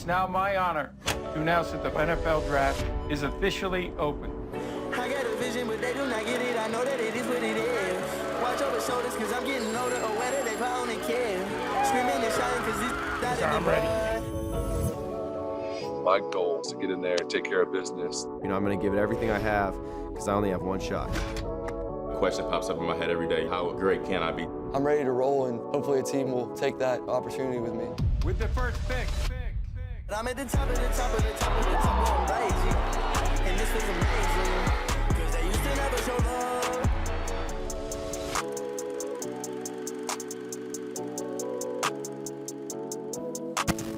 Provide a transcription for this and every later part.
It's now my honor to announce that the NFL Draft is officially open. I got a vision, but they do not get it. I know that it is what it is. Watch over shoulders, cause I'm getting older, or whether they pound and care. Screaming and shouting, cause this not in the ready. My goal is to get in there and take care of business. You know, I'm going to give it everything I have because I only have one shot. The question pops up in my head every day: how great can I be? I'm ready to roll, and hopefully a team will take that opportunity with me. With the first pick. I'm at the top of the top of the top of the top, going crazy. And this feels amazing, cause they used to never show love.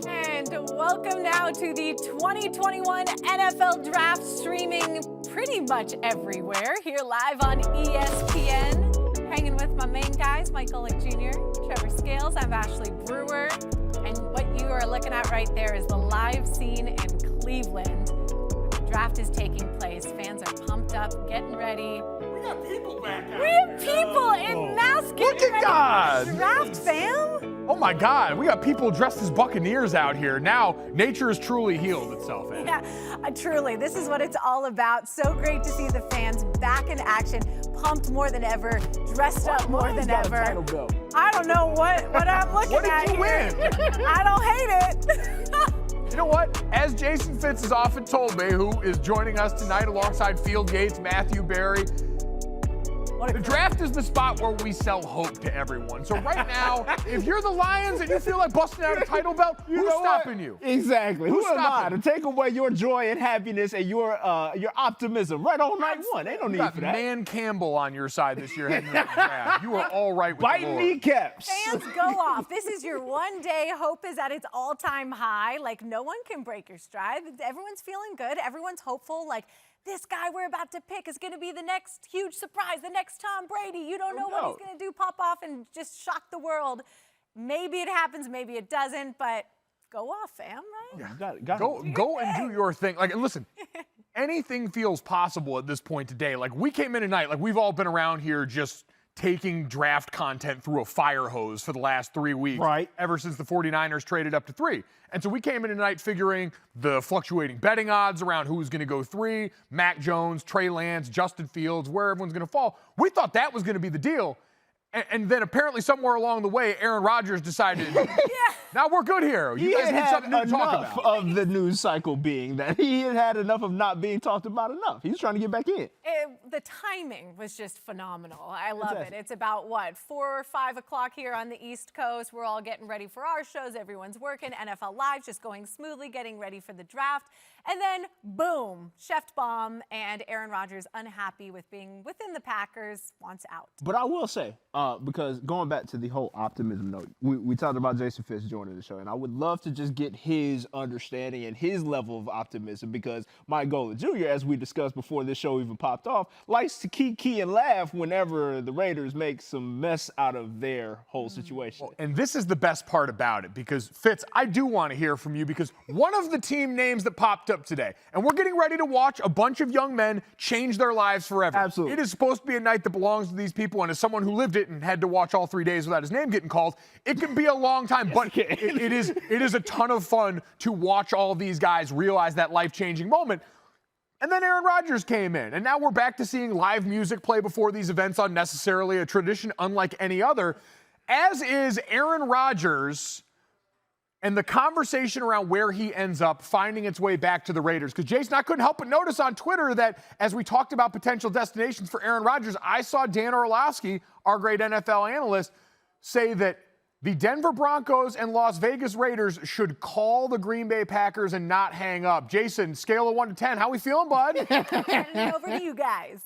And welcome now to the 2021 NFL Draft, streaming pretty much everywhere. Here live on ESPN. Hanging with my main guys, Mike Golic Jr., Treavor Scales. I'm Ashley Brewer. And what you are looking at right there is the live scene in Cleveland. The draft is taking place. Fans are pumped up, getting ready. We got people back out. We have people in masks. Look at God. Draft, fam. Oh my God, we got people dressed as Buccaneers out here. Now, nature has truly healed itself, Ed. Yeah, truly. This is what it's all about. So great to see the fans back in action, pumped more than ever, dressed up more than ever. I don't know what I'm looking at. What did you win? I don't hate it. You know what? As Jason Fitz has often told me, who is joining us tonight alongside Field Yates, Matthew Berry, the draft is the spot where we sell hope to everyone. So right now, if you're the Lions and you feel like busting out a title belt, who's stopping you? Exactly. Who am I stopping to take away your joy and happiness and your optimism right on night one? Ain't no You need got for that. Man Campbell on your side this year heading into the draft. You are all right with the Biting Lord. kneecaps. Fans, go off. This is your one day. Hope is at its all-time high. Like, no one can break your stride. Everyone's feeling good. Everyone's hopeful. Like, this guy we're about to pick is going to be the next huge surprise, the next Tom Brady. You don't know what he's going to do, pop off and just shock the world. Maybe it happens, maybe it doesn't, but go off, fam, right? Yeah. Go and do your thing. Like, and listen, anything feels possible at this point today. Like, we came in tonight, like we've all been around here just taking draft content through a fire hose for the last 3 weeks. Right. Ever since the 49ers traded up to 3. And so we came in tonight figuring the fluctuating betting odds around who's going to go 3, Mac Jones, Trey Lance, Justin Fields, where everyone's going to fall. We thought that was going to be the deal. And then apparently somewhere along the way, Aaron Rodgers decided, now we're good here. You guys need something new to talk enough about. of the news cycle being that he had enough of not being talked about enough. He's trying to get back in. The timing was just phenomenal. I love it. It's about, 4 or 5 o'clock here on the East Coast. We're all getting ready for our shows. Everyone's working. NFL Live just going smoothly, getting ready for the draft. And then, boom, Chef bomb, and Aaron Rodgers, unhappy with being within the Packers, wants out. But I will say, because going back to the whole optimism note, we talked about Jason Fitz joining the show, and I would love to just get his understanding and his level of optimism, because Mike Golic Jr., as we discussed before this show even popped off, likes to key and laugh whenever the Raiders make some mess out of their whole situation. Well, and this is the best part about it, because Fitz, I do want to hear from you, because one of the team names that popped up today, and we're getting ready to watch a bunch of young men change their lives forever. Absolutely. It is supposed to be a night that belongs to these people, and as someone who lived it and had to watch all 3 days without his name getting called, it can be a long time, but it is a ton of fun to watch all these guys realize that life-changing moment. And then Aaron Rodgers came in, and now we're back to seeing live music play before these events unnecessarily, a tradition unlike any other, as is Aaron Rodgers and the conversation around where he ends up finding its way back to the Raiders. Because, Jason, I couldn't help but notice on Twitter that as we talked about potential destinations for Aaron Rodgers, I saw Dan Orlovsky, our great NFL analyst, say that the Denver Broncos and Las Vegas Raiders should call the Green Bay Packers and not hang up. Jason, scale of 1 to 10, how we feeling, bud? Handing over to you guys.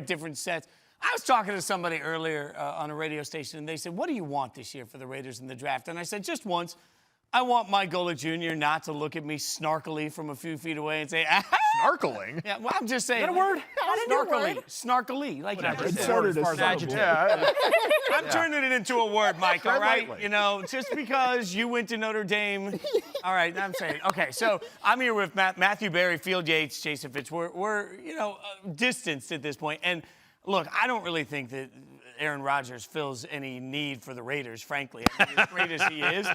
Different sets. I was talking to somebody earlier on a radio station, and they said, what do you want this year for the Raiders in the draft? And I said, just once. I want Mike Golic Jr. not to look at me snarkily from a few feet away and say, ah! Snarkling? Yeah, well, I'm just saying. Is that a word? Snarkily. Snarkily. Like whatever. Inserted as adjective. I'm turning it into a word, Mike, all right? You know, just because you went to Notre Dame. All right, I'm saying. Okay, so I'm here with Matthew Berry, Field Yates, Jason Fitz. We're distanced at this point. And look, I don't really think that Aaron Rodgers fills any need for the Raiders, frankly. I mean, as great as he is,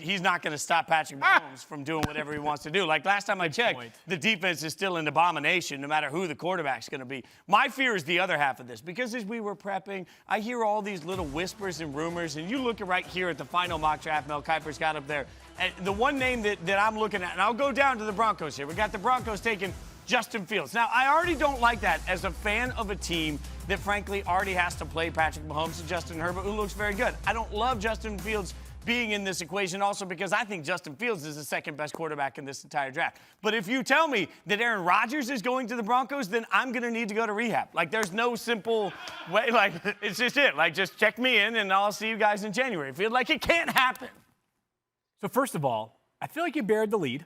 he's not going to stop Patrick Mahomes from doing whatever he wants to do. Like last time I checked, the defense is still an abomination no matter who the quarterback's going to be. My fear is the other half of this, because as we were prepping, I hear all these little whispers and rumors, and you look right here at the final mock draft Mel Kiper's got up there. And the one name that I'm looking at, and I'll go down to the Broncos here. We got the Broncos taking Justin Fields. Now, I already don't like that as a fan of a team that, frankly, already has to play Patrick Mahomes and Justin Herbert, who looks very good. I don't love Justin Fields being in this equation also because I think Justin Fields is the second best quarterback in this entire draft. But if you tell me that Aaron Rodgers is going to the Broncos, then I'm going to need to go to rehab. Like, there's no simple way. Like, it's just it. Like, just check me in, and I'll see you guys in January. I feel like it can't happen. So, first of all, I feel like you buried the lead.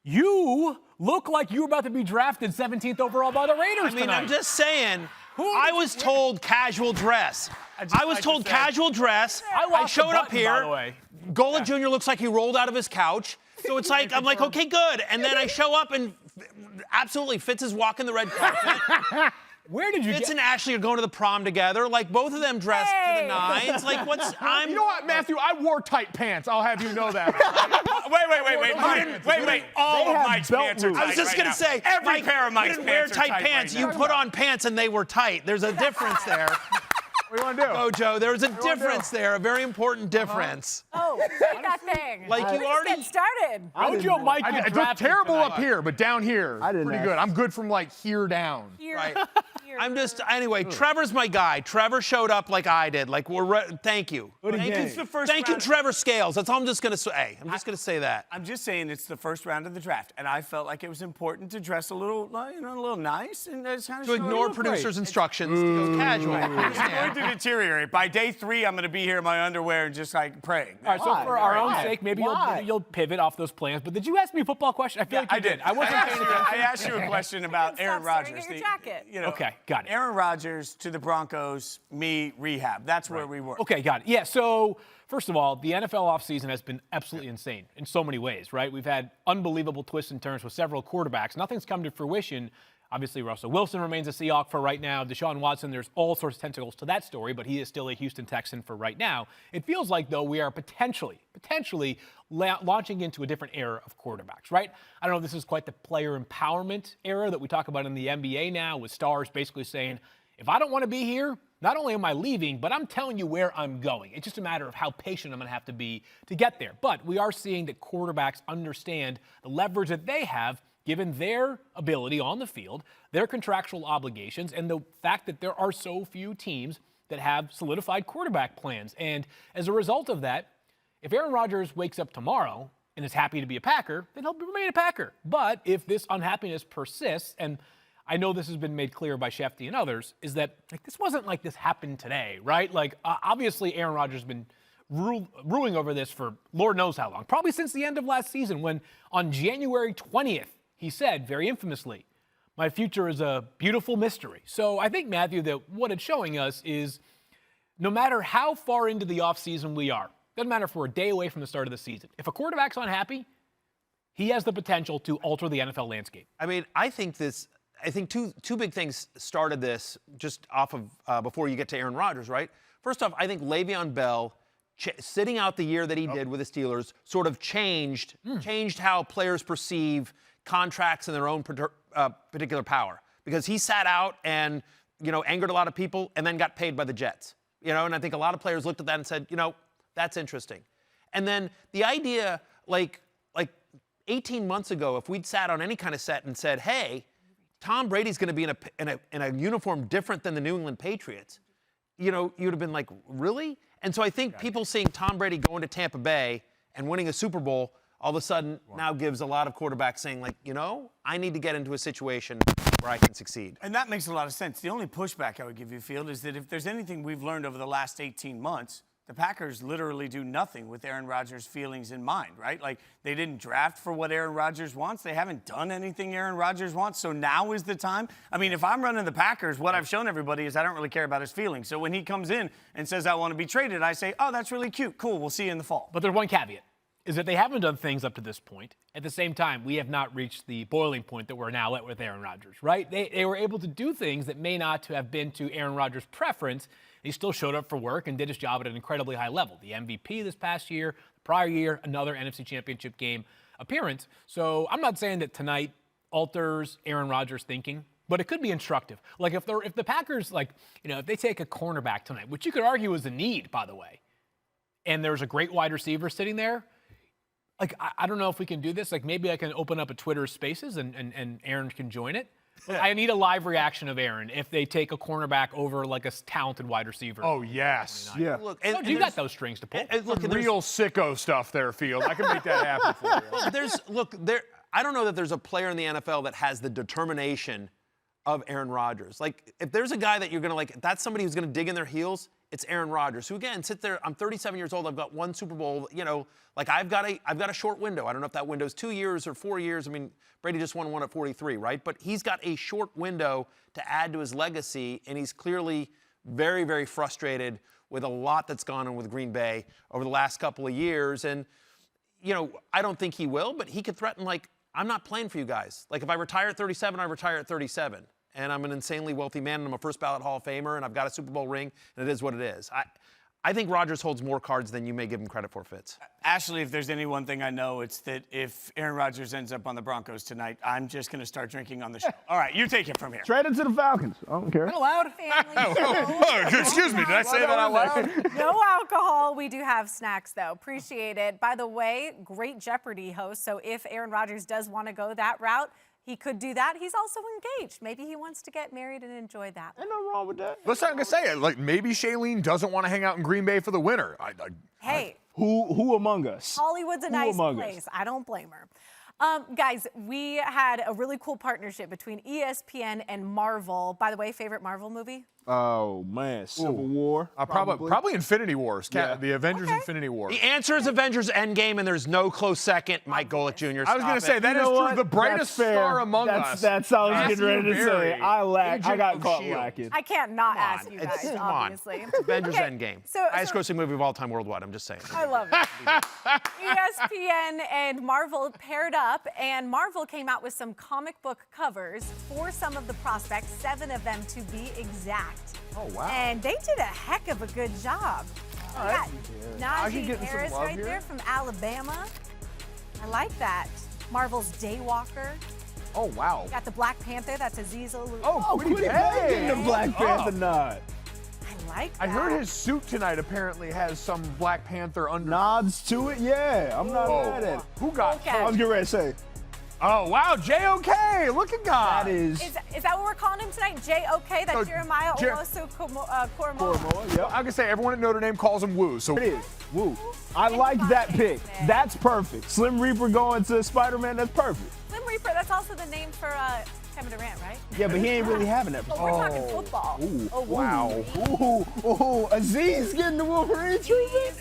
You look like you were about to be drafted 17th overall by the Raiders tonight. I'm just saying, I was told casual dress. I was told casual dress. I showed up here. Golic Jr. looks like he rolled out of his couch. So it's like, I'm like, okay, good. And then I show up and absolutely Fitz is walking the red carpet. Where did you Fitz and Ashley are going to the prom together. Like, both of them dressed to the nines. Like, You know what, Matthew? I wore tight pants. I'll have you know that. Wait. All of Mike's pants are tight. I was just going to say, every pair of Mike's didn't wear pants are tight pants. right You now. put on pants and they were tight. There's a difference there. What do you want to do? Go, Joe. There's a difference there, a very important difference. Oh, take that thing. Like, you already get started. Mojo Mike I look terrible up here, but down here, pretty good. I'm good from like here down. Right. I'm just, anyway, Trevor's my guy. Trevor showed up like I did. Like, thank you. Thank you, Treavor Scales. That's all I'm just going to say. I'm just going to say that. I'm just saying it's the first round of the draft, and I felt like it was important to dress a little, a little nice and just kind of To ignore producer's instructions, to go casual. It's going to deteriorate. By day 3, I'm going to be here in my underwear and just like praying. All right, so for our own sake, maybe you'll pivot off those plans. But did you ask me a football question? I feel like you did. I wasn't paying attention. I asked you a question about Aaron Rodgers. Your jacket. Okay, got it. Aaron Rodgers to the Broncos, me, rehab. That's where we were. Okay, got it. Yeah, so first of all, the NFL offseason has been absolutely insane in so many ways, right? We've had unbelievable twists and turns with several quarterbacks. Nothing's come to fruition. Obviously, Russell Wilson remains a Seahawk for right now. Deshaun Watson, there's all sorts of tentacles to that story, but he is still a Houston Texan for right now. It feels like, though, we are potentially launching into a different era of quarterbacks, right? I don't know if this is quite the player empowerment era that we talk about in the NBA now, with stars basically saying, if I don't want to be here, not only am I leaving, but I'm telling you where I'm going. It's just a matter of how patient I'm going to have to be to get there. But we are seeing that quarterbacks understand the leverage that they have given their ability on the field, their contractual obligations, and the fact that there are so few teams that have solidified quarterback plans. And as a result of that, if Aaron Rodgers wakes up tomorrow and is happy to be a Packer, then he'll remain a Packer. But if this unhappiness persists, and I know this has been made clear by Shefty and others, is that this wasn't like this happened today, right? Obviously Aaron Rodgers has been ruling over this for Lord knows how long, probably since the end of last season, when on January 20th, he said, very infamously, my future is a beautiful mystery. So I think, Matthew, that what it's showing us is no matter how far into the offseason we are, doesn't matter if we're a day away from the start of the season, if a quarterback's unhappy, he has the potential to alter the NFL landscape. I mean, I think two big things started this just off of before you get to Aaron Rodgers, right? First off, I think Le'Veon Bell sitting out the year that he did with the Steelers sort of changed how players perceive contracts and their own particular power, because he sat out and angered a lot of people and then got paid by the Jets, and I think a lot of players looked at that and said, that's interesting. And then the idea, like 18 months ago, if we'd sat on any kind of set and said, hey, Tom Brady's going to be in a uniform different than the New England Patriots, you'd have been like, really? And so I think people seeing Tom Brady going to Tampa Bay and winning a Super Bowl all of a sudden now gives a lot of quarterbacks saying, like, I need to get into a situation where I can succeed. And that makes a lot of sense. The only pushback I would give you, Field, is that if there's anything we've learned over the last 18 months, the Packers literally do nothing with Aaron Rodgers' feelings in mind, right? Like, they didn't draft for what Aaron Rodgers wants. They haven't done anything Aaron Rodgers wants, so now is the time. I mean, if I'm running the Packers, what I've shown everybody is I don't really care about his feelings. So when he comes in and says, I want to be traded, I say, oh, that's really cute. Cool, we'll see you in the fall. But there's one caveat. is that they haven't done things up to this point. At the same time, we have not reached the boiling point that we're now at with Aaron Rodgers, right? They were able to do things that may not have been to Aaron Rodgers' preference. He still showed up for work and did his job at an incredibly high level. The MVP this past year, the prior year, another NFC Championship game appearance. So I'm not saying that tonight alters Aaron Rodgers' thinking, but it could be instructive. Like if the Packers, if they take a cornerback tonight, which you could argue is a need, by the way, and there's a great wide receiver sitting there, I don't know if we can do this. Maybe I can open up a Twitter Spaces and Aaron can join it. Yeah. I need a live reaction of Aaron if they take a cornerback over a talented wide receiver. Oh, yes. Yeah. Look, you got those strings to pull. Look, real sicko stuff there, Field. I can make that happen for you. I don't know that there's a player in the NFL that has the determination of Aaron Rodgers. If there's a guy that you're going to that's somebody who's going to dig in their heels, it's Aaron Rodgers, who again sits there. I'm 37 years old. I've got one Super Bowl. I've got a short window. I don't know if that window is 2 years or 4 years. I mean, Brady just won one at 43, right? But he's got a short window to add to his legacy, and he's clearly very, very frustrated with a lot that's gone on with Green Bay over the last couple of years. And I don't think he will, but he could threaten I'm not playing for you guys. If I retire at 37, I retire at 37. And I'm an insanely wealthy man, and I'm a first-ballot Hall of Famer, and I've got a Super Bowl ring, and it is what it is. I think Rodgers holds more cards than you may give him credit for, Fitz. Ashley, if there's any one thing I know, it's that if Aaron Rodgers ends up on the Broncos tonight, I'm just going to start drinking on the show. All right, you take it from here. Trade it to the Falcons. I don't care. Allowed? Excuse me, did I say that out loud? No alcohol. We do have snacks, though. Appreciate it. By the way, great Jeopardy host. So if Aaron Rodgers does want to go that route, he could do that. He's also engaged. Maybe he wants to get married and enjoy that. Ain't nothing wrong with that. Listen, I'm going to say it. Maybe Shailene doesn't want to hang out in Green Bay for the winter. Hey. Who among us? Hollywood's a nice place. I don't blame her. Guys, we had a really cool partnership between ESPN and Marvel. By the way, favorite Marvel movie? Oh, man. Civil War. Probably Infinity Wars. The Avengers Infinity War. The answer is Avengers Endgame, and there's no close second. Mike Golic Jr. I was going to say, that is true. The brightest star among us. That's all I was getting ready to say. I got caught lacking. I can't not ask you guys, obviously. It's Avengers Endgame. Highest grossing movie of all time worldwide. I'm just saying. I love it. ESPN and Marvel paired up, and Marvel came out with some comic book covers for some of the prospects, 7 of them to be exact. Oh, wow. And they did a heck of a good job. All right. Najee Harris right there from Alabama. I like that. Marvel's Daywalker. Oh, wow. You got the Black Panther. That's Aziz Olu. Quiddy Pay getting the Black Panther nod. I like that. I heard his suit tonight apparently has some Black Panther under. Nods to it, yeah. I'm not mad at it. Who got Okay. I was getting ready to say. Oh, wow, J.O.K. Look at God. That is that what we're calling him tonight? J.O.K. That's Jeremiah Owusu-Koramoah. Koromoa, yep. I'm going to say everyone at Notre Dame calls him Woo. So it is. Woo. I like that pick. That's perfect. Slim Reaper going to Spider-Man, that's perfect. Slim Reaper, that's also the name for Kevin Durant, right? Yeah, but he ain't really having that. But we're talking football. Oh, wow. Aziz getting the Wolverine treatment.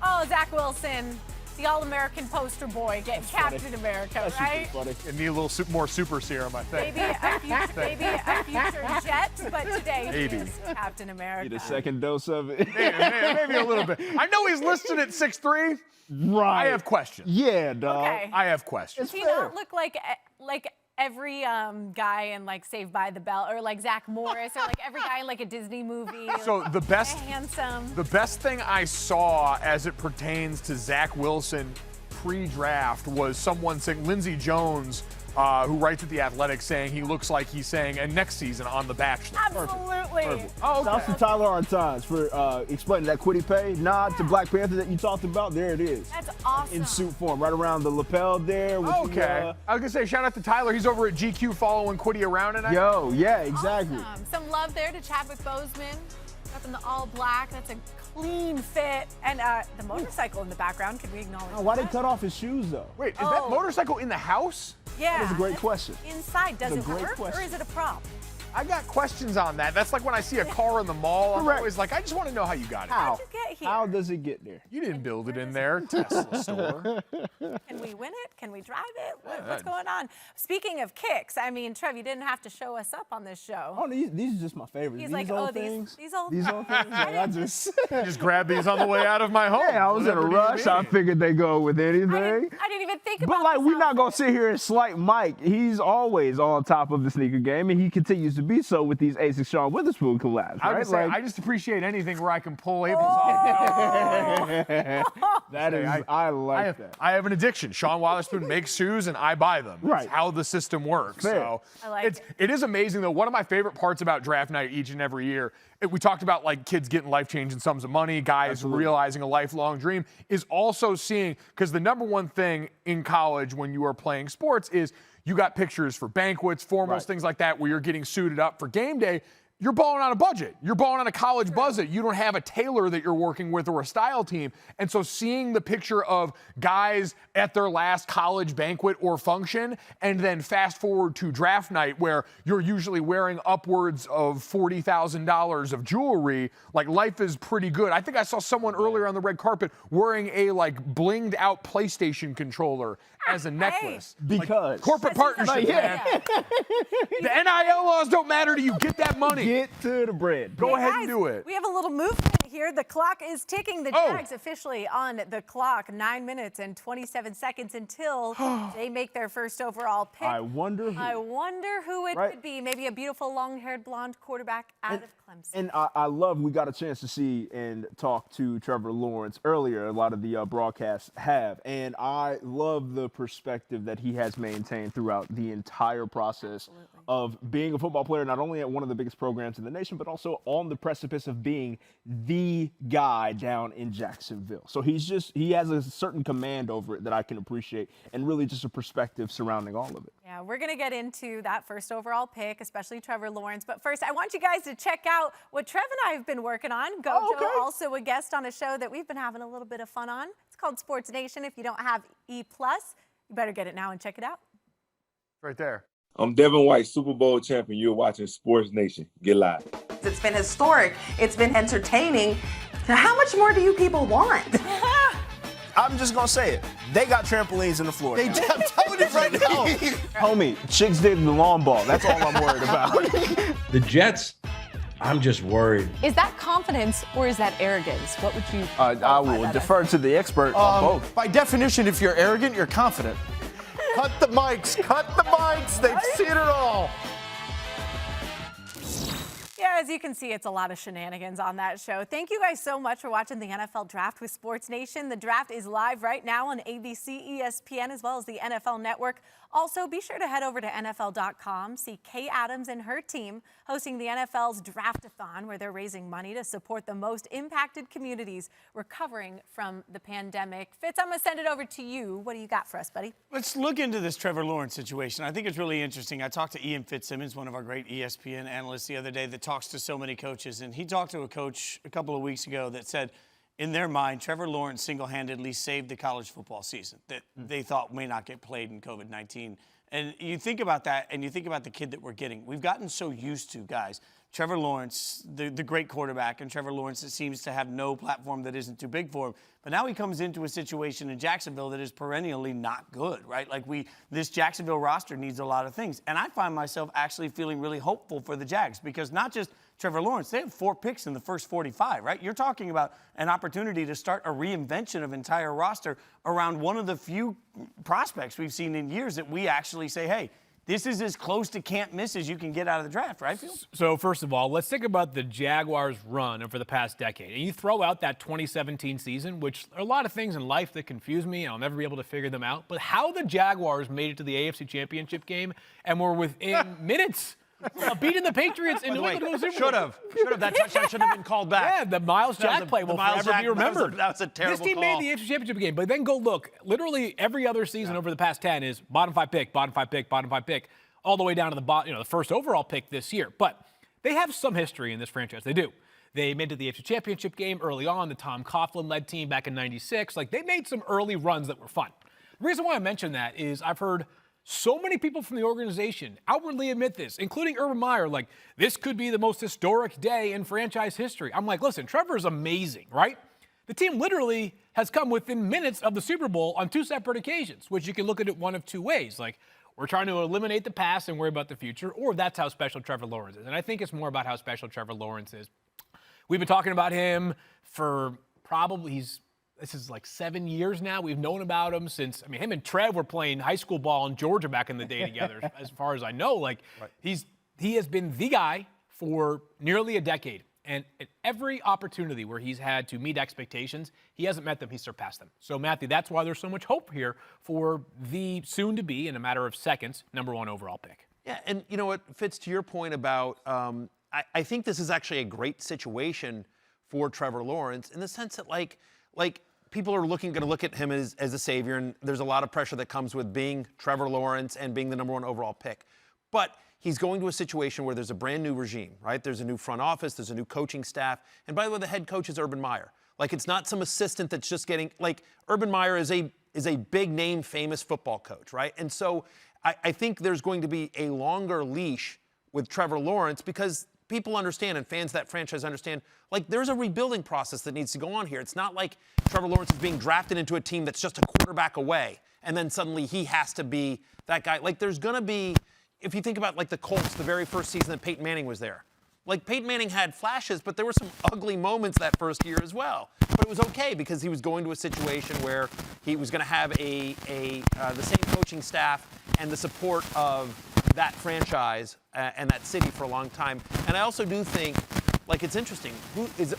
Oh, Zach Wilson, the All-American poster boy, getting Captain America, right? I need a little more super serum, I think. Maybe a future Jet, but today he is Captain America. Need a second dose of it. Maybe a little bit. I know he's listed at 6'3". Right. I have questions. Yeah, dog. Okay. I have questions. Does he not look like every guy in Saved by the Bell, or Zach Morris, or every guy in a Disney movie? So the best, handsome. The best thing I saw as it pertains to Zach Wilson pre-draft was someone saying, Lindsey Jones, who writes at The Athletic, saying he looks like he's saying, and next season on The Bachelor. Absolutely. Perfect. Oh, okay. Shouts to Tyler Arntines for explaining that Quiddy Pay nod to Black Panther that you talked about. There it is. That's awesome. In suit form, right around the lapel there. Okay. I was going to say, shout out to Tyler. He's over at GQ following Quiddy around tonight. Yo, yeah, exactly. Awesome. Some love there to Chadwick Boseman. Up in the all black. That's a clean fit. And the motorcycle in the background. Can we acknowledge why they cut off his shoes, though? Wait, is that motorcycle in the house? Yeah. That is a great question. Inside, does it great work, question. or is it a prop? I got questions on that. That's like when I see a car in the mall. I'm always like, I just want to know how you got it. How? How'd you get here? How does it get there? You didn't build it in there, Tesla store. Can we win it? Can we drive it? What's going on? Speaking of kicks, I mean, Trev, you didn't have to show us up on this show. Oh, these are just my favorites. He's these like, old oh, things. these old things. Like, I just grabbed these on the way out of my home. Yeah, I was in a rush. I figured they go with anything. I didn't even think about But like, this we're not gonna sit here and slight Mike. He's always on top of the sneaker game, and he continues to be so with these Asics Sean Witherspoon collabs. I Right? would say, Like, I just appreciate anything where I can pull Abel's off. that is, I like that. I have an addiction. Sean Witherspoon makes shoes, and I buy them. Right. That's how the system works. Fair. So I like it is amazing, though. One of my favorite parts about draft night each and every year, we talked about like kids getting life-changing sums of money, guys realizing a lifelong dream, is also seeing, because the number one thing in college when you are playing sports is you got pictures for banquets, formals, things like that, where you're getting suited up for game day. You're balling on a budget. You're balling on a college budget. You don't have a tailor that you're working with or a style team. And so seeing the picture of guys at their last college banquet or function, and then fast forward to draft night where you're usually wearing upwards of $40,000 of jewelry, like life is pretty good. I think I saw someone earlier on the red carpet wearing a like blinged out PlayStation controller as a necklace. Because like, corporate partnership, man. The NIL laws don't matter to you. Get that money. Get to the bread. Go ahead guys, and do it. We have a little movement here. The clock is ticking. The Jags officially on the clock. 9 minutes and 27 seconds until they make their first overall pick. I wonder who it could be. Maybe a beautiful long-haired blonde quarterback out of Clemson. And I love we got a chance to see and talk to Trevor Lawrence earlier. A lot of the broadcasts have. And I love the perspective that he has maintained throughout the entire process of being a football player, not only at one of the biggest programs in the nation, but also on the precipice of being the guy down in Jacksonville. So he has a certain command over it that I can appreciate, and really just a perspective surrounding all of it. Yeah, we're going to get into that first overall pick, especially Trevor Lawrence. But first, I want you guys to check out what Trev and I have been working on. Gojo, also a guest on a show that we've been having a little bit of fun on. It's called SportsNation. If you don't have E+, you better get it now and check it out. Right there. I'm Devin White, Super Bowl champion. You're watching Sports Nation. Get live. It's been historic. It's been entertaining. How much more do you people want? I'm just going to say it. They got trampolines in the floor. I'm telling you right now. Homie, chicks did the long ball. That's all I'm worried about. The Jets, I'm just worried. Is that confidence or is that arrogance? What would you I will defer to the expert on both. By definition, if you're arrogant, you're confident. Cut the mics. Cut the mics. They've seen it all. Yeah, as you can see, it's a lot of shenanigans on that show. Thank you guys so much for watching the NFL Draft with Sports Nation. The draft is live right now on ABC, ESPN, as well as the NFL Network. Also, be sure to head over to NFL.com, see Kay Adams and her team hosting the NFL's Draftathon, where they're raising money to support the most impacted communities recovering from the pandemic. Fitz, I'm going to send it over to you. What do you got for us, buddy? Let's look into this Trevor Lawrence situation. I think it's really interesting. I talked to Ian Fitzsimmons, one of our great ESPN analysts, the other day that talks to so many coaches, and he talked to a coach a couple of weeks ago that said, in their mind, Trevor Lawrence single-handedly saved the college football season that they thought may not get played in COVID-19. And you think about that, and you think about the kid that we're getting. We've gotten so used to, guys, Trevor Lawrence, the great quarterback, and Trevor Lawrence that seems to have no platform that isn't too big for him. But now he comes into a situation in Jacksonville that is perennially not good, right? Like this Jacksonville roster needs a lot of things. And I find myself actually feeling really hopeful for the Jags because not just Trevor Lawrence, they have 4 picks in the first 45, right? You're talking about an opportunity to start a reinvention of entire roster around one of the few prospects we've seen in years that we actually say, hey, this is as close to can't miss as you can get out of the draft, right, Phil? So, first of all, let's think about the Jaguars' run over the past decade. And you throw out that 2017 season, which there are a lot of things in life that confuse me, and I'll never be able to figure them out. But how the Jaguars made it to the AFC Championship game and were within minutes beating the Patriots in New England. Should have. That touchdown should have been called back. Yeah, the Miles Jack play will forever be remembered. That was a terrible This team call. made the AFC Championship game, but then go look. Literally every other season over the past 10 is bottom 5 pick, bottom 5 pick, bottom 5 pick, all the way down to the first overall pick this year. But they have some history in this franchise. They do. They made it to the AFC Championship game early on, the Tom Coughlin-led team back in '96. Like, they made some early runs that were fun. The reason why I mention that is I've heard So many people from the organization outwardly admit this, including Urban Meyer, like, this could be the most historic day in franchise history. I'm like, listen, Trevor is amazing, right? The team literally has come within minutes of the Super Bowl on 2 separate occasions, which you can look at it one of 2 ways. Like, we're trying to eliminate the past and worry about the future, or that's how special Trevor Lawrence is. And I think it's more about how special Trevor Lawrence is. We've been talking about him for this is like 7 years now. We've known about him since, him and Trev were playing high school ball in Georgia back in the day together, as far as I know. Like, he has been the guy for nearly a decade. And at every opportunity where he's had to meet expectations, he hasn't met them, he's surpassed them. So, Matthew, that's why there's so much hope here for the soon-to-be, in a matter of seconds, #1 overall pick. Yeah, and you know what, Fitz, to your point about, I think this is actually a great situation for Trevor Lawrence in the sense that, like people are going to look at him as a savior, and there's a lot of pressure that comes with being Trevor Lawrence and being the #1 overall pick. But he's going to a situation where there's a brand new regime, right? There's a new front office, there's a new coaching staff. And by the way, the head coach is Urban Meyer. Like, it's not some assistant that's just getting, like, Urban Meyer is a big name, famous football coach, right? And so I think there's going to be a longer leash with Trevor Lawrence because people understand, and fans of that franchise understand, like, there's a rebuilding process that needs to go on here. It's not like Trevor Lawrence is being drafted into a team that's just a quarterback away, and then suddenly he has to be that guy. Like, there's going to be, if you think about, like, the Colts, the very first season that Peyton Manning was there. Like, Peyton Manning had flashes, but there were some ugly moments that first year as well. But it was okay because he was going to a situation where he was going to have the same coaching staff and the support of that franchise and that city for a long time. And I also do think, like, it's interesting.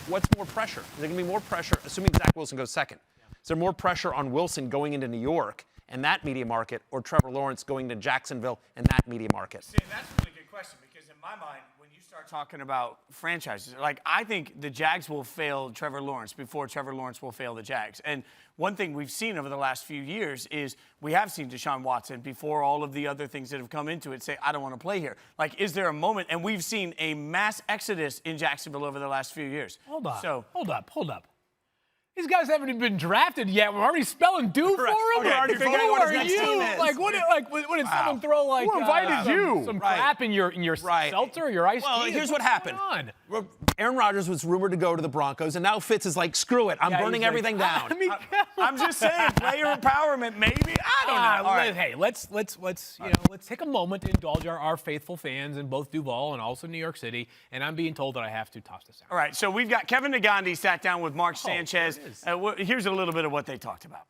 What's more pressure? Is there going to be more pressure, assuming Zach Wilson goes second? Is there more pressure on Wilson going into New York and that media market, or Trevor Lawrence going to Jacksonville and that media market? See, that's a really good question because in my mind, when you start talking about franchises, like, I think the Jags will fail Trevor Lawrence before Trevor Lawrence will fail the Jags. And one thing we've seen over the last few years is we have seen Deshaun Watson, before all of the other things that have come into it, say, I don't want to play here. Like, is there a moment? And we've seen a mass exodus in Jacksonville over the last few years. Hold up. So, hold up. These guys haven't even been drafted yet. We're already spelling due for them. Okay, we're already figuring out what his next team is. Like, what did someone throw, like, who invited you? Some crap in your seltzer or your iced tea? Well, here's what happened. Aaron Rodgers was rumored to go to the Broncos, and now Fitz is like, screw it, I'm burning everything down. I'm just saying, player empowerment, maybe. I don't know. All right. Hey, let's take a moment to indulge our faithful fans in both Duval and also New York City. And I'm being told that I have to toss this out. All right, so we've got Kevin Negandhi sat down with Mark Sanchez. Here's a little bit of what they talked about.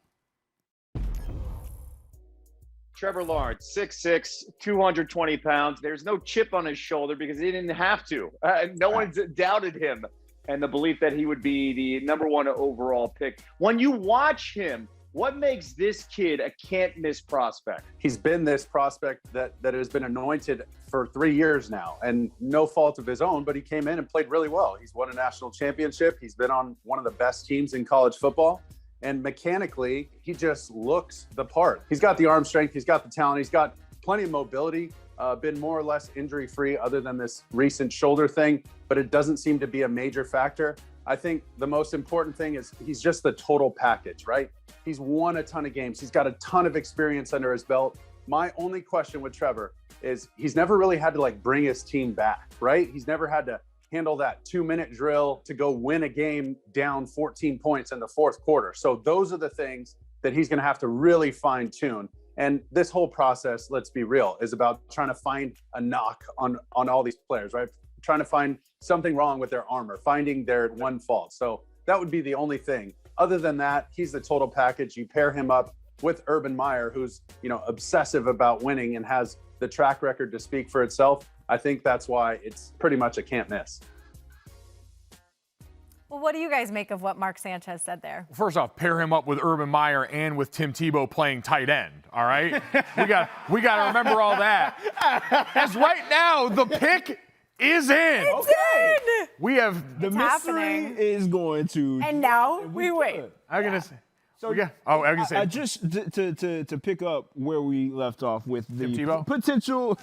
Trevor Lawrence, 6'6", 220 pounds. There's no chip on his shoulder because he didn't have to. No one's doubted him and the belief that he would be the #1 overall pick. When you watch him, what makes this kid a can't-miss prospect? He's been this prospect that has been anointed for 3 years now, and no fault of his own, but he came in and played really well. He's won a national championship. He's been on one of the best teams in college football. And mechanically, he just looks the part. He's got the arm strength. He's got the talent. He's got plenty of mobility, been more or less injury-free other than this recent shoulder thing, but it doesn't seem to be a major factor. I think the most important thing is he's just the total package, right? He's won a ton of games. He's got a ton of experience under his belt. My only question with Trevor is he's never really had to, like, bring his team back, right? He's never had to handle that 2-minute drill to go win a game down 14 points in the fourth quarter. So those are the things that he's going to have to really fine tune. And this whole process, let's be real, is about trying to find a knock on all these players, right? Trying to find something wrong with their armor, finding their one fault. So that would be the only thing. Other than that, he's the total package. You pair him up with Urban Meyer, who's, obsessive about winning and has the track record to speak for itself. I think that's why it's pretty much a can't miss. Well, what do you guys make of what Mark Sanchez said there? First off, pair him up with Urban Meyer and with Tim Tebow playing tight end, all right? we got to remember all that. As right now, the pick is in. It's in! We have the mystery is going to. And now we wait. I'm going to say. So just to pick up where we left off with the potential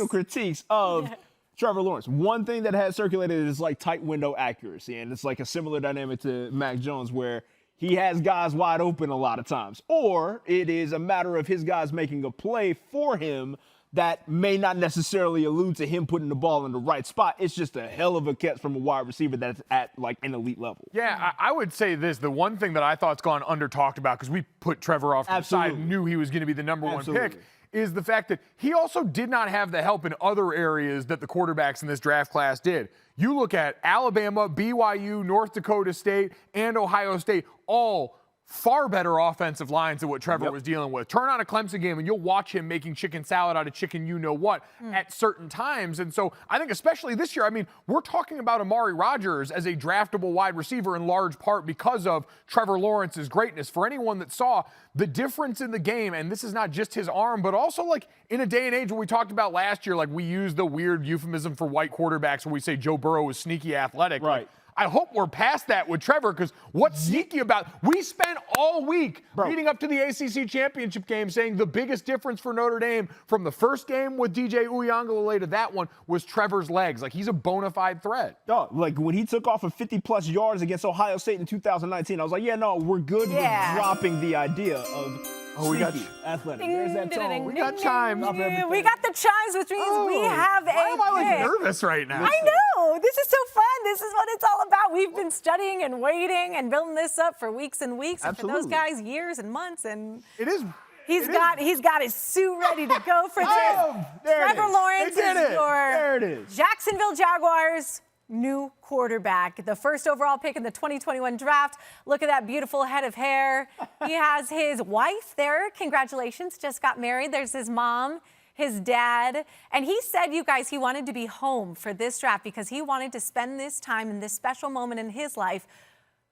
critiques of Trevor Lawrence. One thing that has circulated is like tight window accuracy, and it's like a similar dynamic to Mac Jones, where he has guys wide open a lot of times, or it is a matter of his guys making a play for him that may not necessarily allude to him putting the ball in the right spot. It's just a hell of a catch from a wide receiver that's at like an elite level. Yeah, I would say this. The one thing that I thought's gone under talked about, because we put Trevor off to the side, knew he was going to be the number one pick, is the fact that he also did not have the help in other areas that the quarterbacks in this draft class did. You look at Alabama, BYU, North Dakota State, and Ohio State, all far better offensive lines than what Trevor was dealing with. Turn on a Clemson game and you'll watch him making chicken salad out of chicken you-know-what at certain times. And so I think especially this year, I mean, we're talking about Amari Rodgers as a draftable wide receiver in large part because of Trevor Lawrence's greatness. For anyone that saw the difference in the game, and this is not just his arm, but also like in a day and age when we talked about last year, like we used the weird euphemism for white quarterbacks where we say Joe Burrow was sneaky athletic. Right. Like, I hope we're past that with Trevor, because what's sneaky about we spent all week leading up to the ACC championship game saying the biggest difference for Notre Dame from the first game with DJ Uiagalelei to that one was Trevor's legs. Like, he's a bona fide threat. No, like when he took off for 50-plus yards against Ohio State in 2019, I was like, yeah, no, we're good with dropping the idea of we got athletic. There's that tone. We got chimes. We got the chimes, which means we have Why am I like pick. nervous right now? I know. This is so fun. This is what it's all about. We've been studying and waiting and building this up for weeks and weeks. And for those guys, years and months. And it is. He's got his suit ready to go for this. Trevor Lawrence is your Jacksonville Jaguars new quarterback, the first overall pick in the 2021 draft. Look at that beautiful head of hair. He has his wife there. Congratulations, just got married. There's his mom, his dad. And he said, you guys, he wanted to be home for this draft because he wanted to spend this time in this special moment in his life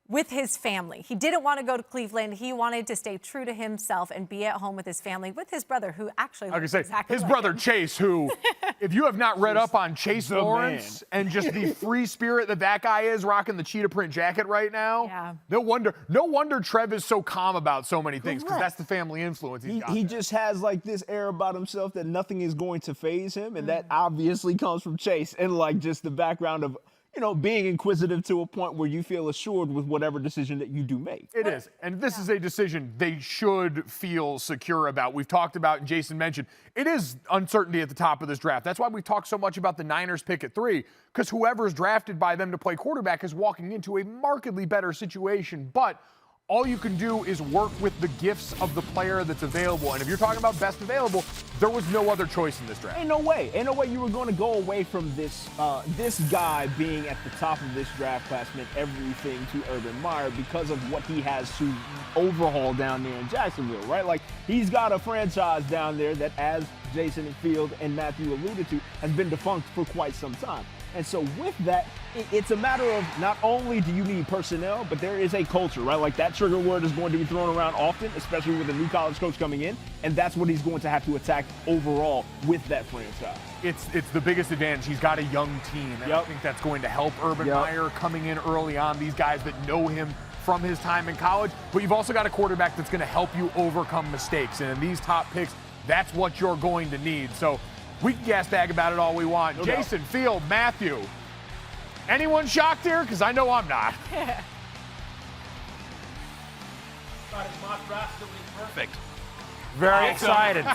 with his family. He didn't want to go to Cleveland. He wanted to stay true to himself and be at home with his family, with his brother, who actually looks exactly his like brother him. Chase, who, if you have not read up on Chase Lawrence and just the free spirit that guy is, rocking the cheetah print jacket right now, no wonder Trev is so calm about so many things, because that's the family influence he's got. He just has like this air about himself that nothing is going to faze him, and that obviously comes from Chase and like just the background of, you know, being inquisitive to a point where you feel assured with whatever decision that you do make. It is. And this is a decision they should feel secure about. We've talked about, and Jason mentioned, it is uncertainty at the top of this draft. That's why we talk so much about the Niners pick at 3, because whoever's drafted by them to play quarterback is walking into a markedly better situation. But all you can do is work with the gifts of the player that's available. And if you're talking about best available, there was no other choice in this draft. Ain't no way you were going to go away from this this guy being at the top of this draft class meant everything to Urban Meyer because of what he has to overhaul down there in Jacksonville, right? Like, he's got a franchise down there that, as Jason and Field and Matthew alluded to, has been defunct for quite some time. And so with that, it's a matter of not only do you need personnel, but there is a culture, right? Like, that trigger word is going to be thrown around often, especially with a new college coach coming in, and that's what he's going to have to attack overall with that franchise. It's the biggest advantage. He's got a young team, and I think that's going to help Urban Meyer coming in early on, these guys that know him from his time in college. But you've also got a quarterback that's going to help you overcome mistakes, and in these top picks, that's what you're going to need. So we can gas bag about it all we want. No Jason, Field, Matthew. Anyone shocked here? Because I know I'm not. Perfect. Very excited.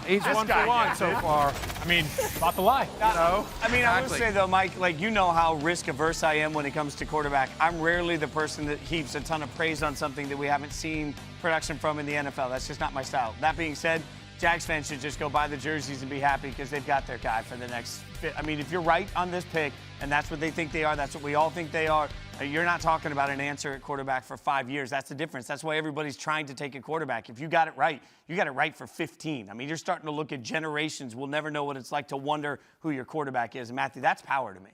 He's This 1 guy for 1 gets so it. far. I mean, not to lie. You know? I mean, I will Exactly. say, though, Mike, like, you know how risk-averse I am when it comes to quarterback. I'm rarely the person that heaps a ton of praise on something that we haven't seen production from in the NFL. That's just not my style. That being said, Jags fans should just go buy the jerseys and be happy because they've got their guy for the next – I mean, if you're right on this pick and that's what they think they are, that's what we all think they are, you're not talking about an answer at quarterback for 5 years. That's the difference. That's why everybody's trying to take a quarterback. If you got it right, you got it right for 15. I mean, you're starting to look at generations. We'll never know what it's like to wonder who your quarterback is. And, Matthew, that's power to me.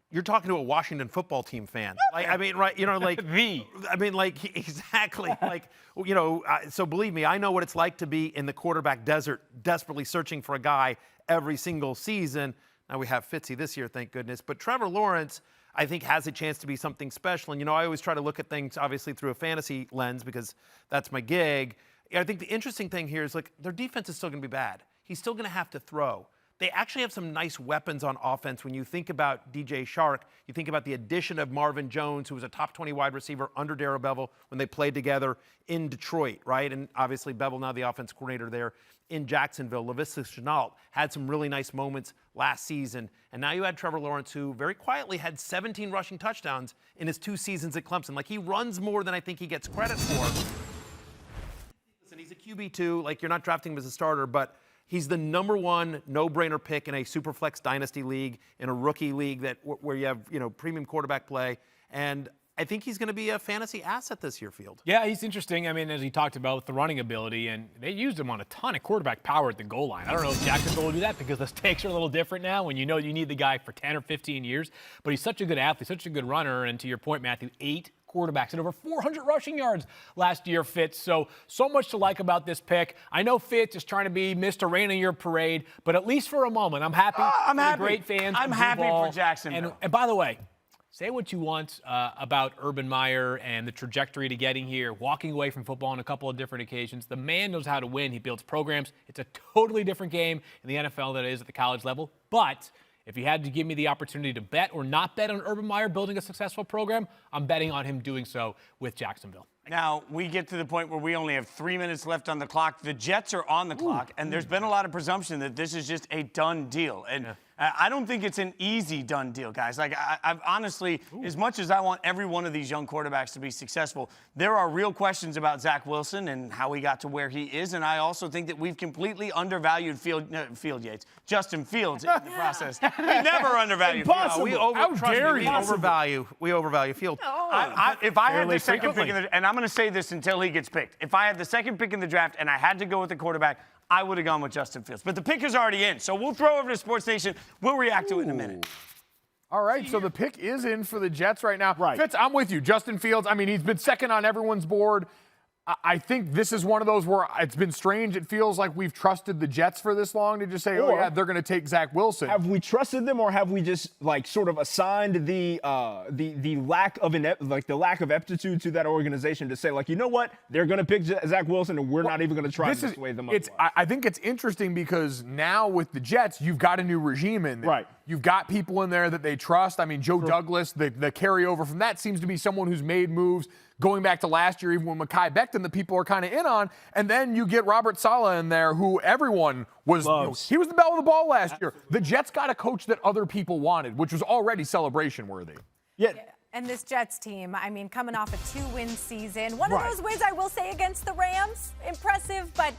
You're talking to a Washington football team fan. Like, I mean, right, you know, like, exactly. Like, you know, so believe me, I know what it's like to be in the quarterback desert, desperately searching for a guy every single season. Now we have Fitzy this year, thank goodness. But Trevor Lawrence, I think, has a chance to be something special. And, you know, I always try to look at things, obviously, through a fantasy lens because that's my gig. I think the interesting thing here is, like, their defense is still going to be bad. He's still going to have to throw. they actually have some nice weapons on offense. When you think about DJ Shark, you think about the addition of Marvin Jones, who was a top 20 wide receiver under Darrell Bevell when they played together in Detroit, right? And obviously Bevell now the offense coordinator there in Jacksonville. Laviska Shenault had some really nice moments last season. And now you had Trevor Lawrence, who very quietly had 17 rushing touchdowns in his 2 seasons at Clemson. Like, he runs more than I think he gets credit for. Listen, he's a QB2. Like, you're not drafting him as a starter, but he's the #1 no-brainer pick in a Superflex Dynasty league, in a rookie league where you have, premium quarterback play. And I think he's going to be a fantasy asset this year, Field. Yeah, he's interesting. I mean, as he talked about with the running ability, and they used him on a ton of quarterback power at the goal line. I don't know if Jacksonville will do that because the stakes are a little different now when you know you need the guy for 10 or 15 years. But he's such a good athlete, such a good runner. And to your point, Matthew, 8 quarterbacks and over 400 rushing yards last year, Fitz. So much to like about this pick. I know Fitz is trying to be Mr. Rain in your parade, but at least for a moment, I'm happy. I'm happy. The great fans. I'm happy for Jacksonville. And by the way, say what you want about Urban Meyer and the trajectory to getting here, walking away from football on a couple of different occasions. The man knows how to win. He builds programs. It's a totally different game in the NFL than it is at the college level. But if you had to give me the opportunity to bet or not bet on Urban Meyer building a successful program, I'm betting on him doing so with Jacksonville. Now, we get to the point where we only have 3 minutes left on the clock. The Jets are on the clock, and there's been a lot of presumption that this is just a done deal. And I don't think it's an easy done deal, guys. Like, I've honestly, as much as I want every one of these young quarterbacks to be successful, there are real questions about Zach Wilson and how he got to where he is. And I also think that we've completely undervalued Justin Fields in the process. We never undervalued Fields. We overvalue Fields. If I had the second pick and I'm going to say this until he gets picked. If I had the second pick in the draft and I had to go with a quarterback, I would have gone with Justin Fields. But the pick is already in, so we'll throw over to SportsNation. We'll react to it in a minute. All right, so the pick is in for the Jets right now. Right. Fitz, I'm with you. Justin Fields, I mean, he's been second on everyone's board. I think this is one of those where it's been strange. It feels like we've trusted the Jets for this long to just say, oh, yeah, they're going to take Zach Wilson. Have we trusted them, or have we just, sort of assigned the lack of the lack of aptitude to that organization to say, you know what, they're going to pick Zach Wilson, and we're not even going to try to sway them otherwise. I think it's interesting because now with the Jets, you've got a new regime in there. Right. You've got people in there that they trust. I mean, Joe Douglas, the carryover from that seems to be someone who's made moves going back to last year, even when Mekhi Becton, the people are kind of in on. And then you get Robert Saleh in there, who everyone was, he was the belle of the ball last year. The Jets got a coach that other people wanted, which was already celebration worthy. Yeah. And this Jets team, I mean, coming off a 2-win season. One of those wins, I will say, against the Rams, impressive. But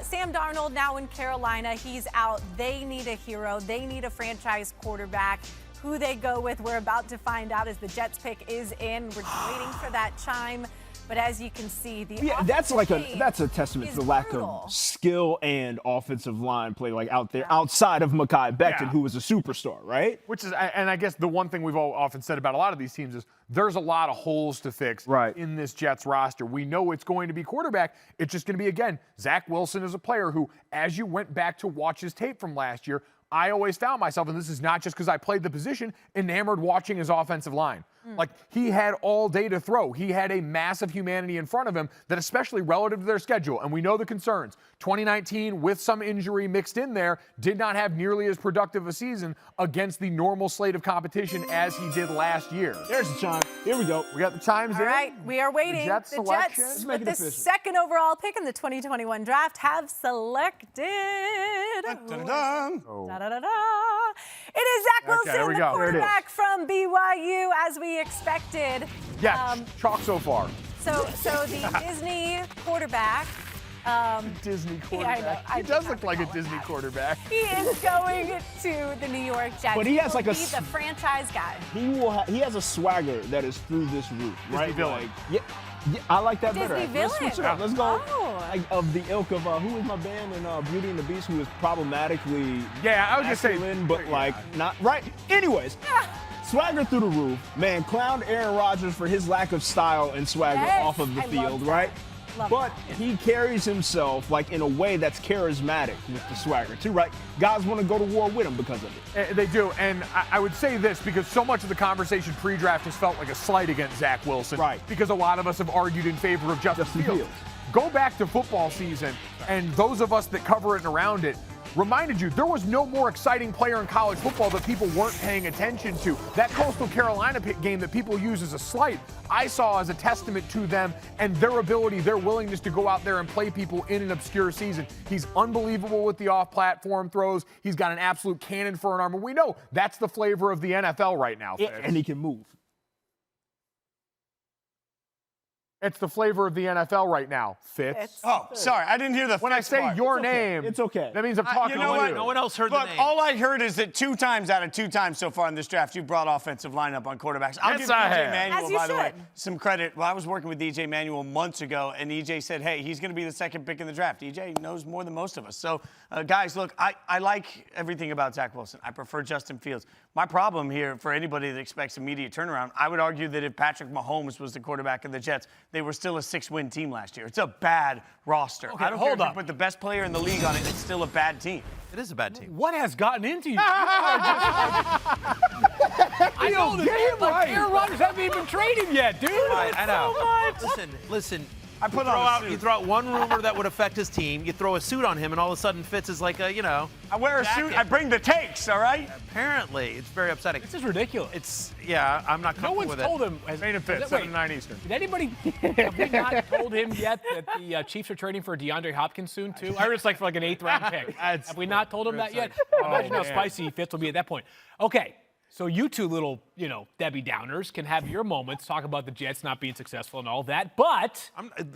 Sam Darnold now in Carolina, he's out. They need a hero. They need a franchise quarterback. Who they go with, we're about to find out as the Jets pick is in. We're just waiting for that chime. But as you can see, that's a testament to the lack of skill and offensive line play out there outside of Mekhi Becton, who was a superstar, right? Which is, and I guess the one thing we've often said about a lot of these teams is there's a lot of holes to fix in this Jets roster. We know it's going to be quarterback. It's just going to be, again, Zach Wilson is a player who, as you went back to watch his tape from last year, I always found myself, and this is not just because I played the position, enamored watching his offensive line. Like, he had all day to throw. He had a massive humanity in front of him that, especially relative to their schedule, and we know the concerns. 2019, with some injury mixed in there, did not have nearly as productive a season against the normal slate of competition as he did last year. There's the chime. Here we go. We got the chimes in. All right, we are waiting. The Jets, with the second overall pick in the 2021 draft, have selected. It is Zach Wilson, the quarterback from BYU, as we expected. Yes, chalk so far. So the Disney quarterback. Disney quarterback. He does look like a Disney quarterback. He is going to the New York Jets. But he has the franchise guy. He has a swagger that is through this roof, right? Disney villain. Yeah, I like that Disney better. Villain. Let's switch it up. Let's go of the ilk of who was my band in Beauty and the Beast, who was problematically I was just saying, but not right. Anyways. Swagger through the roof. Man, clowned Aaron Rodgers for his lack of style and swagger off of the field, right? But he carries himself in a way that's charismatic with the swagger too, right? Guys want to go to war with him because of it. They do, and I would say this because so much of the conversation pre-draft has felt like a slight against Zach Wilson. Right. Because a lot of us have argued in favor of Justin Fields. Go back to football season, and those of us that cover it and around it, reminded you there was no more exciting player in college football that people weren't paying attention to. That Coastal Carolina game that people use as a slight, I saw as a testament to them and their ability, their willingness to go out there and play people in an obscure season. He's unbelievable with the off-platform throws. He's got an absolute cannon for an arm. And we know that's the flavor of the NFL right now, Fitz. And he can move. It's the flavor of the NFL right now, Fitz. Oh, sorry, I didn't hear the. When I say part. your It's okay. name, it's okay. That means I'm talking you know to what? you. No one else heard Look, the name. all I heard is that 2 times out of 2 times so far in this draft, you brought offensive lineup on quarterbacks. I'll give I EJ have. Manuel, As you by the way, should. some credit. Well, I was working with EJ Manuel months ago, and EJ said, hey, he's going to be the second pick in the draft. EJ knows more than most of us. So, guys, look, I like everything about Zach Wilson. I prefer Justin Fields. My problem here, for anybody that expects immediate turnaround, I would argue that if Patrick Mahomes was the quarterback of the Jets, they were still a 6-win team last year. It's a bad roster. Okay, I don't care if you put the best player in the league on it, it's still a bad team. It is a bad team. What has gotten into you? I know this get him like right. Aaron Rodgers hasn't even traded yet, dude. I know. So much. Listen. I put on a suit. You throw out one rumor that would affect his team. You throw a suit on him, and all of a sudden Fitz is like a, I wear a suit. I bring the takes, all right? Apparently, it's very upsetting. This is ridiculous. I'm not No comfortable one's with it. told him. Main and Fitz, 7 to 9 Eastern. Did anybody, have we not told him yet that the Chiefs are trading for DeAndre Hopkins soon, too? I heard it's like for like an 8th round pick. Have we not told him that yet? Imagine how spicy Fitz will be at that point. Okay. So you two little, Debbie Downers can have your moments, talk about the Jets not being successful and all that, but...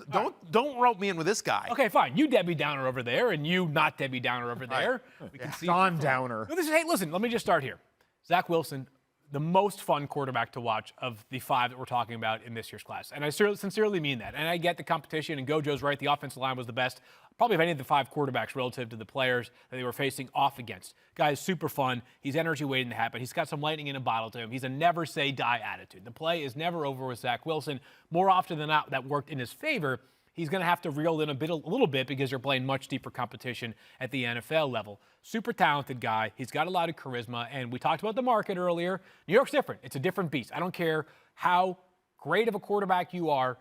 Don't rope me in with this guy. Okay, fine. You Debbie Downer over there, and you not Debbie Downer over there. We can see Don Downer. No, hey, listen, let me just start here. Zach Wilson, the most fun quarterback to watch of the 5 that we're talking about in this year's class. And I sincerely mean that. And I get the competition, and Gojo's right, the offensive line was the best, probably of any of the 5 quarterbacks relative to the players that they were facing off against. Guy's super fun. He's energy waiting to happen. He's got some lightning in a bottle to him. He's a never-say-die attitude. The play is never over with Zach Wilson. More often than not, that worked in his favor. He's going to have to reel in a little bit because you're playing much deeper competition at the NFL level. Super talented guy. He's got a lot of charisma, and we talked about the market earlier. New York's different. It's a different beast. I don't care how great of a quarterback you are.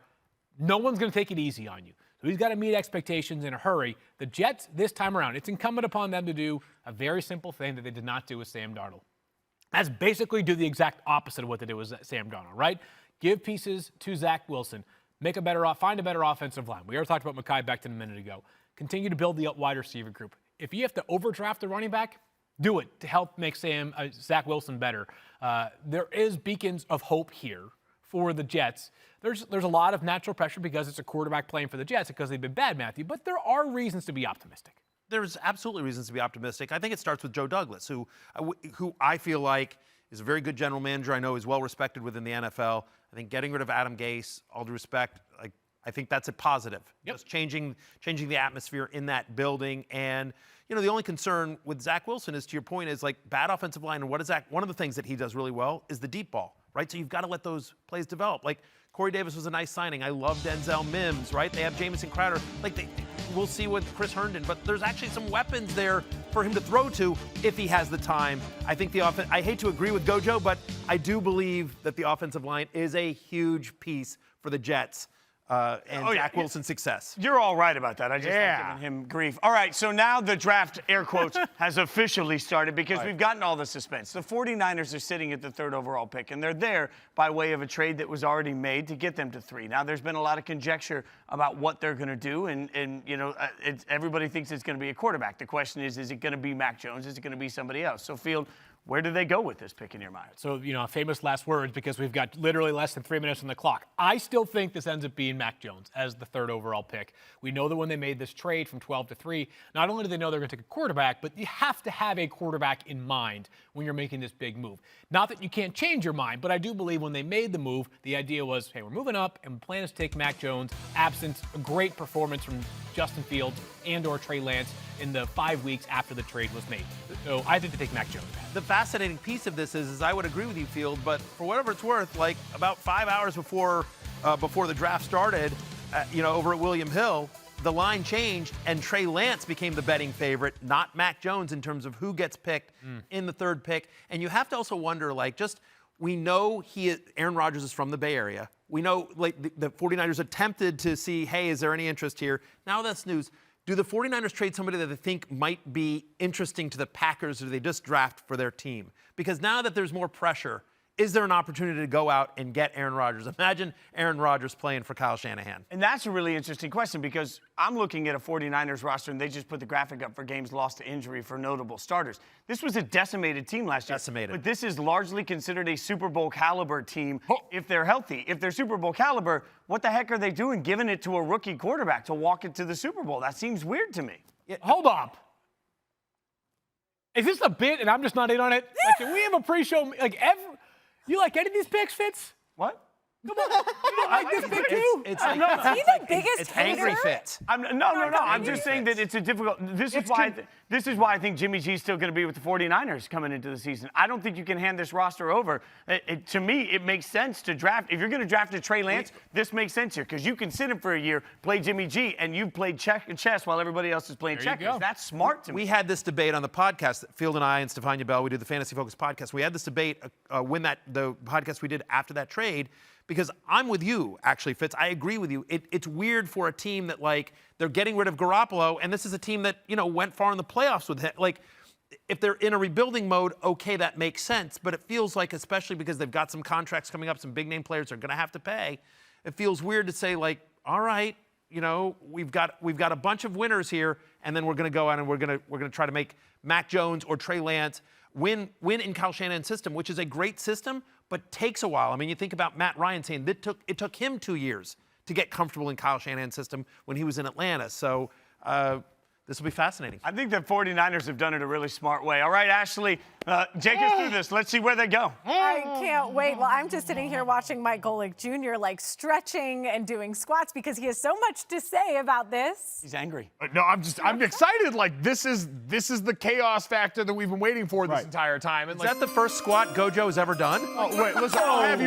No one's going to take it easy on you. So he's got to meet expectations in a hurry. The Jets, this time around, it's incumbent upon them to do a very simple thing that they did not do with Sam Darnold. That's basically do the exact opposite of what they did with Sam Darnold, right? Give pieces to Zach Wilson. Find a better offensive line. We already talked about Mekhi Becton a minute ago. Continue to build the wide receiver group. If you have to overdraft a running back, do it to help make Zach Wilson better. There is beacons of hope here for the Jets. There's a lot of natural pressure because it's a quarterback playing for the Jets because they've been bad, Matthew, but there are reasons to be optimistic. There's absolutely reasons to be optimistic. I think it starts with Joe Douglas, who I feel like is a very good general manager. I know he's well respected within the NFL. I think getting rid of Adam Gase, all due respect, I think that's a positive. Yep. Just changing the atmosphere in that building. And the only concern with Zach Wilson is, to your point, is like bad offensive line. And one of the things that he does really well is the deep ball, right? So you've got to let those plays develop. Like Corey Davis was a nice signing. I love Denzel Mims, right? They have Jamison Crowder. We'll see with Chris Herndon, but there's actually some weapons there for him to throw to if he has the time. I think the offense, I hate to agree with Gojo, but I do believe that the offensive line is a huge piece for the Jets. Zach Wilson's success. You're all right about that. I just like giving him grief. All right, so now the draft, air quotes, has officially started because we've gotten all the suspense. The 49ers are sitting at the 3rd overall pick, and they're there by way of a trade that was already made to get them to 3. Now, there's been a lot of conjecture about what they're going to do, and everybody thinks it's going to be a quarterback. The question is it going to be Mac Jones? Is it going to be somebody else? So, Field, where do they go with this pick in your mind? So, famous last words because we've got literally less than 3 minutes on the clock. I still think this ends up being Mac Jones as the 3rd overall pick. We know that when they made this trade from 12 to 3, not only do they know they're going to take a quarterback, but you have to have a quarterback in mind when you're making this big move. Not that you can't change your mind, but I do believe when they made the move, the idea was, hey, we're moving up, and the plan is to take Mac Jones, absent a great performance from Justin Fields and or Trey Lance in the 5 weeks after the trade was made. So I think they take Mac Jones. The fascinating piece of this is I would agree with you, Field, but for whatever it's worth, like about 5 hours before the draft started, over at William Hill, the line changed and Trey Lance became the betting favorite, not Mac Jones in terms of who gets picked in the 3rd pick. And you have to also wonder, we know Aaron Rodgers is from the Bay Area. We know the 49ers attempted to see, hey, is there any interest here? Now that's news. do the 49ers trade somebody that they think might be interesting to the Packers, or do they just draft for their team? Because now that there's more pressure, is there an opportunity to go out and get Aaron Rodgers? Imagine Aaron Rodgers playing for Kyle Shanahan. And that's a really interesting question, because I'm looking at a 49ers roster, and they just put the graphic up for games lost to injury for notable starters. This was a decimated team last year. Decimated. But this is largely considered a Super Bowl caliber team if they're healthy. If they're Super Bowl caliber, what the heck are they doing giving it to a rookie quarterback to walk into the Super Bowl? That seems weird to me. Yeah, hold up. Is this a bit and I'm just not in on it? Like, can we have a pre-show? You like any of these picks, Fitz? What? Come on. You don't like this pick too? Is he the biggest angry hater? Fitz. No. I'm just saying that it's a difficult. This is why I think Jimmy G's still going to be with the 49ers coming into the season. I don't think you can hand this roster over. To me, it makes sense to draft. If you're going to draft a Trey Lance, this makes sense here, because you can sit him for a year, play Jimmy G, and you've played chess while everybody else is playing checkers. That's smart to me. We had this debate on the podcast. Field and I and Stefania Bell, we did the Fantasy Focus podcast. We had this debate when the podcast we did after that trade. Because I'm with you, actually, Fitz. I agree with you. It's weird for a team that, like, they're getting rid of Garoppolo, and this is a team that, went far in the playoffs with him. Like, if they're in a rebuilding mode, okay, that makes sense. But it feels like, especially because they've got some contracts coming up, some big-name players are going to have to pay, it feels weird to say, like, all right, we've got a bunch of winners here, and then we're going to go out and we're going to try to make Mac Jones or Trey Lance win in Kyle Shanahan's system, which is a great system, but takes a while. I mean, you think about Matt Ryan saying it took him 2 years to get comfortable in Kyle Shanahan's system when he was in Atlanta. So this will be fascinating. I think the 49ers have done it a really smart way. All right, Ashley, take us through this. Let's see where they go. I can't wait. Well, I'm just sitting here watching Mike Golic Jr. stretching and doing squats because he has so much to say about this. He's angry. No, I'm excited. Like, this is the chaos factor that we've been waiting for this entire time. And is that the first squat Gojo has ever done? Oh, wait, listen, I'll have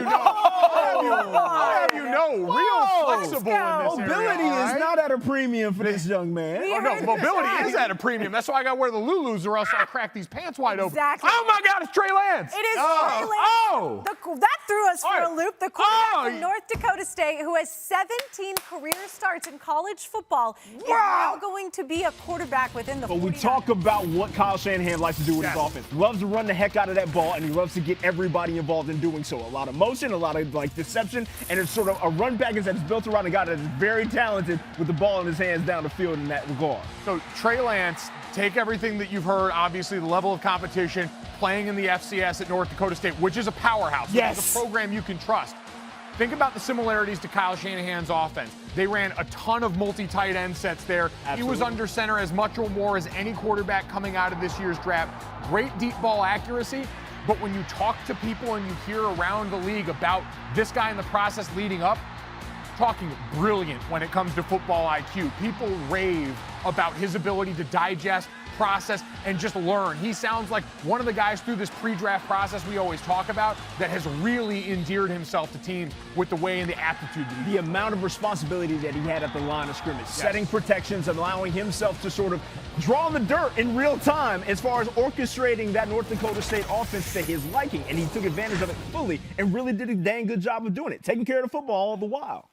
you know, real flexible in this mobility area, is not at a premium for this young man. Oh, no, mobility is at a premium. That's why I got to wear the Lulus, or else I'll crack these pants wide open. Exactly. Oh, my God, it's Trey Lance. It is Trey Lance. That threw us for a loop. The quarterback from North Dakota State, who has 17 career starts in college football, is now going to be a quarterback within the 49ers. But we talk about what Kyle Shanahan likes to do with his offense. He loves to run the heck out of that ball, and he loves to get everybody involved in doing so. A lot of motion, a lot of deception, and it's sort of a run package that is built around a guy that is very talented with the ball in his hands down the field in that regard. So Trey Lance, take everything that you've heard, obviously the level of competition, playing in the FCS at North Dakota State, which is a powerhouse. Yes. It's a program you can trust. Think about the similarities to Kyle Shanahan's offense. They ran a ton of multi-tight end sets there. Absolutely. He was under center as much or more as any quarterback coming out of this year's draft. Great deep ball accuracy. But when you talk to people and you hear around the league about this guy in the process leading up, talking brilliant when it comes to football IQ. People rave about his ability to digest, process, and just learn. He sounds like one of the guys through this pre-draft process we always talk about that has really endeared himself to teams with the way and the aptitude. The amount of responsibility that he had at the line of scrimmage, setting protections, allowing himself to sort of draw the dirt in real time as far as orchestrating that North Dakota State offense to his liking. And he took advantage of it fully and really did a dang good job of doing it, taking care of the football all the while.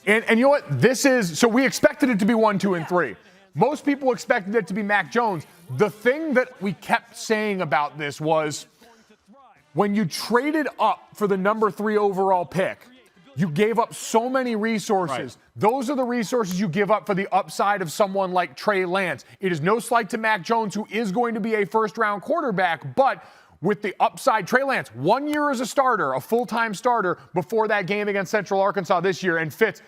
And you know what? This is, so we expected it to be 1, 2, and 3. Most people expected it to be Mac Jones. The thing that we kept saying about this was when you traded up for the number 3 overall pick, you gave up so many resources. Those are the resources you give up for the upside of someone like Trey Lance. It is no slight to Mac Jones, who is going to be a first-round quarterback, but with the upside, Trey Lance, 1 year as a starter, a full-time starter before that game against Central Arkansas this year. And Fitz,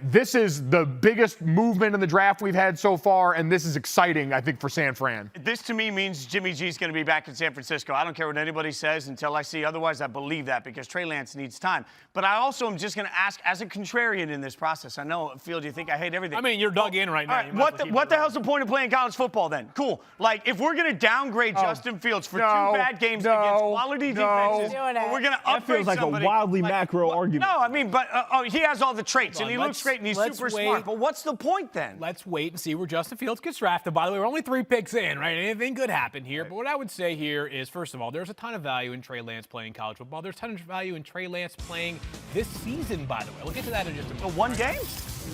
this is the biggest movement in the draft we've had so far, and this is exciting, I think, for San Fran. This, to me, means Jimmy G's going to be back in San Francisco. I don't care what anybody says until I see otherwise. I believe that because Trey Lance needs time. But I also am just going to ask, as a contrarian in this process, I know, Field, you think I hate everything. I mean, you're dug in right now. What the hell's the point of playing college football then? Cool. Like, if we're going to downgrade Justin Fields for 2 bad games games against quality defenses. We're going to upgrade That feels like somebody. a wildly macro argument. No, I mean, but he has all the traits, and he looks great, and he's super smart. But what's the point then? Let's wait and see where Justin Fields gets drafted. By the way, we're only 3 picks in, right? Anything could happen here. But what I would say here is, first of all, there's a ton of value in Trey Lance playing college football. There's a ton of value in Trey Lance playing this season, by the way. We'll get to that in just a moment. One game?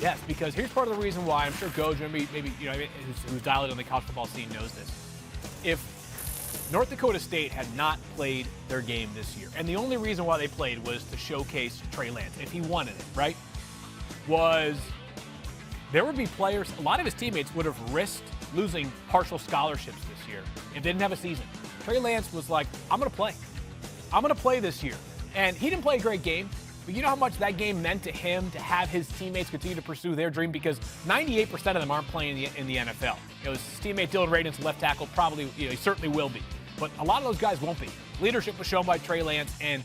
Yes, because here's part of the reason why. I'm sure Gojo, maybe who's dialed in on the college football scene, knows this. If North Dakota State had not played their game this year, and the only reason why they played was to showcase Trey Lance, if he wanted it, right, was there would be players, a lot of his teammates would have risked losing partial scholarships this year if they didn't have a season. Trey Lance was like, I'm going to play. I'm going to play this year. And he didn't play a great game, but you know how much that game meant to him to have his teammates continue to pursue their dream, because 98% of them aren't playing in the NFL. His teammate Dylan Radin's left tackle probably, he certainly will be. But a lot of those guys won't be. Leadership was shown by Trey Lance, and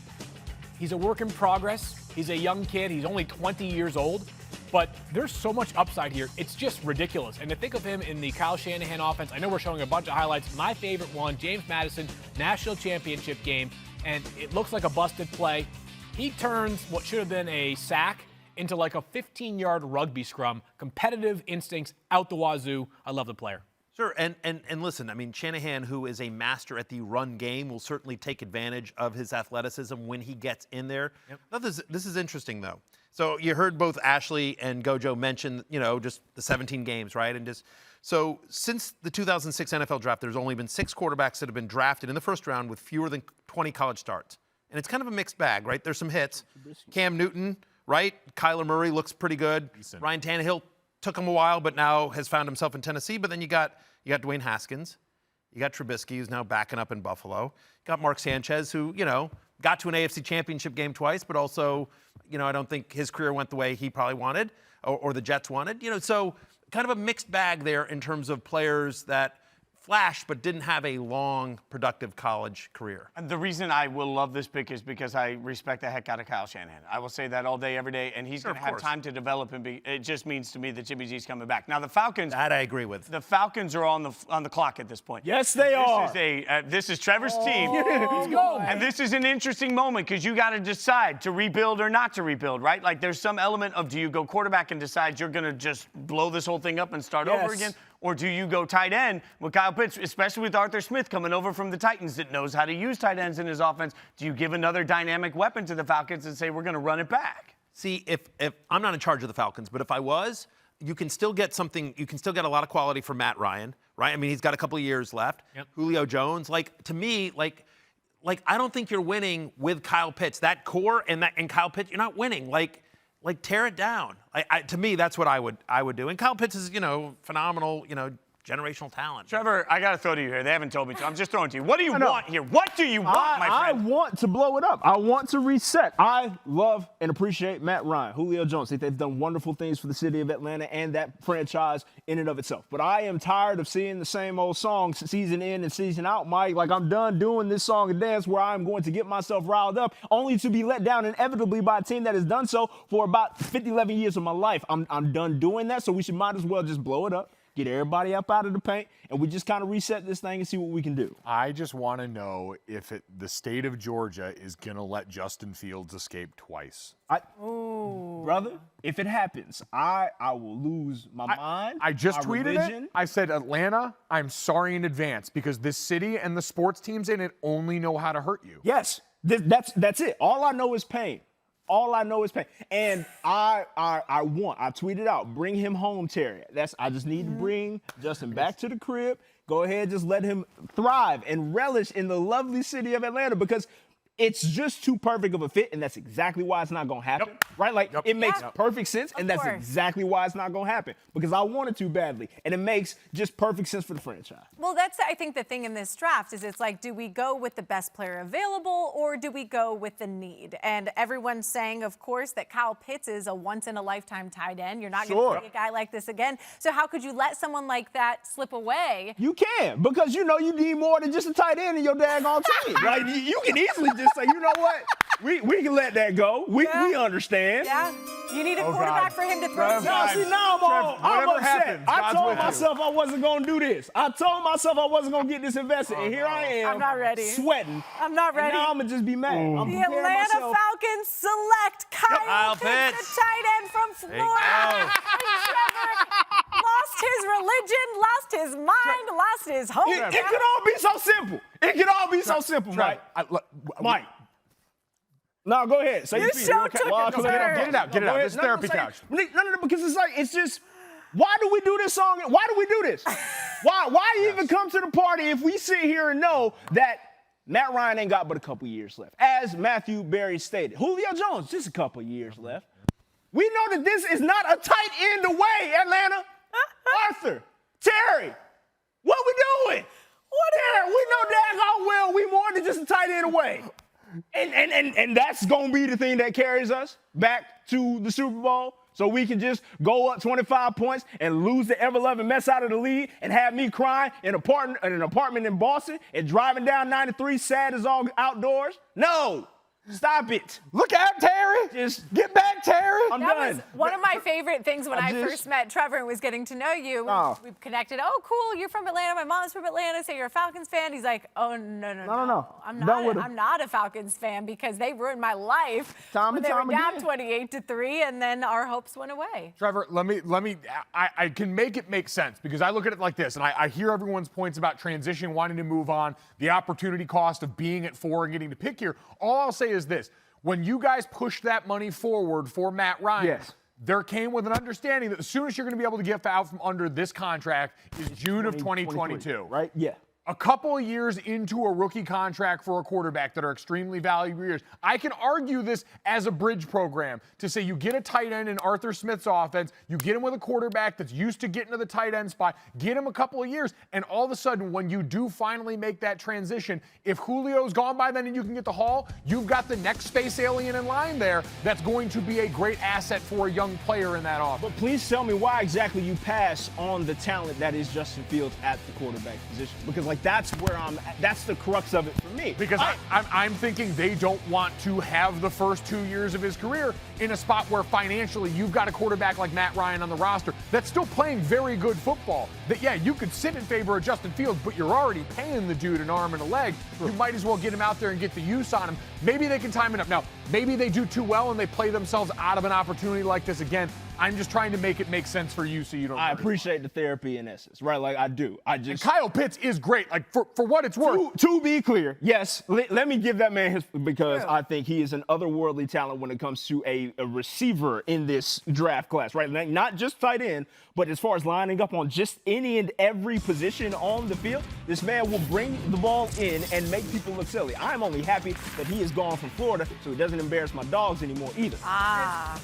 he's a work in progress. He's a young kid. He's only 20 years old. But there's so much upside here. It's just ridiculous. And to think of him in the Kyle Shanahan offense, I know we're showing a bunch of highlights. My favorite one, James Madison, national championship game, and it looks like a busted play. He turns what should have been a sack into like a 15-yard rugby scrum. Competitive instincts out the wazoo. I love the player. Sure, and listen, I mean, Shanahan, who is a master at the run game, will certainly take advantage of his athleticism when he gets in there. Yep. Now, this is interesting, though. So you heard both Ashley and Gojo mention, just the 17 games, right? And so since the 2006 NFL draft, there's only been 6 quarterbacks that have been drafted in the first round with fewer than 20 college starts. And it's kind of a mixed bag, right? There's some hits. Cam Newton, right? Kyler Murray looks pretty good. Decent. Ryan Tannehill took him a while, but now has found himself in Tennessee. But then you got Dwayne Haskins. You got Trubisky, who's now backing up in Buffalo. You got Mark Sanchez, who, got to an AFC championship game twice, but also, I don't think his career went the way he probably wanted or the Jets wanted. So kind of a mixed bag there in terms of players that flashed but didn't have a long, productive college career. And the reason I will love this pick is because I respect the heck out of Kyle Shanahan. I will say that all day, every day, and he's going to have time to develop, and it just means to me that Jimmy G's coming back. Now, the Falcons... That I agree with. The Falcons are on the clock at this point. Yes, they are. This is Trevor's team. Let's go. And this is an interesting moment because you got to decide to rebuild or not to rebuild, right? Like, there's some element of, do you go quarterback and decide you're going to just blow this whole thing up and start over again? Or do you go tight end with Kyle Pitts, especially with Arthur Smith coming over from the Titans that knows how to use tight ends in his offense? Do you give another dynamic weapon to the Falcons and say, we're going to run it back? See, if I'm not in charge of the Falcons, but if I was, you can still get something. You can still get a lot of quality from Matt Ryan, right? I mean, he's got a couple of years left. Yep. Julio Jones, to me, I don't think you're winning with Kyle Pitts. That core and Kyle Pitts, you're not winning. Tear it down. To me, that's what I would do. And Kyle Pitts is, phenomenal, generational talent. Trevor, I got to throw to you here. They haven't told me to. I'm just throwing to you. What do you want here? What do you want, my friend? I want to blow it up. I want to reset. I love and appreciate Matt Ryan, Julio Jones. They've done wonderful things for the city of Atlanta and that franchise in and of itself. But I am tired of seeing the same old songs season in and season out, Mike. I'm done doing this song and dance where I'm going to get myself riled up only to be let down inevitably by a team that has done so for about 11 years of my life. I'm done doing that, so we might as well just blow it up. Get everybody up out of the paint, and we just kind of reset this thing and see what we can do. I just want to know if the state of Georgia is going to let Justin Fields escape twice. Brother, if it happens, I will lose my mind. I just my tweeted religion. it. I said, Atlanta, I'm sorry in advance because this city and the sports teams in it only know how to hurt you. Yes, that's it. All I know is pain. All I know is pain. And I tweeted out, bring him home, Terry. I just need to bring Justin back to the crib. Go ahead, just let him thrive and relish in the lovely city of Atlanta because it's just too perfect of a fit, and that's exactly why it's not going to happen, right? It makes perfect sense, and that's exactly why it's not going to happen because I want it to badly, and it makes just perfect sense for the franchise. Well, that's, I think, the thing in this draft is it's like, do we go with the best player available or do we go with the need? And everyone's saying, of course, that Kyle Pitts is a once-in-a-lifetime tight end. You're not going to see a guy like this again. So how could you let someone like that slip away? You can, because you need more than just a tight end in your daggone team. You can easily just just say, you know what? We can let that go. We understand. Yeah. You need a quarterback for him to throw. No, see, now I'm upset. I told myself I wasn't going to do this. I told myself I wasn't going to get this invested, and here I am. I'm not ready. Sweating. I'm not ready. And now I'm going to just be mad. I'm The preparing Atlanta myself. Falcons select Kyle Pitts, the tight end from Florida. And Trevor lost his religion, lost his mind, lost his hope. It could all be so simple. It could all be so simple, Mike. Mike. No, go ahead. Say This show took a turn. Get it out. This is therapy couch. No, because it's just, why do we do this song? Why do we do this? Why even come to the party if we sit here and know that Matt Ryan ain't got but a couple years left? As Matthew Berry stated, Julio Jones, just a couple years left. We know that this is not a tight end away, Atlanta. Arthur, Terry, what we doing? Terry, we know daggone well we more than just a tight end away. And that's going to be the thing that carries us back to the Super Bowl, so we can just go up 25 points and lose the ever-loving mess out of the league and have me crying in an apartment in Boston and driving down 93 sad as all outdoors? No. Stop it. Look out, Terry. Just get back, Terry. I'm that done. was one of my favorite things when I first met Trevor and was getting to know you. We connected. Oh, cool. You're from Atlanta. My mom's from Atlanta. So you're a Falcons fan. He's like, oh, no. I'm not a Falcons fan because they ruined my life when they were down 28-3, and then our hopes went away. Trevor, I can make it make sense because I look at it like this, and I hear everyone's points about transition, wanting to move on, the opportunity cost of being at 4 and getting to pick here. All I'll say is this. When you guys pushed that money forward for Matt Ryan, there came with an understanding that the soonest you're going to be able to get out from under this contract is June of 2022. Right? Yeah. A couple of years into a rookie contract for a quarterback that are extremely valuable years. I can argue this as a bridge program to say you get a tight end in Arthur Smith's offense, you get him with a quarterback that's used to getting to the tight end spot, get him a couple of years, and all of a sudden when you do finally make that transition, if Julio's gone by then and you can get the Hall, you've got the next space alien in line there that's going to be a great asset for a young player in that offense. But please tell me why exactly you pass on the talent that is Justin Fields at the quarterback position. Because that's the crux of it for me. Because I'm thinking they don't want to have the first 2 years of his career in a spot where financially you've got a quarterback like Matt Ryan on the roster that's still playing very good football. That, you could sit in favor of Justin Fields, but you're already paying the dude an arm and a leg. You might as well get him out there and get the use on him. Maybe they can time it up. Now, maybe they do too well and they play themselves out of an opportunity like this again. I'm just trying to make it make sense for you so you don't. I appreciate the therapy in essence, right? Like I do. And Kyle Pitts is great, like for what it's worth. To be clear, yes, let me give that man his, because I think he is an otherworldly talent when it comes to a receiver in this draft class, right? Not just tight end, but as far as lining up on just any and every position on the field, this man will bring the ball in and make people look silly. I'm only happy that he is gone from Florida so he doesn't embarrass my dogs anymore either.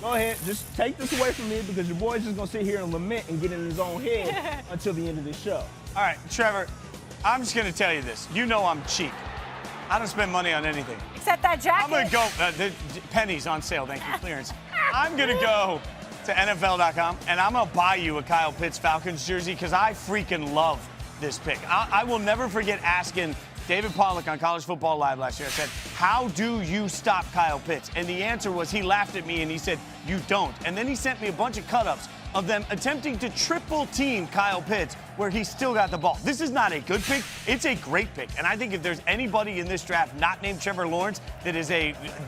Go ahead, just take this away from me because your boy's just going to sit here and lament and get in his own head until the end of this show. All right, Trevor, I'm just going to tell you this. You know I'm cheap. I don't spend money on anything. Except that jacket. I'm going to go, the pennies on sale, thank you, clearance. I'm going to go to NFL.com, and I'm going to buy you a Kyle Pitts Falcons jersey because I freaking love this pick. I will never forget asking David Pollack on College Football Live last year. I said, how do you stop Kyle Pitts? And the answer was he laughed at me and he said, you don't. And then he sent me a bunch of cut-ups of them attempting to triple team Kyle Pitts where he still got the ball. This is not a good pick. It's a great pick. And I think if there's anybody in this draft not named Trevor Lawrence that is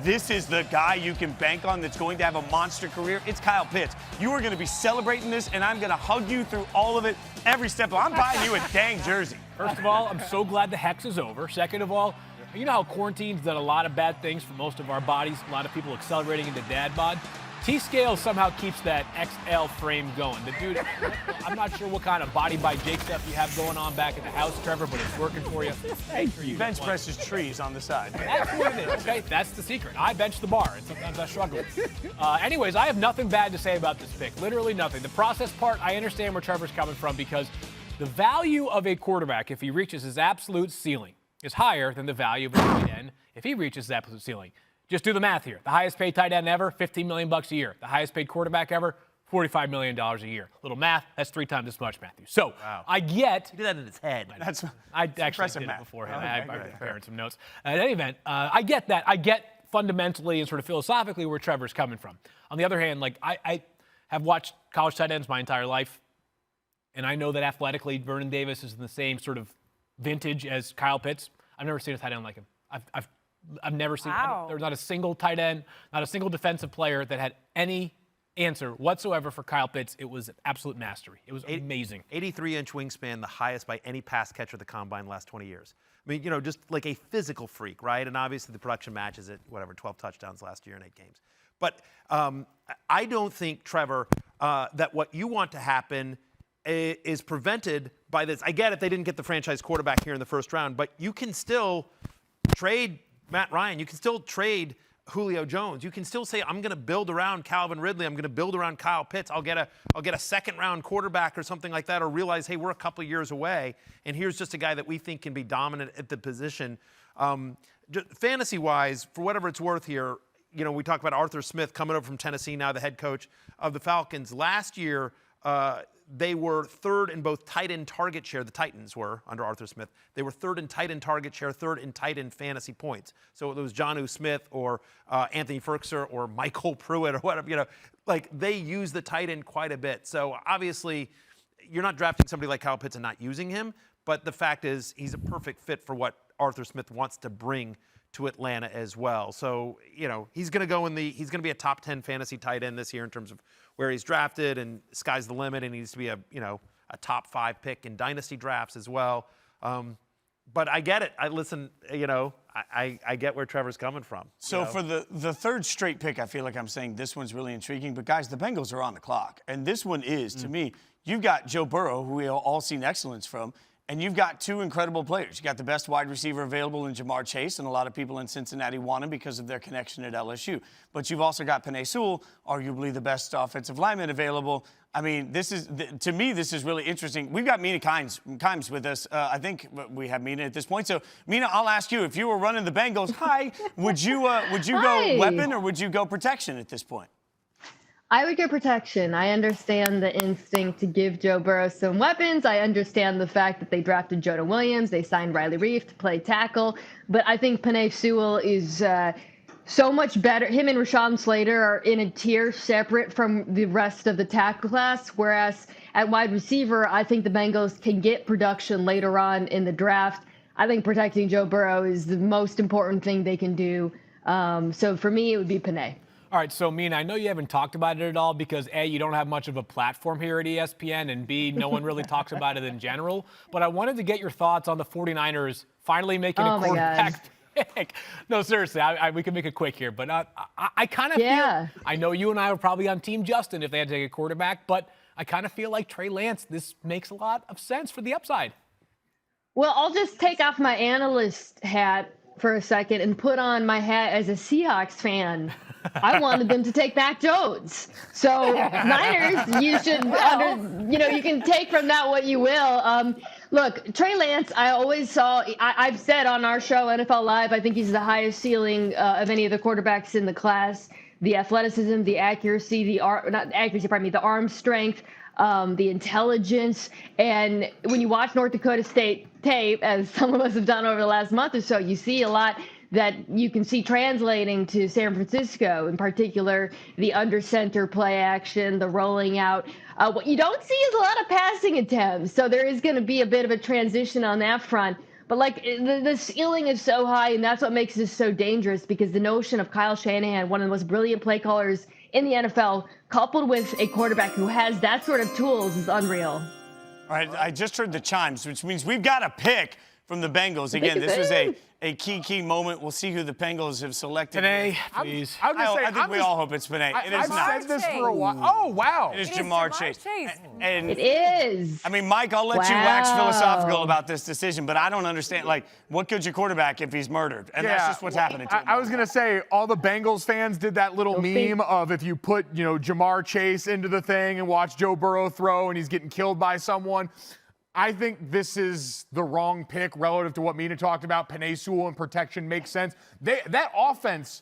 this is the guy you can bank on that's going to have a monster career, it's Kyle Pitts. You are going to be celebrating this, and I'm going to hug you through all of it every step. I'm buying you a dang jersey. First of all, I'm so glad the hex is over. Second of all, you know how quarantine's done a lot of bad things for most of our bodies, a lot of people accelerating into dad bod? T-Scales somehow keeps that XL frame going. The dude, I'm not sure what kind of body by Jake stuff you have going on back at the house, Trevor, but it's working for you. Hey, for you. Bench presses trees on the side. That's what it is, okay? That's the secret. I bench the bar, and sometimes I struggle. Anyways, I have nothing bad to say about this pick. Literally nothing. The process part, I understand where Trevor's coming from because the value of a quarterback, if he reaches his absolute ceiling, is higher than the value of a tight end if he reaches his absolute ceiling. Just do the math here. The highest paid tight end ever, $15 million a year. The highest paid quarterback ever, $45 million a year. Little math, that's 3 times as much, Matthew. So I get. He did that in his head. I actually did it beforehand. I'm preparing some notes. In any event, I get that. I get fundamentally and sort of philosophically where Trevor's coming from. On the other hand, like I have watched college tight ends my entire life, and I know that athletically, Vernon Davis is in the same sort of vintage as Kyle Pitts. I've never seen a tight end like him. I've never seen. There's not a single tight end, not a single defensive player that had any answer whatsoever for Kyle Pitts. It was absolute mastery. It was amazing. 83-inch wingspan, the highest by any pass catcher at the combine the last 20 years. I mean, just like a physical freak, right? And obviously the production matches it, 12 touchdowns last year in 8 games. But I don't think, Trevor, that what you want to happen is prevented by this. I get it, they didn't get the franchise quarterback here in the first round, but you can still trade Matt Ryan. You can still trade Julio Jones. You can still say, I'm going to build around Calvin Ridley. I'm going to build around Kyle Pitts. I'll get a second-round quarterback or something like that, or realize, hey, we're a couple of years away, and here's just a guy that we think can be dominant at the position. Fantasy-wise, for whatever it's worth here, we talk about Arthur Smith coming up from Tennessee, now the head coach of the Falcons. Last year, they were third in both tight end target share. The Titans were under Arthur Smith. They were third in tight end target share, third in tight end fantasy points. So it was Jonnu Smith or Anthony Ferguson or Michael Pruitt or whatever. They use the tight end quite a bit. So obviously, you're not drafting somebody like Kyle Pitts and not using him. But the fact is, he's a perfect fit for what Arthur Smith wants to bring to Atlanta as well. So, he's going to be a top 10 fantasy tight end this year in terms of where he's drafted, and sky's the limit, and he needs to be a top 5 pick in dynasty drafts as well. But I get it. I get where Trevor's coming from. So for the third straight pick, I feel like I'm saying this one's really intriguing. But guys, the Bengals are on the clock, and this one is, to me, you've got Joe Burrow, who we all seen excellence from, and you've got 2 incredible players. You got the best wide receiver available in Jamar Chase, and a lot of people in Cincinnati want him because of their connection at LSU. But you've also got Penei Sewell, arguably the best offensive lineman available. I mean, to me, this is really interesting. We've got Mina Kimes with us. I think we have Mina at this point. So, Mina, I'll ask you, if you were running the Bengals, would you go weapon or would you go protection at this point? I would go protection. I understand the instinct to give Joe Burrow some weapons. I understand the fact that they drafted Jonah Williams. They signed Riley Reif to play tackle. But I think Penei Sewell is so much better. Him and Rashawn Slater are in a tier separate from the rest of the tackle class. Whereas at wide receiver, I think the Bengals can get production later on in the draft. I think protecting Joe Burrow is the most important thing they can do. So for me, it would be Penei. All right, so Mina, I know you haven't talked about it at all because A, you don't have much of a platform here at ESPN, and B, no one really talks about it in general. But I wanted to get your thoughts on the 49ers finally making a quarterback pick. No, seriously, we can make it quick here. But I kind of feel, I know you and I were probably on Team Justin if they had to take a quarterback, but I kind of feel like Trey Lance, this makes a lot of sense for the upside. Well, I'll just take off my analyst hat for a second and put on my hat as a Seahawks fan. I wanted them to take Mac Jones. So Niners, you should, you can take from that what you will. Look, Trey Lance, I always saw, I've said on our show, NFL Live, I think he's the highest ceiling of any of the quarterbacks in the class. The athleticism, the accuracy, the arm strength, the intelligence. And when you watch North Dakota State tape, as some of us have done over the last month or so, you see a lot that you can see translating to San Francisco, in particular, the under center play action, the rolling out. What you don't see is a lot of passing attempts. So there is going to be a bit of a transition on that front. But the ceiling is so high, and that's what makes this so dangerous, because the notion of Kyle Shanahan, one of the most brilliant play callers in the NFL, coupled with a quarterback who has that sort of tools, is unreal. All right, I just heard the chimes, which means we've got a pick from the Bengals. Again, this was a key moment. We'll see who the Bengals have selected. Penei, please. I think we all hope it's Penei. It is not. I've said this for a while. Oh, wow. It is Jamar Chase. And it is. I mean, Mike, I'll let you wax philosophical about this decision, but I don't understand, what good's your quarterback if he's murdered? And that's just what's happening to him. I was going to say, all the Bengals fans did that little meme of if you put, Jamar Chase into the thing and watch Joe Burrow throw and he's getting killed by someone. I think this is the wrong pick relative to what Mina talked about. Penei Sewell and protection makes sense. That offense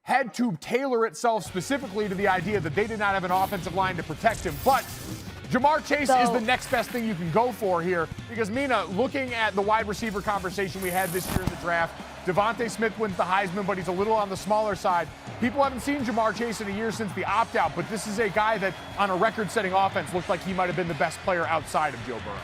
had to tailor itself specifically to the idea that they did not have an offensive line to protect him. But Ja'Marr Chase is the next best thing you can go for here because, Mina, looking at the wide receiver conversation we had this year in the draft, Devonta Smith wins the Heisman, but he's a little on the smaller side. People haven't seen Ja'Marr Chase in a year since the opt-out, but this is a guy that on a record-setting offense looked like he might have been the best player outside of Joe Burrow.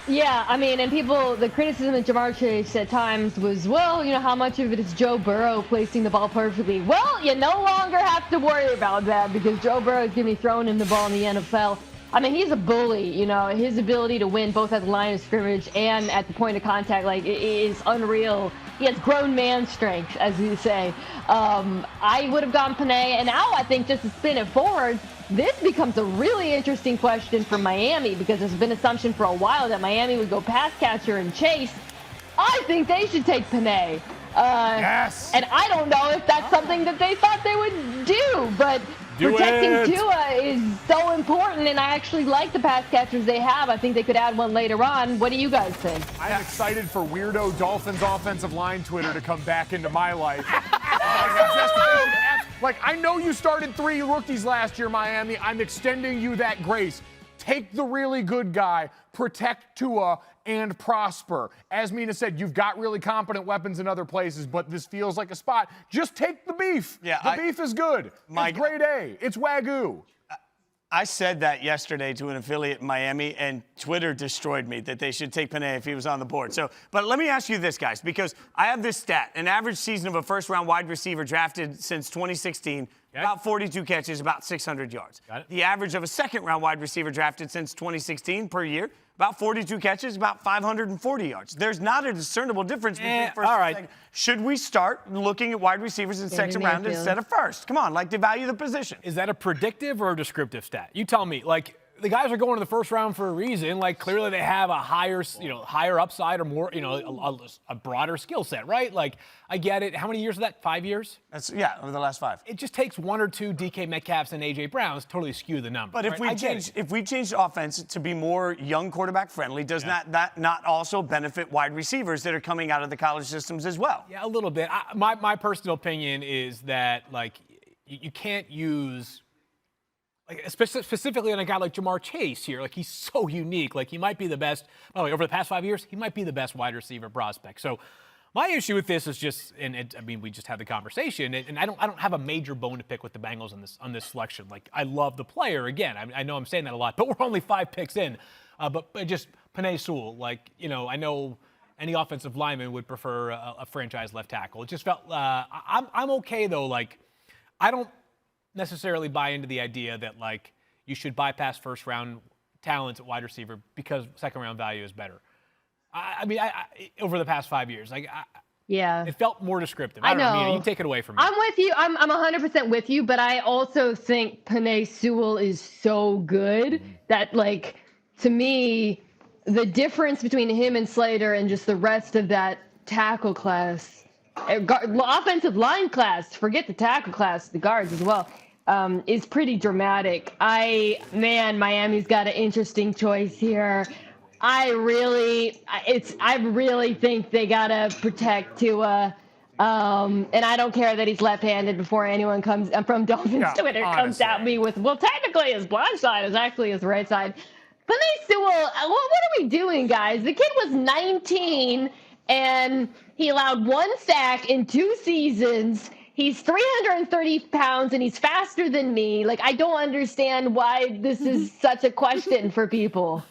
Yeah, I mean, and the criticism of Ja'Marr Chase at times was, well, how much of it is Joe Burrow placing the ball perfectly? Well, you no longer have to worry about that because Joe Burrow is going to be throwing him the ball in the NFL. I mean, he's a bully, his ability to win both at the line of scrimmage and at the point of contact, it is unreal. He has grown man strength, as you say. I would have gone Penei, and now I think just to spin it forward, this becomes a really interesting question for Miami because there's been assumption for a while that Miami would go pass catcher and Chase. I think they should take Penei. Yes. And I don't know if that's something that they thought they would do, but protecting Tua is so important, and I actually like the pass catchers they have. I think they could add one later on. What do you guys think? I'm excited for weirdo Dolphins offensive line Twitter to come back into my life. I know you started 3 rookies last year, Miami. I'm extending you that grace. Take the really good guy, protect Tua, and prosper. As Mina said, you've got really competent weapons in other places, but this feels like a spot. Just take the beef. Yeah, the beef is good. It's grade A. It's Wagyu. I said that yesterday to an affiliate in Miami, and Twitter destroyed me that they should take Penei if he was on the board. But let me ask you this, guys, because I have this stat. An average season of a first-round wide receiver drafted since 2016, about 42 catches, about 600 yards. The average of a second-round wide receiver drafted since 2016 per year, about 42 catches, about 540 yards. There's not a discernible difference between first and second. Should we start looking at wide receivers in second round instead of first? Come on, devalue the position. Is that a predictive or a descriptive stat? You tell me. The guys are going to the first round for a reason. Clearly they have a higher upside or more, a broader skill set, right? I get it. How many years is that? 5 years? Over the last 5. It just takes 1 or 2 DK Metcalfs and AJ Browns to totally skew the number. But if we change the offense to be more young quarterback friendly, does that not also benefit wide receivers that are coming out of the college systems as well? Yeah, a little bit. My personal opinion is that you can't use. Specifically on a guy like Ja'Marr Chase here, he's so unique. He might be the best. By the way, over the past 5 years, he might be the best wide receiver prospect. So, my issue with this is just, we just had the conversation, and I don't have a major bone to pick with the Bengals on this selection. I love the player. Again, I know I'm saying that a lot, but we're only 5 picks in. But just Penei Sewell, I know any offensive lineman would prefer a franchise left tackle. It just felt I'm okay though. I don't necessarily buy into the idea that you should bypass first round talent at wide receiver because second round value is better. I over the past 5 years, it felt more descriptive. I don't know. Mina, you take it away from me. I'm with you. I'm 100% with you, but I also think Penei Sewell is so good that to me, the difference between him and Slater and just the rest of that tackle class, offensive line class, forget the tackle class, the guards as well, is pretty dramatic. Miami's got an interesting choice here. I really think they gotta protect Tua, and I don't care that he's left-handed before anyone comes from Dolphins Twitter comes at me with, well, technically his blind side is actually his right side. Penei Sewell, what are we doing, guys? The kid was 19 and he allowed 1 sack in 2 seasons. He's 330 pounds and he's faster than me. I don't understand why this is such a question for people.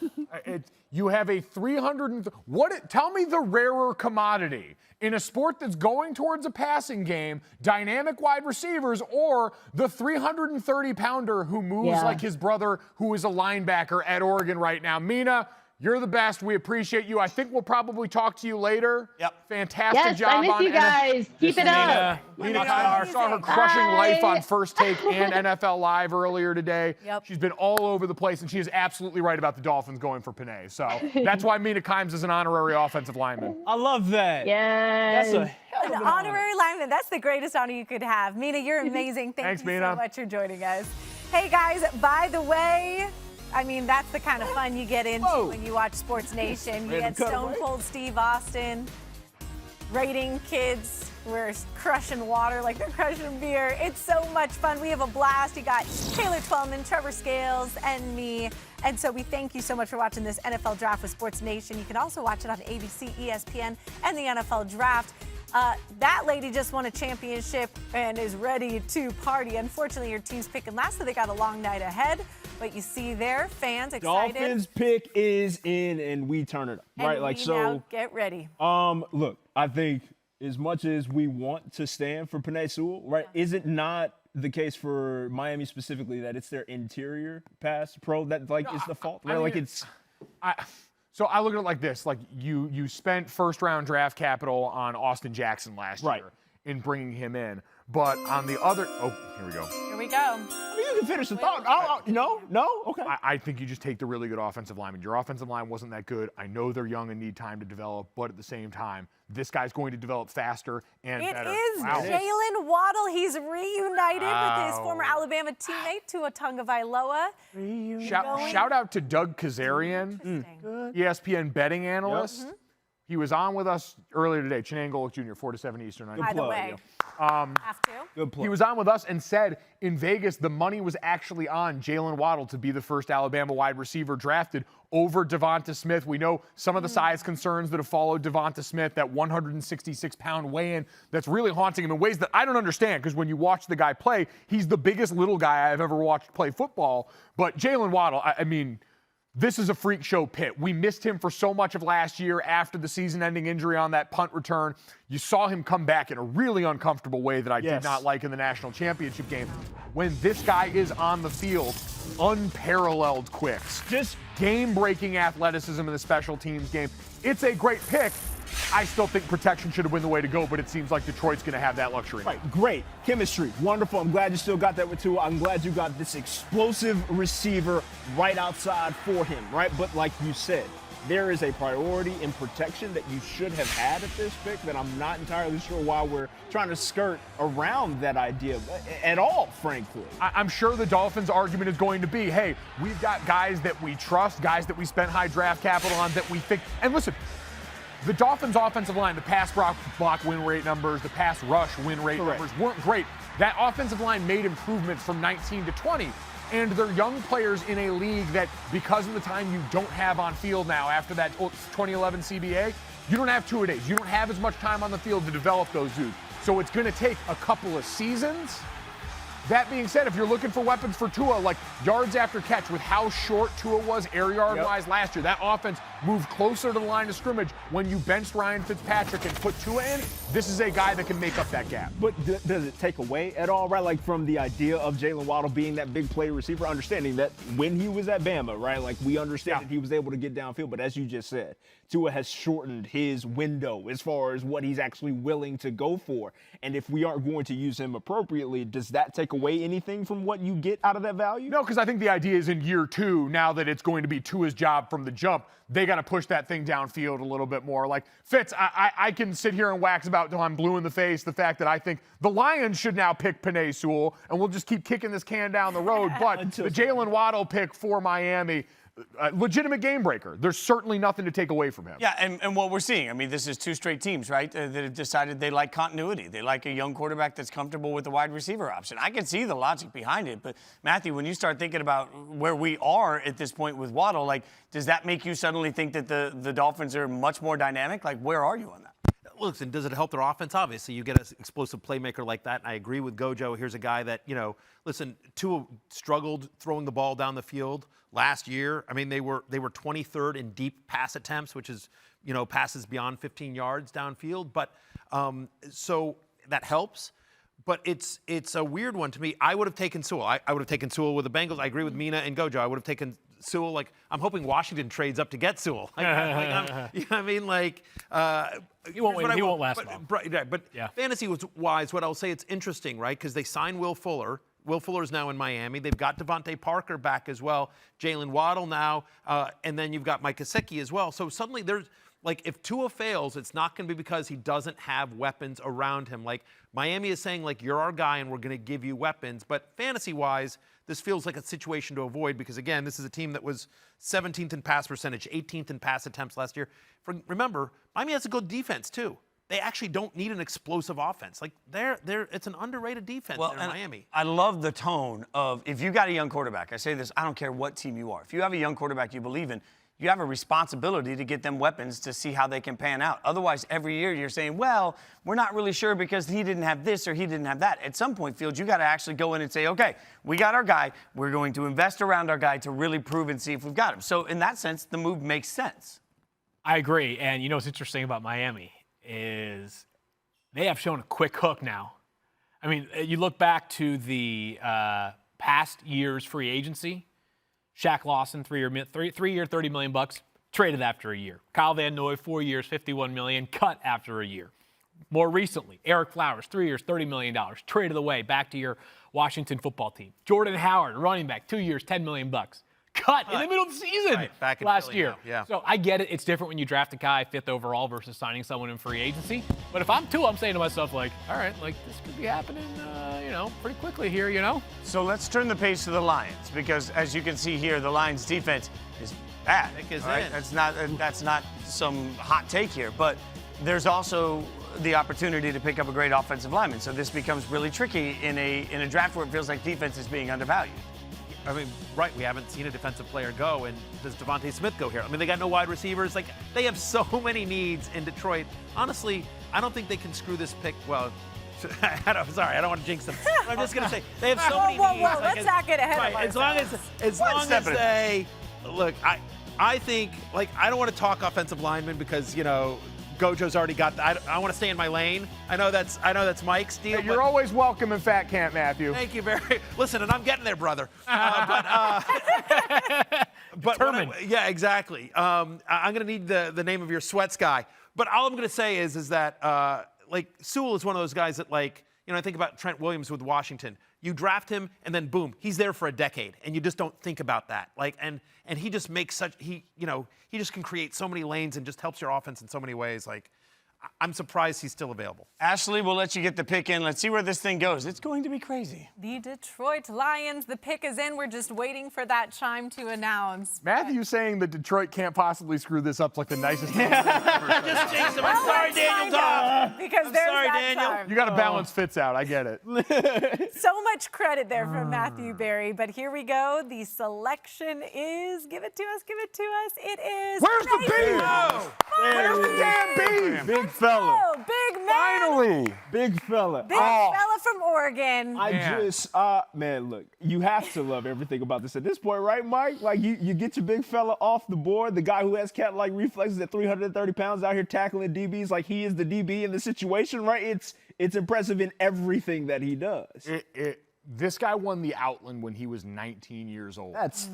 You have a 300. Tell me the rarer commodity in a sport that's going towards a passing game, dynamic wide receivers, or the 330-pounder who moves like his brother, who is a linebacker at Oregon right now. Mina, you're the best. We appreciate you. I think we'll probably talk to you later. Yep. Fantastic job. I miss you guys. Keep it up. Mina, I saw her crushing life on First Take and NFL Live earlier today. Yep. She's been all over the place, and she is absolutely right about the Dolphins going for Penei. So that's why Mina Kimes is an honorary offensive lineman. I love that. Yes. That's a hell of an honorary lineman. That's the greatest honor you could have. Mina, you're amazing. Thanks, you Mina. so much for joining us. Hey, guys, by the way, that's the kind of fun you get into when you watch SportsNation. You get Stone Cold Steve Austin rating kids. We're crushing water like they're crushing beer. It's so much fun. We have a blast. You got Taylor Twellman, Treavor Scales, and me. And so we thank you so much for watching this NFL Draft with SportsNation. You can also watch it on ABC, ESPN, and the NFL Draft. That lady just won a championship and is ready to party. Unfortunately, your team's picking last, so they got a long night ahead. But you see there, fans excited. Dolphins pick is in, and we turn it up, right? And now get ready. Look, I think as much as we want to stand for Penei Sewell, right? Is it not the case for Miami specifically that it's their interior pass pro that is the fault? Right? So I look at it like this: like you spent first-round draft capital on Austin Jackson last year in bringing him in, but on the other, here we go. Here we go. I mean, you can finish the thought. No, okay. I think you just take the really good offensive lineman. Your offensive line wasn't that good. I know they're young and need time to develop, but at the same time, this guy's going to develop faster and better. It is Jaylen Waddle. He's reunited with his former Alabama teammate, Tua Tagovailoa. Shout out to Doug Kazarian, ESPN betting analyst. He was on with us earlier today, Penei Golic Jr., 4 to 7 Eastern. By the way, have to. Good play. He was on with us and said in Vegas the money was actually on Jaylen Waddle to be the first Alabama wide receiver drafted over Devonta Smith. We know some of the size concerns that have followed Devonta Smith, that 166-pound weigh-in that's really haunting him in ways that I don't understand, because when you watch the guy play, he's the biggest little guy I've ever watched play football. But Jaylen Waddle, I mean, this is a freak show pit. We missed him for so much of last year after the season-ending injury on that punt return. You saw him come back in a really uncomfortable way that I did not like in the national championship game. When this guy is on the field, unparalleled quicks, just game-breaking athleticism in the special teams game. It's a great pick. I still think protection should have been the way to go, but it seems like Detroit's going to have that luxury. Right, great. Chemistry, wonderful. I'm glad you still got that with Tua. I'm glad you got this explosive receiver right outside for him, right? But like you said, there is a priority in protection that you should have had at this pick that I'm not entirely sure why we're trying to skirt around that idea at all, frankly. I'm sure the Dolphins' argument is going to be, hey, we've got guys that we trust, guys that we spent high draft capital on, that we think. And listen, the Dolphins' offensive line, the pass block win rate numbers, the pass rush win rate numbers weren't great. That offensive line made improvements from 19 to 20. And they're young players in a league that, because of the time you don't have on field now after that 2011 CBA, you don't have two-a-days. You don't have as much time on the field to develop those dudes. So it's going to take a couple of seasons. That being said, if you're looking for weapons for Tua, like yards after catch, with how short Tua was air yard-wise last year, that offense moved closer to the line of scrimmage when you benched Ryan Fitzpatrick and put Tua in. This is a guy that can make up that gap. But does it take away at all, right? Like from the idea of Jaylen Waddle being that big play receiver, understanding that when he was at Bama, right? Like we understand that he was able to get downfield, but as you just said, Tua has shortened his window as far as what he's actually willing to go for. And if we aren't going to use him appropriately, does that take away anything from what you get out of that value? No, because I think the idea is in year two, now that it's going to be Tua's job from the jump, they got to push that thing downfield a little bit more. Like, Fitz, I can sit here and wax about till I'm blue in the face the fact that I think the Lions should now pick Penei Sewell, and we'll just keep kicking this can down the road. But the Jaylen Waddle pick for Miami, legitimate game breaker. There's certainly nothing to take away from him. Yeah, and what we're seeing, I mean, this is two straight teams, right, that have decided they like continuity. They like a young quarterback that's comfortable with the wide receiver option. I can see the logic behind it, but Matthew, when you start thinking about where we are at this point with Waddle, like, does that make you suddenly think that the Dolphins are much more dynamic? Like, where are you on that? Listen, does it help their offense? Obviously, you get an explosive playmaker like that, and I agree with Gojo. Here's a guy that, listen, Tua struggled throwing the ball down the field last year. I mean, they were 23rd in deep pass attempts, which is, passes beyond 15 yards downfield. But so that helps. But it's a weird one to me. I would have taken Sewell. I would have taken Sewell with the Bengals. I agree with Mina and Gojo. I would have taken Sewell. Like, I'm hoping Washington trades up to get Sewell. You know what I mean? Like, he won't last long. But fantasy-wise, what I'll say, it's interesting, right? Because they signed Will Fuller. Will Fuller's now in Miami. They've got Devontae Parker back as well. Jaylen Waddle now. And then you've got Mike Gesicki as well. So suddenly there's, like, if Tua fails, it's not going to be because he doesn't have weapons around him. Like, Miami is saying, like, you're our guy and we're going to give you weapons. But fantasy-wise, this feels like a situation to avoid because, again, this is a team that was 17th in pass percentage, 18th in pass attempts last year. Remember, Miami has a good defense, too. they actually don't need an explosive offense. Like it's an underrated defense in Miami. I love the tone of, if you got a young quarterback, I say this, I don't care what team you are. If you have a young quarterback you believe in, you have a responsibility to get them weapons to see how they can pan out. Otherwise, every year you're saying, well, we're not really sure because he didn't have this or he didn't have that. At some point, Fields, you got to actually go in and say, okay, we got our guy. We're going to invest around our guy to really prove and see if we've got him. So in that sense, the move makes sense. I agree. And you know what's interesting about Miami is they have shown a quick hook now. I mean, you look back to the past year's free agency. Shaq Lawson, 3 year, $30 million, traded after a year. Kyle Van Noy, 4 years, $51 million, cut after a year. More recently, Eric Flowers, 3 years, $30 million, traded away back to your Washington football team. Jordan Howard, running back, 2 years, $10 million, cut in the middle of the season back in last Philly year. now, yeah. So I get it. It's different when you draft a guy 5th overall versus signing someone in free agency. But if I'm Tua, I'm saying to myself, like, all right, like this could be happening, pretty quickly here, So let's turn the page to the Lions, because as you can see here, the Lions defense is bad. Right? That's not some hot take here, but there's also the opportunity to pick up a great offensive lineman. So this becomes really tricky in a draft where it feels like defense is being undervalued. I mean, right, we haven't seen a defensive player go, and does Devonta Smith go here? I mean, they got no wide receivers. Like, they have so many needs in Detroit. Honestly, I don't think they can screw this pick. Well, I don't want to jinx them. I'm just going to say, they have so many needs. Whoa, let's not get ahead of ourselves. As long as they, look, I think, like, I don't want to talk offensive linemen because, Gojo's already got that. I want to stay in my lane. I know that's Mike's deal. You're always welcome in Fat Camp, Matthew. Thank you very. Listen, and I'm getting there, brother. But yeah, exactly. I'm going to need the name of your sweats guy. But all I'm going to say is that Sewell is one of those guys that I think about Trent Williams with Washington. You draft him, and then boom, he's there for a decade, and you just don't think about that. And he just makes he just can create so many lanes and just helps your offense in so many ways. I'm surprised he's still available. Ashley, we'll let you get the pick in. Let's see where this thing goes. It's going to be crazy. The Detroit Lions, the pick is in. We're just waiting for that chime to announce. Matthew's saying that Detroit can't possibly screw this up like the nicest thing Just jinxed him. I'm sorry, Daniel Dobb. Because I'm there's sorry, that Daniel. chime. You got to balance Fitz out. I get it. So much credit there from Matthew Berry. But here we go. The selection is, give it to us. It is. Where's the beef? Where's the damn beef? Big fella. Oh, big man. Finally. Big fella. Big fella from Oregon. Man, look, you have to love everything about this at this point, right, Mike? Like, you get your big fella off the board, the guy who has cat-like reflexes at 330 pounds out here tackling DBs like he is the DB in the situation, right? It's impressive in everything that he does. This guy won the Outland when he was 19 years old. That's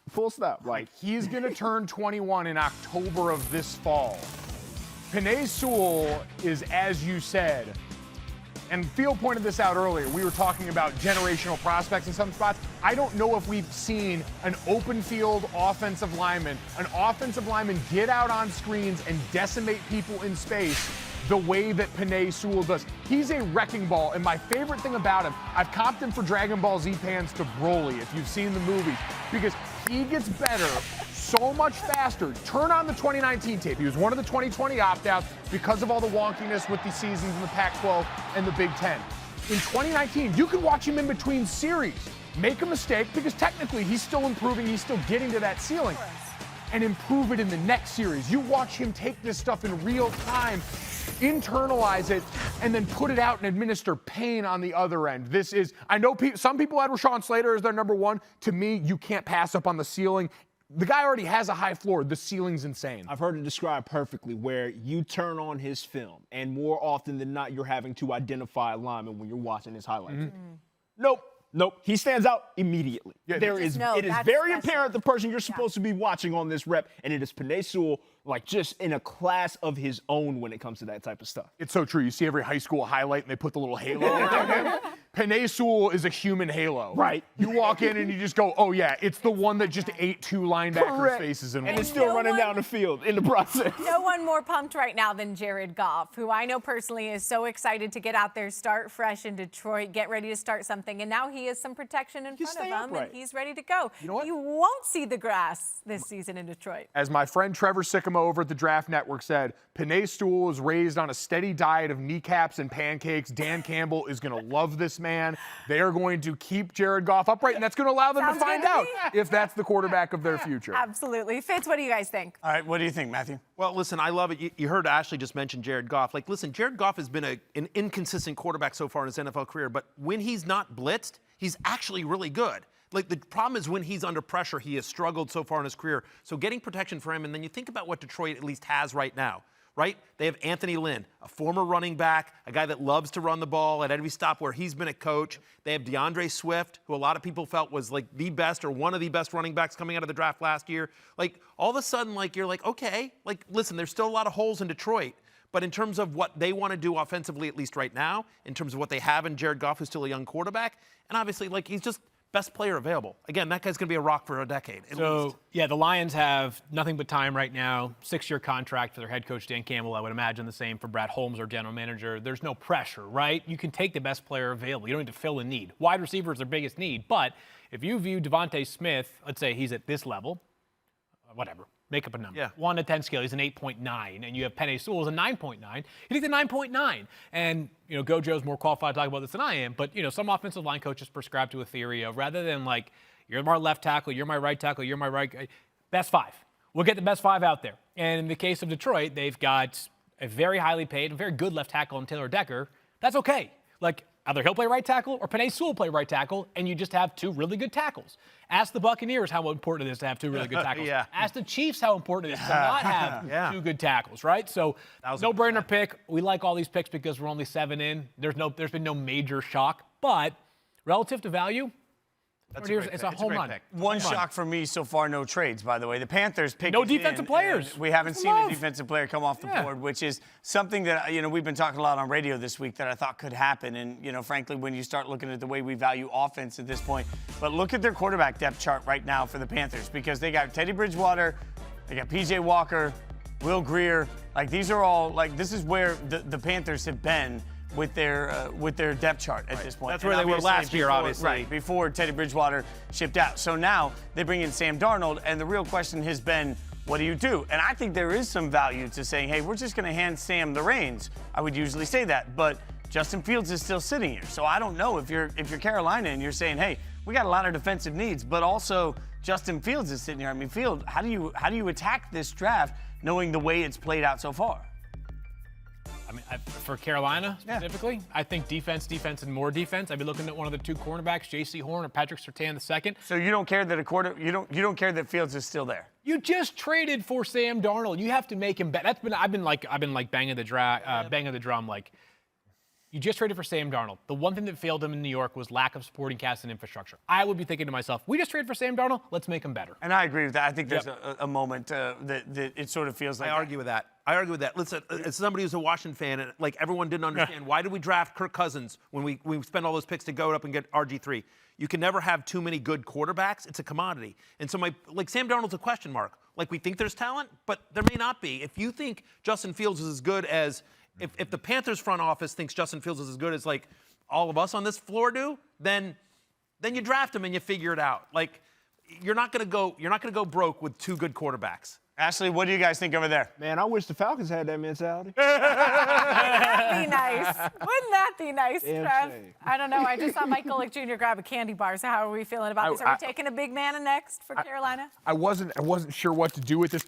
full stop. Like, he's going to turn 21 in October of this fall. Penei Sewell is, as you said, and Field pointed this out earlier, we were talking about generational prospects in some spots. I don't know if we've seen an open field offensive lineman get out on screens and decimate people in space the way that Penei Sewell does. He's a wrecking ball, and my favorite thing about him, I've comped him for Dragon Ball Z fans to Broly, if you've seen the movies, because he gets better so much faster. Turn on the 2019 tape. He was one of the 2020 opt-outs because of all the wonkiness with the seasons in the Pac-12 and the Big Ten. In 2019, you can watch him in between series, make a mistake, because technically he's still improving, he's still getting to that ceiling, and improve it in the next series. You watch him take this stuff in real time, internalize it, and then put it out and administer pain on the other end. This is, I know some people had Rashawn Slater as their number one. To me, you can't pass up on the ceiling. The guy already has a high floor. The ceiling's insane. I've heard it described perfectly, where you turn on his film, and more often than not, you're having to identify a lineman when you're watching his highlights. Mm-hmm. Nope. He stands out immediately. Yeah, it is very apparent the person you're supposed to be watching on this rep, and it is Penei Sewell, like, just in a class of his own when it comes to that type of stuff. It's so true. You see every high school highlight, and they put the little halo on him. Penei Sewell is a human halo. Right. You walk in and you just go, oh yeah, it's the one that just ate 2 linebackers' faces in and one it's still running down the field in the process. No one more pumped right now than Jared Goff, who I know personally is so excited to get out there, start fresh in Detroit, get ready to start something. And now he has some protection in front of him, and he's ready to go. You know what? You won't see the grass this season in Detroit. As my friend Trevor Sycamore over at the Draft Network said, Penei Sewell is raised on a steady diet of kneecaps and pancakes. Dan Campbell is going to love this man. They are going to keep Jared Goff upright, and that's going to allow them to find out if that's the quarterback of their future. Absolutely. Fitz, what do you guys think? All right, what do you think, Matthew? Well, listen, I love it. You heard Ashley just mention Jared Goff. Like, listen, Jared Goff has been an inconsistent quarterback so far in his NFL career, but when he's not blitzed, he's actually really good. Like, the problem is when he's under pressure, he has struggled so far in his career. So getting protection for him, and then you think about what Detroit at least has right now, right? They have Anthony Lynn, a former running back, a guy that loves to run the ball at every stop where he's been a coach. They have DeAndre Swift, who a lot of people felt was like the best or one of the best running backs coming out of the draft last year. Like, all of a sudden, like, you're like, okay, like, listen, there's still a lot of holes in Detroit. But in terms of what they want to do offensively, at least right now, in terms of what they have in Jared Goff, who's still a young quarterback, and obviously, like, he's just best player available. Again, that guy's going to be a rock for a decade, at least. Yeah, the Lions have nothing but time right now. 6-year contract for their head coach, Dan Campbell. I would imagine the same for Brad Holmes, our general manager. There's no pressure, right? You can take the best player available. You don't need to fill a need. Wide receiver is their biggest need. But if you view Devonta Smith, let's say he's at this level, whatever, make up a number. Yeah. 1 to 10 scale, he's an 8.9, and you have Penei Sewell as a 9.9. You take the 9.9, and Gojo's more qualified to talk about this than I am. But some offensive line coaches prescribe to a theory of rather than like you're my left tackle, you're my right tackle, you're my right, best 5. We'll get the best 5 out there. And in the case of Detroit, they've got a very highly paid, a very good left tackle in Taylor Decker. That's okay. Like, either he'll play right tackle or Penei Sewell play right tackle, and you just have 2 really good tackles. Ask the Buccaneers how important it is to have 2 really good tackles. Yeah. Ask the Chiefs how important it is to not have 2 good tackles, right? So, no-brainer pick. We like all these picks because we're only 7 in. There's been no major shock, but relative to value, it's a home run. One shock for me so far, no trades, by the way. The Panthers picked no defensive players. We haven't seen a defensive player come off the board, which is something that we've been talking a lot on radio this week that I thought could happen. And frankly, when you start looking at the way we value offense at this point, but look at their quarterback depth chart right now for the Panthers because they got Teddy Bridgewater, they got PJ Walker, Will Grier. Like these are all this is where the Panthers have been with their depth chart at this point. That's where they were last year, obviously. Right, before Teddy Bridgewater shipped out. So now they bring in Sam Darnold, and the real question has been, what do you do? And I think there is some value to saying, hey, we're just going to hand Sam the reins. I would usually say that, but Justin Fields is still sitting here. So I don't know if you're Carolina and you're saying, hey, we got a lot of defensive needs, but also Justin Fields is sitting here. I mean, Field, how do you attack this draft knowing the way it's played out so far? I mean, for Carolina specifically, I think defense, and more defense. I'd be looking at one of the 2 cornerbacks, Jaycee Horn or Patrick Surtain II. So you don't care that you don't care that Fields is still there. You just traded for Sam Darnold. You have to make him better. I've been banging the drum like. You just traded for Sam Darnold. The one thing that failed him in New York was lack of supporting cast and infrastructure. I would be thinking to myself, we just traded for Sam Darnold, let's make him better. And I agree with that. I think there's a moment that it sort of feels like I argue with that. Listen, as somebody who's a Washington fan, and like everyone didn't understand, why did we draft Kirk Cousins when we spent all those picks to go up and get RG3? You can never have too many good quarterbacks. It's a commodity. And so Sam Darnold's a question mark. Like we think there's talent, but there may not be. If you think Justin Fields is as good as If the Panthers front office thinks Justin Fields is as good as like all of us on this floor do, then you draft him and you figure it out. Like you're not gonna go broke with 2 good quarterbacks. Ashley, what do you guys think over there? Man, I wish the Falcons had that mentality. Wouldn't that be nice? Wouldn't that be nice, Trev? I don't know. I just saw Mike Golic Jr. grab a candy bar. So how are we feeling about this? Are we taking a big man next for Carolina? I wasn't sure what to do with this.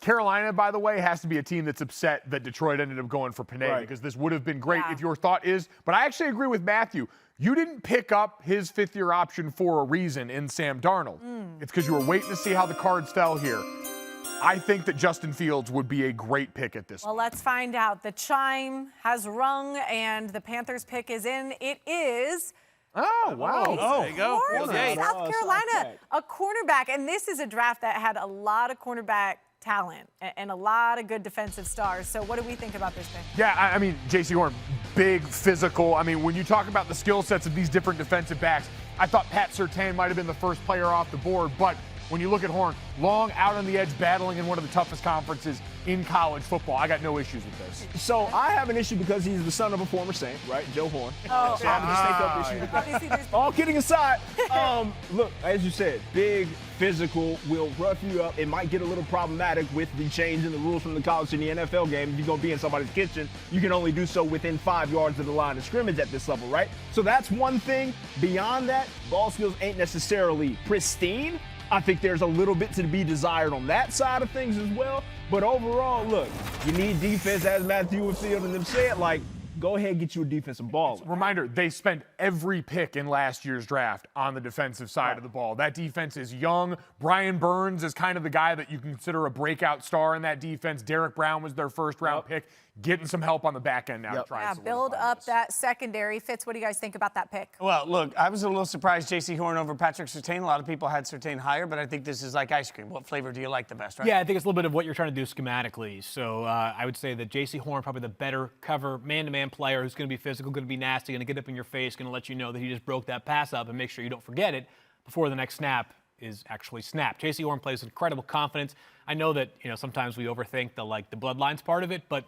Carolina, by the way, has to be a team that's upset that Detroit ended up going for Penei because this would have been great if your thought is. But I actually agree with Matthew. You didn't pick up his 5th-year option for a reason in Sam Darnold. It's because you were waiting to see how the cards fell here. I think that Justin Fields would be a great pick at this point. Well, let's find out. The chime has rung, and the Panthers pick is in. It is... Oh, wow. There you go. South Carolina, a cornerback. And this is a draft that had a lot of cornerback talent and a lot of good defensive stars. So what do we think about this pick? Yeah, I mean, Jaycee Horn, big, physical. I mean, when you talk about the skill sets of these different defensive backs, I thought Pat Surtain might have been the first player off the board, but when you look at Horn, long out on the edge, battling in one of the toughest conferences in college football. I got no issues with this. So I have an issue because he's the son of a former Saint, right? Joe Horn. Oh, so I'm going to take up issue with that. Obviously, All kidding aside, look, as you said, big, physical, will rough you up. It might get a little problematic with the change in the rules from the college to the NFL game. If you're going to be in somebody's kitchen, you can only do so within 5 yards of the line of scrimmage at this level, right? So that's one thing. Beyond that, ball skills ain't necessarily pristine. I think there's a little bit to be desired on that side of things as well. But overall, look, you need defense, as Matthew Field and them said, like, go ahead and get you a defensive ball. Reminder, they spent every pick in last year's draft on the defensive side of the ball. That defense is young. Brian Burns is kind of the guy that you consider a breakout star in that defense. Derek Brown was their first-round pick. Getting some help on the back end now to try and build up that secondary. Fitz, what do you guys think about that pick? Well, look, I was a little surprised Jaycee Horn over Patrick Surtain. A lot of people had Surtain higher, but I think this is like ice cream. What flavor do you like the best, right? Yeah, I think it's a little bit of what you're trying to do schematically. So I would say that Jaycee Horn, probably the better cover man-to-man player who's going to be physical, going to be nasty, going to get up in your face, going to let you know that he just broke that pass up and make sure you don't forget it before the next snap is actually snapped. Jaycee Horn plays with incredible confidence. I know that, sometimes we overthink the bloodlines part of it, but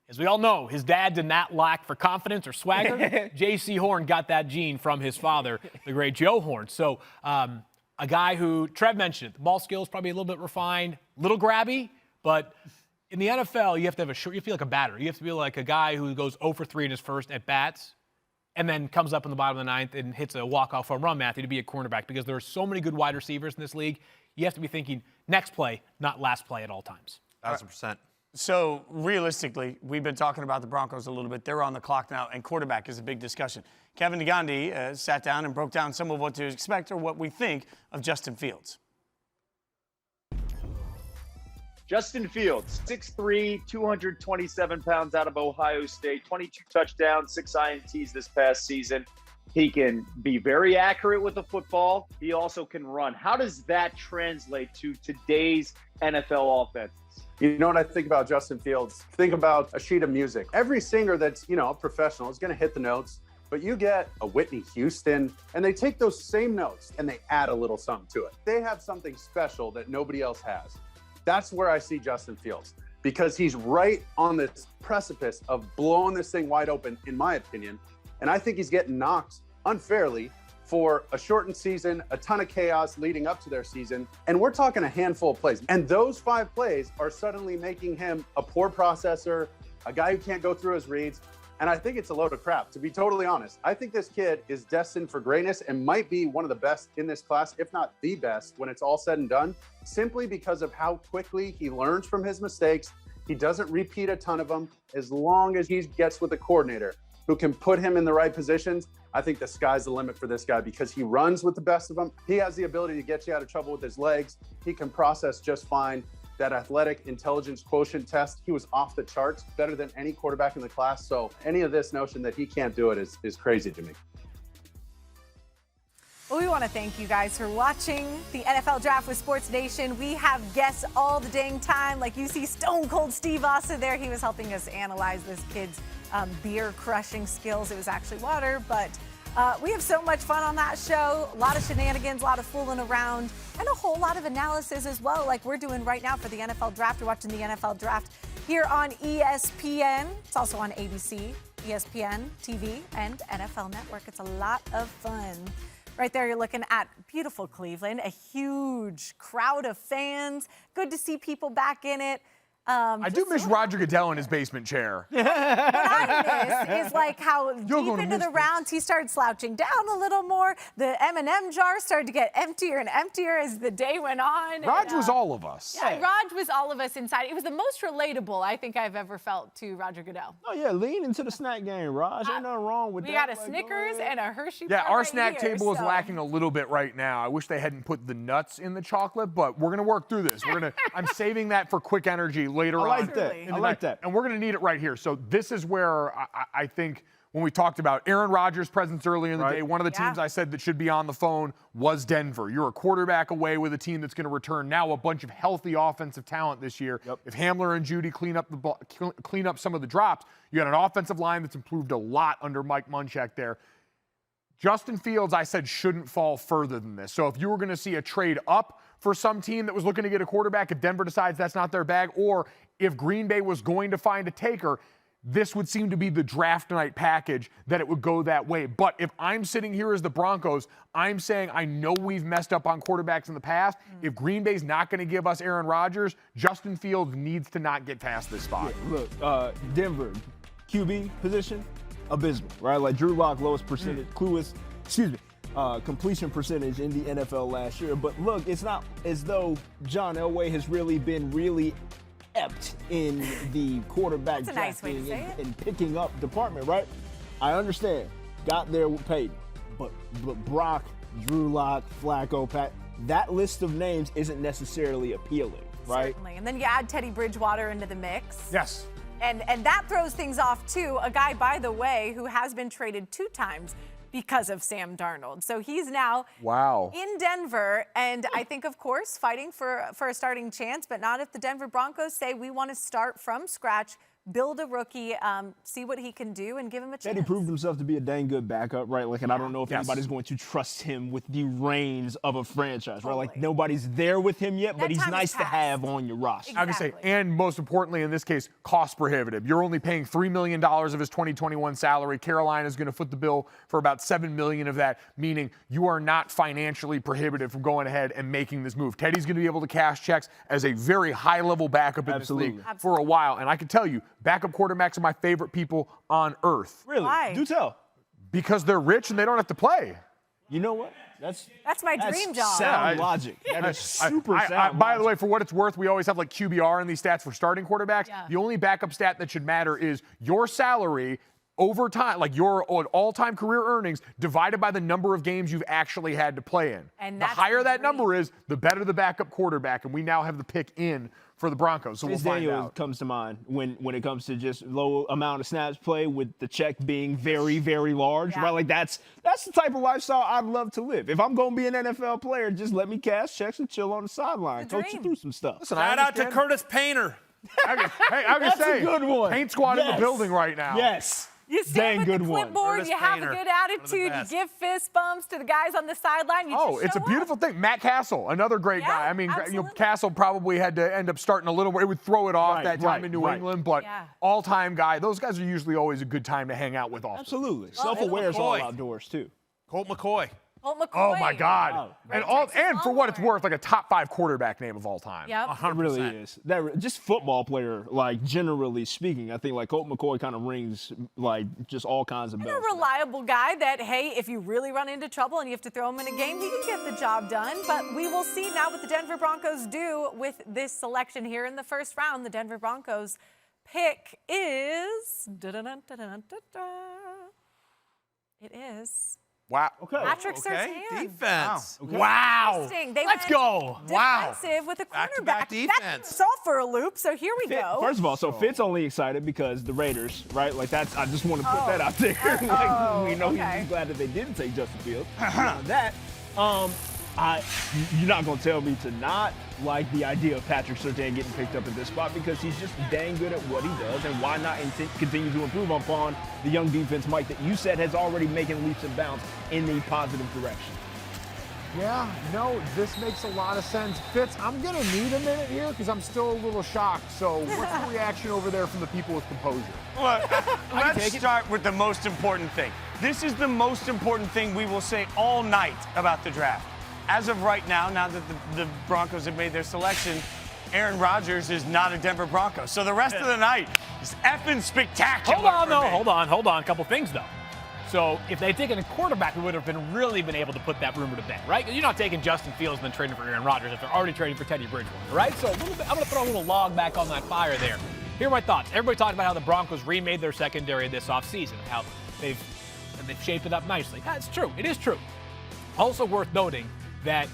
as we all know, his dad did not lack for confidence or swagger. Jaycee Horn got that gene from his father, the great Joe Horn. So a guy who, Trev mentioned it, the ball skills probably a little bit refined, little grabby, but in the NFL, you have to have you feel like a batter. You have to be like a guy who goes 0 for 3 in his first at-bats and then comes up in the bottom of the ninth and hits a walk-off home run, Matthew, to be a cornerback, because there are so many good wide receivers in this league. You have to be thinking next play, not last play at all times. 1,000%. So, realistically, we've been talking about the Broncos a little bit. They're on the clock now, and quarterback is a big discussion. Kevin Negandhi sat down and broke down some of what to expect or what we think of Justin Fields. Justin Fields, 6'3", 227 pounds out of Ohio State, 22 touchdowns, 6 INTs this past season. He can be very accurate with the football. He also can run. How does that translate to today's NFL offense? You know what I think about Justin Fields? Think about a sheet of music. Every singer that's, a professional is going to hit the notes, but you get a Whitney Houston, and they take those same notes and they add a little something to it. They have something special that nobody else has. That's where I see Justin Fields, because he's right on this precipice of blowing this thing wide open, in my opinion. And I think he's getting knocked unfairly for a shortened season, a ton of chaos leading up to their season. And we're talking a handful of plays. And those 5 plays are suddenly making him a poor processor, a guy who can't go through his reads. And I think it's a load of crap, to be totally honest. I think this kid is destined for greatness and might be one of the best in this class, if not the best, when it's all said and done, simply because of how quickly he learns from his mistakes. He doesn't repeat a ton of them. As long as he gets with a coordinator who can put him in the right positions, I think the sky's the limit for this guy, because he runs with the best of them. He has the ability to get you out of trouble with his legs. He can process just fine. That athletic intelligence quotient test, he was off the charts, better than any quarterback in the class. So any of this notion that he can't do it is crazy to me. Well, we want to thank you guys for watching the NFL Draft with Sports Nation. We have guests all the dang time. Like you see Stone Cold Steve Austin there. He was helping us analyze this kid's beer crushing skills. It was actually water, but we have so much fun on that show. A lot of shenanigans, a lot of fooling around, and a whole lot of analysis as well, like we're doing right now for the NFL Draft. We're watching the NFL Draft here on ESPN. It's also on ABC, ESPN TV, and NFL Network. It's a lot of fun. Right there, you're looking at beautiful Cleveland, a huge crowd of fans. Good to see people back in it. I do miss Roger Goodell in his basement chair. What I miss is like how deep into the rounds he started slouching down a little more. The M&M jar started to get emptier and emptier as the day went on. Raj was all of us. Yeah, Raj was all of us inside. It was the most relatable I think I've ever felt to Roger Goodell. Oh, yeah, lean into the snack game, Raj. Ain't nothing wrong with we that. We got a Snickers and a Hershey bar. Yeah, our right snack here, table is lacking a little bit right now. I wish they hadn't put the nuts in the chocolate, but we're going to work through this. I'm saving that for quick energy later on. I like that. And we're going to need it right here. So this is where I think when we talked about Aaron Rodgers' presence earlier in the day, one of the teams I said that should be on the phone was Denver. You're a quarterback away with a team that's going to return now a bunch of healthy offensive talent this year. If Hamler and Judy clean up some of the drops, you got an offensive line that's improved a lot under Mike Munchak there. Justin Fields, I said, shouldn't fall further than this. So if you were going to see a trade up for some team that was looking to get a quarterback, if Denver decides that's not their bag, or if Green Bay was going to find a taker, this would seem to be the draft night package that it would go that way. But if I'm sitting here as the Broncos, I'm saying I know we've messed up on quarterbacks in the past. If Green Bay's not going to give us Aaron Rodgers, Justin Fields needs to not get past this spot. Yeah, look, Denver, QB position, abysmal, right? Like Drew Lock, lowest percentage, completion percentage in the NFL last year. But look, it's not as though John Elway has really been apt in the quarterback drafting and picking up department, right? I understand. Got there with Peyton. But Brock, Drew Lock, Flacco, Pat, that list of names isn't necessarily appealing, right? Certainly. And then you add Teddy Bridgewater into the mix. Yes. And that throws things off, too. A guy, by the way, who has been traded 2 times because of Sam Darnold. So he's now in Denver, and I think, of course, fighting for a starting chance, but not if the Denver Broncos say we want to start from scratch, build a rookie, see what he can do, and give him a chance. Teddy proved himself to be a dang good backup, right? Like, and I don't know if anybody's going to trust him with the reins of a franchise, right? Like, nobody's there with him yet, but he's nice to have on your roster. I would say, and most importantly in this case, cost prohibitive. You're only paying $3 million of his 2021 salary. Carolina is going to foot the bill for about $7 million of that, meaning you are not financially prohibited from going ahead and making this move. Teddy's going to be able to cash checks as a very high-level backup in this league for a while, and I can tell you, backup quarterbacks are my favorite people on earth. Really? Why? Do tell. Because they're rich and they don't have to play. You know what? That's my dream job. Sound logic. That is super sound by the way, for what it's worth, we always have like QBR in these stats for starting quarterbacks. The only backup stat that should matter is your salary over time, like your all-time career earnings divided by the number of games you've actually had to play in. And the higher that number is, the better the backup quarterback. And we now have the pick in for the Broncos, so we'll find out. Comes to mind when it comes to just low amount of snaps play with the check being very, very large, right? Like that's the type of lifestyle I'd love to live. If I'm going to be an NFL player, just let me cash checks and chill on the sideline, coach you through some stuff. Listen, shout out to Curtis Painter. I can say, a good one. Paint squad in the building right now. Yes. You stand with the clipboard, you have a good attitude, you give fist bumps to the guys on the sideline. It's a beautiful thing. Matt Castle, another great guy. I mean, Castle probably had to end up starting a little where it would throw it off that time in New England, but all-time guy. Those guys are usually always a good time to hang out with often. Absolutely. Self-aware is all outdoors, too. Colt McCoy. Oh, my God. And for what it's worth, like a top 5 quarterback name of all time. Yep. 100%. It really is. Just football player, like, generally speaking, I think, like, Colt McCoy kind of rings, like, just all kinds of bells. And a reliable guy that, hey, if you really run into trouble and you have to throw him in a game, he can get the job done. But we will see now what the Denver Broncos do with this selection here in the first round. The Denver Broncos pick is... It is... Wow. Okay. Patrick Surtain. Defense. Wow. Let's go. Defensive with a cornerback. Back-to-back defense. That's all for a loop, so here we go. First of all, so Fitz only excited because the Raiders, right? Like I just want to put that out there. We know he's glad that they didn't take Justin Fields. You're not going to tell me to not like the idea of Patrick Surtain getting picked up at this spot because he's just dang good at what he does, and why not continue to improve upon the young defense, Mike, that you said has already making leaps and bounds in the positive direction. Yeah, no, this makes a lot of sense. Fitz, I'm going to need a minute here because I'm still a little shocked. So what's the reaction over there from the people with composure? Look, let's start with the most important thing. This is the most important thing we will say all night about the draft. As of right now that the Broncos have made their selection, Aaron Rodgers is not a Denver Bronco. So the rest of the night is effing spectacular. Hold on. A couple things, though. So if they'd taken a quarterback, we would have really been able to put that rumor to bed, right? You're not taking Justin Fields and then trading for Aaron Rodgers if they're already trading for Teddy Bridgewater, right? So I'm going to throw a little log back on that fire there. Here are my thoughts. Everybody talked about how the Broncos remade their secondary this offseason, how they've shaped it up nicely. That's true. It is true. Also worth noting that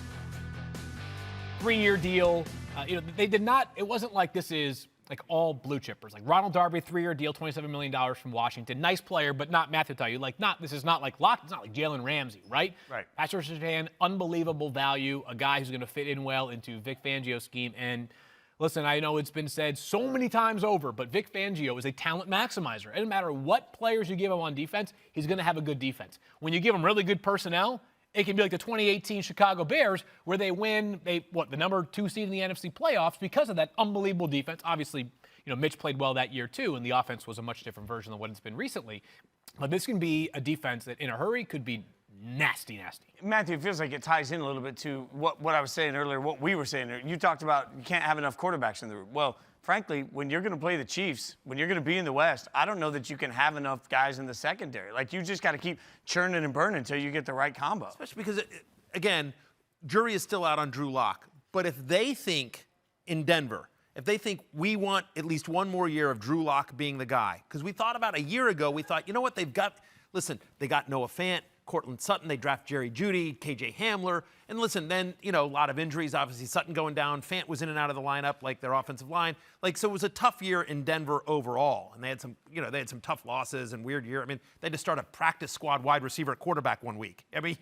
3-year deal, they did not, it wasn't like this is like all blue chippers. Like Ronald Darby, 3-year deal, $27 million from Washington. Nice player, but not, Matthew tell you, like this is not like Locke, it's not like Jalen Ramsey, right? Right. Patrick Surtain, unbelievable value, a guy who's going to fit in well into Vic Fangio's scheme. And listen, I know it's been said so many times over, but Vic Fangio is a talent maximizer. It doesn't matter what players you give him on defense, he's going to have a good defense. When you give him really good personnel, it can be like the 2018 Chicago Bears where they win, the number 2 seed in the NFC playoffs because of that unbelievable defense. Obviously, Mitch played well that year too, and the offense was a much different version than what it's been recently. But this can be a defense that in a hurry could be nasty. Matthew, it feels like it ties in a little bit to what I was saying earlier, what we were saying earlier. You talked about you can't have enough quarterbacks in the room. Well, frankly, when you're going to play the Chiefs, when you're going to be in the West, I don't know that you can have enough guys in the secondary. Like, you just got to keep churning and burning until you get the right combo. Especially because, again, jury is still out on Drew Lock. But if they think in Denver, if they think we want at least one more year of Drew Lock being the guy, because we thought about a year ago, we thought, you know what, they got Noah Fant, Cortland Sutton, they draft Jerry Jeudy, KJ Hamler, and listen, then, a lot of injuries, obviously Sutton going down, Fant was in and out of the lineup, like their offensive line. So it was a tough year in Denver overall, and they had some tough losses and weird year. I mean, they had to start a practice squad wide receiver at quarterback one week. I mean,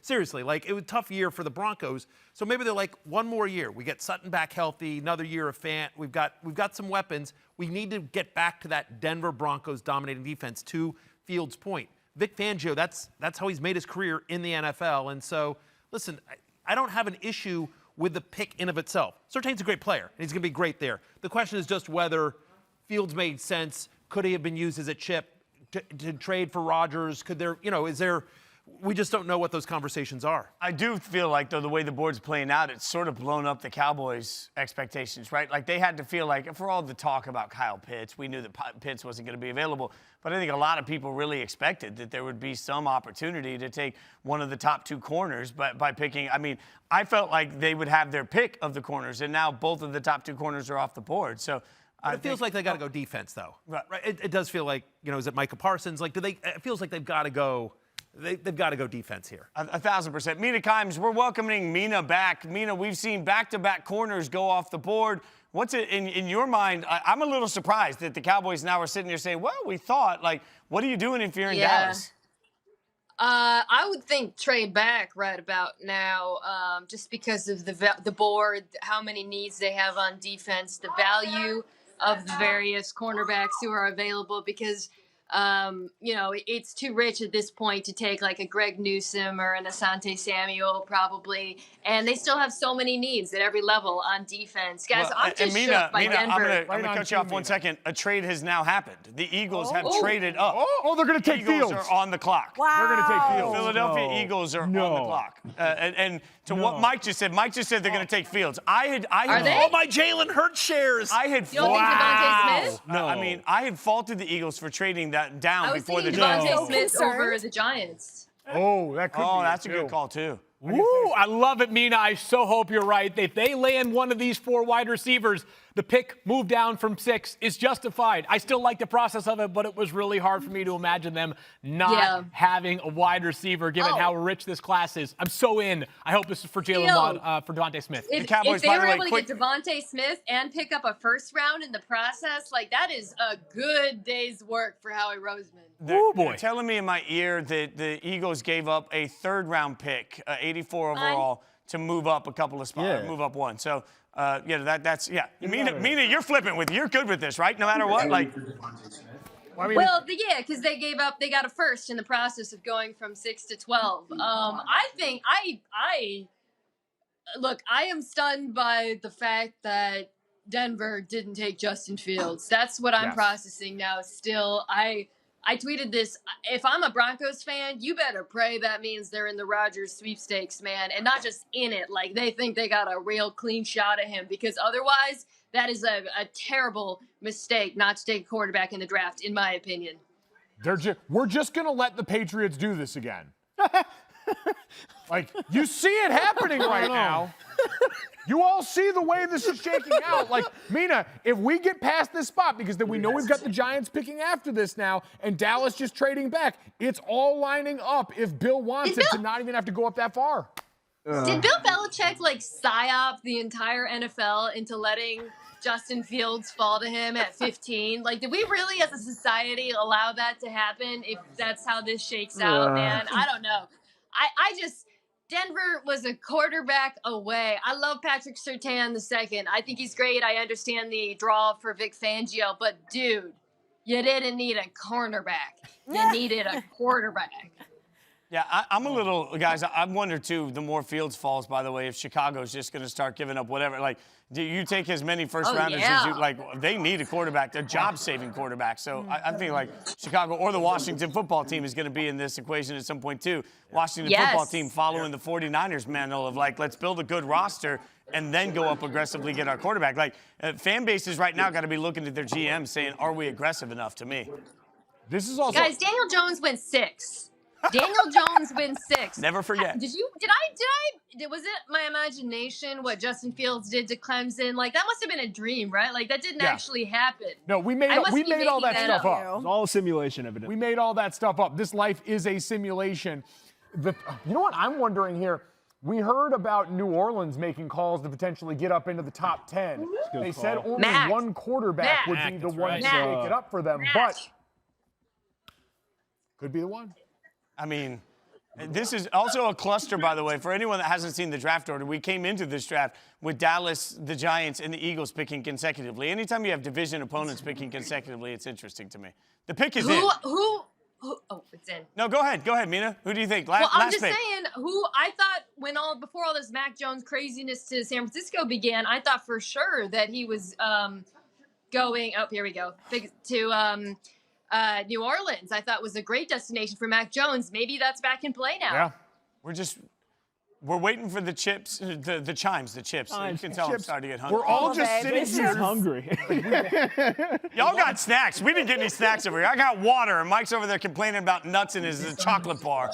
seriously, it was a tough year for the Broncos. So maybe they're like, one more year. We get Sutton back healthy, another year of Fant. We've got some weapons. We need to get back to that Denver Broncos dominating defense, to Fields' point. Vic Fangio, that's how he's made his career in the NFL. And so, listen, I don't have an issue with the pick in of itself. Surtain's a great player, and he's going to be great there. The question is just whether Fields made sense. Could he have been used as a chip to trade for Rodgers? Could there, we just don't know what those conversations are. I do feel like, though, the way the board's playing out, it's sort of blown up the Cowboys' expectations, right? Like, they had to feel like, for all the talk about Kyle Pitts, we knew that Pitts wasn't going to be available. But I think a lot of people really expected that there would be some opportunity to take one of the top 2 corners by picking. I mean, I felt like they would have their pick of the corners, and now both of the top 2 corners are off the board. So it feels like they got to go defense, though. Right. It does feel like, is it Micah Parsons? Like, it feels like they've got to go. They've got to go defense here. 1,000%. Mina Kimes, we're welcoming Mina back. Mina, we've seen back-to-back corners go off the board. What's it in your mind? I'm a little surprised that the Cowboys now are sitting here saying, well, we thought, what are you doing if you're in Dallas? I would think Trey back right about now, just because of the board, how many needs they have on defense, the value of the various cornerbacks who are available, because it's too rich at this point to take like a Greg Newsome or an Asante Samuel probably, and they still have so many needs at every level on defense. Guys, I'm just shook by Denver. I'm going to cut you off 1 second. A trade has now happened. The Eagles have traded up. They're going to take Fields. Eagles are on the clock. Wow. They're going to take Fields. Philadelphia Eagles are on the clock. And to what Mike just said they're going to take Fields. I had all my Jalen Hurts shares. I had you don't think Devonta Smith? No. I mean, I had faulted the Eagles for trading that down before the Devonta Smith over the Giants. That could be. That's a good call too. Woo! I love it, Mina. I so hope you're right. If they land one of these 4 wide receivers, the pick move down from 6 is justified. I still like the process of it, but it was really hard for me to imagine them not having a wide receiver, given how rich this class is. I'm so in. I hope this is for Jaylen Waddle, for Devonta Smith. If they were able to get Devonta Smith and pick up a first round in the process, that is a good day's work for Howie Roseman. They're telling me in my ear that the Eagles gave up a 3rd-round pick, 84 overall, to move up a couple of spots, move up 1. So, that's. Mina, you're flipping with. You're good with this, right? No matter what, because they got a first in the process of going from 6 to 12. I think I am stunned by the fact that Denver didn't take Justin Fields. That's what I'm processing now. Still, I tweeted this. If I'm a Broncos fan, you better pray that means they're in the Rodgers sweepstakes, man, and not just in it. Like, they think they got a real clean shot at him, because otherwise that is a terrible mistake not to take a quarterback in the draft, in my opinion. We're just going to let the Patriots do this again. You see it happening right now. You all see the way this is shaking out. Mina, if we get past this spot, because then we know we've got the Giants picking after this now, and Dallas just trading back, it's all lining up if Bill wants it to not even have to go up that far. Did Bill Belichick psyop the entire NFL into letting Justin Fields fall to him at 15? Did we really as a society allow that to happen if that's how this shakes out, man? I don't know. Denver was a quarterback away. I love Patrick Surtain II. I think he's great. I understand the draw for Vic Fangio, but dude, you didn't need a cornerback. You needed a quarterback. Yeah, I'm a little, guys, I wonder, too, the more Fields falls, by the way, if Chicago's just going to start giving up whatever. Do you take as many first-rounders as you, they need a quarterback, a job-saving quarterback. So I think, Chicago or the Washington football team is going to be in this equation at some point, too. Washington football team following the 49ers manual of, let's build a good roster and then go up aggressively, get our quarterback. Fan bases right now got to be looking at their GM saying, are we aggressive enough to me? This is also... Guys, Daniel Jones went 6. Daniel Jones wins 6. Never forget. Was it my imagination what Justin Fields did to Clemson? That must have been a dream, right? That didn't actually happen. No, we made all that stuff up. It was all a simulation, evidently. We made all that stuff up. This life is a simulation. You know what I'm wondering here? We heard about New Orleans making calls to potentially get up into the top 10. They said only one quarterback would be the one to make it up for them, but could be the one. I mean, this is also a cluster, by the way, for anyone that hasn't seen the draft order. We came into this draft with Dallas, the Giants, and the Eagles picking consecutively. Anytime you have division opponents picking consecutively, it's interesting to me. The pick is in. Oh, it's in. No, go ahead, Mina. Who do you think? I'm just saying, I thought before all this Mac Jones craziness to San Francisco began, I thought for sure that he was going. Oh, here we go. To New Orleans, I thought was a great destination for Mac Jones. Maybe that's back in play now. Yeah, we're waiting for the chips, the chimes, the chips. You can tell I'm starting to get hungry. We're all just sitting here hungry. Y'all got snacks. We didn't get any snacks over here. I got water, and Mike's over there complaining about nuts in his chocolate bar.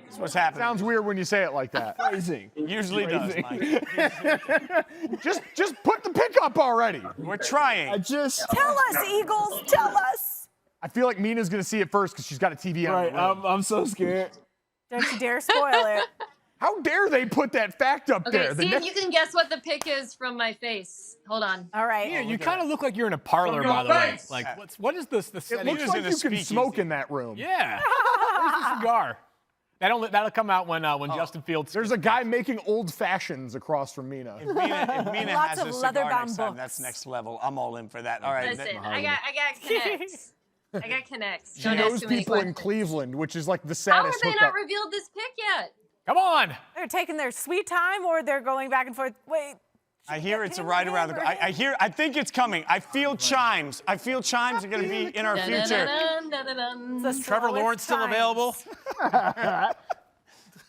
That's what's happening. Sounds weird when you say it like that. Phrasing. Usually does, Mike. just put the pick up already. We're trying. Tell us, Eagles. Tell us. I feel like Mina's going to see it first because she's got a TV on. Right, I'm so scared. Don't you dare spoil it. How dare they put that fact up there? See if you can guess what the pick is from my face. Hold on. All right. Yeah, you kind of look like you're in a parlor, by the way. What is this? The it looks like you can smoke in that room. Yeah. Where's the cigar? That'll come out when Justin Fields. There's a guy making old fashions across from Mina. If Mina has a cigar next time, that's next level. I'm all in for that. All right. Listen, I got connects. I got connects. She knows people in Cleveland, which is like the saddest How have they hookup. not revealed this pick yet? Come on. They're taking their sweet time, or they're going back and forth. Wait. I hear it's right around the corner. I think it's coming. I feel chimes. I feel chimes are going to be in our future. Trevor Lawrence still available?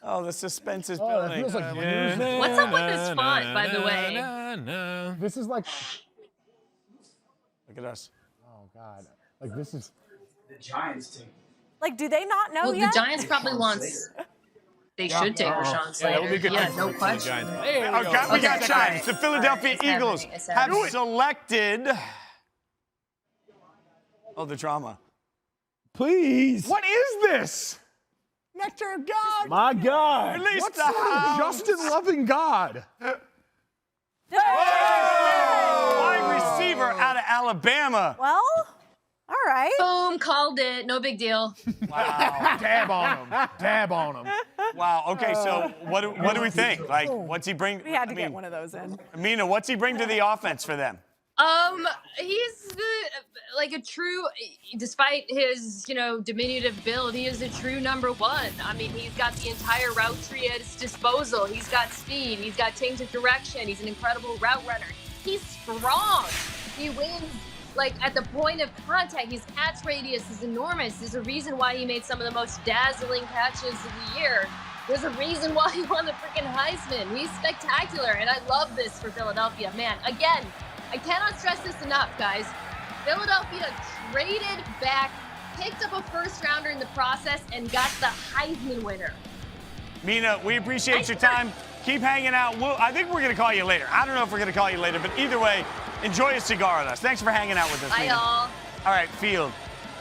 Oh, the suspense is building. Feels like What's up with this font, by the way? This is like. Look at us. Oh God. Like this is. The Giants team. Do they not know yet? The Giants probably wants. They should take Rashod Slater. Yeah, no question. We got chimes. The Philadelphia Eagles have selected. Oh, the drama. Please. What is this? Nectar of God. My God. Release What's the house. Justin loving God? Wide receiver out of Alabama. Well, all right. Boom, called it. No big deal. Wow. Dab on him. Wow. Okay, so what do we think? What's he bring? We had to get one of those in. Mina, what's he bring to the offense for them? He's a true, despite his, diminutive build, he is a true number one. I mean, he's got the entire route tree at his disposal. He's got speed. He's got change of direction. He's an incredible route runner. He's strong. He wins, at the point of contact. His catch radius is enormous. There's a reason why he made some of the most dazzling catches of the year. There's a reason why he won the freaking Heisman. He's spectacular, and I love this for Philadelphia. Man, again, I cannot stress this enough, guys. Philadelphia traded back, picked up a first-rounder in the process, and got the Heisman winner. Mina, we appreciate your time. Keep hanging out. I think we're going to call you later. I don't know if we're going to call you later, but either way, enjoy a cigar with us. Thanks for hanging out with us, Bye, Mina. y'all. All right, Field.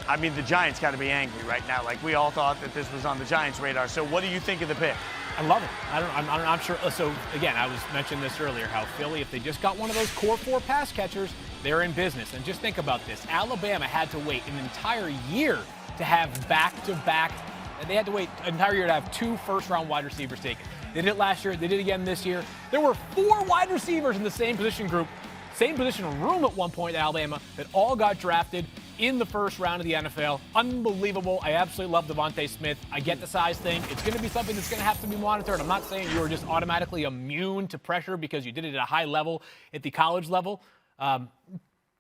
The Giants got to be angry right now. We all thought that this was on the Giants' radar. So what do you think of the pick? I love it. I'm sure. So again, I was mentioning this earlier, how Philly, if they just got one of those core 4 pass catchers, they're in business. And just think about this. Alabama had to wait an entire year to have back-to-back. They had to wait an entire year to have 2 first-round wide receivers taken. They did it last year. They did it again this year. There were 4 wide receivers in the same position group, same position room at one point at Alabama that all got drafted in the first round of the NFL. Unbelievable. I absolutely love Devonta Smith. I get the size thing. It's going to be something that's going to have to be monitored. I'm not saying you are just automatically immune to pressure because you did it at a high level at the college level.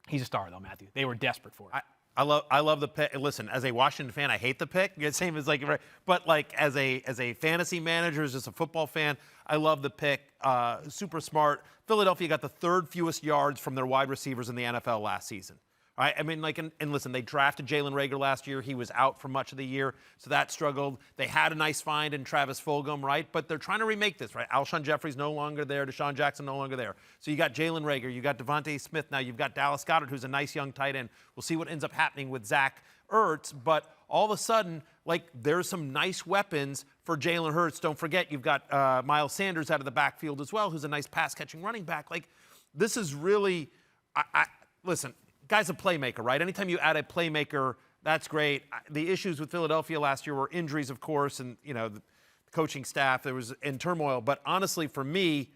He's a star, though, Matthew. They were desperate for it. I love the pick. Listen, as a Washington fan, I hate the pick. Same as but as a fantasy manager, as just a football fan, I love the pick. Super smart. Philadelphia got the 3rd fewest yards from their wide receivers in the NFL last season. Right? I mean, and listen, they drafted Jalen Reagor last year. He was out for much of the year, so that struggled. They had a nice find in Travis Fulgham, right? But they're trying to remake this, right? Alshon Jeffrey's no longer there. Deshaun Jackson no longer there. So you got Jalen Reagor. You got Devonta Smith now. You've got Dallas Goedert, who's a nice young tight end. We'll see what ends up happening with Zach Ertz. But all of a sudden, there's some nice weapons for Jalen Hurts. Don't forget, you've got Miles Sanders out of the backfield as well, who's a nice pass-catching running back. This is really listen, guy's a playmaker, right? Anytime you add a playmaker, that's great. The issues with Philadelphia last year were injuries, of course, and, the coaching staff, there was in turmoil. But honestly, for me,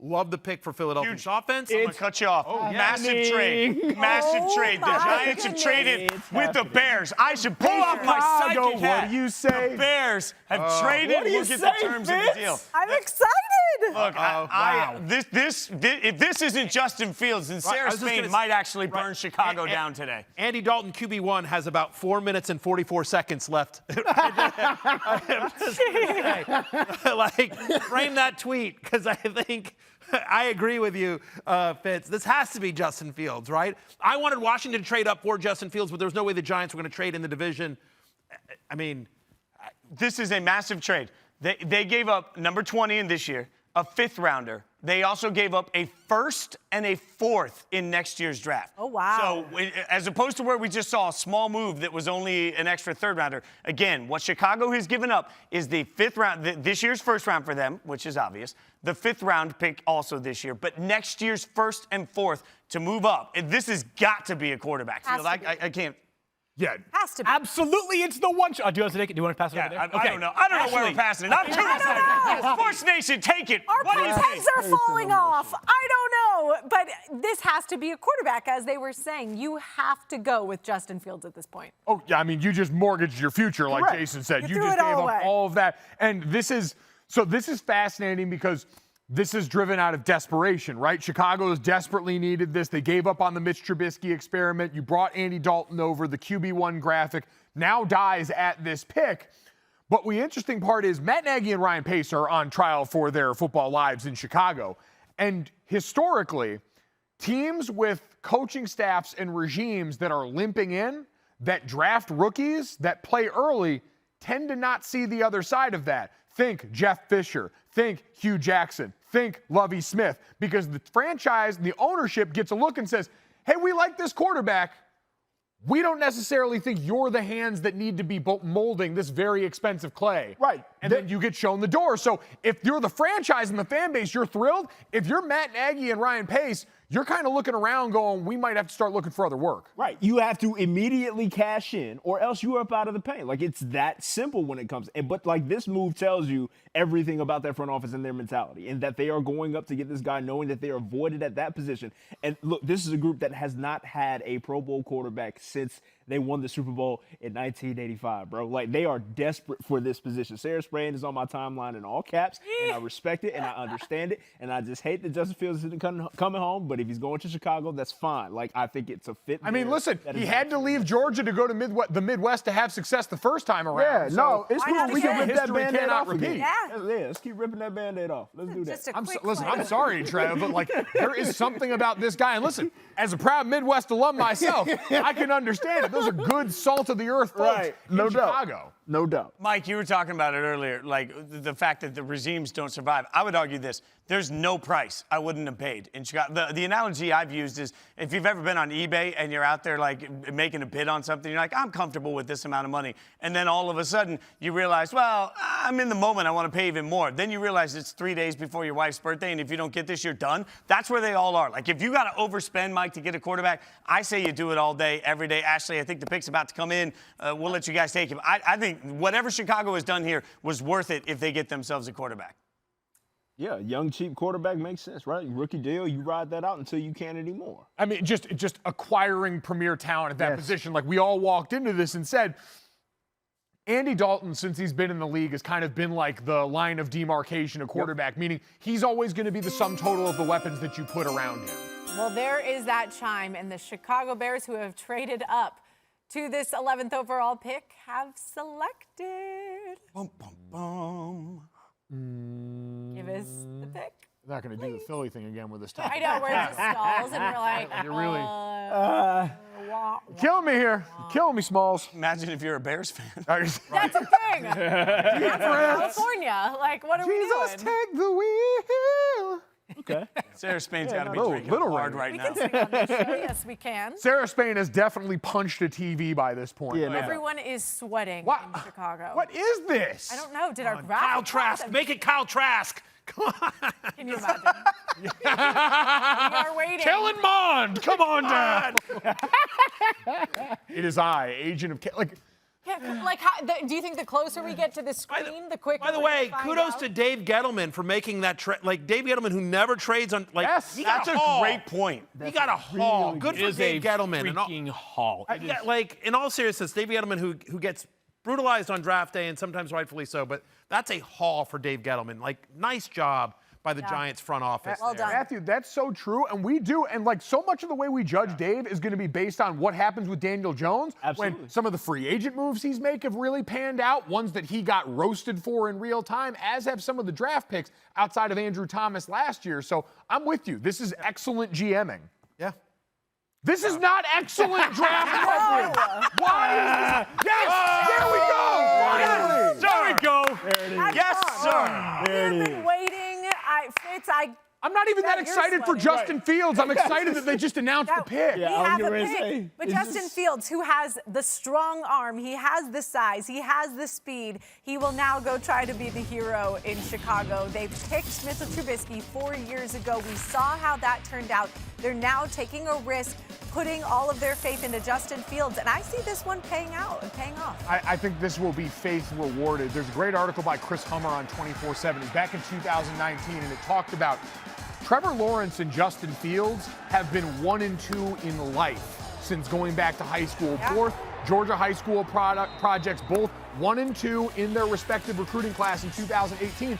love the pick for Philadelphia's offense. I'm going to cut you off. Massive trade. Massive trade. The Giants have traded with the Bears. I should pull off my psychic hat. What do you say? The Bears have traded. Look at the terms of the deal. I'm excited. Look, wow. If this isn't Justin Fields, then Sarah Spain might actually burn Chicago down today. Andy Dalton, QB1, has about 4 minutes and 44 seconds left. Frame that tweet, because I think I agree with you, Fitz. This has to be Justin Fields, right? I wanted Washington to trade up for Justin Fields, but there's no way the Giants were going to trade in the division. I mean, this is a massive trade. They gave up number 20 in this year, a 5th rounder. They also gave up a 1st and a 4th in next year's draft. Oh, wow. So as opposed to where we just saw a small move that was only an extra 3rd rounder, again, what Chicago has given up is the 5th round, this year's 1st round for them, which is obvious, the 5th round pick also this year, but next year's 1st and 4th to move up. This has got to be a quarterback. I can't. Yeah, has to be. Absolutely, it's the one shot. Do you want to take it? Do you want to pass it over there? I don't know. I don't know where we're passing it. I'm too excited. Sports Nation, take it. Our heads are falling off. I don't know, but this has to be a quarterback, as they were saying. You have to go with Justin Fields at this point. Oh, yeah, I mean, you just mortgaged your future, like Jason said. You just gave up all of that. And this is fascinating because this is driven out of desperation, right? Chicago has desperately needed this. They gave up on the Mitch Trubisky experiment. You brought Andy Dalton over. The QB1 graphic now dies at this pick. But the interesting part is Matt Nagy and Ryan Pace are on trial for their football lives in Chicago. And historically, teams with coaching staffs and regimes that are limping in, that draft rookies, that play early, tend to not see the other side of that. Think Jeff Fisher. Think Hugh Jackson. Think Lovie Smith. Because the franchise, the ownership gets a look and says, hey, we like this quarterback. We don't necessarily think you're the hands that need to be molding this very expensive clay. Right. And then you get shown the door. So if you're the franchise and the fan base, you're thrilled. If you're Matt Nagy and Ryan Pace, you're kind of looking around going, we might have to start looking for other work. Right. You have to immediately cash in or else you're up out of the paint. It's that simple when it comes. But this move tells you everything about their front office and their mentality, and that they are going up to get this guy knowing that they are voided at that position. And look, this is a group that has not had a Pro Bowl quarterback since they won the Super Bowl in 1985, bro. They are desperate for this position. Sarah Sprain is on my timeline in all caps, and I respect it, and I understand it, and I just hate that Justin Fields isn't coming home, but if he's going to Chicago, that's fine. I think it's a fit. I mean, listen, he had to leave Georgia to go to the Midwest to have success the first time around. Yeah, no, it's cool. We can rip that history Band-Aid cannot off repeat. again. Yeah, let's keep ripping that Band-Aid off. Let's do that. Listen, I'm sorry, Trev, but there is something about this guy. And listen, as a proud Midwest alum myself, I can understand it. Those are good salt of the earth folks in Chicago. No doubt. Mike, you were talking about it earlier, the fact that the regimes don't survive. I would argue this. There's no price I wouldn't have paid in Chicago. The the analogy I've used is if you've ever been on eBay and you're out there like making a bid on something, you're like, I'm comfortable with this amount of money. And then all of a sudden you realize, well, I'm in the moment. I want to pay even more. Then you realize it's 3 days before your wife's birthday. And if you don't get this, you're done. That's where they all are. Like if you got to overspend, Mike, to get a quarterback, I say you do it all day, every day. Ashley, I think the pick's about to come in. We'll let you guys take him. I think whatever Chicago has done here was worth it if they get themselves a quarterback. Yeah, young, cheap quarterback makes sense, right? Rookie deal, you ride that out until you can't anymore. I mean, just acquiring premier talent at that position. Like, we all walked into this and said, Andy Dalton, since he's been in the league, has kind of been like the line of demarcation of quarterback, meaning he's always going to be the sum total of the weapons that you put around him. Well, there is that chime, and the Chicago Bears, who have traded up to this 11th overall pick, have selected. Bum, bum, bum. Give us the pick. Not going to do the Philly thing again with this time. I know, we're just stalls, and we're like, you're really killing me here. Killing me, Smalls. Imagine if you're a Bears fan. That's a thing. That's California. Like, what are we doing? Jesus, take the wheel. Okay. Sarah Spain's got to be drinking little hard right We now. can sing on this show. Yes, we can. Sarah Spain has definitely punched a TV by this point. Yeah, no. Everyone is sweating in Chicago. What is this? I don't know. Did our Kyle Trask. Make it Kyle Trask. Come on. Can you imagine? We are waiting. Kellen Mond, come on down. It is I, agent of like. Yeah, like, do you think the closer we get to the screen, the quicker? By the way, kudos to Dave Gettleman for making that trade. Like Dave Gettleman, who never trades on. Like, yes, that's a great point. He got a haul. Really good for Dave Gettleman. Freaking haul. Yeah, like in all seriousness, Dave Gettleman, who gets brutalized on draft day and sometimes rightfully so, but that's a haul for Dave Gettleman. Like, nice job by the Giants front office. Well done. Matthew, that's so true, and we do, and like so much of the way we judge Dave is going to be based on what happens with Daniel Jones. Absolutely. When some of the free agent moves he's made have really panned out, ones that he got roasted for in real time, as have some of the draft picks outside of Andrew Thomas last year. So I'm with you. This is excellent GMing. Yeah. This is not excellent draft coverage. Why is this? Yes! There we go! Finally! There we go. There it is. Yes, sir. There it We've is. been waiting. Fitz, I'm not even that excited for Justin Fields. I'm excited that they just announced the pick. Yeah, we I was have getting a ready to pick. say, But is Justin this- Fields, who has the strong arm, he has the size, he has the speed, he will now go try to be the hero in Chicago. They picked Smith and Trubisky 4 years ago. We saw how that turned out. They're now taking a risk, putting all of their faith into Justin Fields, and I see this one paying out and paying off. I think this will be faith rewarded. There's a great article by Chris Hummer on 24/7. It's back in 2019, and it talked about Trevor Lawrence and Justin Fields have been 1 and 2 in life since going back to high school. Yeah. Both Georgia high school projects, both 1 and 2 in their respective recruiting class in 2018.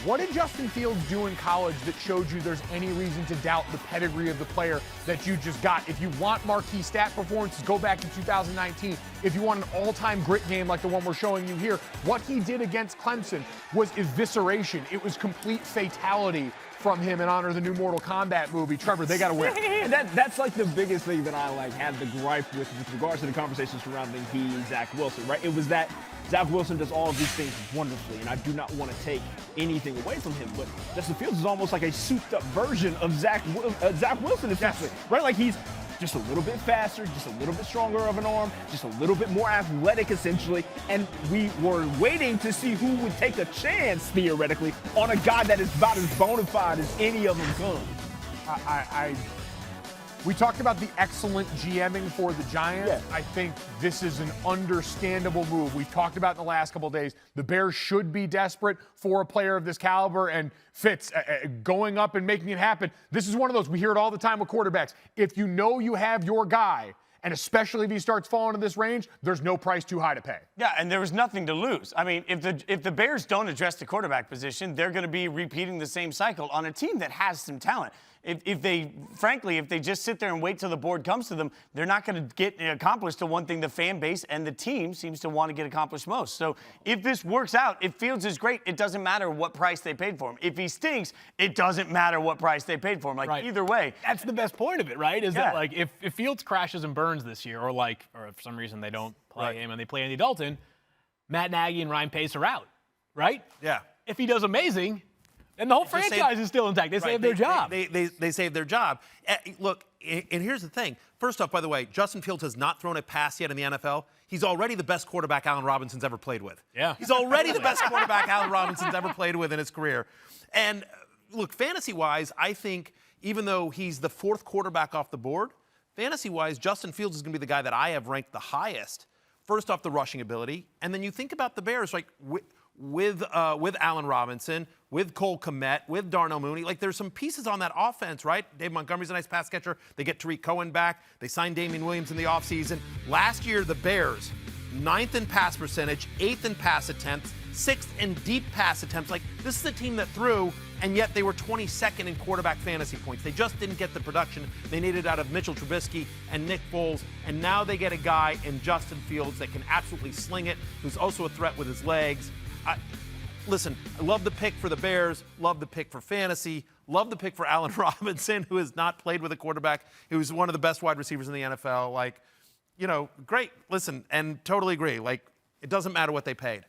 What did Justin Fields do in college that showed you there's any reason to doubt the pedigree of the player that you just got? If you want marquee stat performances, go back to 2019. If you want an all-time grit game like the one we're showing you here, what he did against Clemson was evisceration. It was complete fatality from him in honor of the new Mortal Kombat movie. Trevor, they got to win. And that's like the biggest thing that I had the gripe with regards to the conversation surrounding he and Zach Wilson, right? It was that Zach Wilson does all of these things wonderfully, and I do not want to take anything away from him, but Justin Fields is almost like a souped-up version of Zach Wilson, essentially, right? Like he's just a little bit faster, just a little bit stronger of an arm, just a little bit more athletic, essentially. And we were waiting to see who would take a chance, theoretically, on a guy that is about as bona fide as any of them come. We talked about the excellent GMing for the Giants. Yeah. I think this is an understandable move. We've talked about in the last couple of days. The Bears should be desperate for a player of this caliber, and Fitz going up and making it happen. This is one of those, we hear it all the time with quarterbacks. If you know you have your guy, and especially if he starts falling in this range, there's no price too high to pay. Yeah, and there was nothing to lose. I mean, if the Bears don't address the quarterback position, they're going to be repeating the same cycle on a team that has some talent. If they just sit there and wait till the board comes to them, they're not going to get accomplished to one thing the fan base and the team seems to want to get accomplished most. So if this works out, if Fields is great, it doesn't matter what price they paid for him. If he stinks, it doesn't matter what price they paid for him. Like, either way. That's the best point of it, right? Is that, like, if Fields crashes and burns this year, or if for some reason they don't play him and they play Andy Dalton, Matt Nagy and Ryan Pace are out, right? Yeah. If he does amazing, And the whole franchise is still intact. They saved their job. They saved their job. Look, and here's the thing. First off, by the way, Justin Fields has not thrown a pass yet in the NFL. He's already the best quarterback Allen Robinson's ever played with. Yeah. He's already the best quarterback Allen Robinson's ever played with in his career. And look, fantasy-wise, I think even though he's the 4th quarterback off the board, fantasy-wise, Justin Fields is going to be the guy that I have ranked the highest. First off, the rushing ability. And then you think about the Bears, like with Allen Robinson, with Cole Kmet, with Darnell Mooney. Like, there's some pieces on that offense, right? Dave Montgomery's a nice pass catcher. They get Tariq Cohen back. They signed Damian Williams in the offseason. Last year, the Bears, 9th in pass percentage, 8th in pass attempts, 6th in deep pass attempts. Like, this is a team that threw, and yet they were 22nd in quarterback fantasy points. They just didn't get the production they needed out of Mitchell Trubisky and Nick Foles, and now they get a guy in Justin Fields that can absolutely sling it, who's also a threat with his legs. Listen, I love the pick for the Bears, love the pick for fantasy, love the pick for Allen Robinson, who has not played with a quarterback who's one of the best wide receivers in the NFL. Like, you know, great. Listen, and totally agree. Like, it doesn't matter what they paid.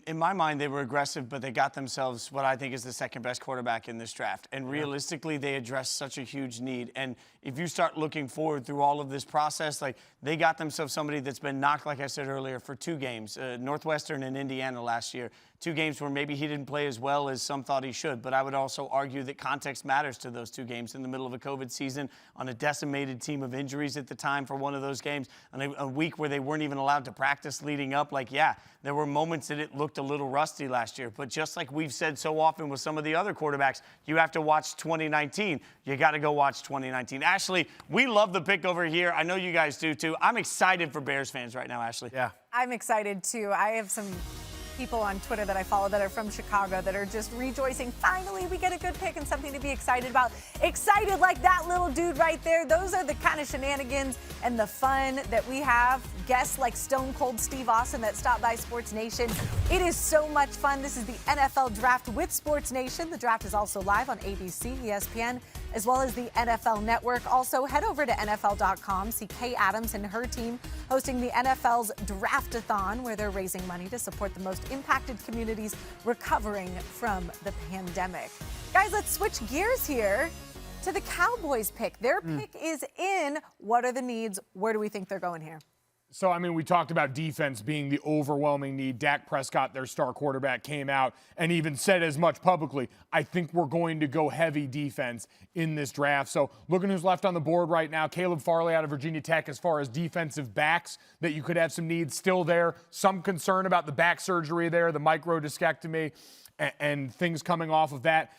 In my mind, they were aggressive, but they got themselves what I think is the 2nd best quarterback in this draft. And realistically, they addressed such a huge need. And if you start looking forward through all of this process, like, they got themselves somebody that's been knocked, like I said earlier, for 2 games, Northwestern and Indiana last year. 2 games where maybe he didn't play as well as some thought he should. But I would also argue that context matters to those 2 games in the middle of a COVID season, on a decimated team of injuries at the time for one of those games, on a week where they weren't even allowed to practice leading up. Like, yeah, there were moments that it looked a little rusty last year. But just like we've said so often with some of the other quarterbacks, you have to watch 2019. You got to go watch 2019. Ashley, we love the pick over here. I know you guys do, too. I'm excited for Bears fans right now, Ashley. Yeah. I'm excited, too. I have some people on Twitter that I follow that are from Chicago that are just rejoicing. Finally, we get a good pick and something to be excited about. Excited like that little dude right there. Those are the kind of shenanigans and the fun that we have. Guests like Stone Cold Steve Austin that stopped by Sports Nation. It is so much fun. This is the NFL Draft with Sports Nation. The draft is also live on ABC, ESPN, as well as the NFL Network. Also, head over to NFL.com. See Kay Adams and her team hosting the NFL's Draftathon, where they're raising money to support the most impacted communities recovering from the pandemic. Guys, let's switch gears here to the Cowboys pick. Their pick is in. What are the needs? Where do we think they're going here? So, I mean, we talked about defense being the overwhelming need. Dak Prescott, their star quarterback, came out and even said as much publicly. I think we're going to go heavy defense in this draft. So, looking who's left on the board right now, Caleb Farley out of Virginia Tech as far as defensive backs that you could have some needs still there. Some concern about the back surgery there, the microdiscectomy, and things coming off of that.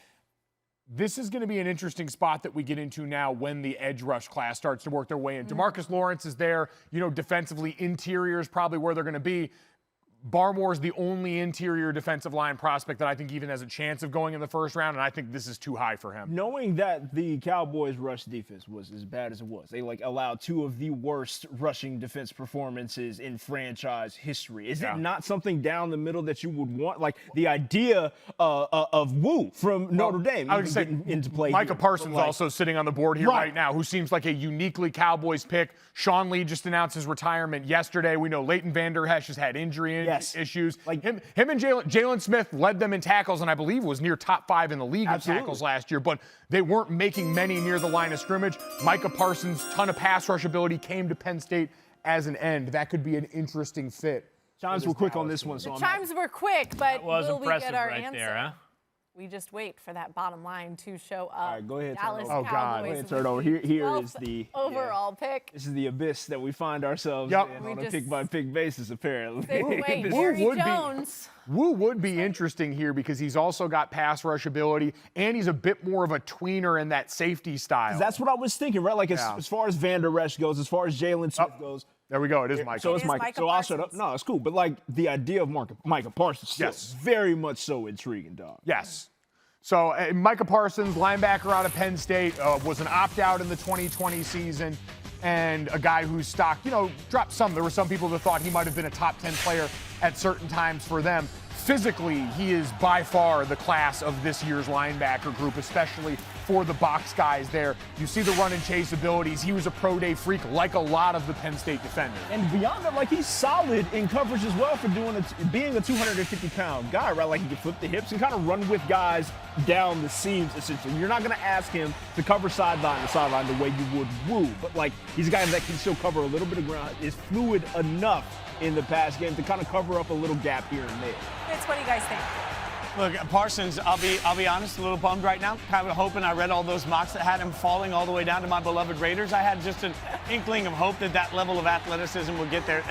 This is going to be an interesting spot that we get into now when the edge rush class starts to work their way in. DeMarcus Lawrence is there. You know, defensively, interior is probably where they're going to be. Barmore's the only interior defensive line prospect that I think even has a chance of going in the first round, and I think this is too high for him. Knowing that the Cowboys' rush defense was as bad as it was, they allowed 2 of the worst rushing defense performances in franchise history. Is it not something down the middle that you would want? Like the idea of Wu from Notre Dame. I would say into play. Micah Parsons also sitting on the board here right now, who seems like a uniquely Cowboys pick. Sean Lee just announced his retirement yesterday. We know Leighton Vander Esch has had injury issues. Like him and Jaylen Smith led them in tackles, and I believe was near top 5 in the league in tackles last year, but they weren't making many near the line of scrimmage. Micah Parsons, ton of pass rush ability, came to Penn State as an end. That could be an interesting fit. Chimes were quick on this one. The chimes were quick, but will we get our right answer? there, huh? We just wait for that bottom line to show up. All right, go ahead. Dallas turn it over. Cowboys. Go ahead, turn it over. Here is the overall pick. This is the abyss that we find ourselves in on a pick-by-pick basis, apparently. Wait, Jerry Jones. Wu would be interesting here because he's also got pass rush ability, and he's a bit more of a tweener in that safety style. That's what I was thinking, right? Like as far as Vander Esch goes, as far as Jaylen Smith goes. There we go. It is Micah. So it's Micah. So I'll shut up. No, it's cool. But like the idea of Micah Parsons, very much so intriguing, dog. Yes. So Micah Parsons, linebacker out of Penn State, was an opt-out in the 2020 season, and a guy whose stock, dropped some. There were some people that thought he might have been a top 10 player at certain times for them. Physically, he is by far the class of this year's linebacker group, especially for the box guys there. You see the run and chase abilities. He was a pro day freak like a lot of the Penn State defenders. And beyond that, like, he's solid in coverage as well for being a 250-pound guy, right? Like, he can flip the hips and kind of run with guys down the seams, essentially. You're not going to ask him to cover sideline to sideline the way you would Woo, but, like, he's a guy that can still cover a little bit of ground, is fluid enough in the pass game to kind of cover up a little gap here and there. Fitz, what do you guys think? Look, Parsons, I'll be honest, a little bummed right now. Kind of hoping I read all those mocks that had him falling all the way down to my beloved Raiders. I had just an inkling of hope that level of athleticism would get there.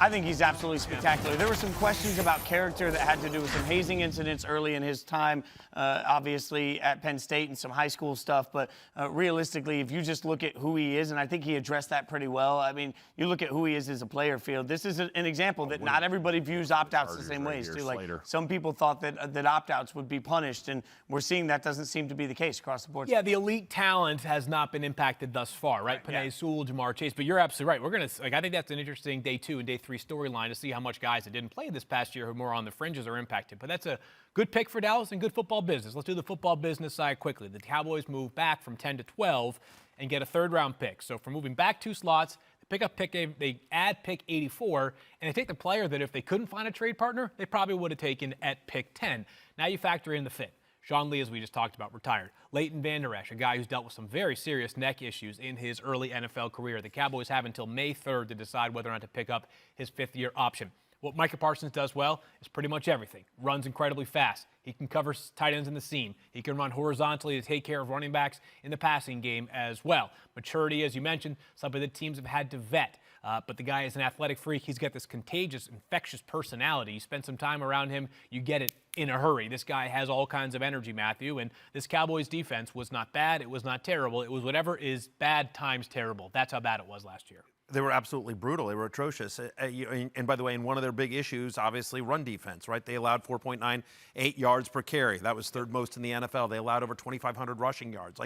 I think he's absolutely spectacular. There were some questions about character that had to do with some hazing incidents early in his time, obviously at Penn State and some high school stuff. But realistically, if you just look at who he is, and I think he addressed that pretty well. I mean, you look at who he is as a player field. This is an example that not everybody views opt-outs the same ways, too. Like some people thought that opt-outs would be punished, and we're seeing that doesn't seem to be the case across the board. Yeah, the elite talent has not been impacted thus far, right? Penei Sewell, Jamar Chase, but you're absolutely right. We're going to, I think that's an interesting day 2 and day 3 storyline to see how much guys that didn't play this past year who are more on the fringes are impacted. But that's a good pick for Dallas and good football business. Let's do the football business side quickly. The Cowboys move back from 10 to 12 and get a third-round pick. So for moving back 2 slots, they add pick 84, and they take the player that if they couldn't find a trade partner, they probably would have taken at pick 10. Now you factor in the fit. Sean Lee, as we just talked about, retired. Leighton Vander Esch, a guy who's dealt with some very serious neck issues in his early NFL career. The Cowboys have until May 3rd to decide whether or not to pick up his 5th-year option. What Micah Parsons does well is pretty much everything. Runs incredibly fast. He can cover tight ends in the seam. He can run horizontally to take care of running backs in the passing game as well. Maturity, as you mentioned, something that teams have had to vet. But the guy is an athletic freak. He's got this contagious, infectious personality. You spend some time around him, you get it in a hurry. This guy has all kinds of energy, Matthew, and this Cowboys defense was not bad. It was not terrible. It was whatever is bad times terrible. That's how bad it was last year. They were absolutely brutal. They were atrocious. And by the way, in one of their big issues, obviously, run defense, right? They allowed 4.98 yards per carry. That was 3rd most in the NFL. They allowed over 2,500 rushing yards.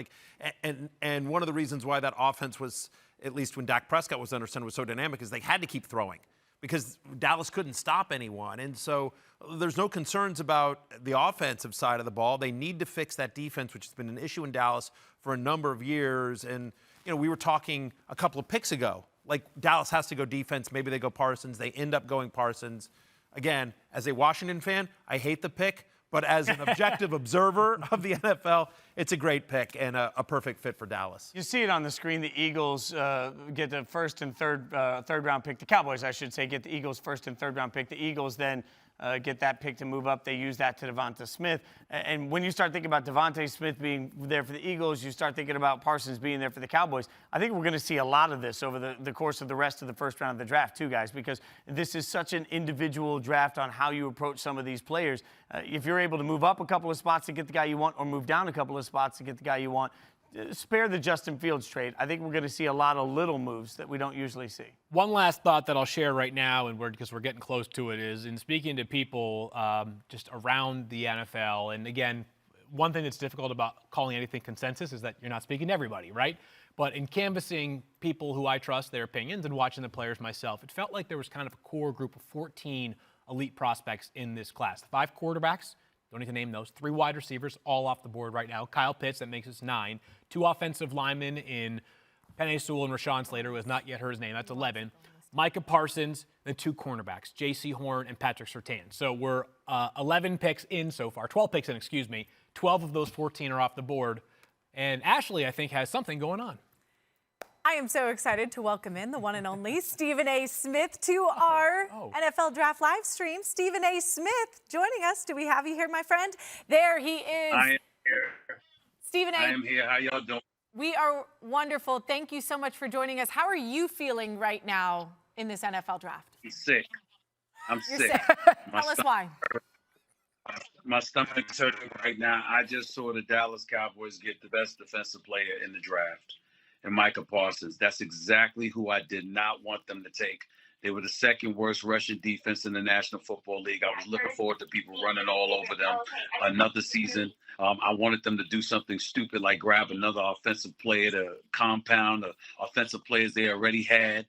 And one of the reasons why that offense was, at least when Dak Prescott was under center, was so dynamic is they had to keep throwing because Dallas couldn't stop anyone. And so there's no concerns about the offensive side of the ball. They need to fix that defense, which has been an issue in Dallas for a number of years. And, we were talking a couple of picks ago. Like, Dallas has to go defense. Maybe they go Parsons. They end up going Parsons. Again, as a Washington fan, I hate the pick. But as an objective observer of the NFL, it's a great pick and a perfect fit for Dallas. You see it on the screen. The Eagles get the first and third round pick. The Cowboys, I should say, get the Eagles' first and third round pick. The Eagles then get that pick to move up. They use that to Devonta Smith. And when you start thinking about Devonta Smith being there for the Eagles, you start thinking about Parsons being there for the Cowboys. I think we're going to see a lot of this over the course of the rest of the first round of the draft, too, guys, because this is such an individual draft on how you approach some of these players. If you're able to move up a couple of spots to get the guy you want or move down a couple of spots to get the guy you want, spare the Justin Fields trade. I think we're going to see a lot of little moves that we don't usually see. One last thought that I'll share right now, and because we're getting close to it, is in speaking to people just around the NFL, and again, one thing that's difficult about calling anything consensus is that you're not speaking to everybody, right? But in canvassing people who I trust their opinions and watching the players myself, it felt like there was kind of a core group of 14 elite prospects in this class. 5 quarterbacks. Don't need to name those. 3 wide receivers, all off the board right now. Kyle Pitts, that makes us 9. 2 offensive linemen in Penei Sewell and Rashawn Slater, who has not yet heard his name. That's 11. Micah Parsons, then 2 cornerbacks, Jaycee Horn and Patrick Surtain. So we're 11 picks in so far. 12 picks in, excuse me. 12 of those 14 are off the board. And Ashley, I think, has something going on. I am so excited to welcome in the one and only Stephen A. Smith to our NFL Draft live stream. Stephen A. Smith joining us. Do we have you here, my friend? There he is. I am here. Stephen A. I am here. How y'all doing? We are wonderful. Thank you so much for joining us. How are you feeling right now in this NFL Draft? I'm sick. You're sick. Tell us why. My stomach is hurting right now. I just saw the Dallas Cowboys get the best defensive player in the draft. And Micah Parsons. That's exactly who I did not want them to take. They were the 2nd worst rushing defense in the National Football League. I was looking forward to people running all over them another season. I wanted them to do something stupid like grab another offensive player to compound the offensive players they already had.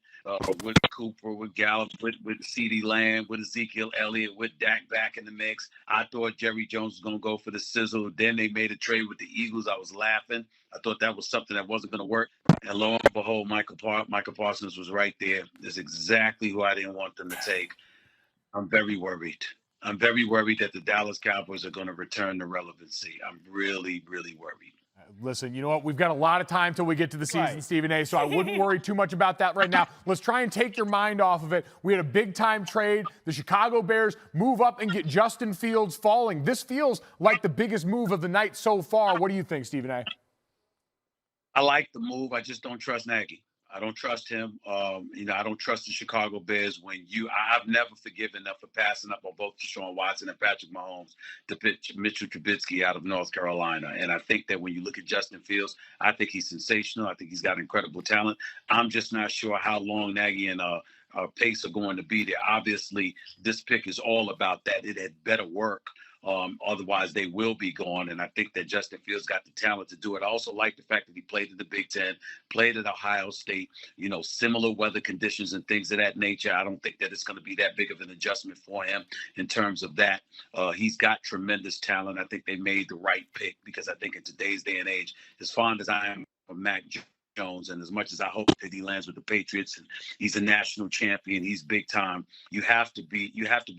with Cooper, with Gallup, with CeeDee Lamb, with Ezekiel Elliott, with Dak back in the mix. I thought Jerry Jones was going to go for the sizzle. Then they made a trade with the Eagles. I was laughing. I thought that was something that wasn't going to work. And lo and behold, Micah Parsons was right there. That's exactly who I didn't want them to take. I'm very worried. I'm very worried that the Dallas Cowboys are going to return to relevancy. I'm really, really worried. Listen, you know what? We've got a lot of time till we get to the season, Stephen A., so I wouldn't worry too much about that right now. Let's try and take your mind off of it. We had a big-time trade. The Chicago Bears move up and get Justin Fields falling. This feels like the biggest move of the night so far. What do you think, Stephen A.? I like the move. I just don't trust Nagy. I don't trust him. I don't trust the Chicago Bears I've never forgiven them for passing up on both Deshaun Watson and Patrick Mahomes to pitch Mitchell Trubisky out of North Carolina. And I think that when you look at Justin Fields, I think he's sensational. I think he's got incredible talent. I'm just not sure how long Nagy and Pace are going to be there. Obviously, this pick is all about that. It had better work. Otherwise, they will be gone. And I think that Justin Fields got the talent to do it. I also like the fact that he played in the Big Ten, played at Ohio State, similar weather conditions and things of that nature. I don't think that it's going to be that big of an adjustment for him in terms of that. He's got tremendous talent. I think they made the right pick because I think in today's day and age, as fond as I am of Mac Jones, and as much as I hope that he lands with the Patriots and he's a national champion, he's big time. You have to be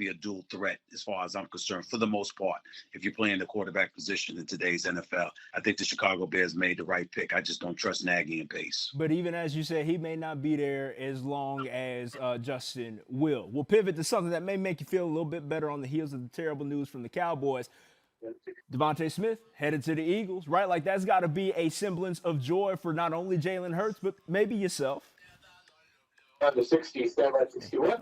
a dual threat as far as I'm concerned for the most part. If you're playing the quarterback position in today's NFL, I think the Chicago Bears made the right pick. I just don't trust Nagy and Pace. But even as you said, he may not be there as long as Justin will. We'll pivot to something that may make you feel a little bit better on the heels of the terrible news from the Cowboys. Devonta Smith headed to the Eagles, right? Like, that's got to be a semblance of joy for not only Jalen Hurts, but maybe yourself. The 60, stand by 61.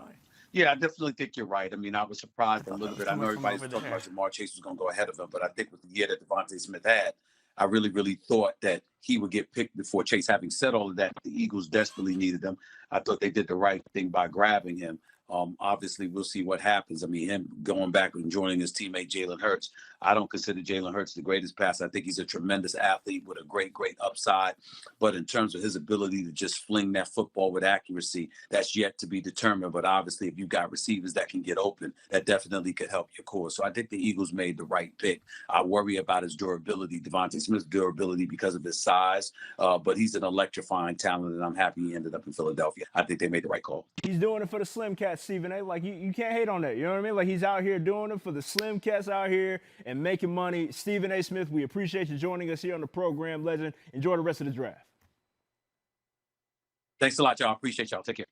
Yeah, I definitely think you're right. I mean, I was surprised a little bit. I know everybody's talking about Jamar Chase was going to go ahead of him, but I think with the year that Devonta Smith had, I really, really thought that he would get picked before Chase. Having said all of that, the Eagles desperately needed him. I thought they did the right thing by grabbing him. Obviously, we'll see what happens. I mean, him going back and joining his teammate Jalen Hurts. I don't consider Jalen Hurts the greatest passer. I think he's a tremendous athlete with a great, great upside. But in terms of his ability to just fling that football with accuracy, that's yet to be determined. But obviously, if you've got receivers that can get open, that definitely could help your cause. So I think the Eagles made the right pick. I worry about his durability, Devonta Smith's durability because of his size. But he's an electrifying talent, and I'm happy he ended up in Philadelphia. I think they made the right call. He's doing it for the slim cats, Stephen A. Like, you can't hate on that. You know what I mean? Like, he's out here doing it for the slim cats out here and making money. Stephen A. Smith, we appreciate you joining us here on the program, legend. Enjoy the rest of the draft. Thanks a lot, y'all. Appreciate y'all. Take care.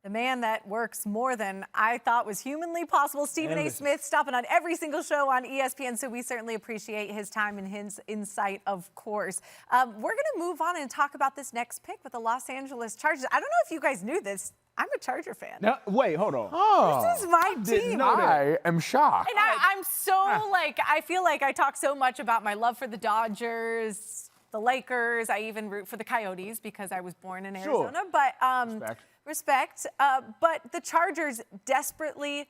The man that works more than I thought was humanly possible, Stephen A. Smith, stopping on every single show on ESPN, so we certainly appreciate his time and his insight, of course. We're going to move on and talk about this next pick with the Los Angeles Chargers. I don't know if you guys knew this. I'm a Charger fan. Now, wait, hold on. This is my team. I am shocked. And I'm so, I feel like I talk so much about my love for the Dodgers, the Lakers. I even root for the Coyotes because I was born in Arizona. Sure. But respect. But the Chargers desperately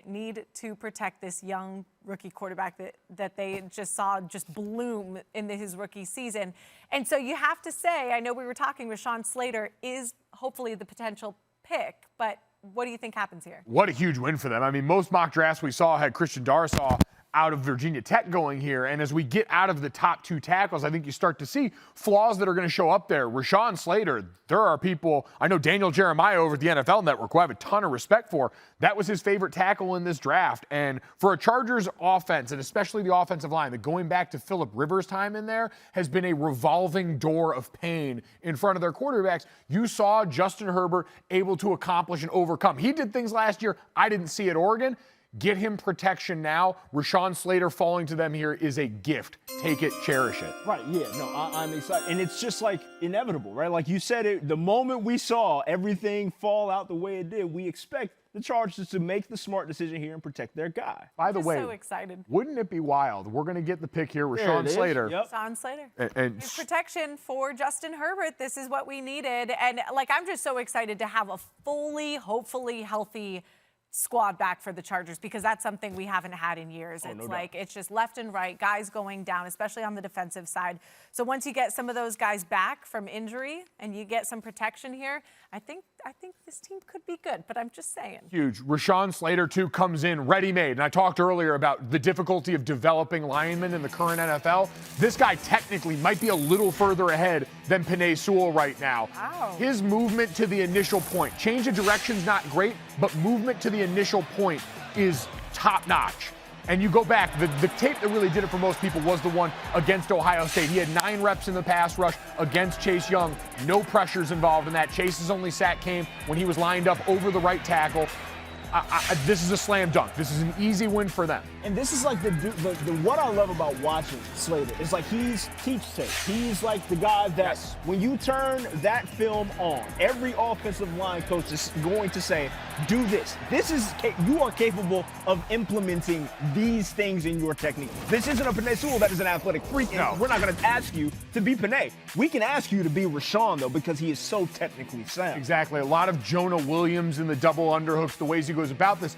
need to protect this young rookie quarterback that they just saw just bloom in his rookie season. And so you have to say, I know we were talking, Rashawn Slater is hopefully the potential pick, but what do you think happens here? What a huge win for them. I mean, most mock drafts we saw had Christian Darrisaw out of Virginia Tech going here. And as we get out of the top two tackles, I think you start to see flaws that are going to show up there. Rashawn Slater, there are people, I know Daniel Jeremiah over at the NFL Network, who I have a ton of respect for. That was his favorite tackle in this draft. And for a Chargers offense, and especially the offensive line, that going back to Phillip Rivers' time in there has been a revolving door of pain in front of their quarterbacks. You saw Justin Herbert able to accomplish and overcome. He did things last year I didn't see at Oregon. Get him protection now. Rashawn Slater falling to them here is a gift. Take it, cherish it. Right, yeah, no, I'm excited. And it's just like inevitable, right? Like you said, it, the moment we saw everything fall out the way it did, we expect the Chargers to make the smart decision here and protect their guy. By the way, so excited. Wouldn't it be wild? We're going to get the pick here, Rashawn Slater. Yep. Rashawn Slater. And protection for Justin Herbert. This is what we needed. And I'm just so excited to have a fully, hopefully healthy squad back for the Chargers, because that's something we haven't had in years. Oh, It's no like doubt. it's just left and right, guys going down, especially on the defensive side. So once you get some of those guys back from injury and you get some protection here, I think this team could be good, but I'm just saying. Huge. Rashawn Slater, too, comes in ready-made. And I talked earlier about the difficulty of developing linemen in the current NFL. This guy technically might be a little further ahead than Penei Sewell right now. Wow. His movement to the initial point, change of direction's not great, but movement to the initial point is top-notch. And you go back, the tape that really did it for most people was the one against Ohio State. He had 9 reps in the pass rush against Chase Young. No pressures involved in that. Chase's only sack came when he was lined up over the right tackle. This is a slam dunk. This is an easy win for them. And this is like the what I love about watching Slater is like he's teach tape. He's like the guy that when you turn that film on, every offensive line coach is going to say, do this. You are capable of implementing these things in your technique. This isn't a Penei Sewell that is an athletic freak. No. And we're not going to ask you to be Penei. We can ask you to be Rashawn, though, because he is so technically sound. Exactly. A lot of Jonah Williams in the double underhooks, the ways he goes about this.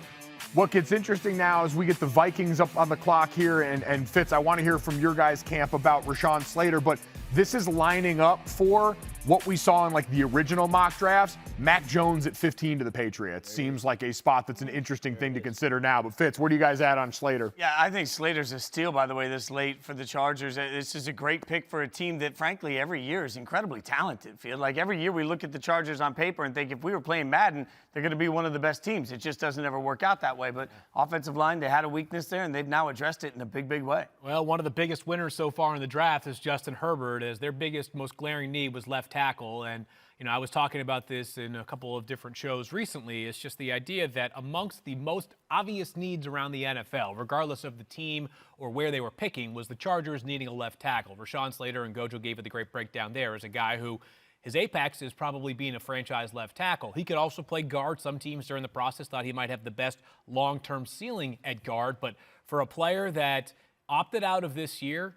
What gets interesting now is we get the Vikings up on the clock here, and Fitz, I want to hear from your guys' camp about Rashawn Slater, but this is lining up for what we saw in like the original mock drafts. Mac Jones at 15 to the Patriots seems like a spot that's an interesting thing to consider now. But Fitz, where do you guys at on Slater? Yeah, I think Slater's a steal, by the way, this late for the Chargers. This is a great pick for a team that, frankly, every year is incredibly talented. Like every year we look at the Chargers on paper and think if we were playing Madden, they're going to be one of the best teams. It just doesn't ever work out that way. But offensive line, they had a weakness there, and they've now addressed it in a big, big way. Well, one of the biggest winners so far in the draft is Justin Herbert, as their biggest, most glaring need was left tackle. And I was talking about this in a couple of different shows recently. It's just the idea that amongst the most obvious needs around the NFL, regardless of the team or where they were picking, was the Chargers needing a left tackle. Rashawn Slater, and Gojo gave it the great breakdown there, as a guy who his apex is probably being a franchise left tackle. He could also play guard. Some teams during the process thought he might have the best long-term ceiling at guard. But for a player that opted out of this year,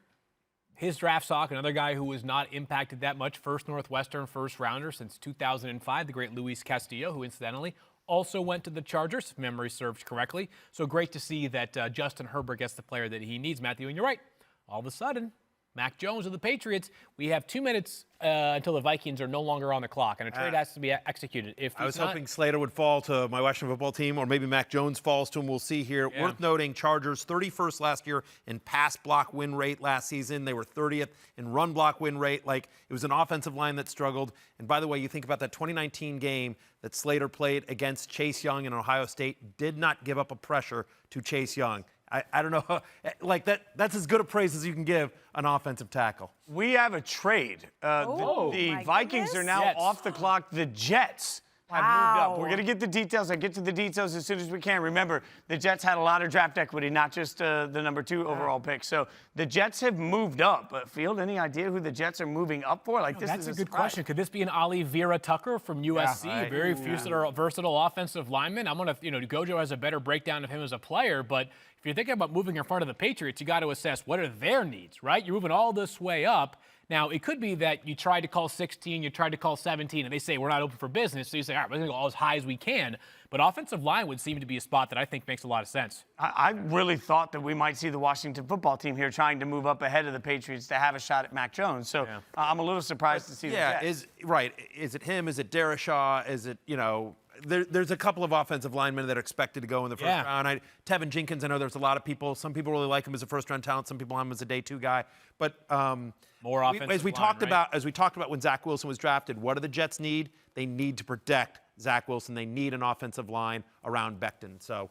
his draft stock, another guy who was not impacted that much, First Northwestern first rounder since 2005, the great Luis Castillo, who incidentally also went to the Chargers, if memory serves correctly. So great to see that Justin Herbert gets the player that he needs, Matthew. And you're right, all of a sudden, Mac Jones of the Patriots, we have 2 minutes until the Vikings are no longer on the clock, and a trade has to be executed. If I was hoping Slater would fall to my Washington football team, or maybe Mac Jones falls to him. We'll see here. Yeah. Worth noting, Chargers 31st last year in pass block win rate last season. They were 30th in run block win rate. Like, it was an offensive line that struggled. And by the way, you think about that 2019 game that Slater played against Chase Young in Ohio State, did not give up a pressure to Chase Young. I don't know, like that's as good a praise as you can give an offensive tackle. We have a trade. The Vikings are now off the clock. The Jets have moved up. We're going to get the details. I'll get to the details as soon as we can. Remember, the Jets had a lot of draft equity, not just the number 2 overall pick. So the Jets have moved up. Field, any idea who the Jets are moving up for? Like, this that's is a good surprise. question. Could this be an Ali Vera Tucker from USC? Yeah, right. Very versatile offensive lineman. I'm going to, Gojo has a better breakdown of him as a player, but if you're thinking about moving in front of the Patriots, you got to assess what are their needs, right? You're moving all this way up. Now, it could be that you tried to call 16, you tried to call 17, and they say we're not open for business. So you say, all right, we're going to go as high as we can. But offensive line would seem to be a spot that I think makes a lot of sense. I really thought that we might see the Washington football team here trying to move up ahead of the Patriots to have a shot at Mac Jones. So I'm a little surprised to see the Jets. Is it him? Is it Darrisaw? Is it, there's a couple of offensive linemen that are expected to go in the first round. Tevin Jenkins, I know there's a lot of people. Some people really like him as a first-round talent. Some people have him as a day 2 guy. But more offensive as we talked about when Zach Wilson was drafted, what do the Jets need? They need to protect Zach Wilson. They need an offensive line around Becton. So,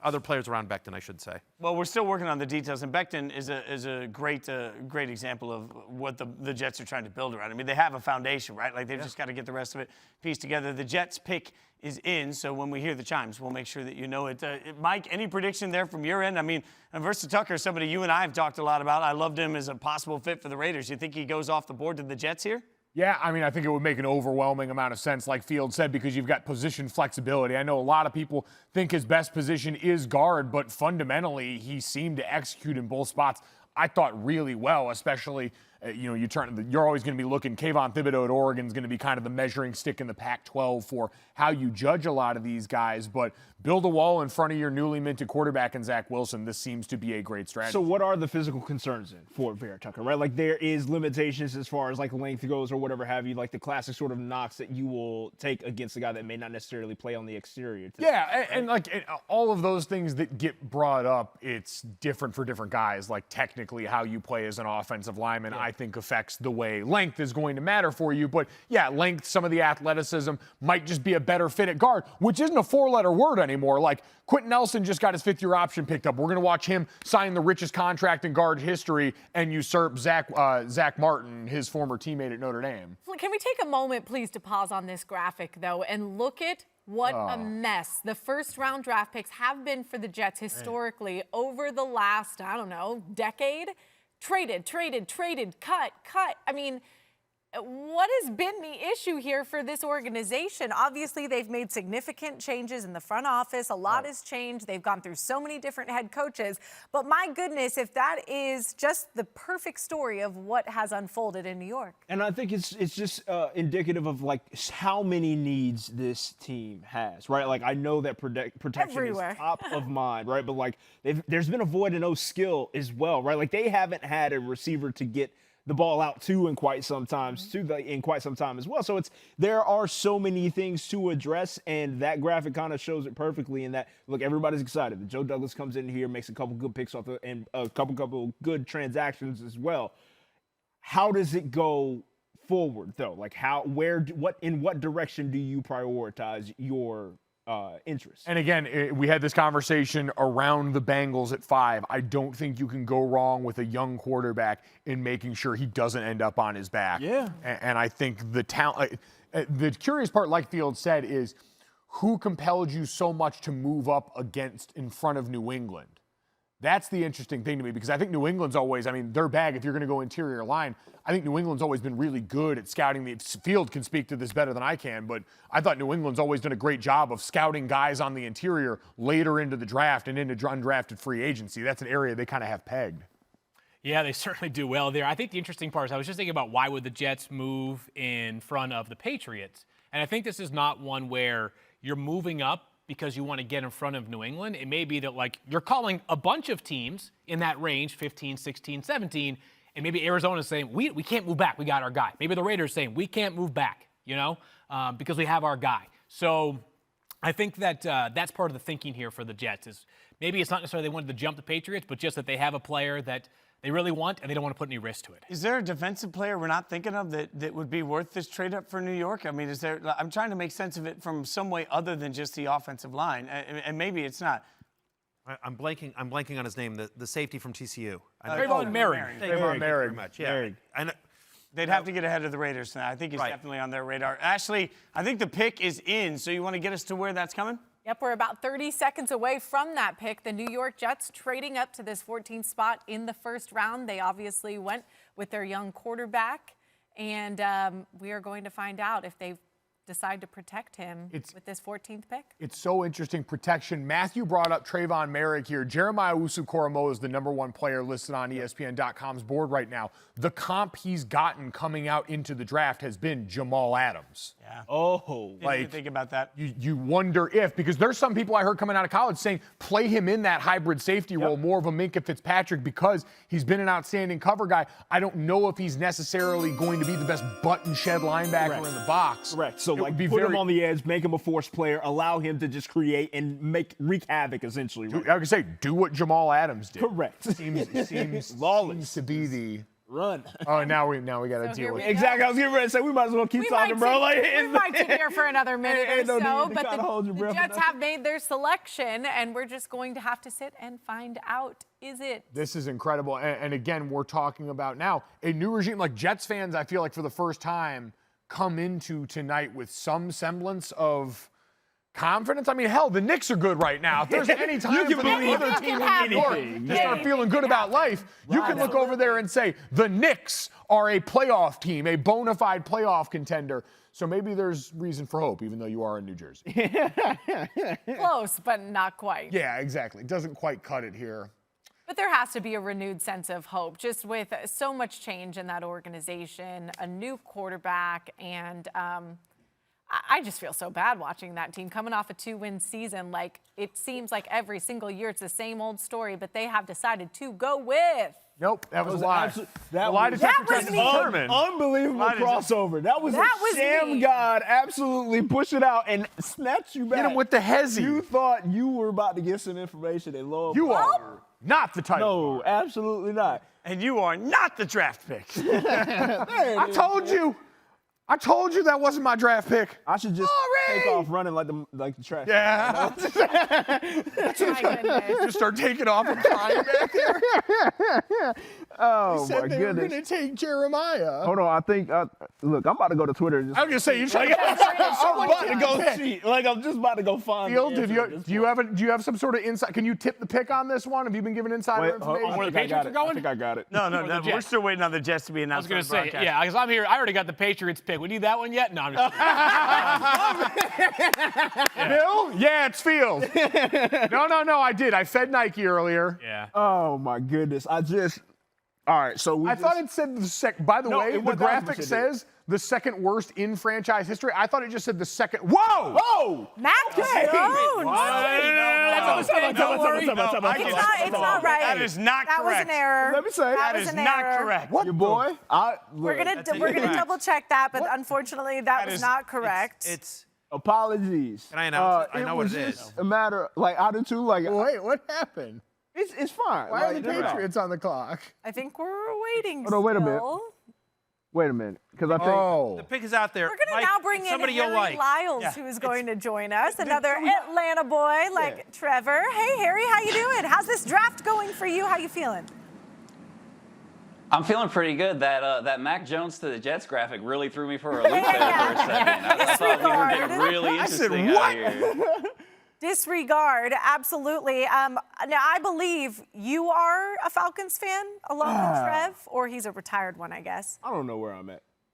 other players around Becton, I should say. Well, we're still working on the details, and Becton is a great example of what the Jets are trying to build around. I mean, they have a foundation, right? Like, they've just got to get the rest of it pieced together. The Jets pick is in, so when we hear the chimes, we'll make sure that you know it. Mike, any prediction there from your end? I mean, Versa Tucker, somebody you and I have talked a lot about. I loved him as a possible fit for the Raiders. You think he goes off the board to the Jets here? Yeah, I mean, I think it would make an overwhelming amount of sense, like Field said, because you've got position flexibility. I know a lot of people think his best position is guard, but fundamentally, he seemed to execute in both spots, I thought, really well, especially you're always going to be looking. Kayvon Thibodeau at Oregon is going to be kind of the measuring stick in the Pac-12 for how you judge a lot of these guys. But build a wall in front of your newly minted quarterback in Zach Wilson. This seems to be a great strategy. So what are the physical concerns then for Vera-Tucker, right? Like there is limitations as far as like length goes or whatever have you, like the classic sort of knocks that you will take against a guy that may not necessarily play on the exterior. And all of those things that get brought up, it's different for different guys. Like technically how you play as an offensive lineman, I think affects the way length is going to matter for you. But yeah, length, some of the athleticism might just be a better fit at guard, which isn't a four-letter word anymore. Like Quentin Nelson just got his fifth-year option picked up. We're going to watch him sign the richest contract in guard history and usurp Zach Martin, his former teammate at Notre Dame. Can we take a moment, please, to pause on this graphic, though, and look at what a mess the first-round draft picks have been for the Jets historically over the last, decade? Traded, cut. I mean, what has been the issue here for this organization? Obviously, they've made significant changes in the front office. A lot has changed. They've gone through so many different head coaches. But my goodness, if that is just the perfect story of what has unfolded in New York. And I think it's just indicative of like how many needs this team has, right? Like I know that protection everywhere is top of mind, right? But like there's been a void of no skill as well, right? Like they haven't had a receiver to get the ball out to in quite some time as well. So there are so many things to address, and that graphic kind of shows it perfectly in that, look, everybody's excited that Joe Douglas comes in here, makes a couple good picks and a couple good transactions as well. How does it go forward though? Like in what direction do you prioritize your interest? And again, we had this conversation around the Bengals at 5. I don't think you can go wrong with a young quarterback in making sure he doesn't end up on his back. Yeah. And I think the talent, the curious part, like Field said, is who compelled you so much to move up in front of New England? That's the interesting thing to me, because I think New England's always, their bag, if you're going to go interior line, I think New England's always been really good at scouting. The Field can speak to this better than I can, but I thought New England's always done a great job of scouting guys on the interior later into the draft and into undrafted free agency. That's an area they kind of have pegged. Yeah, they certainly do well there. I think the interesting part is I was just thinking about why would the Jets move in front of the Patriots? And I think this is not one where you're moving up because you want to get in front of New England. It may be that like you're calling a bunch of teams in that range, 15, 16, 17, and maybe Arizona's saying, we can't move back. We got our guy. Maybe the Raiders saying, we can't move back, because we have our guy. So I think that that's part of the thinking here for the Jets is maybe it's not necessarily they wanted to jump the Patriots, but just that they have a player that they really want and they don't want to put any risk to it. Is there a defensive player we're not thinking of that would be worth this trade up for New York? I'm trying to make sense of it from some way other than just the offensive line, and maybe it's not. I'm blanking on his name. The safety from TCU. Trayvon Merrick. Trayvon Merrick. Very much. Yeah. They'd have to get ahead of the Raiders now. I think he's definitely on their radar. Ashley, I think the pick is in. So you want to get us to where that's coming? Yep, we're about 30 seconds away from that pick. The New York Jets trading up to this 14th spot in the first round. They obviously went with their young quarterback, and we are going to find out if they decide to protect him with this 14th pick. It's so interesting, protection. Matthew brought up Trayvon Merrick here. Jeremiah Owusu-Koramoah is the #1 player listed on ESPN.com's board right now. The comp he's gotten coming out into the draft has been Jamal Adams. Yeah. Oh. Didn't even think about that. You wonder if, because there's some people I heard coming out of college saying play him in that hybrid safety role, more of a Minkah Fitzpatrick, because he's been an outstanding cover guy. I don't know if he's necessarily going to be the best button shed linebacker in the box. Correct. So like put him on the edge, make him a force player, allow him to just create and wreak havoc essentially. Right? I could say do what Jamal Adams did. Correct. Seems lawless. Seems to be the run. Oh, now we got to deal with it. Exactly. I was getting ready to say we might as well keep talking, bro. We might sit here for another minute or so, but the Jets have have made their selection, and we're just going to have to sit and find out. Is it? This is incredible. And again, we're talking about now a new regime. Like Jets fans, I feel like for the first time come into tonight with some semblance of confidence. Hell, the Knicks are good right now. If there's any time for the other team in New York to start feeling good about life, you can look over there and say the Knicks are a playoff team, a bona fide playoff contender. So maybe there's reason for hope, even though you are in New Jersey. Close, but not quite. Yeah, exactly. It doesn't quite cut it here. But there has to be a renewed sense of hope, just with so much change in that organization, a new quarterback, and I just feel so bad watching that team coming off a 2-win season. Like, it seems like every single year it's the same old story, but they have decided to go with. Nope, that was a lie. That lie was detector test is determined. Unbelievable crossover. That was Sam God absolutely push it out and snatch you back. Hit him with the hezzy. You thought you were about to get some information and lo and You behold, are not the title. No, absolutely not. And you are not the draft pick. I told you. I told you that wasn't my draft pick. I should just take off running like the trash. Yeah. Just start taking off and crying back there. Oh, They said my they were goodness. going to take Jeremiah. Hold on, I think, look, I'm about to go to Twitter. And I was going to say, you're trying I'm about to go cheat. Like, I'm just about to go find Field, the answer do you have some sort of insight? Can you tip the pick on this one? Have you been given insider information? Where the Patriots are going? I think I got it. No, Or the we're Jets. still waiting on the Jets to be I was announced. going to on the say, broadcast. yeah, because I'm here. I already got the Patriots pick. We need that one yet? No, I'm just Bill? Yeah, it's Field. No, I did. I fed Nike earlier. Yeah. Oh, my goodness. All right, so I thought it said the second. By the way, the graphic says the second worst in franchise history. I thought it just said the second. Whoa! Whoa! Mac Jones. It's not right. That is not That was correct. an error. Let me say. That That was is an not error. correct. Your boy? We're gonna double check that, but unfortunately, that was not correct. It's Apologies. Can I announce it? I know what was it just is. a matter, like, out of two, like, Wait, what happened? it's fine. Why are Like, the Patriots on the clock? I think we're waiting. Hold on, wait a minute. still. Wait a minute, because I think. The pick is out there. We're gonna Mike, now bring it's in somebody Harry you'll like. Lyles, Yeah. who is going to join us, another Atlanta boy like Trevor. Hey, Harry, how you doing? How's this draft going for you? How you feeling? I'm feeling pretty good. That Mac Jones to the Jets graphic really threw me for a loop there for a second. I thought we were getting really interesting out here. Disregard, absolutely. Now, I believe you are a Falcons fan, along with Trev, or he's a retired one, I guess. I don't know where I'm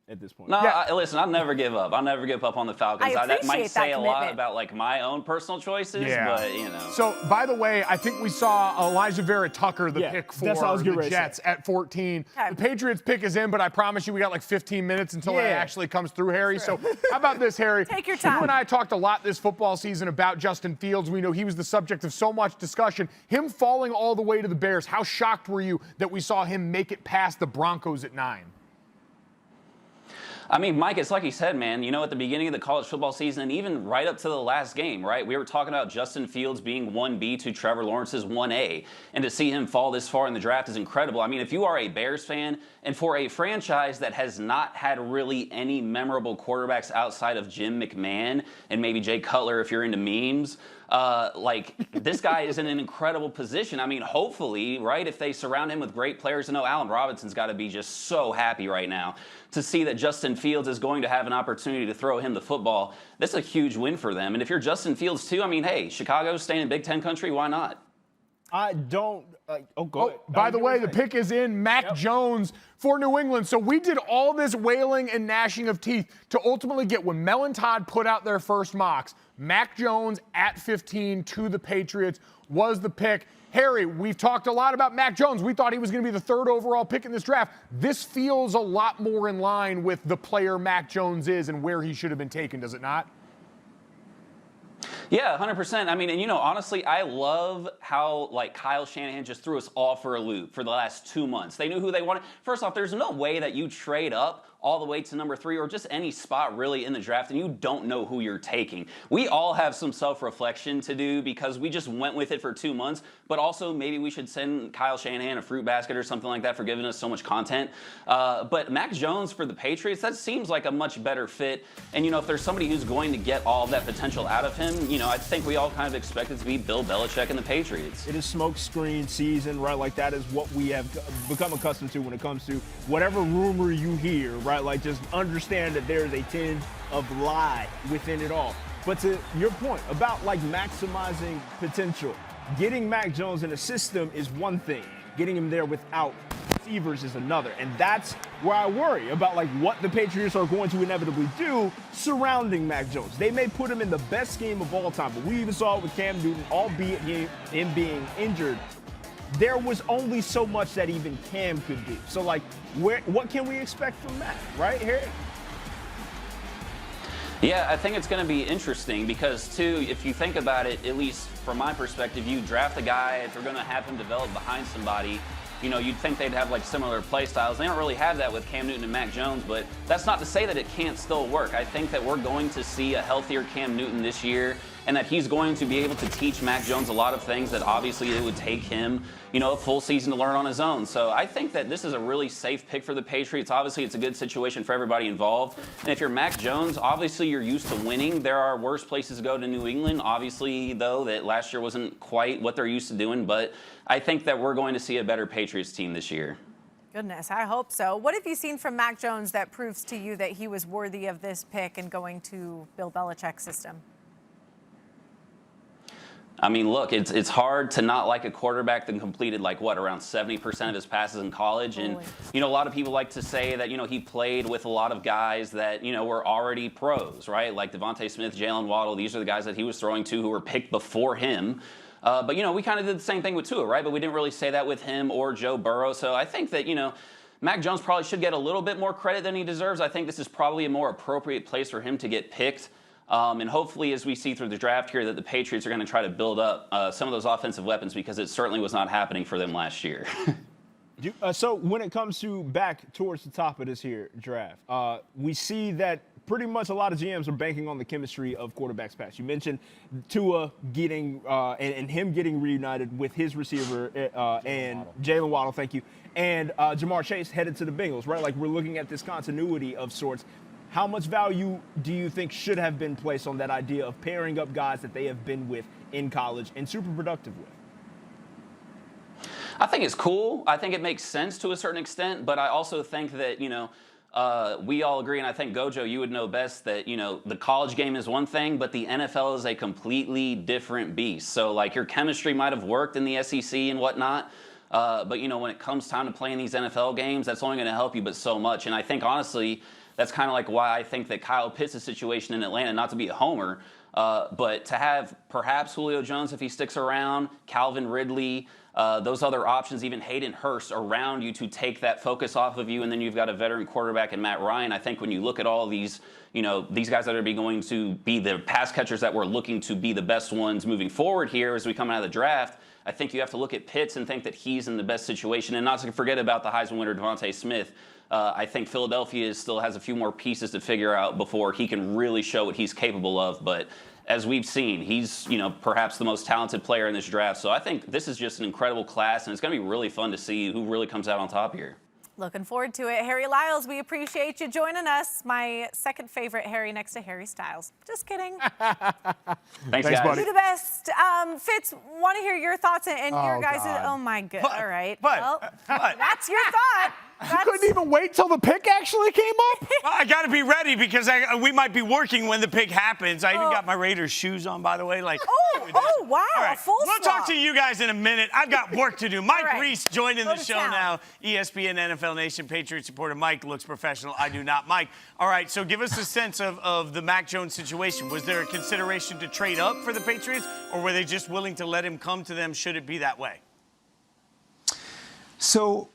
at this point. No, listen, I'll never give up. I'll never give up on the Falcons. That might say a lot about like my own personal choices, but you know. So, by the way, I think we saw Elijah Vera Tucker, the pick for the Jets at 14. The Patriots pick is in, but I promise you we got like 15 minutes until it actually comes through, Harry. So how about this, Harry? Take your time. You and I talked a lot this football season about Justin Fields. We know he was the subject of so much discussion. Him falling all the way to the Bears, how shocked were you that we saw him make it past the Broncos at 9? I mean, Mike, it's like you said, man, you know, at the beginning of the college football season and even right up to the last game, right? We were talking about Justin Fields being 1B to Trevor Lawrence's 1A. And to see him fall this far in the draft is incredible. I mean, if you are a Bears fan and for a franchise that has not had really any memorable quarterbacks outside of Jim McMahon and maybe Jay Cutler if you're into memes, like this guy is in an incredible position. I mean, hopefully, right, if they surround him with great players, I know Allen Robinson's got to be just so happy right now to see that Justin Fields is going to have an opportunity to throw him the football. That's a huge win for them. And if you're Justin Fields too, I mean, hey, Chicago's staying in Big Ten country, why not? I don't. Go ahead. By the way, the pick is in. Mac Jones for New England. So we did all this wailing and gnashing of teeth to ultimately get, when Mel and Todd put out their first mocks, Mac Jones at 15 to the Patriots was the pick. Harry, we've talked a lot about Mac Jones. We thought he was going to be the 3rd overall pick in this draft. This feels a lot more in line with the player Mac Jones is and where he should have been taken, does it not? Yeah, 100%. I mean, and you know, honestly, I love how like Kyle Shanahan just threw us all for a loop for the last 2 months. They knew who they wanted. First off, there's no way that you trade up all the way to number 3 or just any spot really in the draft and you don't know who you're taking. We all have some self-reflection to do because we just went with it for 2 months, but also maybe we should send Kyle Shanahan a fruit basket or something like that for giving us so much content. But Mac Jones for the Patriots, that seems like a much better fit. And you know, if there's somebody who's going to get all of that potential out of him, you know, I think we all kind of expect it to be Bill Belichick and the Patriots. It is smoke screen season, right? Like that is what we have become accustomed to when it comes to whatever rumor you hear, right? Like just understand that there's a tinge of lie within it all. But to your point about like maximizing potential, getting Mac Jones in a system is one thing. Getting him there without receivers is another. And that's where I worry about like what the Patriots are going to inevitably do surrounding Mac Jones. They may put him in the best game of all time, but we even saw it with Cam Newton, albeit him being injured. there was only so much that even Cam could do. So, like, what can we expect from Matt, right, Harry? Yeah, I think it's going to be interesting because, too, if you think about it, at least from my perspective, you draft a guy, if you're going to have him develop behind somebody, you know, you'd think they'd have like similar play styles. They don't really have that with Cam Newton and Mac Jones, but that's not to say that it can't still work. I think that we're going to see a healthier Cam Newton this year, and that he's going to be able to teach Mac Jones a lot of things that obviously it would take him, you know, a full season to learn on his own. So I think that this is a really safe pick for the Patriots. Obviously, it's a good situation for everybody involved. And if you're Mac Jones, obviously you're used to winning. There are worse places to go to New England. Obviously, though, that last year wasn't quite what they're used to doing, but I think that we're going to see a better Patriots team this year. Goodness, I hope so. What have you seen from Mac Jones that proves to you that he was worthy of this pick and going to Bill Belichick's system? I mean, look, it's hard to not like a quarterback that completed like what, around 70% of his passes in college. And, you know, a lot of people like to say that, you know, he played with a lot of guys that, you know, were already pros, right? Like Devonta Smith, Jaylen Waddle. These are the guys that he was throwing to who were picked before him. But, you know, we kind of did the same thing with Tua, right? But we didn't really say that with him or Joe Burrow. So I think that, you know, Mac Jones probably should get a little bit more credit than he deserves. I think this is probably a more appropriate place for him to get picked. And hopefully, as we see through the draft here, that the Patriots are going to try to build up some of those offensive weapons, because it certainly was not happening for them last year. So when it comes to back towards the top of this here draft, we see that pretty much a lot of GMs are banking on the chemistry of quarterbacks pass. You mentioned Tua getting and him getting reunited with his receiver and Jaylen Waddle, thank you, and Jamar Chase headed to the Bengals, right? Like, we're looking at this continuity of sorts. How much value do you think should have been placed on that idea of pairing up guys that they have been with in college and super productive with? I think it's cool. I think it makes sense to a certain extent, but I also think that, you know, we all agree, and I think, Gojo, you would know best, that, you know, the college game is one thing, but the NFL is a completely different beast. So, like, your chemistry might have worked in the SEC and whatnot, but, you know, when it comes time to playing these NFL games, that's only going to help you but so much. And I think, honestly, that's kind of like why I think that Kyle Pitts' situation in Atlanta, not to be a homer, but to have perhaps Julio Jones, if he sticks around, Calvin Ridley, those other options, even Hayden Hurst around you to take that focus off of you, and then you've got a veteran quarterback in Matt Ryan. I think when you look at all these, you know, these guys that are going to be the pass catchers that we're looking to be the best ones moving forward here as we come out of the draft, I think you have to look at Pitts and think that he's in the best situation, and not to forget about the Heisman winner Devonta Smith. I think Philadelphia still has a few more pieces to figure out before he can really show what he's capable of. But as we've seen, he's, you know, perhaps the most talented player in this draft. So I think this is just an incredible class, and it's going to be really fun to see who really comes out on top here. Looking forward to it. Harry Lyles, we appreciate you joining us. My second favorite Harry next to Harry Styles. Just kidding. Thanks, guys. You're the best. Fitz, want to hear your thoughts and your guys'. Oh, my God. All right. Well, that's your thought. You couldn't even wait till the pick actually came up? Well, I got to be ready because we might be working when the pick happens. I even got my Raiders shoes on, by the way. Like, oh, wow. All right. Full We'll talk to you guys in a minute. I've got work to do. Mike Reese joining the show town. now. ESPN NFL Nation Patriots reporter. Mike looks professional. I do not. Mike, all right, so give us a sense of the Mac Jones situation. Was there a consideration to trade up for the Patriots, or were they just willing to let him come to them should it be that way? So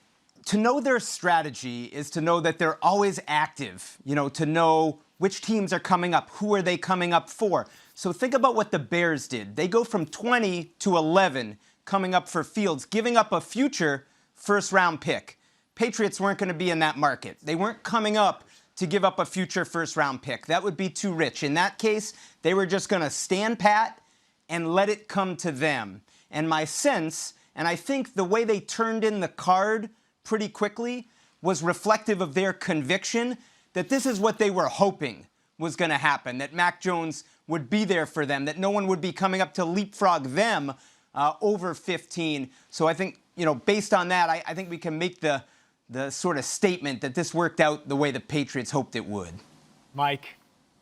to know their strategy is to know that they're always active, you know, to know which teams are coming up, who are they coming up for. So think about what the Bears did. They go from 20 to 11 coming up for Fields, giving up a future first-round pick. Patriots weren't going to be in that market. They weren't coming up to give up a future first-round pick. That would be too rich. In that case, they were just going to stand pat and let it come to them. And my sense, and I think the way they turned in the card pretty quickly, was reflective of their conviction that this is what they were hoping was going to happen, that Mac Jones would be there for them, that no one would be coming up to leapfrog them over 15. So I think, you know, based on that, I think we can make the sort of statement that this worked out the way the Patriots hoped it would. Mike,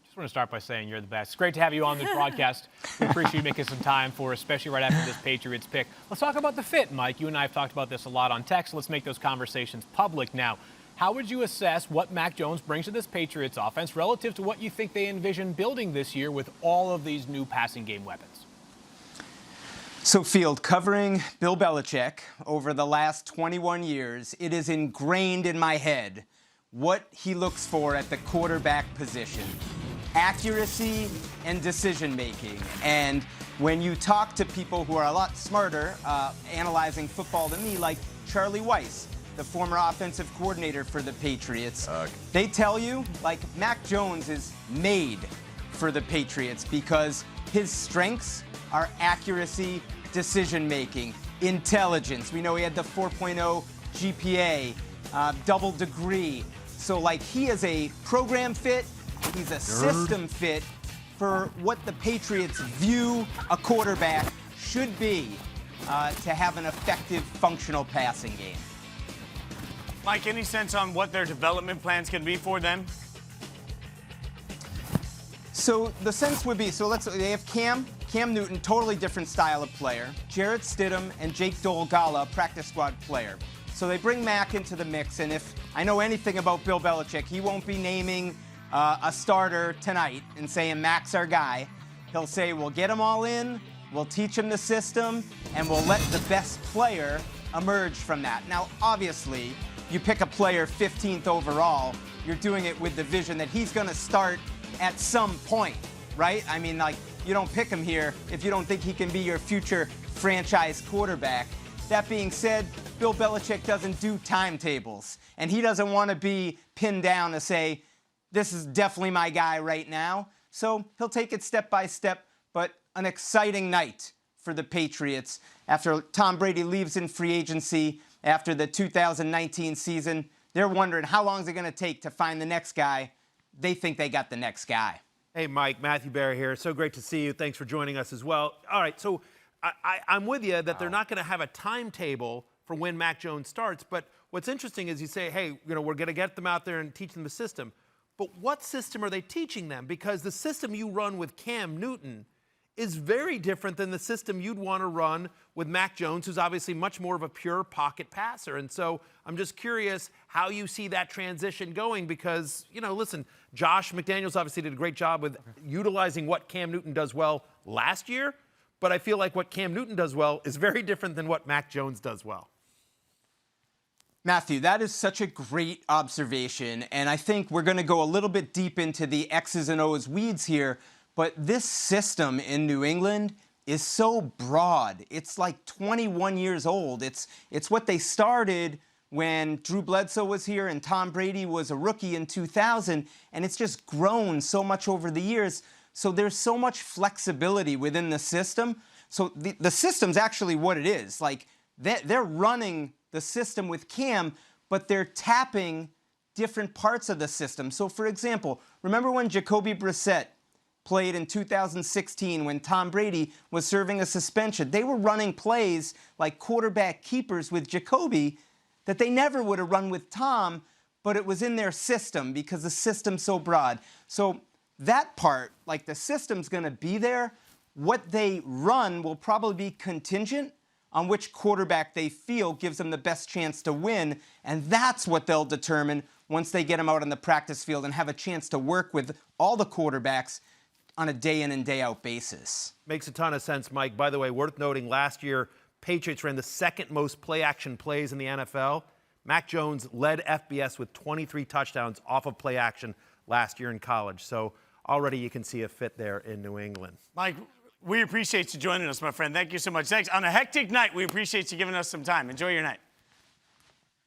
just want to start by saying you're the best. It's great to have you on the broadcast. We appreciate you making some time for, especially right after this Patriots pick. Let's talk about the fit, Mike. You and I have talked about this a lot on text. Let's make those conversations public now. How would you assess what Mac Jones brings to this Patriots offense relative to what you think they envision building this year with all of these new passing game weapons? So, Field, covering Bill Belichick over the last 21 years, it is ingrained in my head what he looks for at the quarterback position. Accuracy and decision-making. And when you talk to people who are a lot smarter analyzing football than me, like Charlie Weiss, the former offensive coordinator for the Patriots, they tell you, like, Mac Jones is made for the Patriots because his strengths are accuracy, decision-making, intelligence. We know he had the 4.0 GPA, double degree. So, like, he is a program fit. He's a system fit for what the Patriots view a quarterback should be to have an effective, functional passing game. Mike, any sense on what their development plans can be for them? So the sense would be, they have Cam Newton, totally different style of player. Jarrett Stidham and Jake Dolgala, practice squad player. So they bring Mac into the mix, and if I know anything about Bill Belichick, he won't be naming a starter tonight and saying Mac's our guy. He'll say, we'll get him all in, we'll teach him the system, and we'll let the best player emerge from that. Now, obviously, you pick a player 15th overall, you're doing it with the vision that he's going to start at some point, right? I mean, like, you don't pick him here if you don't think he can be your future franchise quarterback. That being said, Bill Belichick doesn't do timetables, and he doesn't want to be pinned down to say, this is definitely my guy right now. So he'll take it step by step, but an exciting night for the Patriots after Tom Brady leaves in free agency after the 2019 season. They're wondering how long is it going to take to find the next guy. They think they got the next guy. Hey, Mike, Matthew Berry here. So great to see you. Thanks for joining us as well. All right, so I'm with you that they're not going to have a timetable for when Mac Jones starts. But what's interesting is you say, hey, we're going to get them out there and teach them the system. But what system are they teaching them? Because the system you run with Cam Newton is very different than the system you'd want to run with Mac Jones, who's obviously much more of a pure pocket passer. And so I'm just curious how you see that transition going because, listen, Josh McDaniels obviously did a great job with utilizing what Cam Newton does well last year, but I feel like what Cam Newton does well is very different than what Mac Jones does well. Matthew, that is such a great observation, and I think we're going to go a little bit deep into the X's and O's weeds here, but this system in New England is so broad. It's like 21 years old. It's what they started when Drew Bledsoe was here and Tom Brady was a rookie in 2000, and it's just grown so much over the years. So there's so much flexibility within the system. So the system's actually what it is. Like, they're running the system with Cam, but they're tapping different parts of the system. So, for example, remember when Jacoby Brissett played in 2016 when Tom Brady was serving a suspension? They were running plays like quarterback keepers with Jacoby that they never would have run with Tom, but it was in their system because the system's so broad. So that part, like the system's going to be there. What they run will probably be contingent on which quarterback they feel gives them the best chance to win, and that's what they'll determine once they get them out on the practice field and have a chance to work with all the quarterbacks on a day in and day out basis. Makes a ton of sense, Mike. By the way, worth noting, last year, Patriots ran the second most play action plays in the NFL. Mac Jones led FBS with 23 touchdowns off of play action last year in college. So already you can see a fit there in New England. Mike, we appreciate you joining us, my friend. Thank you so much. Thanks. On a hectic night, we appreciate you giving us some time. Enjoy your night.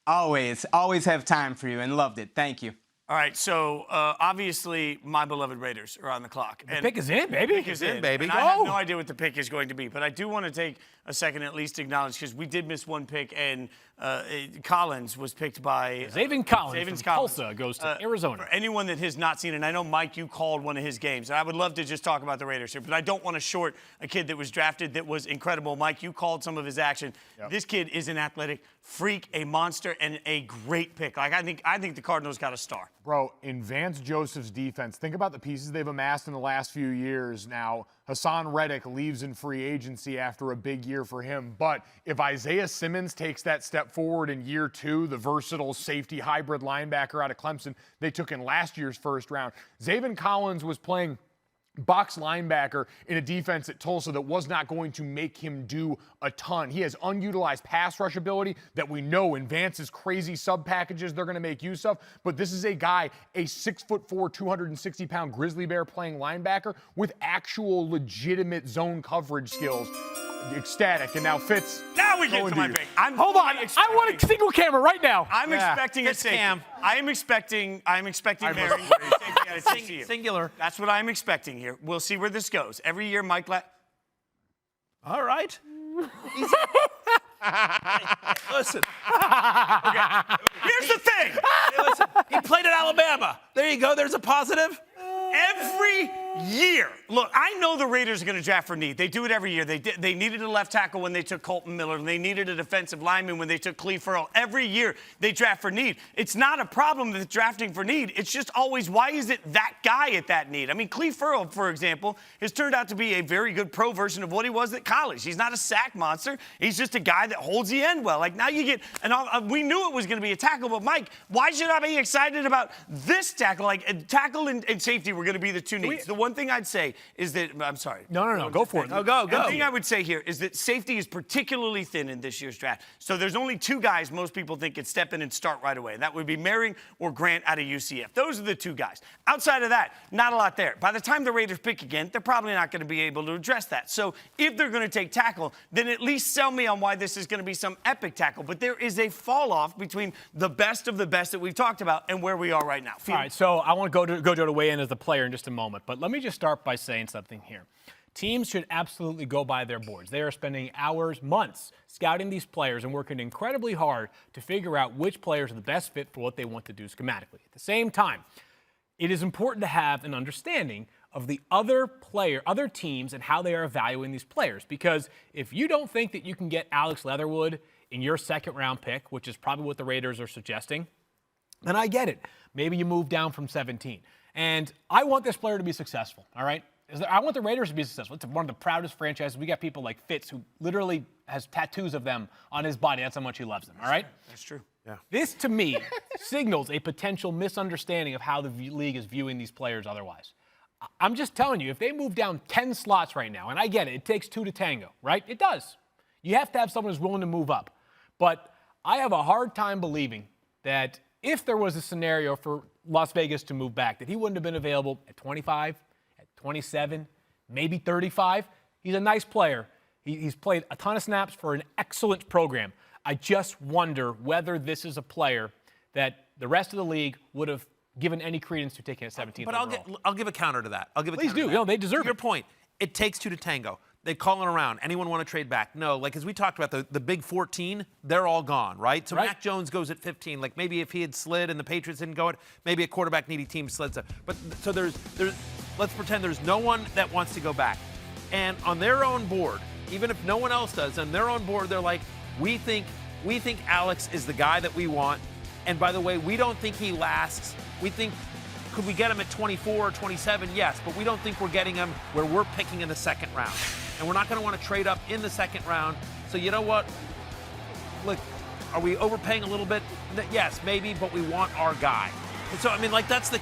Always have time for you and loved it. Thank you. All right, so obviously my beloved Raiders are on the clock. The pick is in, baby. The pick is in, baby. And I have no idea what the pick is going to be, but I do want to take a second at least to acknowledge, because we did miss one pick, and Collins was picked by... Zaven Collins from Tulsa goes to Arizona. For anyone that has not seen it, and I know, Mike, you called one of his games, and I would love to just talk about the Raiders here, but I don't want to short a kid that was drafted that was incredible. Mike, you called some of his action. Yep. This kid is an athletic freak, a monster, and a great pick. Like, I think the Cardinals got a star. Bro, in Vance Joseph's defense, think about the pieces they've amassed in the last few years now. Hassan Reddick leaves in free agency after a big year for him. But if Isaiah Simmons takes that step forward in year two, the versatile safety hybrid linebacker out of Clemson they took in last year's first round, Zaven Collins was playing box linebacker in a defense at Tulsa that was not going to make him do a ton. He has unutilized pass rush ability that we know in Vance's crazy sub packages they're going to make use of. But this is a guy, a 6'4", 260-pound grizzly bear playing linebacker with actual legitimate zone coverage skills. Ecstatic. And now Fitz. Now we get to my pick. Hold on. I want a single camera right now. I'm expecting a safety. I am expecting Mary. Singular. That's what I'm expecting here. We'll see where this goes. Every year, Mike. All right. Listen. Okay. Here's the thing. Hey, listen. He played at Alabama. There you go. There's a positive. Every year. Look, I know the Raiders are going to draft for need. They do it every year. They needed a left tackle when they took Colton Miller, and they needed a defensive lineman when they took Cleve Farrell. Every year they draft for need. It's not a problem with drafting for need. It's just always, why is it that guy at that need? I mean, Cleve Farrell, for example, has turned out to be a very good pro version of what he was at college. He's not a sack monster. He's just a guy that holds the end well. Like, now you get, and we knew it was going to be a tackle, but Mike, why should I be excited about this tackle? Like, tackle and safety were going to be the two needs. The one thing I'd say is that, I'm sorry. No. Go for it. No, go. The thing I would say here is that safety is particularly thin in this year's draft. So there's only two guys most people think could step in and start right away. And that would be Merring or Grant out of UCF. Those are the two guys. Outside of that, not a lot there. By the time the Raiders pick again, they're probably not going to be able to address that. So if they're going to take tackle, then at least sell me on why this is going to be some epic tackle. But there is a fall off between the best of the best that we've talked about and where we are right now. All right, so I want Gojo to weigh in as a player in just a moment. But let me just start by saying something here. Teams should absolutely go by their boards. They are spending hours, months, scouting these players and working incredibly hard to figure out which players are the best fit for what they want to do schematically. At the same time, it is important to have an understanding of the other teams and how they are evaluating these players. Because if you don't think that you can get Alex Leatherwood in your second-round pick, which is probably what the Raiders are suggesting, then I get it. Maybe you move down from 17. And I want this player to be successful, all right? I want the Raiders to be successful. It's one of the proudest franchises. We got people like Fitz, who literally has tattoos of them on his body. That's how much he loves them, all right? That's true. Yeah. This, to me, signals a potential misunderstanding of how the league is viewing these players otherwise. I'm just telling you, if they move down 10 slots right now, and I get it, it takes two to tango, right? It does. You have to have someone who's willing to move up. But I have a hard time believing that if there was a scenario for Las Vegas to move back, that he wouldn't have been available at 25, at 27, maybe 35. He's a nice player. He's played a ton of snaps for an excellent program. I just wonder whether this is a player that the rest of the league would have given any credence to taking at 17th But overall. I'll give a counter to that. Please do. No, they deserve it. Your point. It takes two to tango. They calling around. Anyone want to trade back? No. Like, as we talked about, the big 14, they're all gone, right? So Mac Jones goes at 15. Like, maybe if he had slid and the Patriots didn't go it, maybe a quarterback-needy team slids it. But so there's let's pretend there's no one that wants to go back. And on their own board, even if no one else does, on their own board, they're like, we think Alex is the guy that we want. And by the way, we don't think he lasts. We think, could we get him at 24 or 27? Yes, but we don't think we're getting him where we're picking in the second round. And we're not going to want to trade up in the second round. So you know what? Look, are we overpaying a little bit? Yes, maybe, but we want our guy. And so, I mean, like, that's the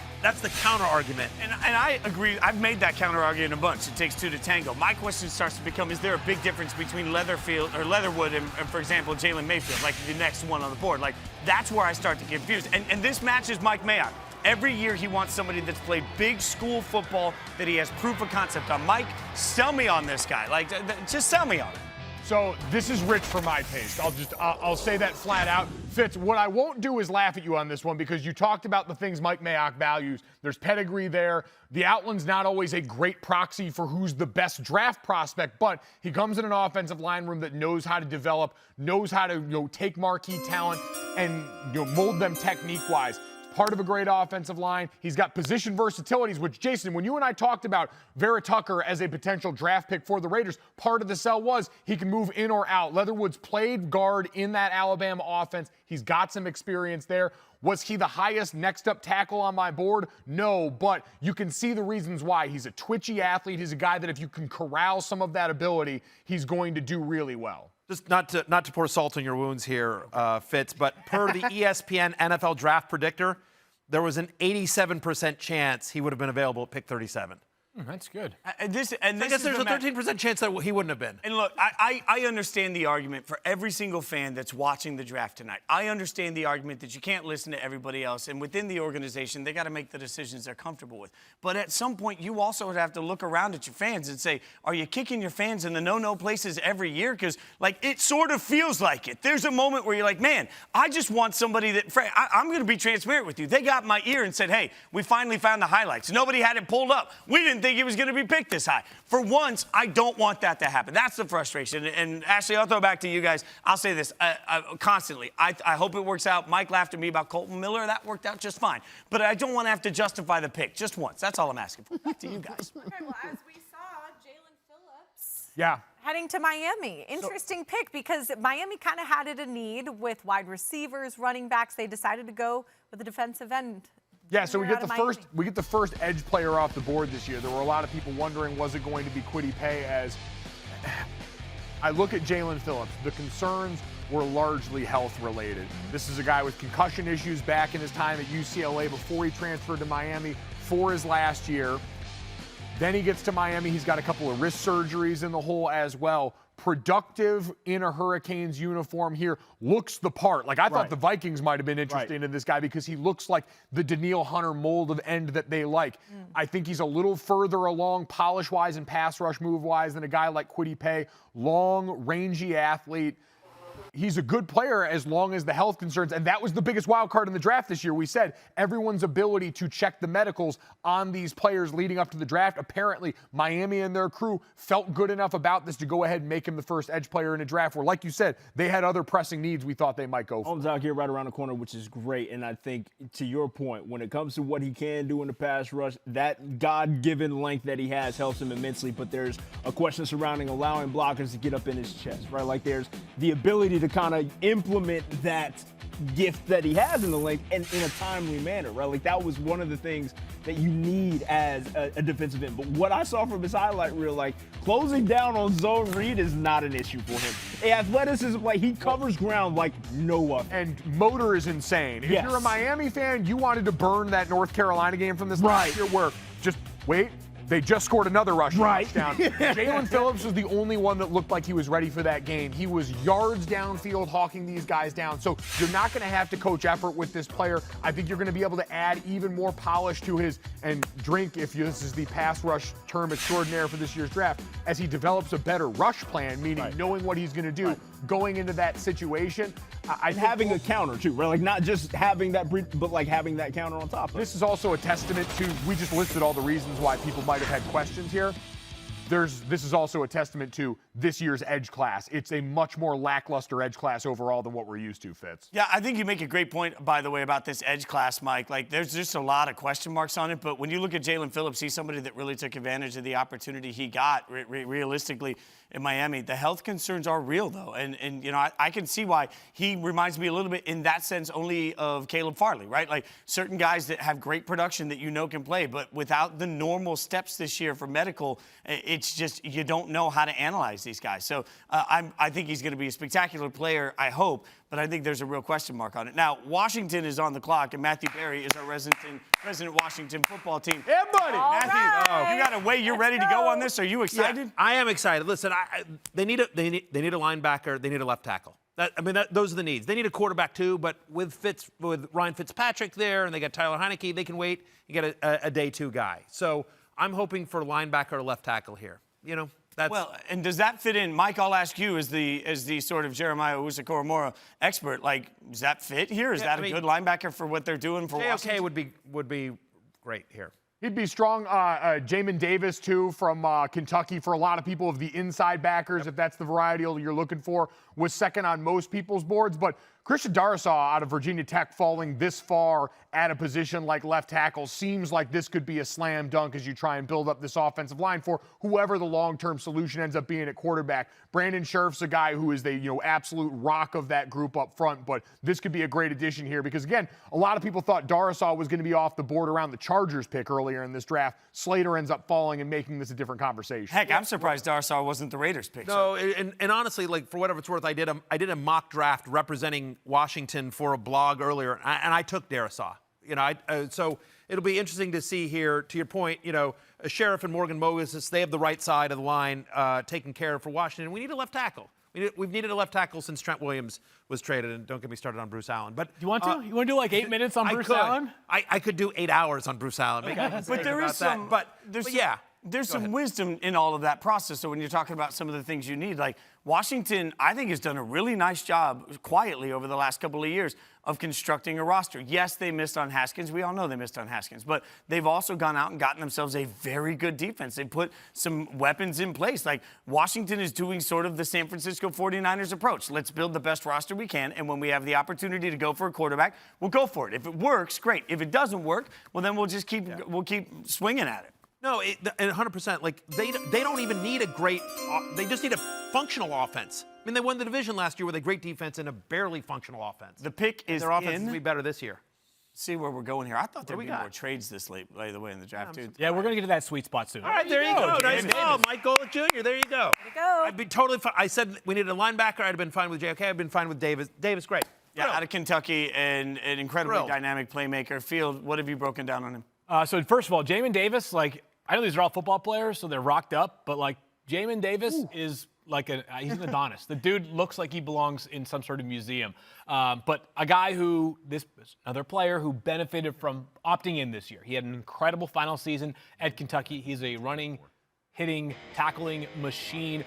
counter argument. And I agree. I've made that counter argument a bunch. It takes two to tango. My question starts to become, is there a big difference between Leatherwood and for example, Jalen Mayfield, like the next one on the board? Like, that's where I start to get confused. And this matches Mike Mayock. Every year he wants somebody that's played big school football, that he has proof of concept on. Mike, sell me on this guy. Like, just sell me on it. So this is rich for my taste. I'll say that flat out. Fitz, what I won't do is laugh at you on this one because you talked about the things Mike Mayock values. There's pedigree there. The outline's not always a great proxy for who's the best draft prospect, but he comes in an offensive line room that knows how to develop, knows how to take marquee talent and mold them technique-wise. Part of a great offensive line. He's got position versatilities, which, Jason, when you and I talked about Vera Tucker as a potential draft pick for the Raiders, part of the sell was he can move in or out. Leatherwood's played guard in that Alabama offense. He's got some experience there. Was he the highest next up tackle on my board? No, but you can see the reasons why. He's a twitchy athlete. He's a guy that if you can corral some of that ability, he's going to do really well. Just not to pour salt on your wounds here, Fitz, but per the ESPN NFL draft predictor, there was an 87% chance he would have been available at pick 37. That's good. I guess there's a 13% chance that he wouldn't have been. And look, I understand the argument for every single fan that's watching the draft tonight. I understand the argument that you can't listen to everybody else, and within the organization, they got to make the decisions they're comfortable with. But at some point, you also would have to look around at your fans and say, are you kicking your fans in the no-no places every year? Because, like, it sort of feels like it. There's a moment where you're like, man, I just want somebody that, I'm going to be transparent with you. They got my ear and said, hey, we finally found the highlights. Nobody had it pulled up. We didn't think he was going to be picked this high. For once, I don't want that to happen. That's the frustration. And Ashley, I'll throw it back to you guys. I'll say this constantly. I hope it works out. Mike laughed at me about Colton Miller. That worked out just fine. But I don't want to have to justify the pick just once. That's all I'm asking for. Back to you guys. Okay, well, as we saw, Jaylen Phillips heading to Miami. Interesting pick because Miami kind of had it a need with wide receivers, running backs. They decided to go with the defensive end. Yeah, so we get the first edge player off the board this year. There were a lot of people wondering, was it going to be Kwity Paye? As I look at Jaylen Phillips, the concerns were largely health related. This is a guy with concussion issues back in his time at UCLA before he transferred to Miami for his last year. Then he gets to Miami. He's got a couple of wrist surgeries in the hole as well. Productive in a Hurricanes uniform here, looks the part. Like, I thought the Vikings might have been interested in this guy because he looks like the Danielle Hunter mold of end that they like. I think he's a little further along polish-wise and pass rush move-wise than a guy like Kwity Paye. Long, rangy athlete. He's a good player as long as the health concerns, and that was the biggest wild card in the draft this year. We said everyone's ability to check the medicals on these players leading up to the draft. Apparently, Miami and their crew felt good enough about this to go ahead and make him the first edge player in a draft where, like you said, they had other pressing needs we thought they might go for. Holmes out here right around the corner, which is great, and I think, to your point, when it comes to what he can do in the pass rush, that God-given length that he has helps him immensely, but there's a question surrounding allowing blockers to get up in his chest, right? Like, there's the ability to kind of implement that gift that he has in the length and in a timely manner, right? Like, that was one of the things that you need as a defensive end. But what I saw from his highlight reel, like, closing down on zone read is not an issue for him. The athleticism, like, he covers ground like no other. And motor is insane. If you're a Miami fan, you wanted to burn that North Carolina game from this last year where, just wait, they just scored another rushing touchdown. Jaylen Phillips was the only one that looked like he was ready for that game. He was yards downfield hawking these guys down. So you're not going to have to coach effort with this player. I think you're going to be able to add even more polish to his and drink, if this is the pass rush term extraordinaire for this year's draft, as he develops a better rush plan, meaning knowing what he's going to do going into that situation. And having a counter, too, right? Like, not just having that, but, like, having that counter on top of it. This is also a testament to, we just listed all the reasons why people might have had questions here. This is also a testament to this year's edge class. It's a much more lackluster edge class overall than what we're used to, Fitz. Yeah, I think you make a great point, by the way, about this edge class, Mike. Like, there's just a lot of question marks on it, but when you look at Jaylen Phillips, he's somebody that really took advantage of the opportunity he got realistically in Miami. The health concerns are real, though, and you know, I can see why he reminds me a little bit in that sense only of Caleb Farley, right? Like, certain guys that have great production that you know can play, but without the normal steps this year for medical, it's just you don't know how to analyze these guys. So I think he's going to be a spectacular player, I hope, but I think there's a real question mark on it. Now, Washington is on the clock, and Matthew Berry is our President Washington football team. Yeah, buddy. Matthew, you got a way you're ready to go on this? Are you excited? Yeah, I am excited. Listen, they need a linebacker. They need a left tackle. Those are the needs. They need a quarterback too, but with Ryan Fitzpatrick there, and they got Tyler Heineke, they can wait. You get a day two guy. So I'm hoping for linebacker or left tackle here. You know, that's well, and does that fit in? Mike, I'll ask you as the sort of Jeremiah Owusu-Koramoah expert. Like, does that fit here? Is that a good linebacker for what they're doing for Washington? would be great here. He'd be strong. Jamin Davis, too, from Kentucky, for a lot of people of the inside backers, if that's the variety you're looking for, was second on most people's boards. But Christian Darrisaw out of Virginia Tech falling this far at a position like left tackle seems like this could be a slam dunk as you try and build up this offensive line for whoever the long-term solution ends up being at quarterback. Brandon Scherff's a guy who is the absolute rock of that group up front, but this could be a great addition here because, again, a lot of people thought Darrisaw was going to be off the board around the Chargers pick earlier in this draft. Slater ends up falling and making this a different conversation. Heck, I'm surprised Darrisaw wasn't the Raiders pick. No, and honestly, like, for whatever it's worth, I did a mock draft representing Washington for a blog earlier, and I took Darrisaw. You know, so it'll be interesting to see here, to your point, Sheriff and Morgan Moses, they have the right side of the line taken care of for Washington. We need a left tackle. We've needed a left tackle since Trent Williams was traded, and don't get me started on Bruce Allen. But you want to? You want to do like 8 minutes on Bruce Allen? I could do 8 hours on Bruce Allen. Okay. But there is some. There's some wisdom in all of that process. So when you're talking about some of the things you need, like Washington, I think has done a really nice job quietly over the last couple of years of constructing a roster. Yes, they missed on Haskins. We all know they missed on Haskins. But they've also gone out and gotten themselves a very good defense. They put some weapons in place. Like Washington is doing sort of the San Francisco 49ers approach. Let's build the best roster we can. And when we have the opportunity to go for a quarterback, we'll go for it. If it works, great. If it doesn't work, well, then we'll just keep swinging at it. No, 100%. Like they don't even need a great. They just need a functional offense. I mean, they won the division last year with a great defense and a barely functional offense. The pick is their offense will be better this year. See where we're going here. I thought there'd be more trades this late, by the way, in the draft, too. Yeah, we're going to get to that sweet spot soon. All right, there you go. Nice call, Mike Golic Jr. There you go. There you go. I'd be totally fine. I said we needed a linebacker. I'd have been fine with JOK. I've been fine with Davis. Davis, great. Yeah, out of Kentucky and an incredibly dynamic playmaker. Field, what have you broken down on him? So first of all, Jamin Davis, I know these are all football players, so they're rocked up, but Jamin Davis is he's an Adonis. The dude looks like he belongs in some sort of museum. But a guy another player who benefited from opting in this year. He had an incredible final season at Kentucky. He's a running, hitting, tackling machine.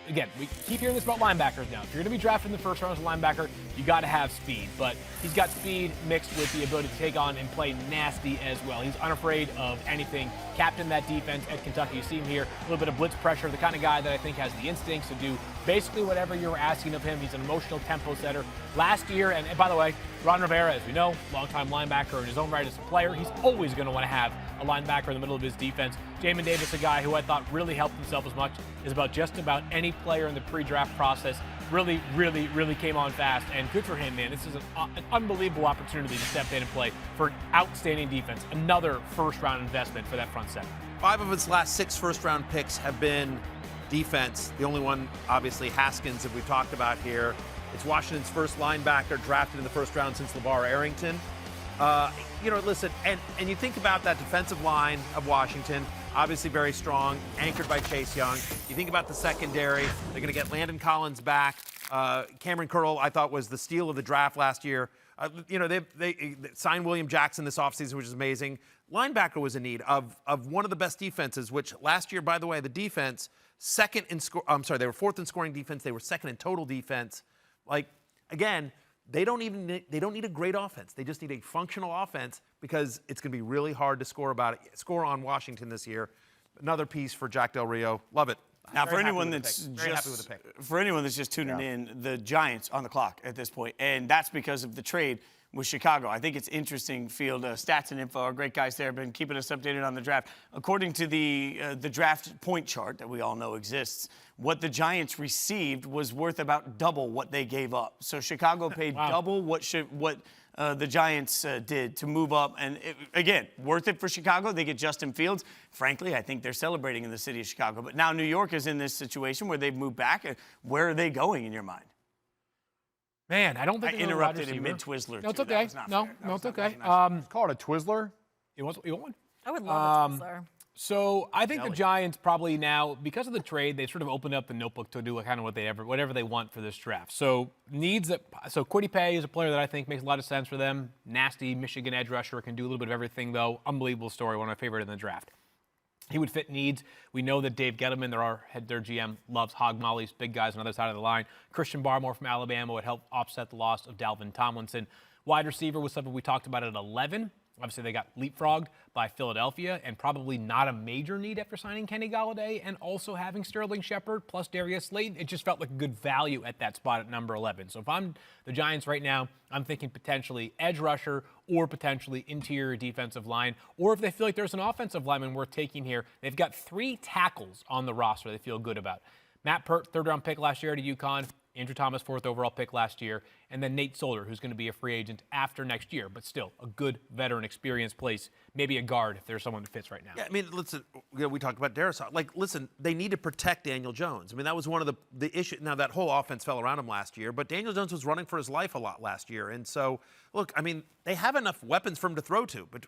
Again, we keep hearing this about linebackers now. If you're going to be drafted in the first round as a linebacker, you got to have speed. But he's got speed mixed with the ability to take on and play nasty as well. He's unafraid of anything. Captain that defense at Kentucky. You see him here, a little bit of blitz pressure, the kind of guy that I think has the instincts to do basically whatever you're asking of him. He's an emotional tempo setter. Last year, and by the way, Ron Rivera, as we know, longtime linebacker in his own right as a player, he's always going to want to have a linebacker in the middle of his defense. Jamin Davis, a guy who I thought really helped himself as much as about just about any player in the pre-draft process. Really, really, really came on fast, and good for him, man. This is an unbelievable opportunity to step in and play for an outstanding defense. Another first-round investment for that front seven. 5 of its last 6 first-round picks have been defense. The only one, obviously, Haskins, that we've talked about here. It's Washington's first linebacker drafted in the first round since LeVar Arrington. Listen, and you think about that defensive line of Washington, obviously very strong, anchored by Chase Young. You think about the secondary, they're going to get Landon Collins back. Cameron Curl, I thought, was the steal of the draft last year. They signed William Jackson this offseason, which is amazing. Linebacker was in need of one of the best defenses, which last year, by the way, the defense, they were 4th in scoring defense. They were 2nd in total defense. Again, they don't need a great offense. They just need a functional offense because it's going to be really hard to score on Washington this year. Another piece for Jack Del Rio. Love it. Now, for anyone that's just tuning in, the Giants on the clock at this point, and that's because of the trade with Chicago. I think it's interesting, Field. Stats and Info, our great guys there have been keeping us updated on the draft. According to the draft point chart that we all know exists, what the Giants received was worth about double what they gave up. So Chicago paid double what the Giants did to move up. And again, worth it for Chicago. They get Justin Fields. Frankly, I think they're celebrating in the city of Chicago. But now New York is in this situation where they've moved back. Where are they going in your mind? Man, I don't think I interrupted in mid-Twizzler. No, it's okay. No, it's okay. Call it a Twizzler. You want one? I would love a Twizzler. So I think the Giants probably now, because of the trade, they sort of opened up the notebook to do kind of whatever they want for this draft. So Kwity Paye is a player that I think makes a lot of sense for them. Nasty Michigan edge rusher, can do a little bit of everything though. Unbelievable story, one of my favorite in the draft. He would fit needs. We know that Dave Gettleman, their GM, loves hog mollies, big guys on the other side of the line. Christian Barmore from Alabama would help offset the loss of Dalvin Tomlinson. Wide receiver was something we talked about at 11. Obviously, they got leapfrogged by Philadelphia, and probably not a major need after signing Kenny Golladay and also having Sterling Shepard plus Darius Slayton. It just felt like a good value at that spot at number 11. So if I'm the Giants right now, I'm thinking potentially edge rusher or potentially interior defensive line. Or if they feel like there's an offensive lineman worth taking here, they've got 3 tackles on the roster they feel good about. Matt Pert, 3rd-round pick last year to UConn. Andrew Thomas, 4th overall pick last year, and then Nate Solder, who's going to be a free agent after next year, but still a good veteran experience place, maybe a guard if there's someone that fits right now. Yeah, I mean, listen, we talked about Darrisaw. Like, listen, they need to protect Daniel Jones. I mean, that was one of the issues. Now, that whole offense fell around him last year, but Daniel Jones was running for his life a lot last year. And so, look, I mean, they have enough weapons for him to throw to. But,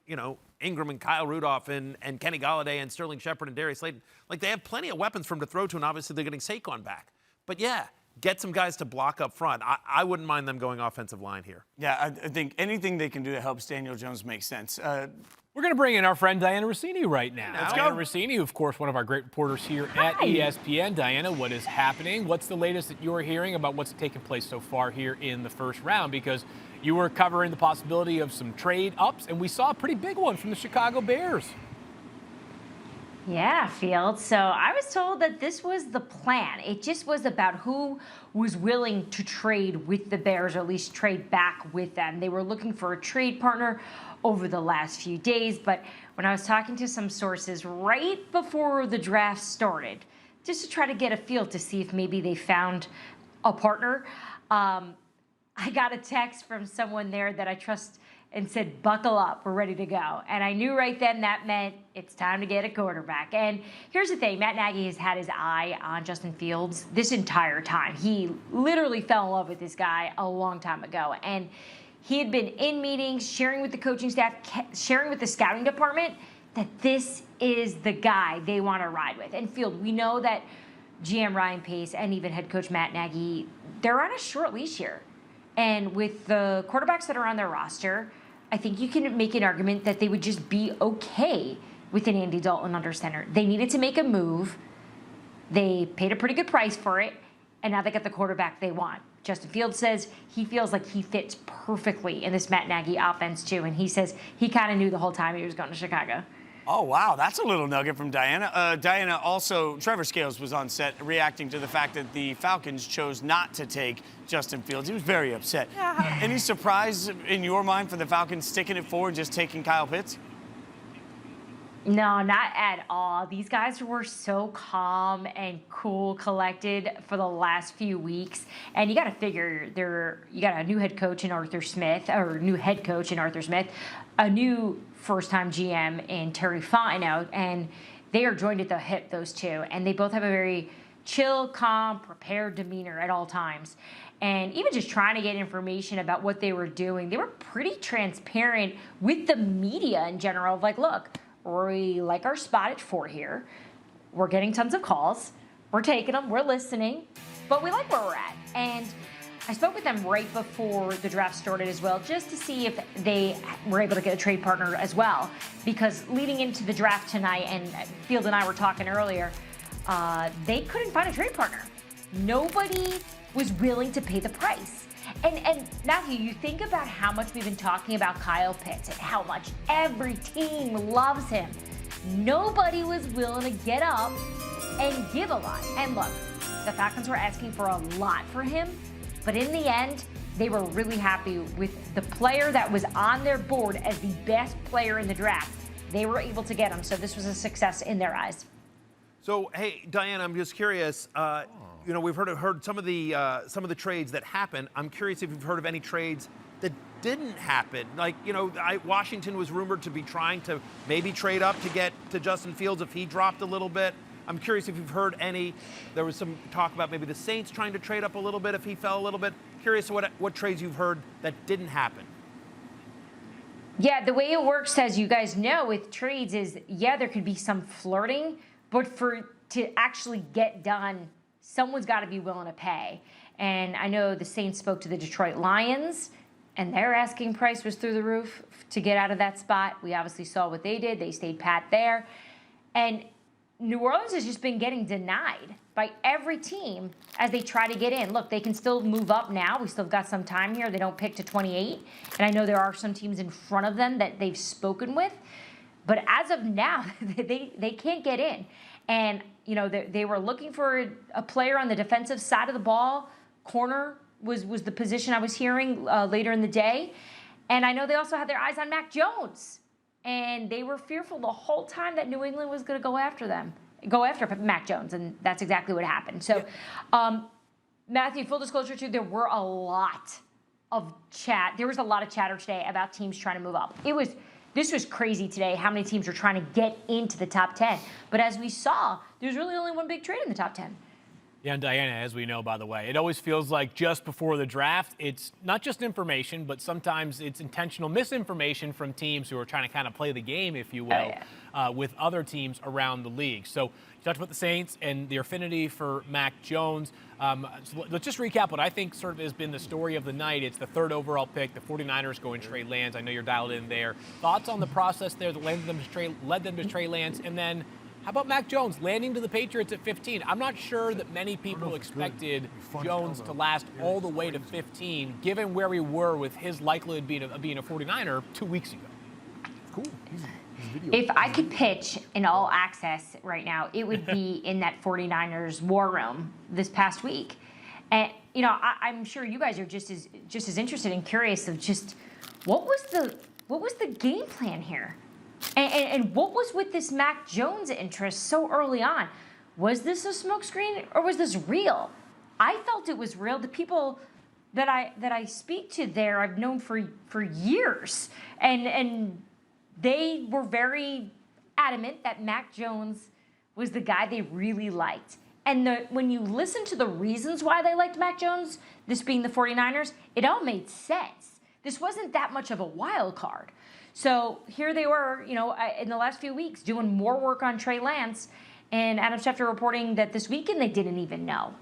Ingram and Kyle Rudolph and Kenny Golladay and Sterling Shepard and Darius Slayton, like, they have plenty of weapons for him to throw to, and obviously they're getting Saquon back. But, yeah, get some guys to block up front. I wouldn't mind them going offensive line here. Yeah, I think anything they can do that helps Daniel Jones makes sense. We're going to bring in our friend Diana Rossini right now. Let's Diana go. Rossini, of course, one of our great reporters here at ESPN. Diana, what is happening? What's the latest that you're hearing about what's taken place so far here in the first round? Because you were covering the possibility of some trade ups, and we saw a pretty big one from the Chicago Bears. Yeah, Field. So I was told that this was the plan. It just was about who was willing to trade with the Bears, or at least trade back with them. They were looking for a trade partner over the last few days, but when I was talking to some sources right before the draft started, just to try to get a feel to see if maybe they found a partner, I got a text from someone there that I trust and said, buckle up, we're ready to go. And I knew right then that meant it's time to get a quarterback. And here's the thing, Matt Nagy has had his eye on Justin Fields this entire time. He literally fell in love with this guy a long time ago. And he had been in meetings, sharing with the coaching staff, sharing with the scouting department that this is the guy they want to ride with. And Field, we know that GM Ryan Pace and even head coach Matt Nagy, they're on a short leash here. And with the quarterbacks that are on their roster, I think you can make an argument that they would just be okay with an Andy Dalton under center. They needed to make a move. They paid a pretty good price for it, and now they got the quarterback they want. Justin Fields says he feels like he fits perfectly in this Matt Nagy offense too, and he says he kind of knew the whole time he was going to Chicago. Oh, wow, that's a little nugget from Diana. Diana, also, Treavor Scales was on set reacting to the fact that the Falcons chose not to take Justin Fields. He was very upset. Yeah. Any surprise in your mind for the Falcons sticking it forward, just taking Kyle Pitts? No, not at all. These guys were so calm and cool, collected for the last few weeks. And you got to figure you got a new head coach in Arthur Smith, a new first-time GM in Terry Fontenot, and they are joined at the hip, those two. And they both have a very chill, calm, prepared demeanor at all times. And even just trying to get information about what they were doing, they were pretty transparent with the media in general. Like, look, we like our spot at 4 here. We're getting tons of calls. We're taking them. We're listening. But we like where we're at. And I spoke with them right before the draft started as well, just to see if they were able to get a trade partner as well. Because leading into the draft tonight, and Field and I were talking earlier, they couldn't find a trade partner. Nobody was willing to pay the price. And Matthew, you think about how much we've been talking about Kyle Pitts and how much every team loves him. Nobody was willing to get up and give a lot. And look, the Falcons were asking for a lot for him, but in the end, they were really happy with the player that was on their board as the best player in the draft. They were able to get him, so this was a success in their eyes. So, hey, Diana, I'm just curious. We've heard some of the trades that happened. I'm curious if you've heard of any trades that didn't happen. Like, Washington was rumored to be trying to maybe trade up to get to Justin Fields if he dropped a little bit. I'm curious if you've heard any. There was some talk about maybe the Saints trying to trade up a little bit if he fell a little bit. Curious what trades you've heard that didn't happen. Yeah, the way it works, as you guys know, with trades is, there could be some flirting, but to actually get done, someone's got to be willing to pay. And I know the Saints spoke to the Detroit Lions, and their asking price was through the roof to get out of that spot. We obviously saw what they did. They stayed pat there. And New Orleans has just been getting denied by every team as they try to get in. Look, they can still move up now. We still got some time here. They don't pick to 28. And I know there are some teams in front of them that they've spoken with. But as of now, they can't get in. And, they were looking for a player on the defensive side of the ball. Corner was the position I was hearing later in the day. And I know they also had their eyes on Mac Jones. And they were fearful the whole time that New England was going to go after Mac Jones. And that's exactly what happened. So Matthew, full disclosure too, there were a lot of chat. There was a lot of chatter today about teams trying to move up. This was crazy today, how many teams were trying to get into the top 10. But as we saw, there's really only one big trade in the top 10. Yeah, and Diana, as we know, by the way, it always feels like just before the draft, it's not just information, but sometimes it's intentional misinformation from teams who are trying to kind of play the game, if you will, with other teams around the league. So you talked about the Saints and the affinity for Mac Jones. So let's just recap what I think sort of has been the story of the night. It's the 3rd overall pick, the 49ers going Trey Lance. I know you're dialed in there. Thoughts on the process there that led them to Trey Lance, and then how about Mac Jones landing to the Patriots at 15? I'm not sure that many people expected Jones to last all the way to 15, given where we were with his likelihood of being a 49er 2 weeks ago. Cool. If I could pitch in all access right now, it would be in that 49ers war room this past week. And, you know, I'm sure you guys are just as interested and curious of just what was the game plan here? And what was with this Mac Jones interest so early on? Was this a smokescreen or was this real? I felt it was real. The people that I speak to there, I've known for years, and they were very adamant that Mac Jones was the guy they really liked. And when you listen to the reasons why they liked Mac Jones, this being the 49ers, it all made sense. This wasn't that much of a wild card. So here they were, you know, in the last few weeks doing more work on Trey Lance, and Adam Schefter reporting that this weekend they didn't even know.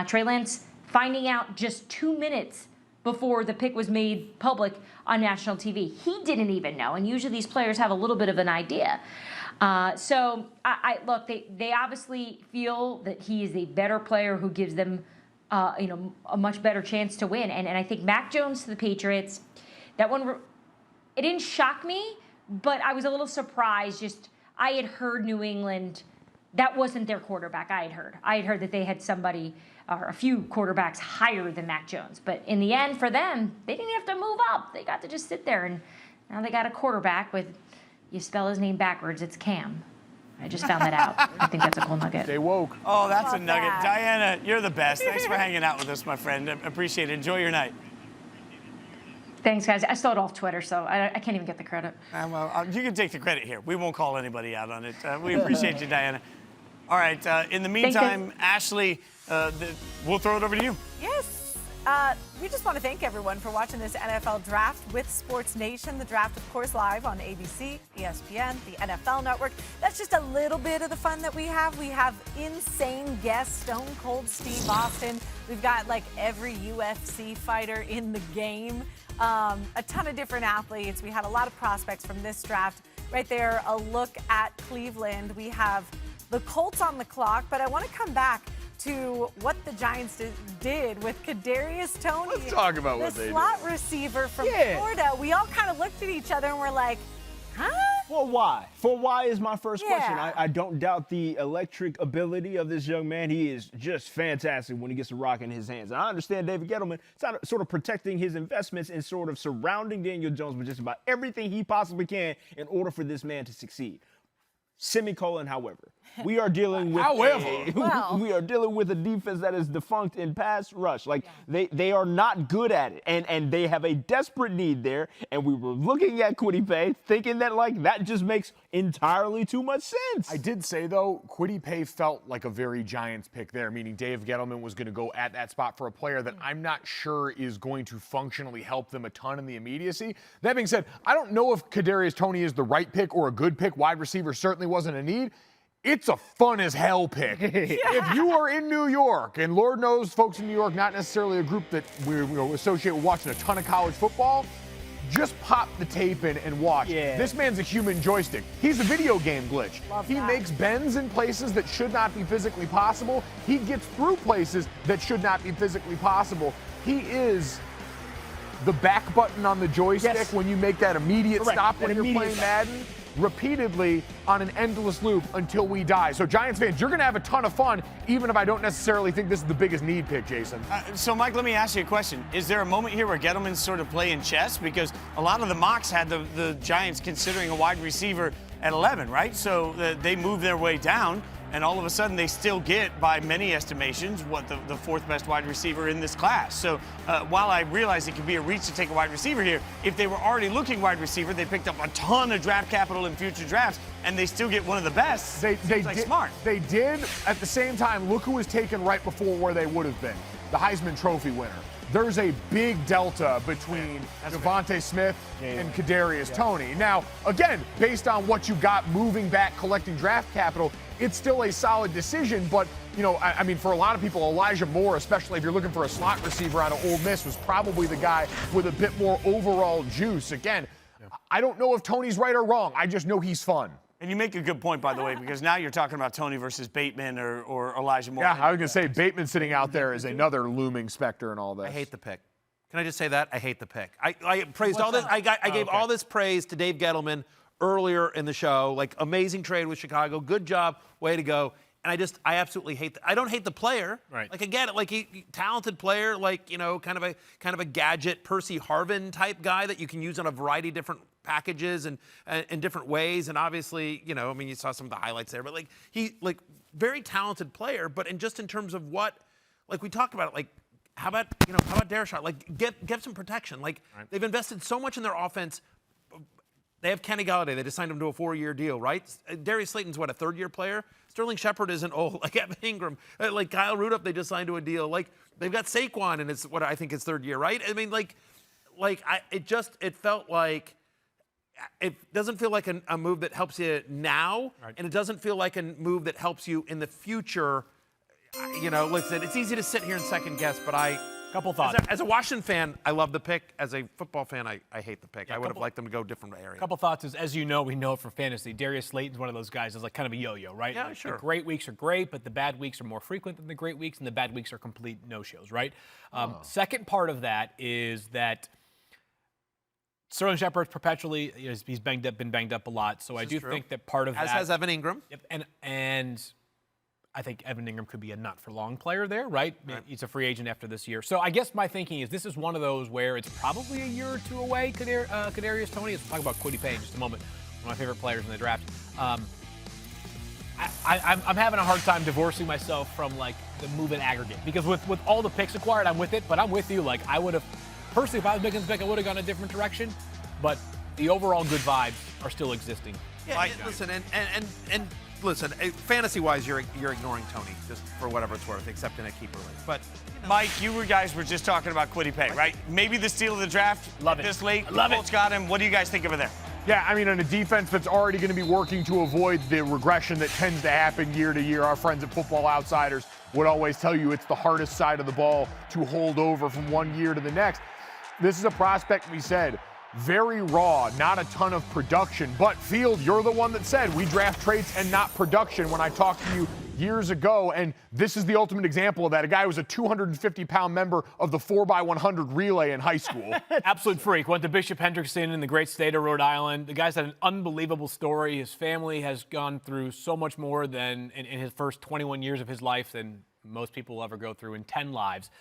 Trey Lance finding out just 2 minutes before the pick was made public on national TV. He didn't even know, and usually these players have a little bit of an idea. So look, they obviously feel that he is a better player who gives them, you know, a much better chance to win. And I think Mac Jones to the Patriots, that one. It didn't shock me, but I was a little surprised. Just I had heard New England, that wasn't their quarterback. I had heard that they had somebody or a few quarterbacks higher than Mac Jones. But in the end, for them, they didn't have to move up. They got to just sit there, and now they got a quarterback with, you spell his name backwards, it's Cam. I just found that out. I think that's a cool nugget. Stay woke. Oh, that's a nugget. Diana, you're the best. Thanks for hanging out with us, my friend. Appreciate it. Enjoy your night. Thanks, guys. I stole it off Twitter, so I can't even get the credit. Well, you can take the credit here. We won't call anybody out on it. We appreciate you, Diana. All right. In the meantime, Ashley, we'll throw it over to you. Yes. We just want to thank everyone for watching this NFL Draft with SportsNation. The draft, of course, live on ABC, ESPN, the NFL Network. That's just a little bit of the fun that we have. We have insane guests, Stone Cold Steve Austin. We've got like every UFC fighter in the game. A ton of different athletes. We had a lot of prospects from this draft. Right there, a look at Cleveland. We have the Colts on the clock, but I want to come back to what the Giants did with Kadarius Toney. Let's talk about what they did. The slot receiver from Florida. We all kind of looked at each other and we're like, huh? For why? For why is my first question. Yeah. I don't doubt the electric ability of this young man. He is just fantastic when he gets the rock in his hands. And I understand David Gettleman sort of protecting his investments and sort of surrounding Daniel Jones with just about everything he possibly can in order for this man to succeed. Semicolon, however, we are dealing with we are dealing with a defense that is defunct in pass rush. Like they are not good at it, and they have a desperate need there. And we were looking at Kwity Paye, thinking that like that just makes entirely too much sense. I did say though, Kwity Paye felt like a very Giants pick there, meaning Dave Gettleman was going to go at that spot for a player that I'm not sure is going to functionally help them a ton in the immediacy. That being said, I don't know if Kadarius Toney is the right pick or a good pick. Wide receiver certainly wasn't a need. It's a fun as hell pick. If you are in New York, and Lord knows folks in New York, not necessarily a group that we associate with watching a ton of college football, just pop the tape in and watch. This man's a human joystick. He's a video game glitch. He makes bends in places that should not be physically possible. He gets through places that should not be physically possible. He is the back button on the joystick when you make that immediate stop when you're playing Madden. Repeatedly on an endless loop until we die. So Giants fans, you're going to have a ton of fun, even if I don't necessarily think this is the biggest need pick, Jason. So Mike, let me ask you a question. Is there a moment here where Gettleman's sort of playing chess? Because a lot of the mocks had the Giants considering a wide receiver at 11, right? So they moved their way down. And all of a sudden, they still get, by many estimations, what the fourth best wide receiver in this class. So while I realize it could be a reach to take a wide receiver here, if they were already looking wide receiver, they picked up a ton of draft capital in future drafts, and they still get one of the best. They smart. They did. At the same time, look who was taken right before where they would have been. The Heisman Trophy winner. There's a big delta between Devonta Smith and Kadarius Toney. Now, again, based on what you got moving back, collecting draft capital, it's still a solid decision. But, you know, I mean, for a lot of people, Elijah Moore, especially if you're looking for a slot receiver out of Ole Miss, was probably the guy with a bit more overall juice. Again, I don't know if Toney's right or wrong. I just know he's fun. And you make a good point, by the way, because now you're talking about Toney versus Bateman or Elijah Moore. Yeah, I was going to say Bateman sitting out there is another looming specter in all this. I hate the pick. Can I just say that? I hate the pick. I praised all this. I gave all this praise to Dave Gettleman earlier in the show. Like, amazing trade with Chicago. Good job. Way to go. And I absolutely hate I don't hate the player. Right. Like, I get it. Like, he talented player, like, you know, kind of a gadget Percy Harvin type guy that you can use on a variety of different packages and in different ways. And obviously, you know, I mean, you saw some of the highlights there, but like very talented player. But in terms of what, like we talked about it, like, how about Darrisaw? Like, get some protection. Like, they've invested so much in their offense. They have Kenny Golladay. They just signed him to a 4-year deal, right? Darius Slayton's what, a 3rd-year player? Sterling Shepard isn't old. Like Evan Ingram, like Kyle Rudolph, they just signed to a deal. Like, they've got Saquon, and it's what I think is 3rd year, right? I mean, it felt like it doesn't feel like a move that helps you now, and it doesn't feel like a move that helps you in the future. You know, listen, it's easy to sit here and second guess, but Couple thoughts. As a Washington fan, I love the pick. As a football fan, I hate the pick. I would have liked them to go different area. Couple thoughts is, as you know, we know from fantasy, Darius Slayton's one of those guys that's like kind of a yo-yo, right? Yeah, like, sure. The great weeks are great, but the bad weeks are more frequent than the great weeks, and the bad weeks are complete no-shows, right? Second part of that is that Sterling Shepard's perpetually, he's been banged up a lot, so I do think that part of that. As has Evan Ingram. Yep, and I think Evan Ingram could be a not-for-long player there, right? He's a free agent after this year. So I guess my thinking is this is one of those where it's probably a year or two away, Kadarius Toney. Let's talk about Kwity Paye in just a moment, one of my favorite players in the draft. I'm having a hard time divorcing myself from, like, the move in aggregate. Because with all the picks acquired, I'm with it, but I'm with you. Like, I would have, personally, if I was making this pick, I would have gone a different direction. But the overall good vibes are still existing. Yeah, listen, and listen, fantasy-wise, you're ignoring Toney just for whatever it's worth, except in a keeper league. But Mike, you guys were just talking about Kwity Paye, right? Maybe the steal of the draft. Love it. This late. Love it. Colts got him. What do you guys think of it there? Yeah, I mean, on a defense that's already going to be working to avoid the regression that tends to happen year to year, our friends at Football Outsiders would always tell you it's the hardest side of the ball to hold over from one year to the next. This is a prospect, we said, very raw, not a ton of production. But, Field, you're the one that said we draft traits and not production when I talked to you years ago, and this is the ultimate example of that. A guy who was a 250-pound member of the 4x100 relay in high school. Absolute freak. Went to Bishop Hendrickson in the great state of Rhode Island. The guy's had an unbelievable story. His family has gone through so much more than in his first 21 years of his life than most people will ever go through in 10 lives.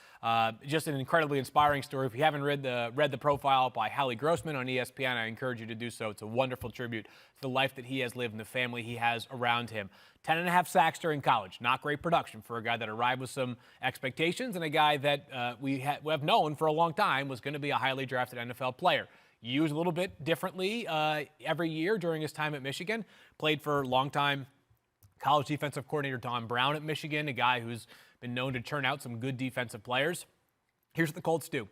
Just an incredibly inspiring story. If you haven't read the profile by Hallie Grossman on ESPN, I encourage you to do so. It's a wonderful tribute to the life that he has lived and the family he has around him. 10.5 sacks during college. Not great production for a guy that arrived with some expectations and a guy that we have known for a long time was going to be a highly drafted NFL player. Used a little bit differently every year during his time at Michigan. Played for a long time college defensive coordinator Don Brown at Michigan, a guy who's been known to turn out some good defensive players. Here's what the Colts do.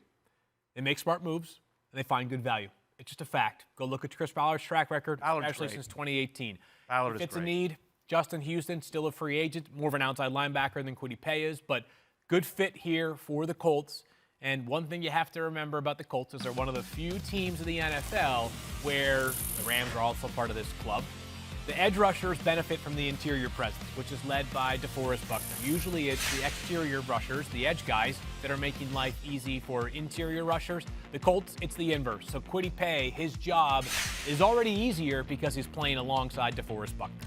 They make smart moves, and they find good value. It's just a fact. Go look at Chris Ballard's track record, especially since 2018. Ballard if it's is a great. need, Justin Houston, still a free agent, more of an outside linebacker than Kwity Paye is, but good fit here for the Colts. And one thing you have to remember about the Colts is they're one of the few teams in the NFL where the Rams are also part of this club. The edge rushers benefit from the interior presence, which is led by DeForest Buckner. Usually it's the exterior rushers, the edge guys, that are making life easy for interior rushers. The Colts, it's the inverse. So Kwity Paye, his job is already easier because he's playing alongside DeForest Buckner.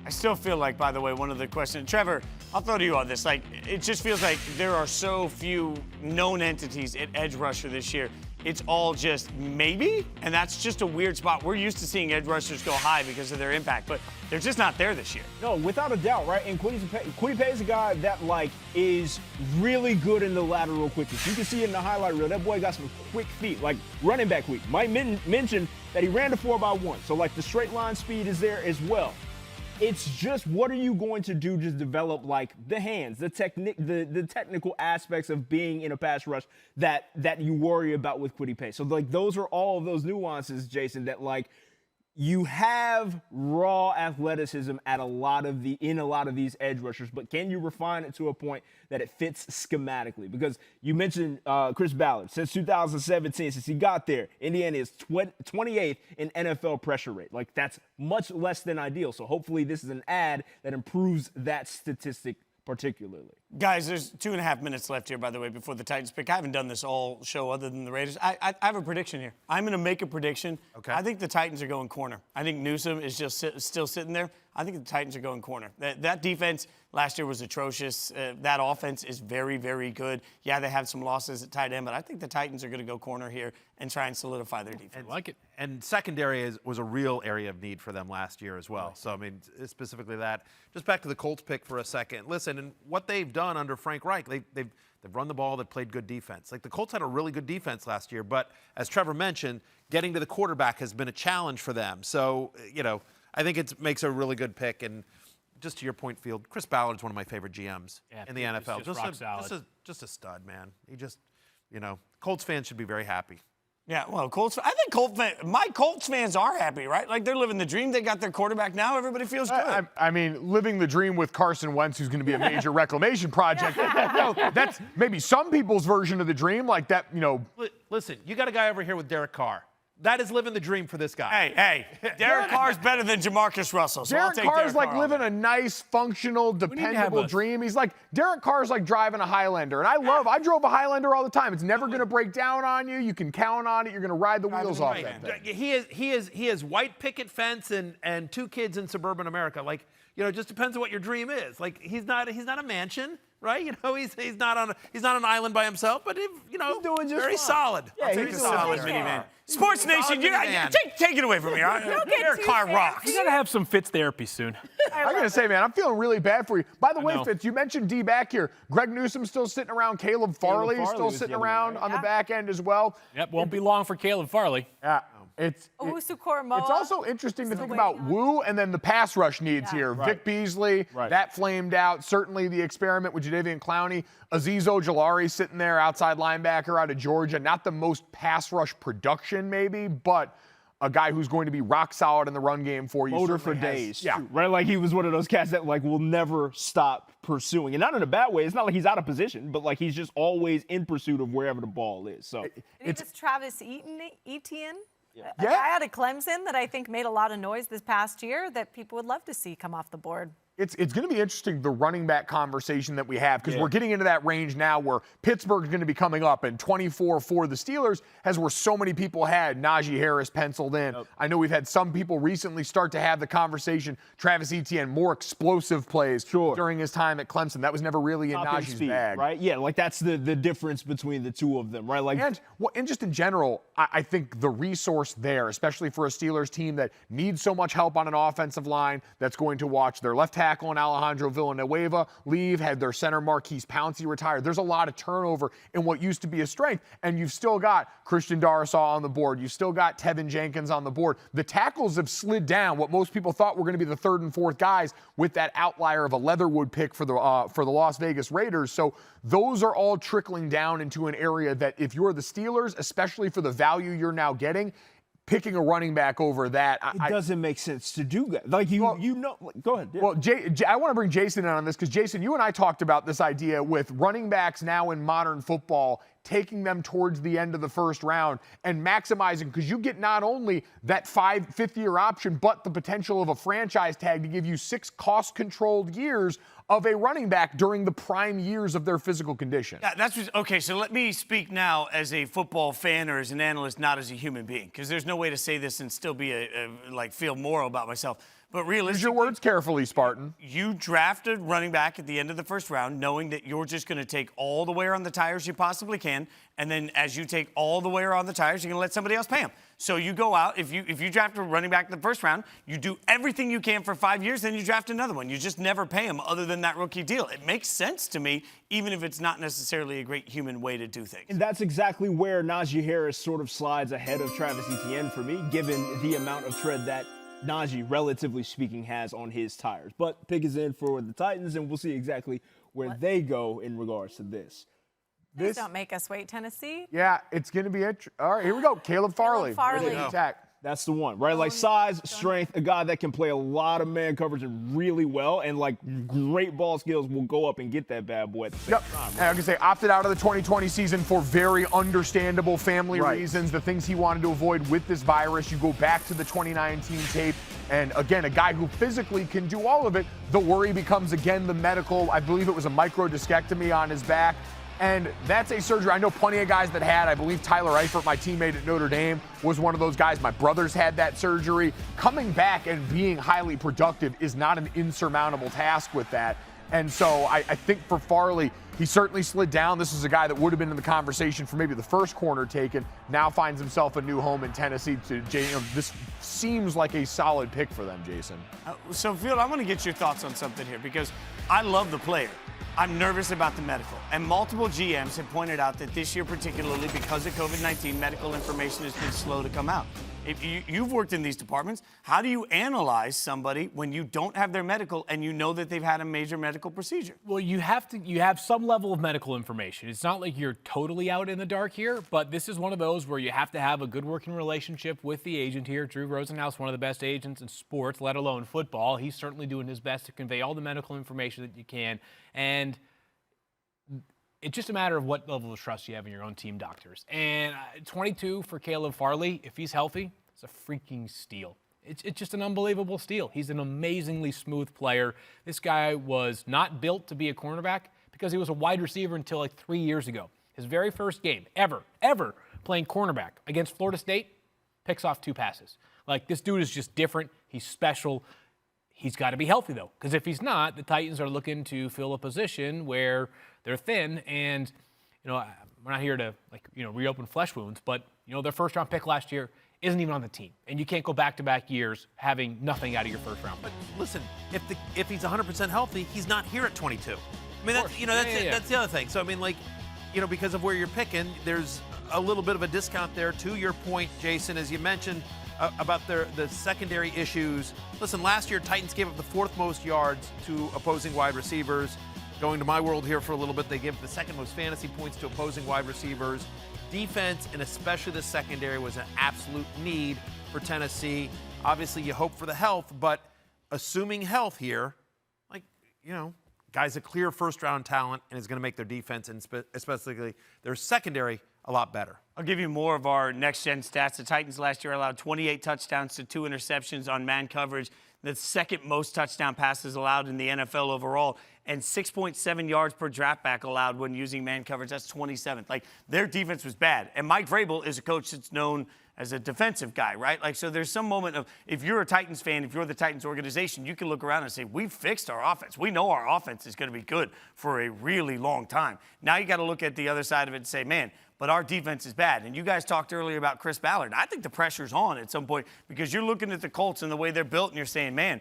I still feel like, by the way, one of the questions, Trevor, I'll throw to you on this. Like, it just feels like there are so few known entities at edge rusher this year. it's all just maybe, and that's just a weird spot. We're used to seeing edge rushers go high because of their impact, but they're just not there this year. No, without a doubt, right? And Kwity Paye is a guy that, like, is really good in the lateral quickness. You can see it in the highlight reel. That boy got some quick feet, like running back quick. Mike mentioned that he ran the 4x1, so, like, the straight line speed is there as well. It's just, what are you going to do to develop, like, the hands, the technical aspects of being in a pass rush that you worry about with Kwity Paye. So, like, those are all of those nuances, Jason, that, like, you have raw athleticism in a lot of these edge rushers, but can you refine it to a point that it fits schematically? Because you mentioned Chris Ballard. Since 2017, since he got there, Indiana is 28th in NFL pressure rate. Like, that's much less than ideal. So hopefully this is an ad that improves that statistic particularly. Guys, there's 2.5 minutes left here, by the way, before the Titans pick. I haven't done this all show other than the Raiders. I have a prediction here. I'm going to make a prediction. Okay. I think the Titans are going corner. I think Newsome is just still sitting there. I think the Titans are going corner. That defense last year was atrocious. That offense is very, very good. Yeah, they have some losses at tight end, but I think the Titans are going to go corner here and try and solidify their defense. I like it. And secondary was a real area of need for them last year as well. So, I mean, specifically that. Just back to the Colts pick for a second. Listen, and what they've done under Frank Reich, they've run the ball, they've played good defense. Like, the Colts had a really good defense last year, but as Trevor mentioned, getting to the quarterback has been a challenge for them. So, you know, I think it makes a really good pick. And just to your point, Field, Chris Ballard's one of my favorite GMs in the NFL. Just a stud, man. He just, you know, Colts fans should be very happy. Yeah, well, I think my Colts fans are happy, right? Like, they're living the dream. They got their quarterback now. Everybody feels good. I mean, living the dream with Carson Wentz, who's going to be a major reclamation project. That's maybe some people's version of the dream, like that, you know. Listen, you got a guy over here with Derek Carr. That is living the dream for this guy. Hey, Derek Carr's better than Jamarcus Russell. So Derek Carr's like living a nice, functional, dependable dream. He's like, Derek Carr's like driving a Highlander. And I drove a Highlander all the time. It's never going to break down on you. You can count on it. You're going to ride the wheels off that thing. He is white picket fence and 2 kids in suburban America. Like, you know, it just depends on what your dream is. Like, he's not a mansion. Right, you know, he's not on an island by himself, but you know, he's doing just very solid. Yeah, he's a solid minivan. Sports Nation, take it away from me. Derek Carr rocks. You gotta have some Fitz therapy soon. I gotta say, man, I'm feeling really bad for you. By the way, Fitz, you mentioned D back here. Greg Newsome still sitting around. Caleb Farley still sitting around on the back end as well. Yep, won't be long for Caleb Farley. Yeah. It's also interesting to think about Wu and then the pass rush needs here. Right. Vic Beasley, that flamed out. Certainly the experiment with Jadeveon Clowney. Azeez Ojulari sitting there, outside linebacker out of Georgia. Not the most pass rush production maybe, but a guy who's going to be rock solid in the run game for you. Motor for days. Yeah. Right, like he was one of those cats that, like, will never stop pursuing. And not in a bad way. It's not like he's out of position, but, like, he's just always in pursuit of wherever the ball is. So it's Travis Etienne. A guy out of Clemson that I think made a lot of noise this past year that people would love to see come off the board. It's going to be interesting, the running back conversation that we have, because we're getting into that range now where Pittsburgh's going to be coming up, and 24 for the Steelers has where so many people had Najee Harris penciled in. Yep. I know we've had some people recently start to have the conversation, Travis Etienne, more explosive plays during his time at Clemson. That was never really in Najee's bag. Right? Yeah, like that's the difference between the two of them, right? Like, and just in general, I think the resource there, especially for a Steelers team that needs so much help on an offensive line, that's going to watch their left tackle and Alejandro Villanueva leave, had their center Marquise Pouncey retired. There's a lot of turnover in what used to be a strength, and you've still got Christian Darrisaw on the board. You've still got Tevin Jenkins on the board. The tackles have slid down. What most people thought were going to be the 3rd and 4th guys with that outlier of a Leatherwood pick for the Las Vegas Raiders. So those are all trickling down into an area that if you're the Steelers, especially for the value you're now getting, picking a running back over that, it doesn't make sense to do that. Like, go ahead. Yeah. Well, I want to bring Jason in on this because, Jason, you and I talked about this idea with running backs now in modern football, taking them towards the end of the first round and maximizing, because you get not only that 5-year option, but the potential of a franchise tag to give you 6 cost-controlled years of a running back during the prime years of their physical condition. Yeah, okay, so let me speak now as a football fan or as an analyst, not as a human being, because there's no way to say this and still be like feel moral about myself. But realistically, use your words carefully, Spartan. You drafted running back at the end of the first round, knowing that you're just going to take all the wear on the tires you possibly can, and then as you take all the wear on the tires, you're going to let somebody else pay them. So you go out, if you draft a running back in the first round, you do everything you can for 5 years, then you draft another one. You just never pay them other than that rookie deal. It makes sense to me, even if it's not necessarily a great human way to do things. And that's exactly where Najee Harris sort of slides ahead of Travis Etienne for me, given the amount of tread that Najee, relatively speaking, has on his tires. But pick is in for the Titans, and we'll see exactly where they go in regards to this. Please don't make us wait, Tennessee. Yeah, it's going to be all right, here we go. Caleb Farley. Farley. Ready to attack. That's the one, right? Like size, strength, a guy that can play a lot of man coverage really well, and like great ball skills will go up and get that bad boy at the same time. Right? And I can say opted out of the 2020 season for very understandable family reasons, the things he wanted to avoid with this virus. You go back to the 2019 tape, and again, a guy who physically can do all of it. The worry becomes, again, the medical. I believe it was a microdiscectomy on his back. And that's a surgery. I know plenty of guys that had. I believe Tyler Eifert, my teammate at Notre Dame, was one of those guys. My brothers had that surgery. Coming back and being highly productive is not an insurmountable task with that. And so I think for Farley, he certainly slid down. This is a guy that would have been in the conversation for maybe the first corner taken. Now finds himself a new home in Tennessee. This seems like a solid pick for them, Jason. So, Phil, I want to get your thoughts on something here because I love the player. I'm nervous about the medical. And multiple GMs have pointed out that this year, particularly because of COVID-19, medical information has been slow to come out. If you've worked in these departments, how do you analyze somebody when you don't have their medical and you know that they've had a major medical procedure? Well, you have some level of medical information. It's not like you're totally out in the dark here, but this is one of those where you have to have a good working relationship with the agent here. Drew Rosenhaus, one of the best agents in sports, let alone football. He's certainly doing his best to convey all the medical information that you can. And it's just a matter of what level of trust you have in your own team doctors. And 22 for Caleb Farley, if he's healthy, it's a freaking steal. It's just an unbelievable steal. He's an amazingly smooth player. This guy was not built to be a cornerback because he was a wide receiver until like 3 years ago. His very first game ever playing cornerback against Florida State, picks off 2 passes. Like, this dude is just different. He's special. He's got to be healthy, though, because if he's not, the Titans are looking to fill a position where they're thin. And, we're not here to, reopen flesh wounds, but, their first-round pick last year isn't even on the team. And you can't go back-to-back years having nothing out of your first round. But listen, if he's 100% healthy, he's not here at 22. I mean, that's the other thing. So, I mean, because of where you're picking, there's a little bit of a discount there. To your point, Jason, as you mentioned, about the secondary issues. Listen, last year, Titans gave up the 4th most yards to opposing wide receivers. Going to my world here for a little bit, they give the 2nd most fantasy points to opposing wide receivers. Defense, and especially the secondary, was an absolute need for Tennessee. Obviously, you hope for the health, but assuming health here, guy's a clear first-round talent and is going to make their defense, and especially their secondary, a lot better. I'll give you more of our next-gen stats. The Titans last year allowed 28 touchdowns to 2 interceptions on man coverage, the 2nd most touchdown passes allowed in the NFL overall, and 6.7 yards per dropback allowed when using man coverage. That's 27th. Their defense was bad. And Mike Vrabel is a coach that's known as a defensive guy, right? So there's some moment of, if you're a Titans fan, if you're the Titans organization, you can look around and say, we've fixed our offense. We know our offense is going to be good for a really long time. Now you got to look at the other side of it and say, man, but our defense is bad. And you guys talked earlier about Chris Ballard. I think the pressure's on at some point because you're looking at the Colts and the way they're built and you're saying, man,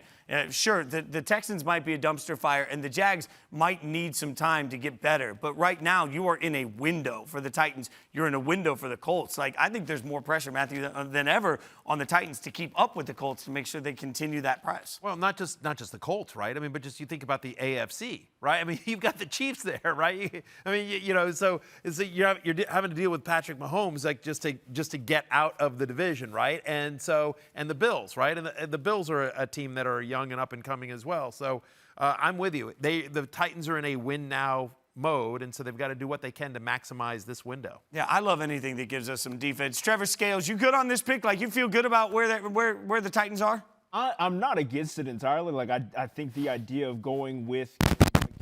sure, the Texans might be a dumpster fire and the Jags might need some time to get better. But right now, you are in a window for the Titans. You're in a window for the Colts. I think there's more pressure, Matthew, than ever on the Titans to keep up with the Colts to make sure they continue that press. Well, not just the Colts, right? I mean, but just you think about the AFC, right? I mean, you've got the Chiefs there, right? I mean, so you're having to deal with Patrick Mahomes, just to get out of the division, right? And the Bills, right? And the Bills are a team that are young and up and coming as well. So I'm with you. The Titans are in a win now mode, and so they've got to do what they can to maximize this window. Yeah, I love anything that gives us some defense. Treavor Scales, you good on this pick? You feel good about where the Titans are? I'm not against it entirely. I think the idea of going with,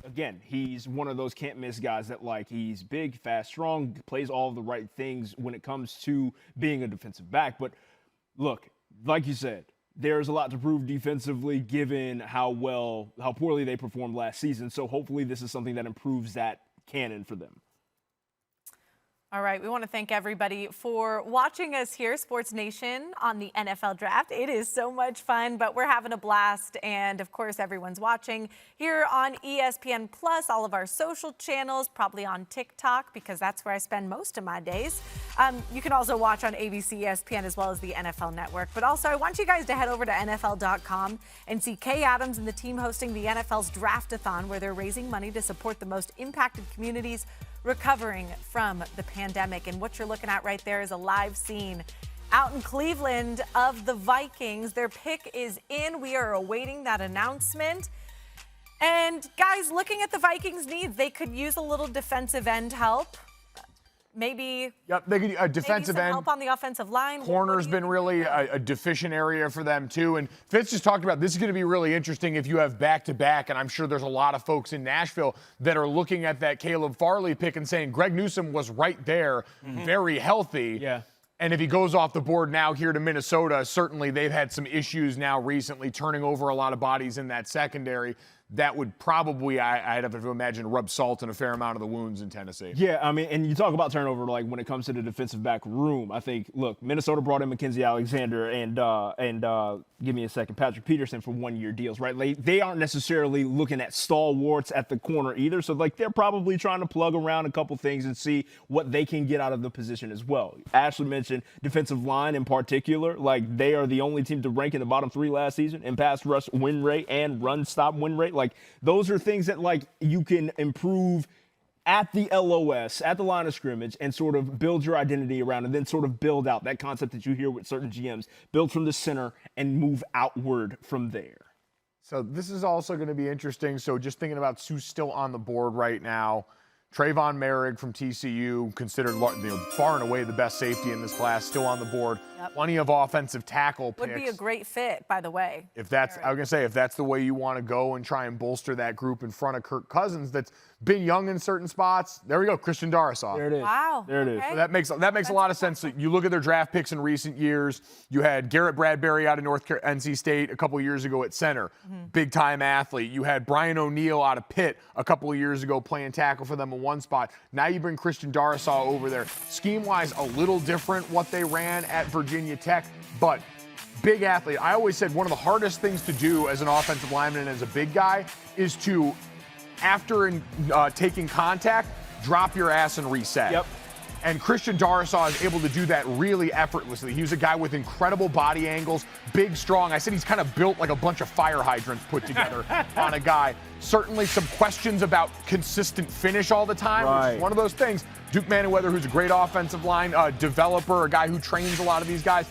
again, he's one of those can't-miss guys that, he's big, fast, strong, plays all the right things when it comes to being a defensive back. But, look, like you said, there's a lot to prove defensively given how poorly they performed last season. So hopefully this is something that improves that canon for them. All right, we want to thank everybody for watching us here, Sports Nation, on the NFL Draft. It is so much fun, but we're having a blast. And, of course, everyone's watching here on ESPN+, all of our social channels, probably on TikTok, because that's where I spend most of my days. You can also watch on ABC, ESPN, as well as the NFL Network. But also, I want you guys to head over to NFL.com and see Kay Adams and the team hosting the NFL's Draft-a-thon, where they're raising money to support the most impacted communities recovering from the pandemic. And what you're looking at right there is a live scene out in Cleveland of the Vikings. Their pick is in. We are awaiting that announcement. And guys, looking at the Vikings' needs, they could use a little defensive end help. Maybe, they could a defensive maybe some end. help on the offensive line. Corner's been really a deficient area for them, too. And Fitz just talked about this is going to be really interesting if you have back-to-back, and I'm sure there's a lot of folks in Nashville that are looking at that Caleb Farley pick and saying Greg Newsome was right there, very healthy. Yeah. And if he goes off the board now here to Minnesota, certainly they've had some issues now recently turning over a lot of bodies in that secondary. That would probably, I'd have to imagine, rub salt in a fair amount of the wounds in Tennessee. Yeah, I mean, and you talk about turnover, like when it comes to the defensive back room, I think, look, Minnesota brought in Mackenzie Alexander and give me a second, Patrick Peterson for one-year deals, right? They aren't necessarily looking at stalwarts at the corner either. So, like, they're probably trying to plug around a couple things and see what they can get out of the position as well. Ashley mentioned defensive line in particular. Like, they are the only team to rank in the bottom 3 last season in pass rush win rate and run stop win rate. Like, those are things that, like, you can improve at the LOS, at the line of scrimmage, and sort of build your identity around, and then sort of build out that concept that you hear with certain GMs. Build from the center and move outward from there. So this is also going to be interesting. So just thinking about who's still on the board right now. Trayvon Merrick from TCU, considered far and away the best safety in this class, still on the board. Yep. Plenty of offensive tackle picks. Would be a great fit, by the way. If that's, I was gonna say, if that's the way you want to go and try and bolster that group in front of Kirk Cousins, that's been young in certain spots. There we go, Christian Darrisaw. There it is. Wow. There it is. Okay. So that makes a lot of sense. So you look at their draft picks in recent years. You had Garrett Bradbury out of NC State a couple of years ago at center, big time athlete. You had Brian O'Neill out of Pitt a couple of years ago playing tackle for them in one spot. Now you bring Christian Darrisaw over there. Scheme-wise, a little different what they ran at Virginia Tech, but big athlete. I always said one of the hardest things to do as an offensive lineman and as a big guy is to, after taking contact, drop your ass and reset. Yep. And Christian Darrisaw is able to do that really effortlessly. He was a guy with incredible body angles, big, strong. I said he's kind of built like a bunch of fire hydrants put together on a guy. Certainly some questions about consistent finish all the time. Right. Which is one of those things. Duke Manyweather, who's a great offensive line developer, a guy who trains a lot of these guys,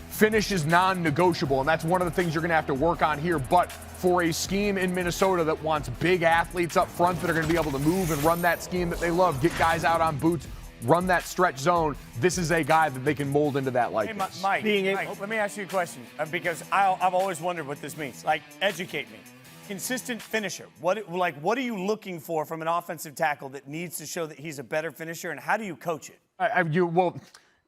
finish is non-negotiable, and that's one of the things you're going to have to work on here. But for a scheme in Minnesota that wants big athletes up front that are going to be able to move and run that scheme that they love, get guys out on boots, run that stretch zone, this is a guy that they can mold into that likeness. Hey, Mike, let me ask you a question, because I've always wondered what this means. Like, educate me. Consistent finisher. What are you looking for from an offensive tackle that needs to show that he's a better finisher, and how do you coach it?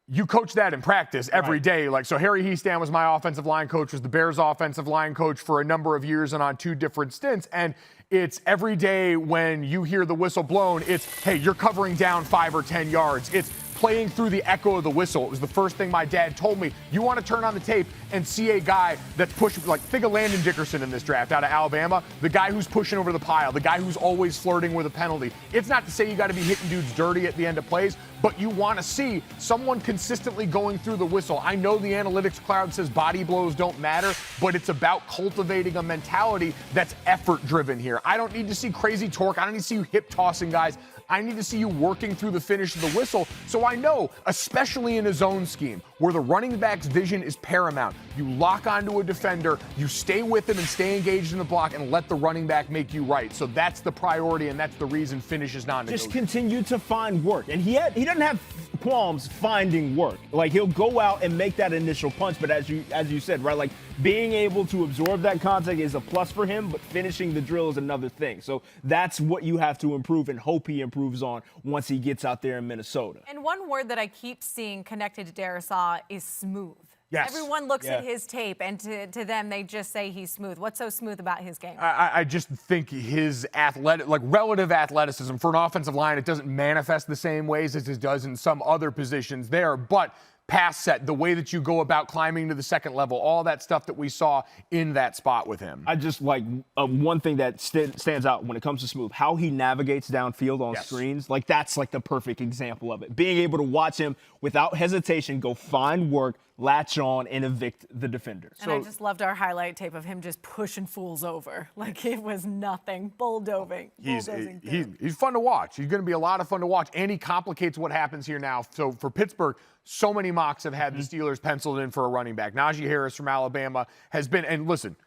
You coach that in practice every day. Like, so Harry Heastan was my offensive line coach, was the Bears offensive line coach for a number of years and on 2 different stints. And it's every day when you hear the whistle blown, it's, hey, you're covering down 5 or 10 yards. It's playing through the echo of the whistle. It was the first thing my dad told me. You want to turn on the tape and see a guy that's pushing, like, think of Landon Dickerson in this draft out of Alabama, the guy who's pushing over the pile, the guy who's always flirting with a penalty. It's not to say you got to be hitting dudes dirty at the end of plays, but you want to see someone consistently going through the whistle. I know the analytics cloud says body blows don't matter, but it's about cultivating a mentality that's effort-driven here. I don't need to see crazy torque. I don't need to see you hip-tossing guys. I need to see you working through the finish of the whistle, so I know, especially in a zone scheme, where the running back's vision is paramount. You lock onto a defender, you stay with him and stay engaged in the block, and let the running back make you right. So that's the priority, and that's the reason finish is non-negotiable. Just continue to find work. And he doesn't have qualms finding work. Like, he'll go out and make that initial punch, but as you said, right, like, being able to absorb that contact is a plus for him, but finishing the drill is another thing. So that's what you have to improve and hope he improves on once he gets out there in Minnesota. And one word that I keep seeing connected to Darrisaw is smooth. Yes. Everyone looks at his tape, and to them, they just say he's smooth. What's so smooth about his game? I just think his relative athleticism for an offensive line, it doesn't manifest the same ways as it does in some other positions there. But pass set, the way that you go about climbing to the second level, all that stuff that we saw in that spot with him. I just like one thing that stands out when it comes to Smooth, how he navigates downfield on screens. Like, that's like the perfect example of it. Being able to watch him without hesitation go find work, latch on, and evict the defender. And I just loved our highlight tape of him just pushing fools over. Like, it was nothing. Bulldozing. He's fun to watch. He's going to be a lot of fun to watch, and he complicates what happens here now. So for Pittsburgh, so many mocks have had the Steelers penciled in for a running back. Najee Harris from Alabama has been, and listen,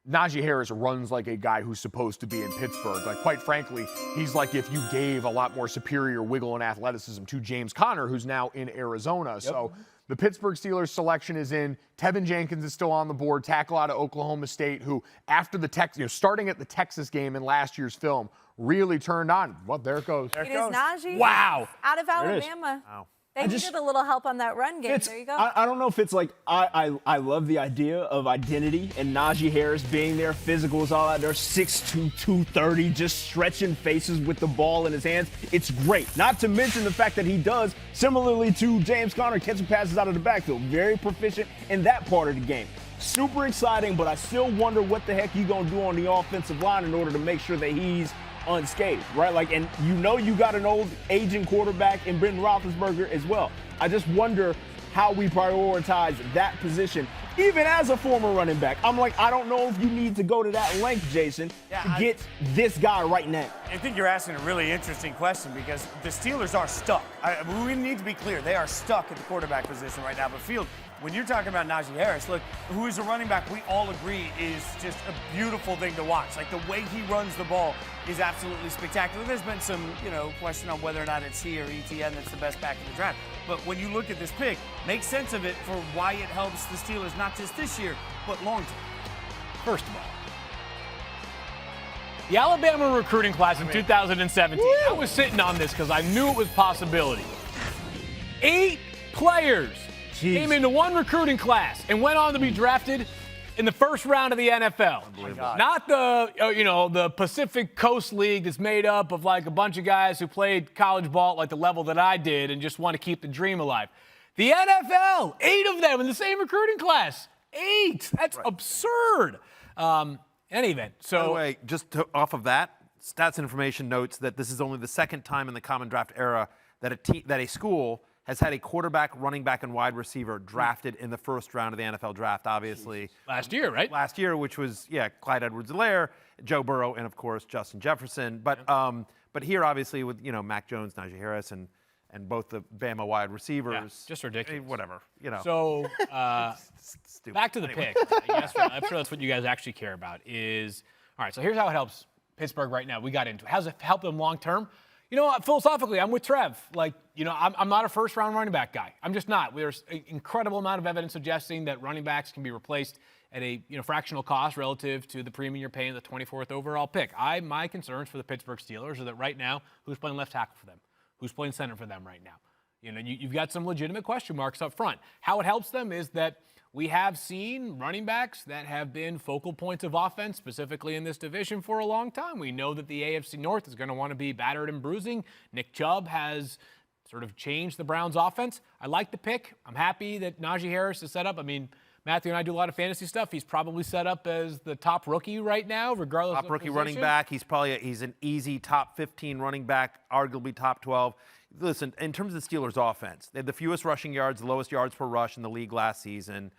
Najee Harris runs like a guy who's supposed to be in Pittsburgh. Like, quite frankly, he's like if you gave a lot more superior wiggle and athleticism to James Conner, who's now in Arizona. So the Pittsburgh Steelers selection is in. Tevin Jenkins is still on the board, tackle out of Oklahoma State, who after the starting at the Texas game in last year's film, really turned on. Well, there it goes. It is Najee. Wow. Out of Alabama. Wow. They needed a little help on that run game. There you go. I don't know if it's like I love the idea of identity and Najee Harris being there, physical is all out there, 6'2", 230, just stretching faces with the ball in his hands. It's great. Not to mention the fact that he does, similarly to James Conner, catching passes out of the backfield. Very proficient in that part of the game. Super exciting, but I still wonder what the heck you gonna do on the offensive line in order to make sure that he's unscathed, right? Like, and you got an old aging quarterback in Ben Roethlisberger as well. I just wonder how we prioritize that position, even as a former running back. I'm like, I don't know if you need to go to that length, Jason, to get this guy right now. I think you're asking a really interesting question because the Steelers are stuck. We need to be clear. They are stuck at the quarterback position right now. But Field, when you're talking about Najee Harris, look, who is a running back we all agree is just a beautiful thing to watch. Like, the way he runs the ball is absolutely spectacular. There's been some, question on whether or not it's he or ETN that's the best back in the draft. But when you look at this pick, make sense of it for why it helps the Steelers, not just this year, but long term. First of all, the Alabama recruiting class in 2017, I was sitting on this because I knew it was a possibility. 8 players came into one recruiting class and went on to be drafted in the first round of the NFL. Not the Pacific Coast League that's made up of like a bunch of guys who played college ball at like the level that I did and just want to keep the dream alive. The NFL, 8 of them in the same recruiting class. 8. That's absurd. Any event. So, by the way, off of that, Stats Information notes that this is only the second time in the Common Draft era that a school has had a quarterback, running back, and wide receiver drafted in the first round of the NFL draft, obviously. Last year, right? Last year, which was, Clyde Edwards-Helaire, Joe Burrow, and, of course, Justin Jefferson. But here, obviously, with, Mac Jones, Najee Harris, and both the Bama wide receivers. Just ridiculous. Whatever, So, back to the pick. I'm sure that's what you guys actually care about is, all right, so here's how it helps Pittsburgh right now. We got into it. How does it help them long term? You know what, philosophically, I'm with Trev. Like, I'm not a first-round running back guy. I'm just not. There's an incredible amount of evidence suggesting that running backs can be replaced at a fractional cost relative to the premium you're paying the 24th overall pick. My concerns for the Pittsburgh Steelers are that right now, who's playing left tackle for them? Who's playing center for them right now? You've got some legitimate question marks up front. How it helps them is that we have seen running backs that have been focal points of offense, specifically in this division, for a long time. We know that the AFC North is going to want to be battered and bruising. Nick Chubb has sort of changed the Browns' offense. I like the pick. I'm happy that Najee Harris is set up. I mean, Matthew and I do a lot of fantasy stuff. He's probably set up as the top rookie right now, regardless of top rookie position. Running back. He's an easy top 15 running back, arguably top 12. Listen, in terms of the Steelers' offense, they had the fewest rushing yards, the lowest yards per rush in the league last season.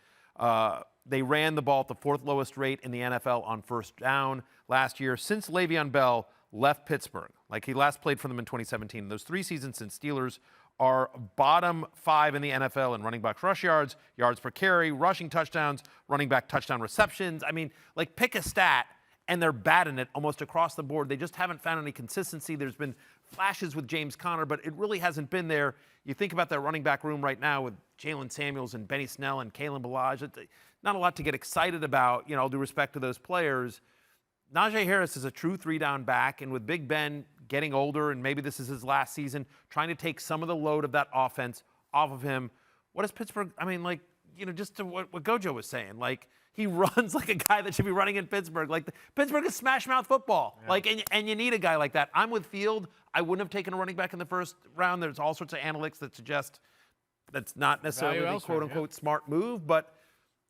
They ran the ball at the 4th lowest rate in the NFL on first down last year since Le'Veon Bell left Pittsburgh. Like, he last played for them in 2017. Those 3 seasons since, Steelers are bottom 5 in the NFL in running back rush yards, yards per carry, rushing touchdowns, running back touchdown receptions. I mean, like, pick a stat, and they're bad in it almost across the board. They just haven't found any consistency. There's been flashes with James Conner, but it really hasn't been there. You think about their running back room right now with Jalen Samuels and Benny Snell and Kalen Ballage. Not a lot to get excited about, all due respect to those players. Najee Harris is a true 3-down back, and with Big Ben getting older, and maybe this is his last season, trying to take some of the load of that offense off of him. What does Pittsburgh, just to what Gojo was saying, like he runs like a guy that should be running in Pittsburgh. Like Pittsburgh is smash mouth football. Yeah. Like, and you need a guy like that. I'm with Field. I wouldn't have taken a running back in the first round. There's all sorts of analytics that suggest that's not necessarily a quote-unquote smart move, but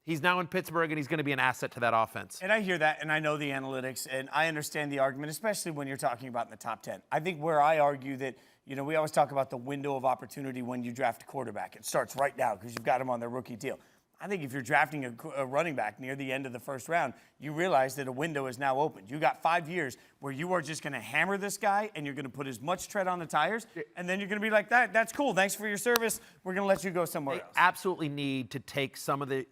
he's now in Pittsburgh, and he's going to be an asset to that offense. And I hear that, and I know the analytics, and I understand the argument, especially when you're talking about in the top 10. I think where I argue that, we always talk about the window of opportunity when you draft a quarterback. It starts right now because you've got him on their rookie deal. I think if you're drafting a running back near the end of the first round, you realize that a window is now opened. You got 5 years where you are just going to hammer this guy, and you're going to put as much tread on the tires, and then you're going to be like, that's cool. Thanks for your service. We're going to let you go somewhere else. Absolutely need to take some of the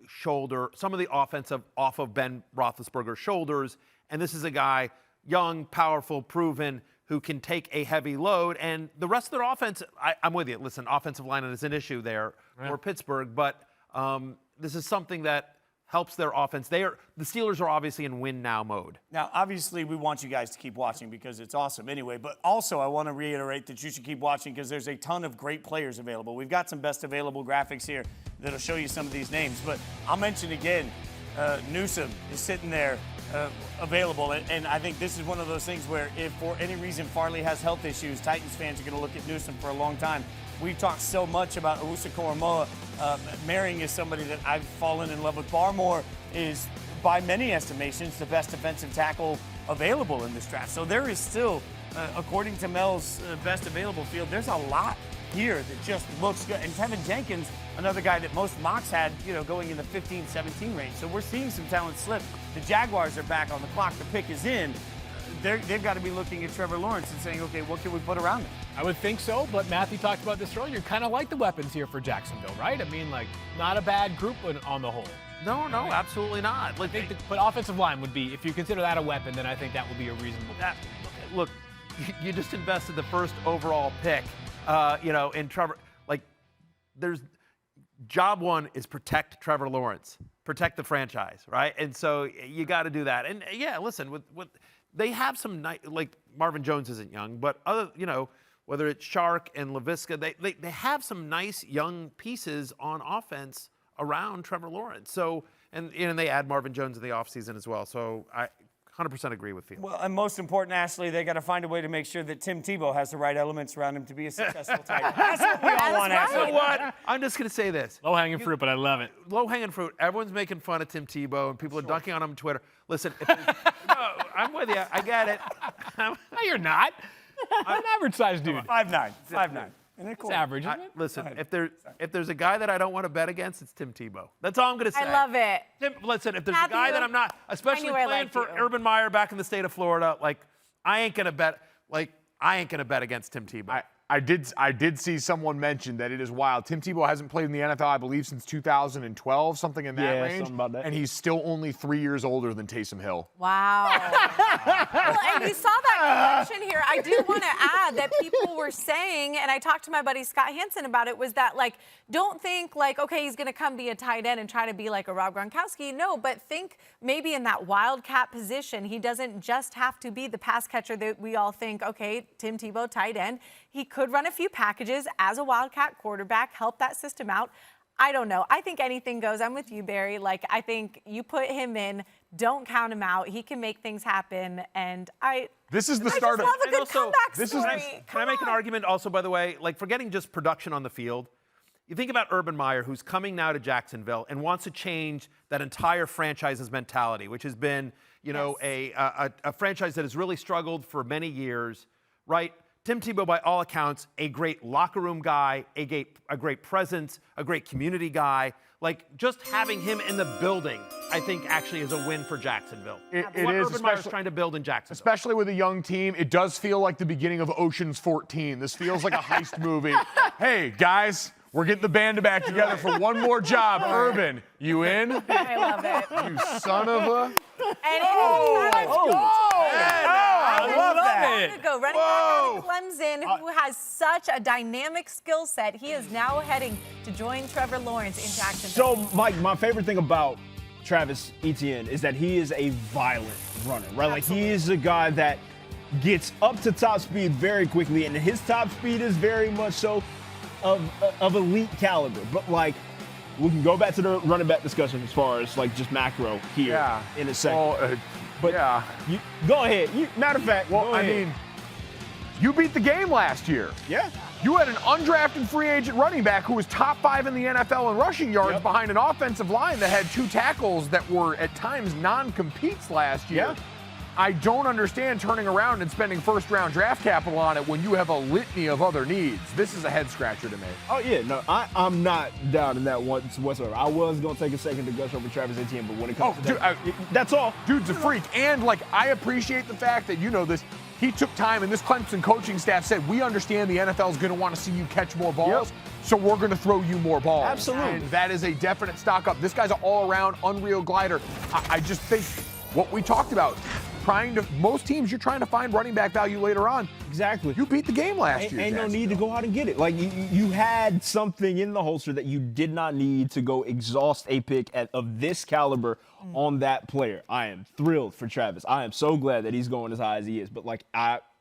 offensive off of Ben Roethlisberger's shoulders, and this is a guy, young, powerful, proven, who can take a heavy load, and the rest of their offense, I'm with you. Listen, offensive line is an issue there for Pittsburgh, but this is something that helps their offense. The Steelers are obviously in win now mode. Now, obviously, we want you guys to keep watching because it's awesome anyway, but also I want to reiterate that you should keep watching because there's a ton of great players available. We've got some best available graphics here that'll show you some of these names, but I'll mention again, Newsome is sitting there available, and I think this is one of those things where if for any reason Farley has health issues, Titans fans are going to look at Newsome for a long time. We've talked so much about Owusu Koromoa. Marion is somebody that I've fallen in love with. Barmore is, by many estimations, the best defensive tackle available in this draft. So there is still, according to Mel's best available field, there's a lot here that just looks good. And Tevin Jenkins, another guy that most mocks had, going in the 15-17 range. So we're seeing some talent slip. The Jaguars are back on the clock. The pick is in. They've got to be looking at Trevor Lawrence and saying, okay, what can we put around him? I would think so, but Matthew talked about this earlier. Kind of like the weapons here for Jacksonville, right? I mean, not a bad group on the whole. No, absolutely not. But offensive line would be, if you consider that a weapon, then I think that would be a reasonable. Look, you just invested the first overall pick, in Trevor. There's job one is protect Trevor Lawrence, protect the franchise, right? And so you got to do that. And yeah, listen, with they have some Marvin Jones isn't young, but other, whether it's Shark and Laviska, they have some nice young pieces on offense around Trevor Lawrence. So, and they add Marvin Jones in the offseason as well. So I 100% agree with you. Well, and most important, Ashley, they got to find a way to make sure that Tim Tebow has the right elements around him to be a successful tight end. That's what we all want, Ashley. You know what? I'm just going to say this. Low-hanging fruit, but I love it. Low-hanging fruit. Everyone's making fun of Tim Tebow, and people are dunking on him on Twitter. Listen, no, I'm with you. I get it. No, you're not. I'm an average-sized dude. 5'9". It's average, isn't it? Listen, if there's a guy that I don't want to bet against, it's Tim Tebow. That's all I'm going to say. I love it. Listen, if there's a guy that I'm not, especially playing for Urban Meyer back in the state of Florida, I ain't going to bet against Tim Tebow. I did see someone mention that it is wild. Tim Tebow hasn't played in the NFL, I believe, since 2012, something in that range. Something about that. And he's still only 3 years older than Taysom Hill. Wow. Well, and you saw that connection here. I do want to add that people were saying, and I talked to my buddy Scott Hansen about it, was that, don't think, okay, he's going to come be a tight end and try to be like a Rob Gronkowski. No, but think maybe in that wildcat position, he doesn't just have to be the pass catcher that we all think, okay, Tim Tebow, tight end. He could run a few packages as a wildcat quarterback, help that system out. I don't know. I think anything goes. I'm with you, Barry. I think you put him in, don't count him out. He can make things happen. And this is the start of. I just love a good comeback story. Can I make an argument also, by the way, forgetting just production on the field? You think about Urban Meyer, who's coming now to Jacksonville and wants to change that entire franchise's mentality, which has been, a franchise that has really struggled for many years, right? Tim Tebow, by all accounts, a great locker room guy, a great presence, a great community guy. Just having him in the building, I think, actually is a win for Jacksonville. It what is, Urban Meyer's trying to build in Jacksonville. Especially with a young team, it does feel like the beginning of Ocean's 14. This feels like a heist movie. Hey, guys, we're getting the band back together for one more job. Urban, you in? I love it. You son of a... And I love that. Running back out of Clemson, who has such a dynamic skill set. He is now heading to join Trevor Lawrence in Jacksonville. So, Mike, my favorite thing about Travis Etienne is that he is a violent runner, right? Absolutely. He is a guy that gets up to top speed very quickly, and his top speed is very much so of elite caliber. But we can go back to the running back discussion as far as like just macro here in a second. Well, but you, go ahead. Matter of fact, well, go ahead. I mean, you beat the game last year. Yeah. You had an undrafted free agent running back who was top 5 in the NFL in rushing yards behind an offensive line that had 2 tackles that were at times non-competes last year. Yeah. I don't understand turning around and spending first-round draft capital on it when you have a litany of other needs. This is a head-scratcher to me. Oh, yeah. No, I'm not down in that whatsoever. I was going to take a second to gush over Travis Etienne, but when it comes to that, that's all. Dude's a freak. And, like, I appreciate the fact that, you know this, he took time, and this Clemson coaching staff said, we understand the NFL is going to want to see you catch more balls, so we're going to throw you more balls. Absolutely. And that is a definite stock up. This guy's an all-around, unreal glider. I just think what we talked about, most teams, you're trying to find running back value later on. Exactly. You beat the game last year. Ain't no need to go out and get it. Like, you had something in the holster that you did not need to go exhaust a pick of this caliber on that player. I am thrilled for Travis. I am so glad that he's going as high as he is. But,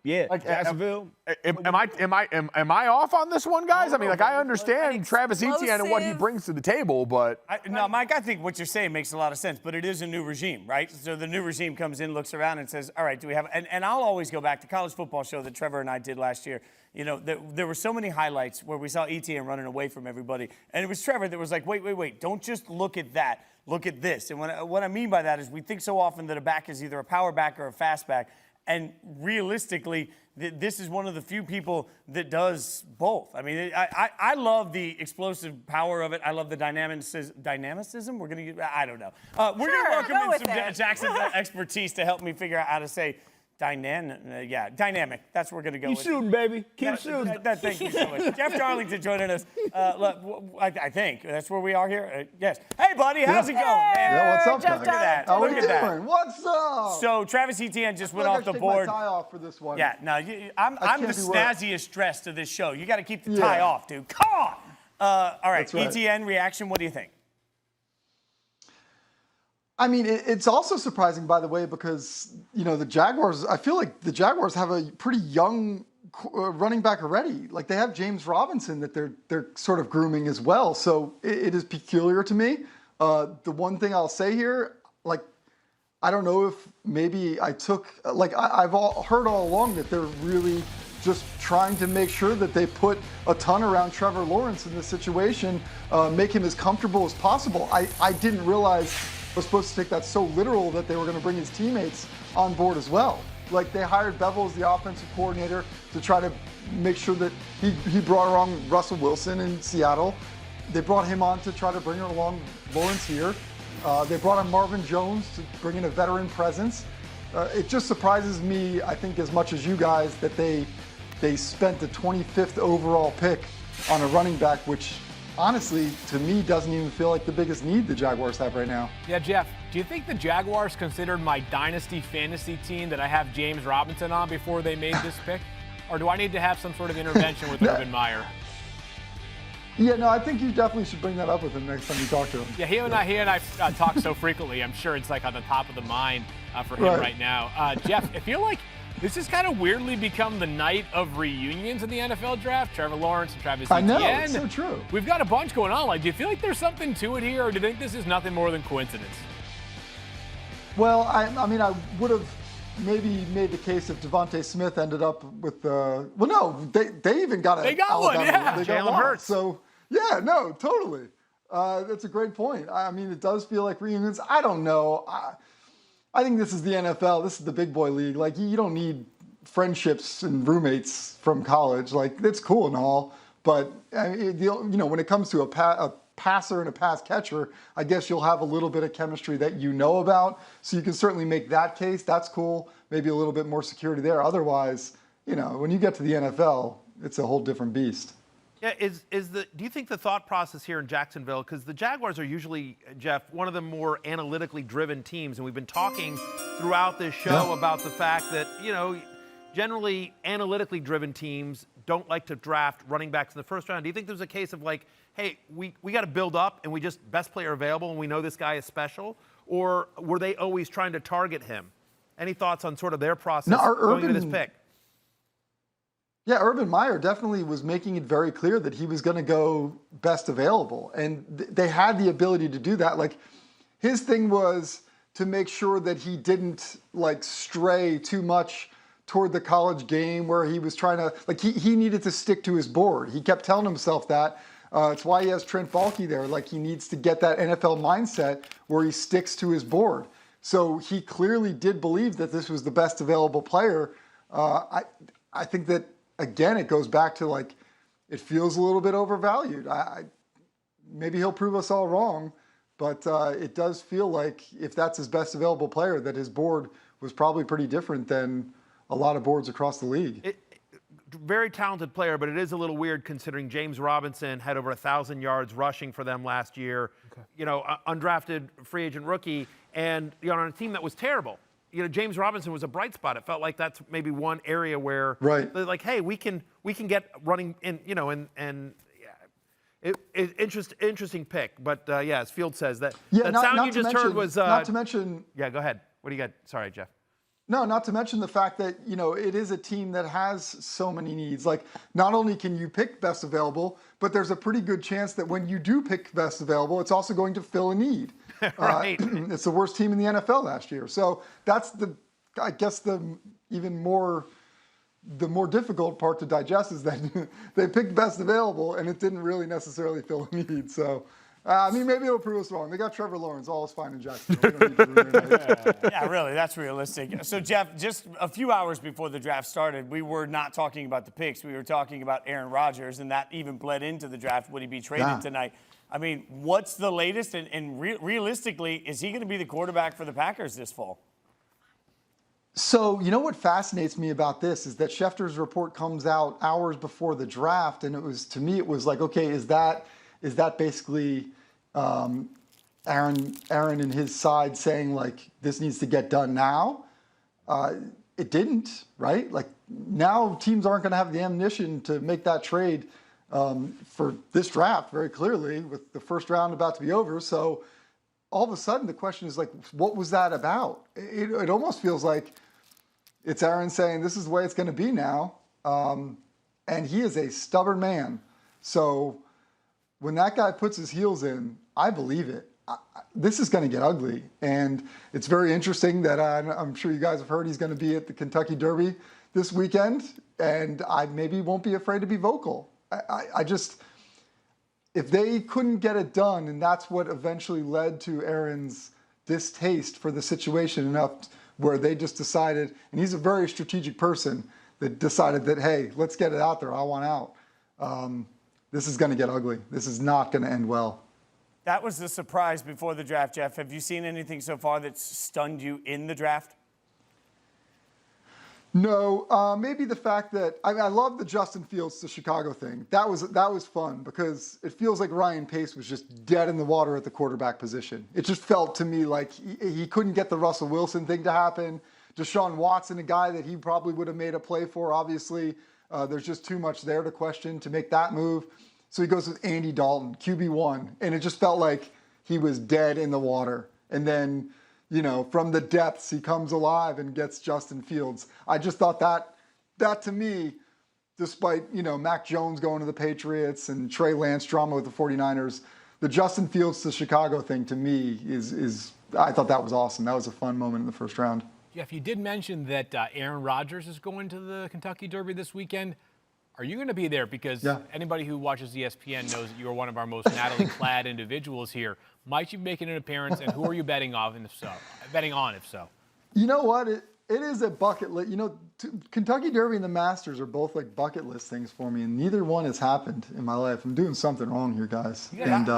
Jacksonville. Am I off on this one, guys? I mean, I understand Travis Etienne and what he brings to the table, but no, Mike, I think what you're saying makes a lot of sense. But it is a new regime, right? So the new regime comes in, looks around, and says, "All right, do we have?" And I'll always go back to college football show that Trevor and I did last year. You know, there were so many highlights where we saw Etienne running away from everybody, and it was Trevor that was like, "Wait! Don't just look at that. Look at this." And what I mean by that is we think so often that a back is either a power back or a fast back. And realistically, this is one of the few people that does both. I mean, I love the explosive power of it. I love the dynamicism. We're going to, I don't know. We're going to welcome in some Jacksonville expertise to help me figure out how to say dynamic. That's where we're going to go. Keep shooting, baby. Keep shooting. Thank you so much. Jeff Darlington joining us. I think that's where we are here. Yes. Hey, buddy. How's it going, man? Yeah, what's up, Jeff, look at that. How Look we at that. doing? What's up? So Travis Etienne just went I off the should board. Take my tie off for this one. Yeah, no, I'm the snazziest dressed of this show. You got to keep the tie off, dude. Come on. All right, Etienne, reaction. What do you think? I mean, it's also surprising, by the way, because, you know, the Jaguars, I feel like the Jaguars have a pretty young running back already. Like, they have James Robinson that they're sort of grooming as well. So it is peculiar to me. The one thing I'll say here, like, I don't know if maybe I've heard all along that they're really just trying to make sure that they put a ton around Trevor Lawrence in this situation, make him as comfortable as possible. I didn't realize was supposed to take that so literal that they were going to bring his teammates on board as well. Like, they hired Bevel as the offensive coordinator to try to make sure that he brought along Russell Wilson in Seattle. They brought him on to try to bring along Lawrence here. They brought on Marvin Jones to bring in a veteran presence. It just surprises me, I think, as much as you guys, that they spent the 25th overall pick on a running back, which honestly, to me, doesn't even feel like the biggest need the Jaguars have right now. Yeah, Jeff, do you think the Jaguars considered my dynasty fantasy team that I have James Robinson on before they made this pick? Or do I need to have some sort of intervention with Urban Meyer? Yeah, no, I think you definitely should bring that up with him next time you talk to him. Yeah, he and I talk so frequently. I'm sure it's like on the top of the mind for him right now. Jeff, I feel like this has kind of weirdly become the night of reunions in the NFL draft. Trevor Lawrence and Travis Etienne. I know, it's so true. We've got a bunch going on. Like, do you feel like there's something to it here, or do you think this is nothing more than coincidence? Well, I mean, I would have maybe made the case if Devonta Smith ended up with they even got They got one, yeah. They got Jalen Hurts. So, yeah, no, totally. That's a great point. I mean, it does feel like reunions. I don't know. I think this is the NFL. This is the big boy league. Like, you don't need friendships and roommates from college. Like, it's cool and all, but when it comes to a passer and a pass catcher, I guess you'll have a little bit of chemistry that you know about. So you can certainly make that case. That's cool. Maybe a little bit more security there. Otherwise, when you get to the NFL, it's a whole different beast. Yeah, do you think the thought process here in Jacksonville, because the Jaguars are usually, Jeff, one of the more analytically driven teams, and we've been talking throughout this show about the fact that, generally analytically driven teams don't like to draft running backs in the first round. Do you think there's a case of like, hey, we got to build up and we just best player available and we know this guy is special? Or were they always trying to target him? Any thoughts on sort of their process going into this pick? Yeah, Urban Meyer definitely was making it very clear that he was going to go best available. And they had the ability to do that. Like, his thing was to make sure that he didn't, like, stray too much toward the college game where he was trying to, like, he needed to stick to his board. He kept telling himself that. It's why he has Trent Baalke there. Like, he needs to get that NFL mindset where he sticks to his board. So he clearly did believe that this was the best available player. I think that, again, it goes back to, like, it feels a little bit overvalued. Maybe he'll prove us all wrong, but it does feel like if that's his best available player, that his board was probably pretty different than a lot of boards across the league. Very talented player, but it is a little weird considering James Robinson had over 1,000 yards rushing for them last year. Okay. You know, undrafted free agent rookie, and on a team that was terrible. You know, James Robinson was a bright spot. It felt like that's maybe one area where, they're like, hey, we can get running in, and yeah, interesting pick. But yeah, as Field says, that sound you just heard was not to mention. Yeah, go ahead. What do you got? Sorry, Jeff. No, not to mention the fact that, it is a team that has so many needs. Like, not only can you pick best available, but there's a pretty good chance that when you do pick best available, it's also going to fill a need. Right. It's the worst team in the NFL last year. So that's the more difficult part to digest is that they picked best available and it didn't really necessarily fill a need. So, maybe it'll prove us wrong. They got Trevor Lawrence. All is fine in Jacksonville. We don't need to ruin it. Yeah, really, that's realistic. So, Jeff, just a few hours before the draft started, we were not talking about the picks. We were talking about Aaron Rodgers, and that even bled into the draft. Would he be traded tonight? I mean, what's the latest? And realistically, is he going to be the quarterback for the Packers this fall? So, what fascinates me about this is that Schefter's report comes out hours before the draft, and to me, it was like, okay, is that basically Aaron and his side saying, like, this needs to get done now? It didn't, right? Like, now teams aren't going to have the ammunition to make that trade for this draft, very clearly, with the first round about to be over. So all of a sudden, the question is, like, what was that about? It almost feels like it's Aaron saying, this is the way it's going to be now. And he is a stubborn man. So when that guy puts his heels in, I believe it. This is going to get ugly. And it's very interesting that I'm sure you guys have heard he's going to be at the Kentucky Derby this weekend. And I maybe won't be afraid to be vocal. I just, if they couldn't get it done, and that's what eventually led to Aaron's distaste for the situation enough where they just decided, and he's a very strategic person, that decided that, hey, let's get it out there. I want out. This is going to get ugly. This is not going to end well. That was the surprise before the draft, Jeff. Have you seen anything so far that's stunned you in the draft? No, maybe the fact that I love the Justin Fields to Chicago thing. That was fun because it feels like Ryan Pace was just dead in the water at the quarterback position. It just felt to me like he couldn't get the Russell Wilson thing to happen. Deshaun Watson, a guy that he probably would have made a play for, obviously. There's just too much there to question to make that move. So he goes with Andy Dalton, QB1, and it just felt like he was dead in the water. And then, from the depths, he comes alive and gets Justin Fields. I just thought that to me, despite, Mac Jones going to the Patriots and Trey Lance drama with the 49ers, the Justin Fields to Chicago thing to me is I thought that was awesome. That was a fun moment in the first round. Jeff, you did mention that Aaron Rodgers is going to the Kentucky Derby this weekend. Are you going to be there? Because anybody who watches ESPN knows that you are one of our most Natalie-clad individuals here. Might you be making an appearance, and who are you betting on if so? You know what? It is a bucket list. Kentucky Derby and the Masters are both like bucket list things for me, and neither one has happened in my life. I'm doing something wrong here, guys. Yeah, and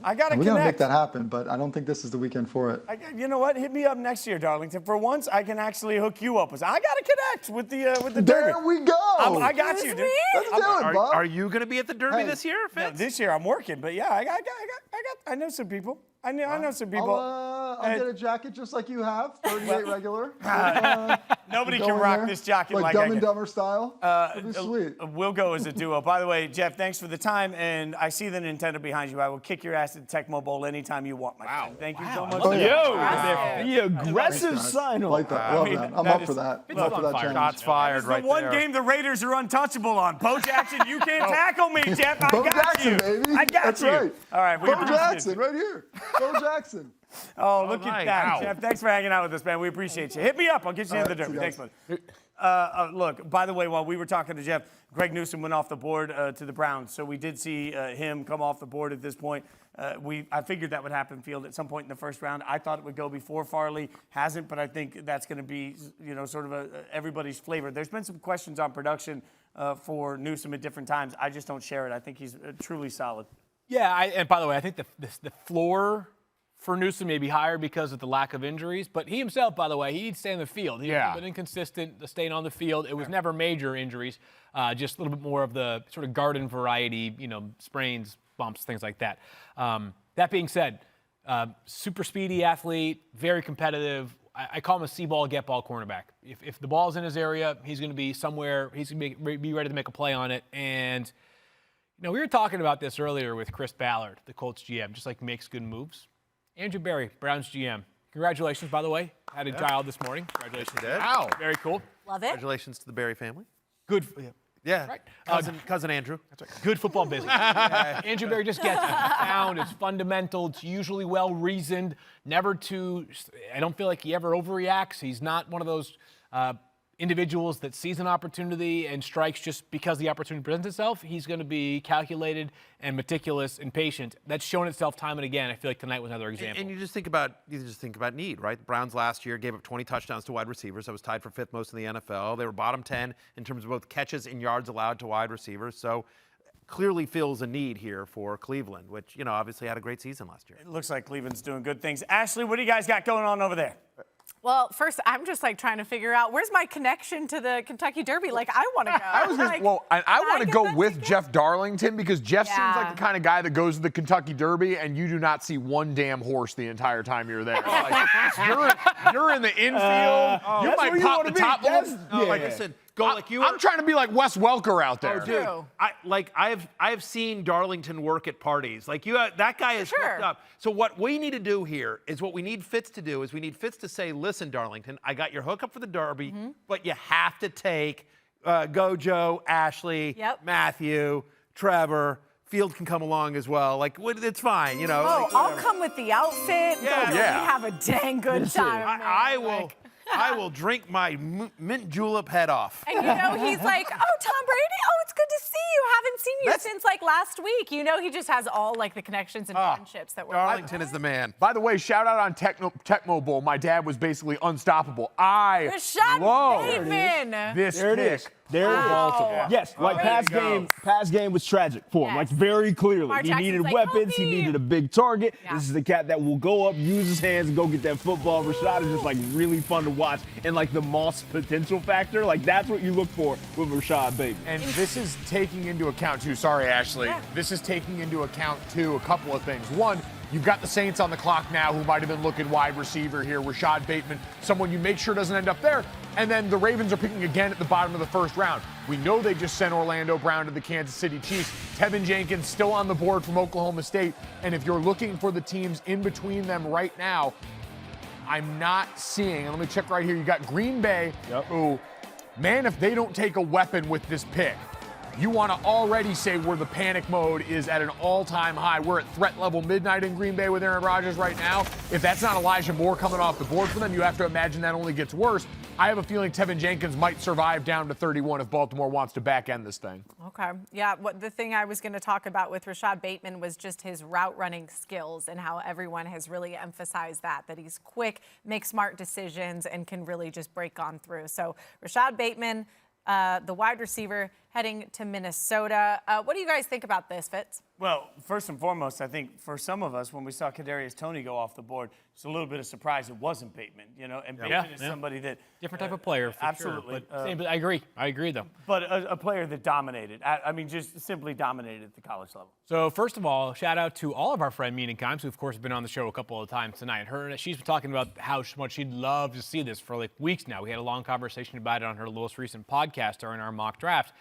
I got to we got to make that happen, but I don't think this is the weekend for it. You know what? Hit me up next year, Darlington. For once, I can actually hook you up. I got to connect with the Derby. There we go. I got you, dude. Let's do it, Bob. Are you going to be at the Derby this year, Fitz? No, this year I'm working, but yeah, I know some people. I know some people. I'll get a jacket just like you have, 38 regular. Nobody Go can in rock there, this jacket like like Dumb I and can. Dumber style. That'd be sweet. We'll go as a duo. By the way, Jeff, thanks for the time, and I see the Nintendo behind you. I will kick your ass at the Tecmo Bowl anytime you want, my friend. Thank you so much. The aggressive sign-off. Like that. Love that. I'm up for that. I'm up for that challenge. Shots fired This is right the one there. game the Raiders are untouchable on. Bo Jackson, you can't tackle me, Jeff. I Bo got Jackson, you. baby. I got That's you. right. All right. Bo Jackson, right here. Bo Jackson. Oh, look nice. at that, Ow. Jeff. Thanks for hanging out with us, man. We appreciate you. Hit me up. I'll get you in the derby. Thanks, man. Look, by the way, while we were talking to Jeff, Greg Newsome went off the board to the Browns. So we did see him come off the board at this point. I figured that would happen, Field, at some point in the first round. I thought it would go before Farley. Hasn't, but I think that's going to be, sort of everybody's flavor. There's been some questions on production for Newsome at different times. I just don't share it. I think he's truly solid. Yeah, and by the way, I think the floor for Newsome may be higher because of the lack of injuries, but he himself, by the way, he'd stay in the field. He's been inconsistent, staying on the field. It was never major injuries, just a little bit more of the sort of garden variety, sprains, bumps, things like that. That being said, super speedy athlete, very competitive. I call him a see-ball, get-ball cornerback. If the ball's in his area, he's going to be somewhere. He's going to be ready to make a play on it. And, we were talking about this earlier with Chris Ballard, the Colts GM, just like makes good moves. Andrew Berry, Browns GM. Congratulations, by the way. Had a child this morning. Congratulations. Wow. Very cool. Love it. Congratulations to the Berry family. Good. Yeah. Right. Cousin Andrew. That's right. Good football business. Andrew Berry just gets it. It's sound. It's fundamental. It's usually well reasoned. I don't feel like he ever overreacts. He's not one of those individuals that sees an opportunity and strikes just because the opportunity presents itself. He's going to be calculated and meticulous and patient. That's shown itself time and again. I feel like tonight was another example. And you just think about need, right? The Browns last year gave up 20 touchdowns to wide receivers. That was tied for 5th most in the NFL. They were bottom 10 in terms of both catches and yards allowed to wide receivers. So clearly feels a need here for Cleveland, which, obviously had a great season last year. It looks like Cleveland's doing good things. Ashley, what do you guys got going on over there? Well, first, I'm just trying to figure out where's my connection to the Kentucky Derby. I want to go. I want to go with Jeff Darlington because Jeff seems like the kind of guy that goes to the Kentucky Derby and you do not see one damn horse the entire time you're there. You're in the infield. You might pop the top. Like I said, I'm trying to be like Wes Welker out there. Oh, dude. I have seen Darlington work at parties. That guy is hooked up. So what we need to do here is what we need Fitz to do is we need Fitz to say, listen, Darlington, I got your hookup for the Derby, but you have to take Gojo, Ashley, Matthew, Trevor. Field can come along as well. It's fine, I'll come with the outfit. Yeah. We have a dang good time. I will drink my mint julep head off. And he's like, oh, Tom Brady, it's good to see you. Haven't seen you since last week. He just has all the connections and friendships that we're Darlington is the man. By the way, shout out on Tecmo Bowl. My dad was basically unstoppable. I Rashod love Bateman. this There it pick. is. There it is. Yes, past game was tragic for him. Very clearly. Mark He Jackson's needed weapons. He "Help me." needed a big target. Yeah. This is the cat that will go up, use his hands, and go get that football. Rashod is just really fun to watch. And the Moss potential factor, that's what you look for with Rashod Bateman. And this is taking into account, too, sorry, Ashley. This is taking into account, too, a couple of things. One, you've got the Saints on the clock now who might have been looking wide receiver here. Rashod Bateman, someone you make sure doesn't end up there. And then the Ravens are picking again at the bottom of the first round. We know they just sent Orlando Brown to the Kansas City Chiefs. Tevin Jenkins still on the board from Oklahoma State. And if you're looking for the teams in between them right now, I'm not seeing, and let me check right here, you got Green Bay, who, man, if they don't take a weapon with this pick, you want to already say where the panic mode is at an all-time high. We're at threat level midnight in Green Bay with Aaron Rodgers right now. If that's not Elijah Moore coming off the board for them, you have to imagine that only gets worse. I have a feeling Tevin Jenkins might survive down to 31 if Baltimore wants to back end this thing. Okay. Yeah, the thing I was going to talk about with Rashod Bateman was just his route running skills and how everyone has really emphasized that he's quick, makes smart decisions, and can really just break on through. So Rashod Bateman, the wide receiver, heading to Minnesota. What do you guys think about this, Fitz? Well, first and foremost, I think for some of us, when we saw Kadarius Toney go off the board, it's a little bit of surprise it wasn't Bateman, and Bateman is somebody that different type of player, for absolutely. Sure. But I agree though. But a player that dominated. I mean, just simply dominated at the college level. So first of all, shout out to all of our friend Mina Kimes, who of course have been on the show a couple of times tonight. She's been talking about how much she'd love to see this for like weeks now. We had a long conversation about it on her most recent podcast during our mock draft.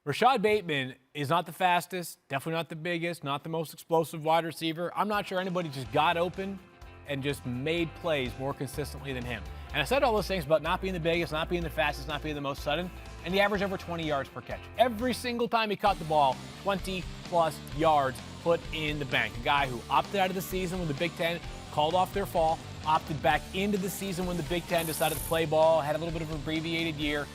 Rashod Bateman is not the fastest, definitely not the biggest, not the most explosive wide receiver. I'm not sure anybody just got open and just made plays more consistently than him. And I said all those things about not being the biggest, not being the fastest, not being the most sudden, and he averaged over 20 yards per catch. Every single time he caught the ball, 20-plus yards put in the bank. A guy who opted out of the season when the Big Ten called off their fall, opted back into the season when the Big Ten decided to play ball, had a little bit of an abbreviated year.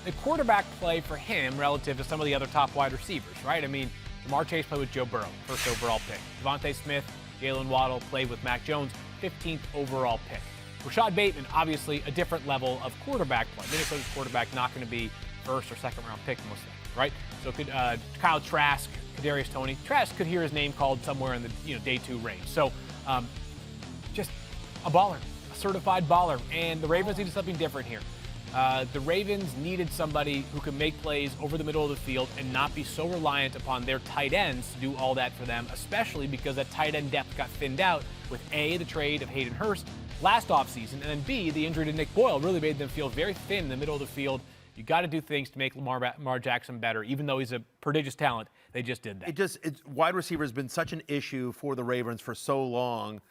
The quarterback play for him relative to some of the other top wide receivers, right? I mean, Jamar Chase played with Joe Burrow, first overall pick. Devonta Smith, Jaylen Waddle played with Mac Jones, 15th overall pick. Rashod Bateman, obviously a different level of quarterback play. Minnesota's quarterback not going to be first or second round pick most of them, right? So could Kyle Trask, Kadarius Toney. Trask could hear his name called somewhere in the day 2 range. So just a baller, a certified baller. And the Ravens needed something different here. The Ravens needed somebody who could make plays over the middle of the field and not be so reliant upon their tight ends to do all that for them, especially because that tight end depth got thinned out with A, the trade of Hayden Hurst last offseason, and then B, the injury to Nick Boyle really made them feel very thin in the middle of the field. You got to do things to make Lamar Jackson better, even though he's a prodigious talent. They just did that. Wide receiver has been such an issue for the Ravens for so long.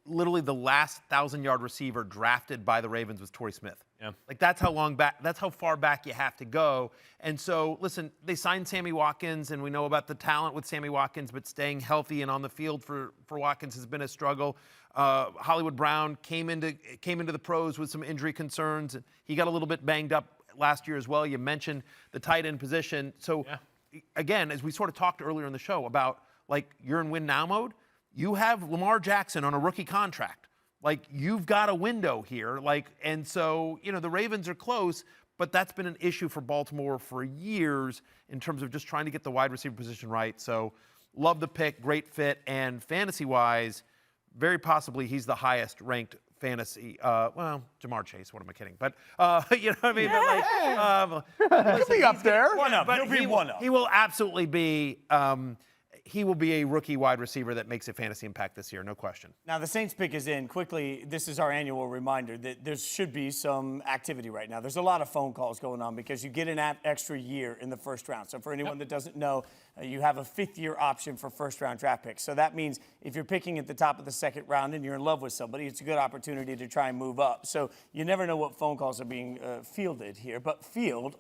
Literally the last 1,000-yard receiver drafted by the Ravens was Torrey Smith. Yeah. Like that's how far back you have to go. And so, listen, they signed Sammy Watkins, and we know about the talent with Sammy Watkins, but staying healthy and on the field for Watkins has been a struggle. Hollywood Brown came into the pros with some injury concerns. He got a little bit banged up last year as well. You mentioned the tight end position. So, again, as we sort of talked earlier in the show about like you're in win now mode, you have Lamar Jackson on a rookie contract. Like, you've got a window here. And so, the Ravens are close, but that's been an issue for Baltimore for years in terms of just trying to get the wide receiver position right. So, love the pick, great fit, and fantasy-wise, very possibly he's the highest ranked fantasy. Jamar Chase, what am I kidding? But, you know what I mean? Yeah. But He'll be up there. One up. He'll be one up. He will absolutely be he will be a rookie wide receiver that makes a fantasy impact this year, no question. Now, the Saints pick is in. Quickly, this is our annual reminder that there should be some activity right now. There's a lot of phone calls going on because you get an extra year in the first round. So for anyone that doesn't know, you have a 5th-year option for first-round draft picks. So that means if you're picking at the top of the 2nd round and you're in love with somebody, it's a good opportunity to try and move up. So you never know what phone calls are being fielded here. But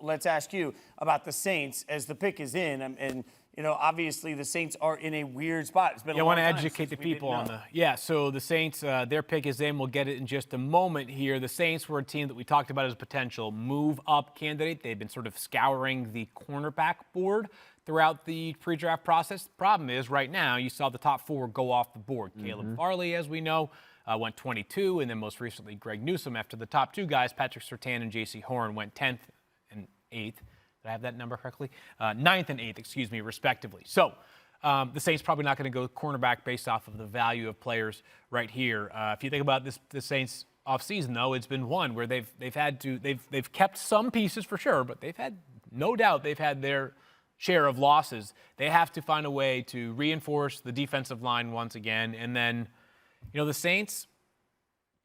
let's ask you about the Saints as the pick is in. And obviously the Saints are in a weird spot. It's been a long time. I want to educate the people on the. Yeah, so the Saints, their pick is in. We'll get it in just a moment here. The Saints were a team that we talked about as a potential move-up candidate. They've been sort of scouring the cornerback board throughout the pre-draft process. The problem is right now you saw the top 4 go off the board. Caleb Farley, as we know, went 22, and then most recently Greg Newsome. After the top 2 guys, Patrick Surtain and Jaycee Horn went 10th and 8th. Did I have that number correctly? 9th and 8th, respectively. So the Saints probably not going to go cornerback based off of the value of players right here. If you think about the Saints offseason, though, it's been one where they've kept some pieces for sure, but they've had their share of losses. They have to find a way to reinforce the defensive line once again, and then the Saints,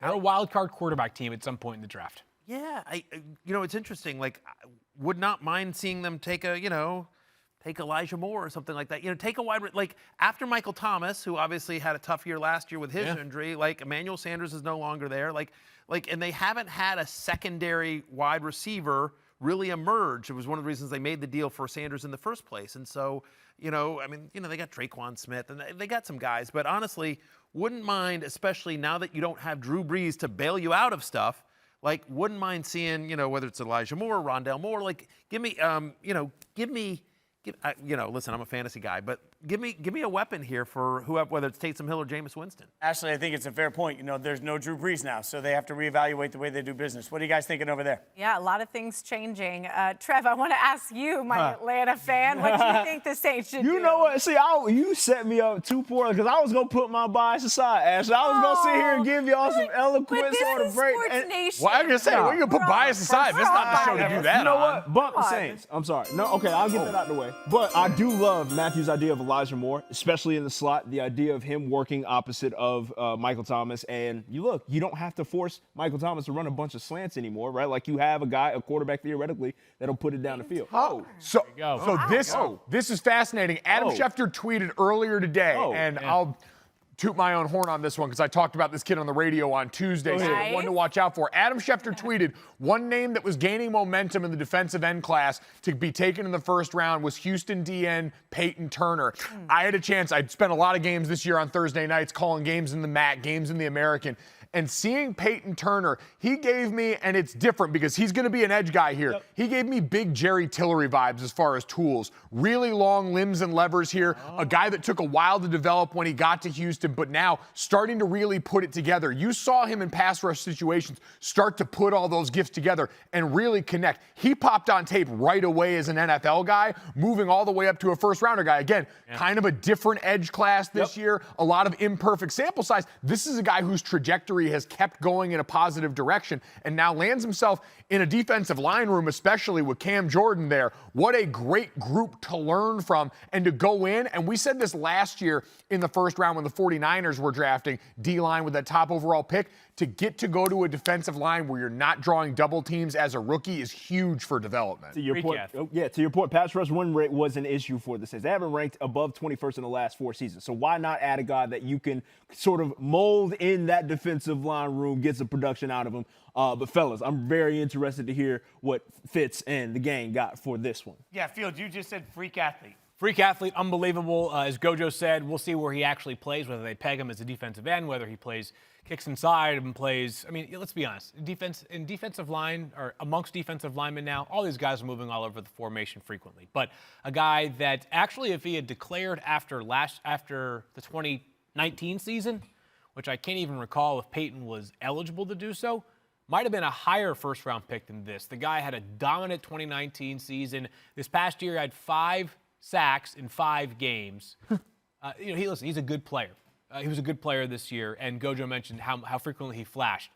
they're a wild card quarterback team at some point in the draft. Yeah, it's interesting. Like, would not mind seeing them take Elijah Moore or something like that. Take a wide, after Michael Thomas, who obviously had a tough year last year with his injury. Emmanuel Sanders is no longer there. And they haven't had a secondary wide receiver really emerge. It was one of the reasons they made the deal for Sanders in the first place. And so, they got Traquan Smith and they got some guys. But honestly, wouldn't mind, especially now that you don't have Drew Brees to bail you out of stuff. Wouldn't mind seeing, whether it's Elijah Moore, Rondale Moore, listen, I'm a fantasy guy, but give me a weapon here for whoever, whether it's Taysom Hill or Jameis Winston. Ashley, I think it's a fair point. You know, there's no Drew Brees now, so they have to reevaluate the way they do business. What are you guys thinking over there? Yeah, a lot of things changing. Trev, I want to ask you, my Atlanta fan, what do you think the Saints should do? You know what? See, you set me up too poorly because I was going to put my bias aside, Ashley. I was going to sit here and give y'all some eloquence on the break. Well, I'm just saying, we're going to put bias aside. That's not the show to do that. You know what? Bump the Saints. I'm sorry. No, okay, I'll get that out of the way. But I do love Matthew's idea of Elijah Moore, especially in the slot, the idea of him working opposite of Michael Thomas. And you don't have to force Michael Thomas to run a bunch of slants anymore, right? Like you have a quarterback theoretically that'll put it down the field. This is fascinating. Adam Schefter tweeted earlier today, and I'll toot my own horn on this one because I talked about this kid on the radio on Tuesday, so one to watch out for. Adam Schefter tweeted, one name that was gaining momentum in the defensive end class to be taken in the first round was Houston DN Peyton Turner. I had a chance. I'd spent a lot of games this year on Thursday nights calling games in the MAC, games in the American. And seeing Peyton Turner, he gave me, and it's different because he's going to be an edge guy here. Yep. He gave me big Jerry Tillery vibes as far as tools. Really long limbs and levers here. A guy that took a while to develop when he got to Houston, but now starting to really put it together. You saw him in pass rush situations start to put all those gifts together and really connect. He popped on tape right away as an NFL guy, moving all the way up to a first-rounder guy. Again, kind of a different edge class this year. A lot of imperfect sample size. This is a guy whose trajectory has kept going in a positive direction and now lands himself in a defensive line room, especially with Cam Jordan there. What a great group to learn from and to go in. And we said this last year in the first round when the 49ers were drafting D-line with that top overall pick. To get to go to a defensive line where you're not drawing double teams as a rookie is huge for development. To your point, pass rush win rate was an issue for the Saints. They haven't ranked above 21st in the last 4 seasons. So why not add a guy that you can sort of mold in that defensive line room, get some production out of him? But fellas, I'm very interested to hear what Fitz and the gang got for this one. Yeah, Field, you just said freak athlete. Freak athlete, unbelievable. As Gojo said, we'll see where he actually plays, whether they peg him as a defensive end, whether he kicks inside and plays. I mean, let's be honest. Defensive line, or amongst defensive linemen now, all these guys are moving all over the formation frequently. But a guy that actually, if he had declared after the 2019 season, which I can't even recall if Peyton was eligible to do so, might have been a higher first-round pick than this. The guy had a dominant 2019 season. This past year, he had 5 sacks in 5 games. He's a good player. He was a good player this year, and Gojo mentioned how frequently he flashed.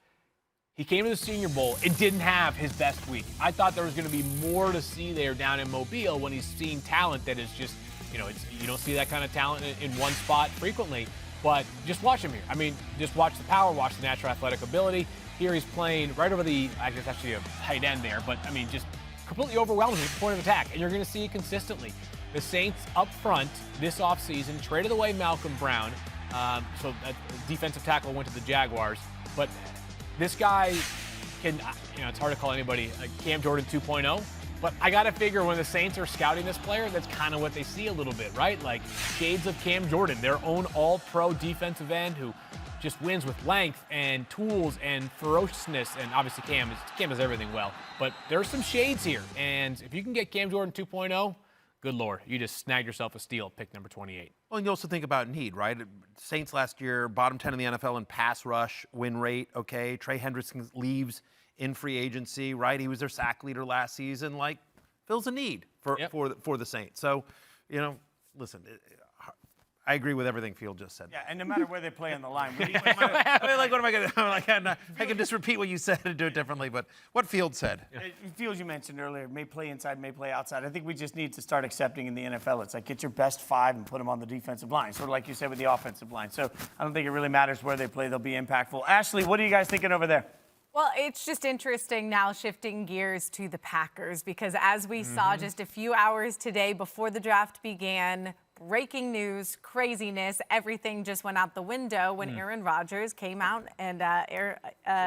He came to the Senior Bowl and didn't have his best week. I thought there was going to be more to see there down in Mobile when he's seeing talent that is just, you don't see that kind of talent in one spot frequently. But just watch him here. I mean, just watch the power, watch the natural athletic ability. Here he's playing right over I guess actually a tight end there, but I mean, just completely overwhelming at the point of attack, and you're going to see it consistently. The Saints up front this offseason traded away Malcolm Brown, so that defensive tackle went to the Jaguars. But this guy can, it's hard to call anybody Cam Jordan 2.0, but I got to figure when the Saints are scouting this player, that's kind of what they see a little bit, right? Like shades of Cam Jordan, their own all-pro defensive end who just wins with length and tools and ferociousness. And obviously Cam does everything well, but there's some shades here. And if you can get Cam Jordan 2.0, good Lord, you just snagged yourself a steal, pick number 28. Well, and you also think about need, right? Saints last year, bottom 10 in the NFL in pass rush win rate, okay? Trey Hendrickson leaves in free agency, right? He was their sack leader last season, fills a need for the Saints. So, listen, I agree with everything Field just said. Yeah, and no matter where they play on the line. what am I going to I can just repeat what you said and do it differently, but what Field said. Field, you mentioned earlier, may play inside, may play outside. I think we just need to start accepting in the NFL. It's like get your best 5 and put them on the defensive line, sort of like you said with the offensive line. So I don't think it really matters where they play. They'll be impactful. Ashley, what are you guys thinking over there? Well, it's just interesting now shifting gears to the Packers because as we saw just a few hours today before the draft began, breaking news, craziness, everything just went out the window when Aaron Rodgers came out and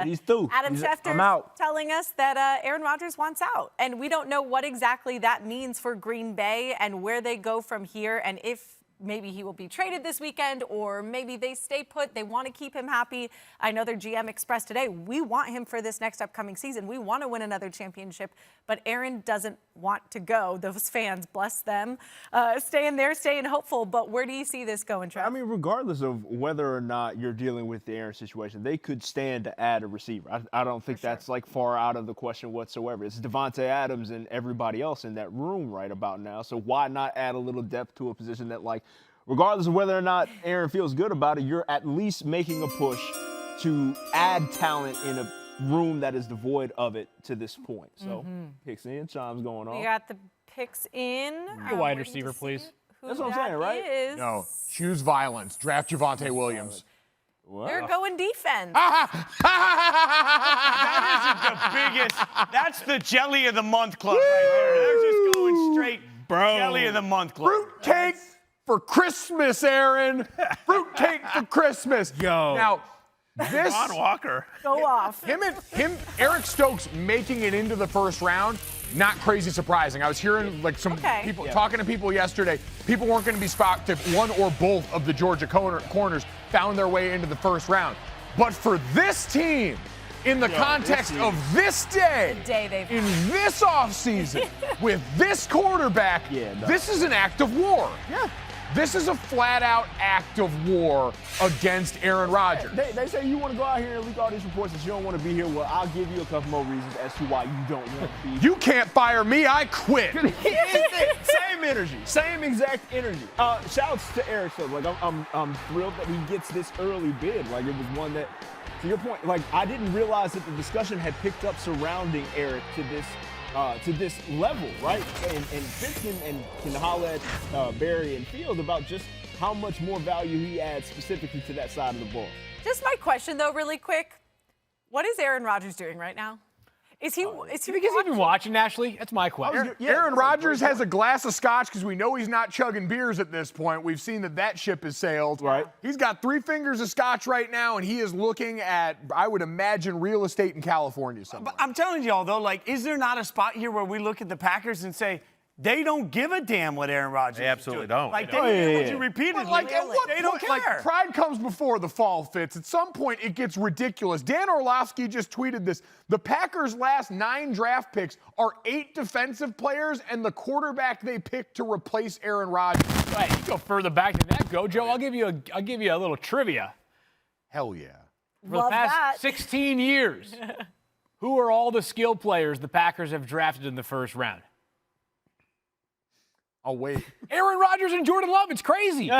he's through. Adam I'm Schefter out. telling us that Aaron Rodgers wants out. And we don't know what exactly that means for Green Bay and where they go from here and if maybe he will be traded this weekend, or maybe they stay put. They want to keep him happy. I know their GM expressed today, we want him for this next upcoming season. We want to win another championship, but Aaron doesn't want to go. Those fans, bless them, staying there, staying hopeful. But where do you see this going, Trev? I mean, regardless of whether or not you're dealing with the Aaron situation, they could stand to add a receiver. I don't think that's like far out of the question whatsoever. It's Devontae Adams and everybody else in that room right about now. So why not add a little depth to a position that, like, regardless of whether or not Aaron feels good about it, you're at least making a push to add talent in a room that is devoid of it to this point. So picks in, chimes going on. We got the picks in. A wide receiver, please. That's what I'm saying, right? Is. No, choose violence. Draft Javonte Williams. What? They're going defense. That isn't the biggest. That's the jelly of the month club right there. They're just going straight jelly of the month club. Fruit cake for Christmas, Aaron. Fruit cake for Christmas. Yo. Now, this Ron Walker. Go off. Eric Stokes making it into the first round, not crazy surprising. I was hearing like some people talking to people yesterday. People weren't going to be shocked if one or both of the Georgia corners found their way into the first round. But for this team, in the context of this day, in this offseason, with this quarterback, this is an act of war. Yeah. This is a flat-out act of war against Aaron Rodgers. They say you want to go out here and leak all these reports that you don't want to be here. Well, I'll give you a couple more reasons as to why you don't want to be here. You can't fire me. I quit. Same energy. Same exact energy. Shouts to Eric Stokes. Like, I'm thrilled that he gets this early bid. Like, it was one that, to your point, like, I didn't realize that the discussion had picked up surrounding Eric to this level, right? And Fitz can holler at Berry and Field about just how much more value he adds specifically to that side of the ball. Just my question, though, really quick. What is Aaron Rodgers doing right now? Is he Because he's been watching, Ashley? That's my question. Aaron Rodgers has a glass of scotch because we know he's not chugging beers at this point. We've seen that ship has sailed. Right. He's got 3 fingers of scotch right now, and he is looking at, I would imagine, real estate in California somewhere. But I'm telling y'all, though, like, is there not a spot here where we look at the Packers and say, they don't give a damn what Aaron Rodgers They absolutely don't. Like, they told you repeatedly. But like, at what they don't point, care. like, pride comes before the fall, Fitz. At some point, it gets ridiculous. Dan Orlovsky just tweeted this. The Packers' last 9 draft picks are 8 defensive players and the quarterback they picked to replace Aaron Rodgers. Right, you go further back than that, go, Joe. I'll give you a little trivia. Hell yeah. For the past 16 years, who are all the skill players the Packers have drafted in the first round? I'll wait. Aaron Rodgers and Jordan Love. It's crazy. Wait.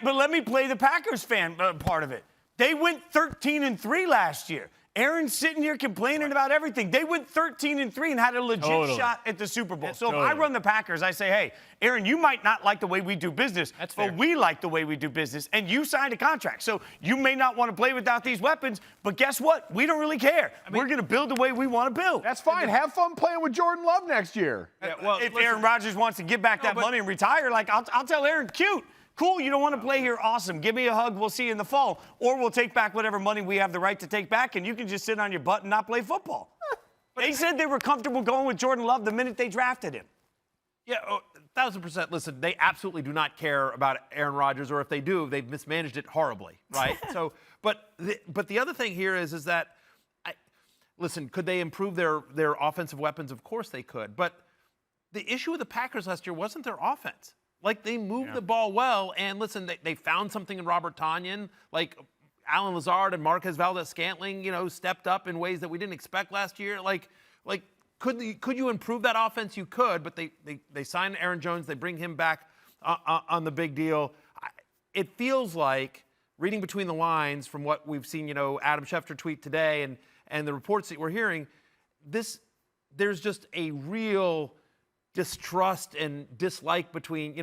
But let me play the Packers fan part of it. They went 13-3 last year. Aaron's sitting here complaining about everything. They went 13-3 and had a legit shot at the Super Bowl. So if I run the Packers, I say, hey, Aaron, you might not like the way we do business, but we like the way we do business, and you signed a contract. So you may not want to play without these weapons, but guess what? We don't really care. We're going to build the way we want to build. That's fine. Have fun playing with Jordan Love next year. If Aaron Rodgers wants to give back that money and retire, like I'll tell Aaron, cute. Cool, you don't want to play here? Awesome. Give me a hug. We'll see you in the fall. Or we'll take back whatever money we have the right to take back, and you can just sit on your butt and not play football. They said they were comfortable going with Jordan Love the minute they drafted him. Yeah, 1,000%. Listen, they absolutely do not care about Aaron Rodgers, or if they do, they've mismanaged it horribly, right? But the other thing here is that, listen, could they improve their offensive weapons? Of course they could. But the issue with the Packers last year wasn't their offense. Like, they moved the ball well, and listen, they found something in Robert Tonyan. Like, Alan Lazard and Marquez Valdes-Scantling, stepped up in ways that we didn't expect last year. Like, could you improve that offense? You could, but they signed Aaron Jones. They bring him back on the big deal. It feels like, reading between the lines from what we've seen, Adam Schefter tweet today and the reports that we're hearing, there's just a real distrust and dislike between,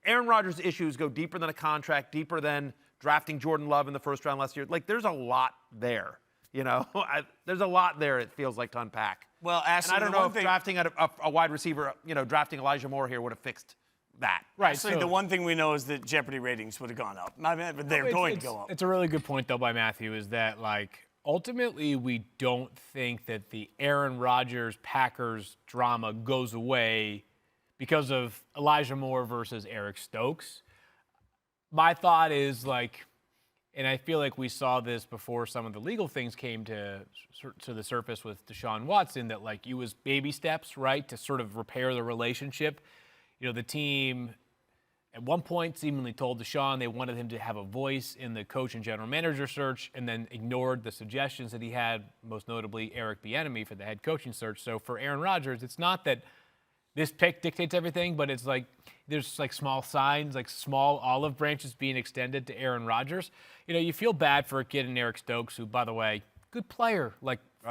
Aaron Rodgers' issues go deeper than a contract, deeper than drafting Jordan Love in the first round last year. Like, there's a lot there, there's a lot there, it feels like, to unpack. Well, Ashley, and I don't know if drafting a wide receiver, drafting Elijah Moore here would have fixed that. Right. Actually, the one thing we know is that Jeopardy ratings would have gone up. But they're going to go up. It's a really good point, though, by Matthew, is that, ultimately, we don't think that the Aaron Rodgers Packers drama goes away because of Elijah Moore versus Eric Stokes. My thought is and I feel like we saw this before some of the legal things came to the surface with Deshaun Watson, that it was baby steps, right, to sort of repair the relationship. The team at one point seemingly told Deshaun they wanted him to have a voice in the coach and general manager search, and then ignored the suggestions that he had, most notably Eric Bieniemy for the head coaching search. So for Aaron Rodgers, it's not that this pick dictates everything, but it's there's small signs, small olive branches being extended to Aaron Rodgers. You feel bad for a kid in Eric Stokes, who, by the way, good player,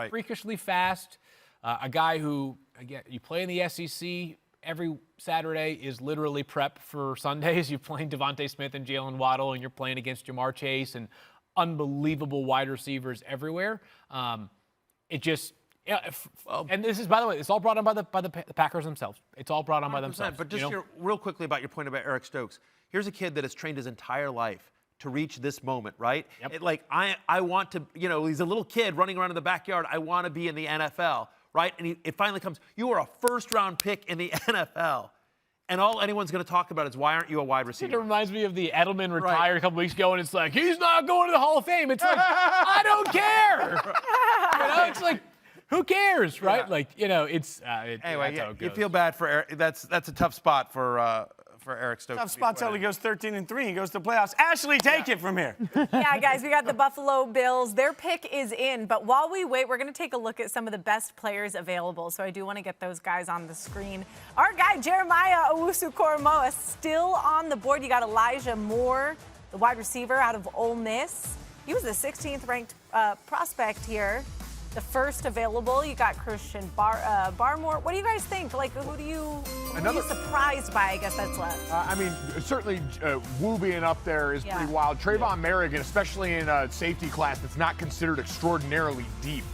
freakishly fast, a guy who, again, you play in the SEC every Saturday is literally prep for Sundays. You're playing Devonta Smith and Jaylen Waddle, and you're playing against Jamar Chase and unbelievable wide receivers everywhere. And this is, by the way, it's all brought on by the Packers themselves. It's all brought on by themselves. But just real quickly about your point about Eric Stokes. Here's a kid that has trained his entire life to reach this moment, right? Yep. I want to, he's a little kid running around in the backyard. I want to be in the NFL, right? And it finally comes, you are a first-round pick in the NFL. And all anyone's going to talk about is, why aren't you a wide receiver? It reminds me of the Edelman retired a couple weeks ago, and it's he's not going to the Hall of Fame. It's I don't care. It's who cares, right? Yeah. It's anyway. That's how it goes. You feel bad for Eric. That's a tough spot for Eric Stokes. Tough spot till he goes 13-3 and goes to the playoffs. Ashley, take it from here. Yeah, guys, we got the Buffalo Bills. Their pick is in, but while we wait, we're going to take a look at some of the best players available. So I do want to get those guys on the screen. Our guy Jeremiah Owusu-Koramoah still on the board. You got Elijah Moore, the wide receiver out of Ole Miss. He was the 16th ranked prospect here. The first available, you got Christian Barmore. What do you guys think? Who are you surprised by? I guess that's left. Certainly Wu being up there is pretty wild. Trayvon Merrigan, especially in a safety class that's not considered extraordinarily deep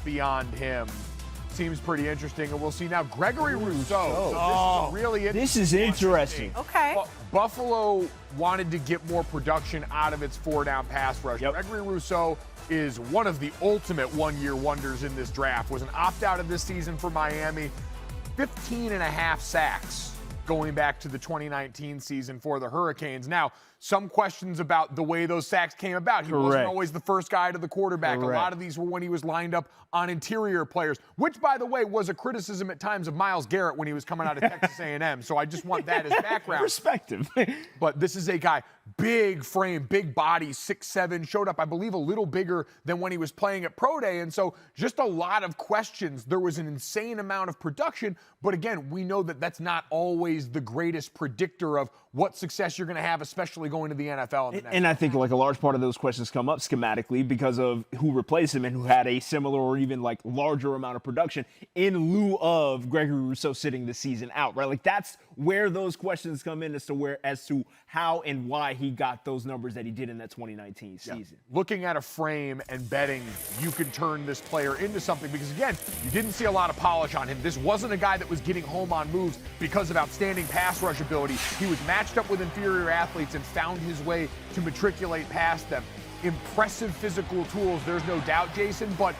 beyond him, seems pretty interesting. And we'll see now Gregory Rousseau. This is interesting. Okay. Buffalo wanted to get more production out of its four-down pass rush. Gregory Rousseau is one of the ultimate one-year wonders in this draft. Was an opt-out of this season for Miami. 15.5 sacks going back to the 2019 season for the Hurricanes. Now, some questions about the way those sacks came about. He wasn't always the first guy to the quarterback. A lot of these were when he was lined up on interior players, which, by the way, was a criticism at times of Myles Garrett when he was coming out of Texas A&M. So I just want that as background. Perspective. But this is a guy, big frame, big body, 6'7", showed up, I believe, a little bigger than when he was playing at Pro Day. And so just a lot of questions. There was an insane amount of production. But again, we know that that's not always the greatest predictor of what success you're going to have, especially going to the NFL. And I think a large part of those questions come up schematically because of who replaced him and who had a similar or even larger amount of production in lieu of Gregory Rousseau sitting the season out, right? That's where those questions come in as to how and why he got those numbers that he did in that 2019 season. Looking at a frame and betting you can turn this player into something because, again, you didn't see a lot of polish on him. This wasn't a guy that was getting home on moves because of outstanding pass rush ability. He was matched up with inferior athletes and found his way to matriculate past them. Impressive physical tools, there's no doubt, Jason, but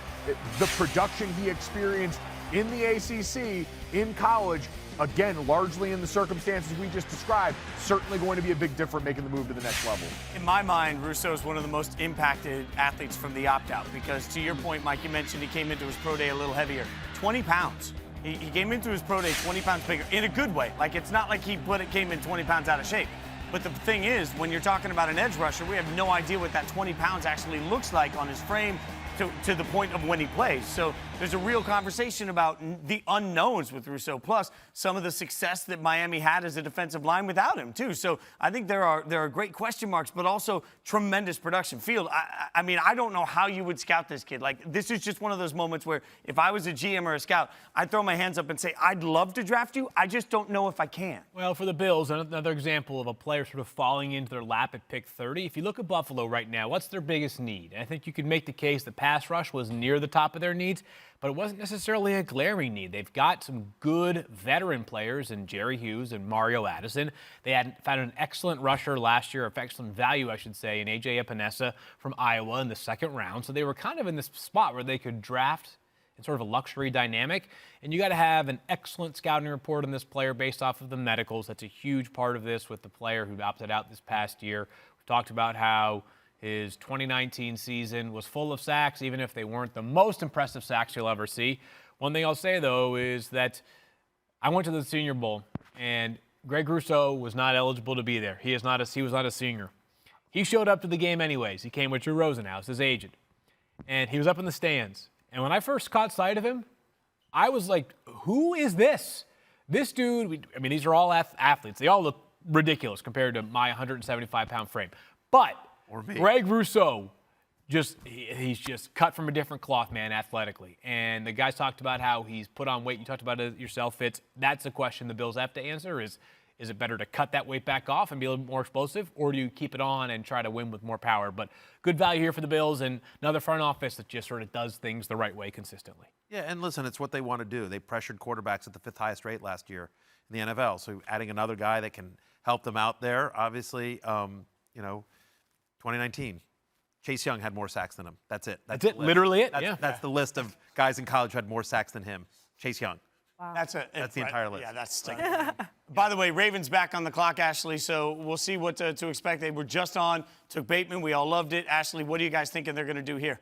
the production he experienced in the ACC, in college, again, largely in the circumstances we just described, certainly going to be a big difference making the move to the next level. In my mind, Rousseau is one of the most impacted athletes from the opt-out because, to your point, Mike, you mentioned he came into his pro day a little heavier. 20 pounds. He came into his pro day 20 pounds bigger in a good way. It's not like he came in 20 pounds out of shape. But the thing is, when you're talking about an edge rusher, we have no idea what that 20 pounds actually looks like on his frame to the point of when he plays. So there's a real conversation about the unknowns with Rousseau, plus some of the success that Miami had as a defensive line without him, too. So I think there are great question marks, but also tremendous production. Field, I don't know how you would scout this kid. This is just one of those moments where if I was a GM or a scout, I'd throw my hands up and say, I'd love to draft you. I just don't know if I can. Well, for the Bills, another example of a player sort of falling into their lap at pick 30. If you look at Buffalo right now, what's their biggest need? And I think you could make the case that pass rush was near the top of their needs, but it wasn't necessarily a glaring need. They've got some good veteran players in Jerry Hughes and Mario Addison. They had found an excellent rusher last year, or excellent value, I should say, in A.J. Epinesa from Iowa in the second round. So they were kind of in this spot where they could draft sort of a luxury dynamic. And you got to have an excellent scouting report on this player based off of the medicals. That's a huge part of this with the player who opted out this past year. We talked about how his 2019 season was full of sacks, even if they weren't the most impressive sacks you'll ever see. One thing I'll say, though, is that I went to the Senior Bowl, and Greg Rousseau was not eligible to be there. He was not a senior. He showed up to the game anyways. He came with Drew Rosenhaus, his agent, and he was up in the stands. And when I first caught sight of him, I was like, who is this? This dude, I mean, these are all athletes. They all look ridiculous compared to my 175-pound frame. But Greg Rousseau, he's just cut from a different cloth, man, athletically. And the guys talked about how he's put on weight. You talked about it yourself, Fitz. That's the question the Bills have to answer is it better to cut that weight back off and be a little more explosive, or do you keep it on and try to win with more power? But good value here for the Bills and another front office that just sort of does things the right way consistently. Yeah, and listen, it's what they want to do. They pressured quarterbacks at the 5th highest rate last year in the NFL. So adding another guy that can help them out there, obviously, 2019. Chase Young had more sacks than him. That's it. That's it. Literally it. That's the list of guys in college who had more sacks than him. Chase Young. Wow. That's the entire list. Yeah, that's stinking. By the way, Ravens back on the clock, Ashley, so we'll see what to expect. They were just on, took Bateman. We all loved it. Ashley, what are you guys thinking they're going to do here?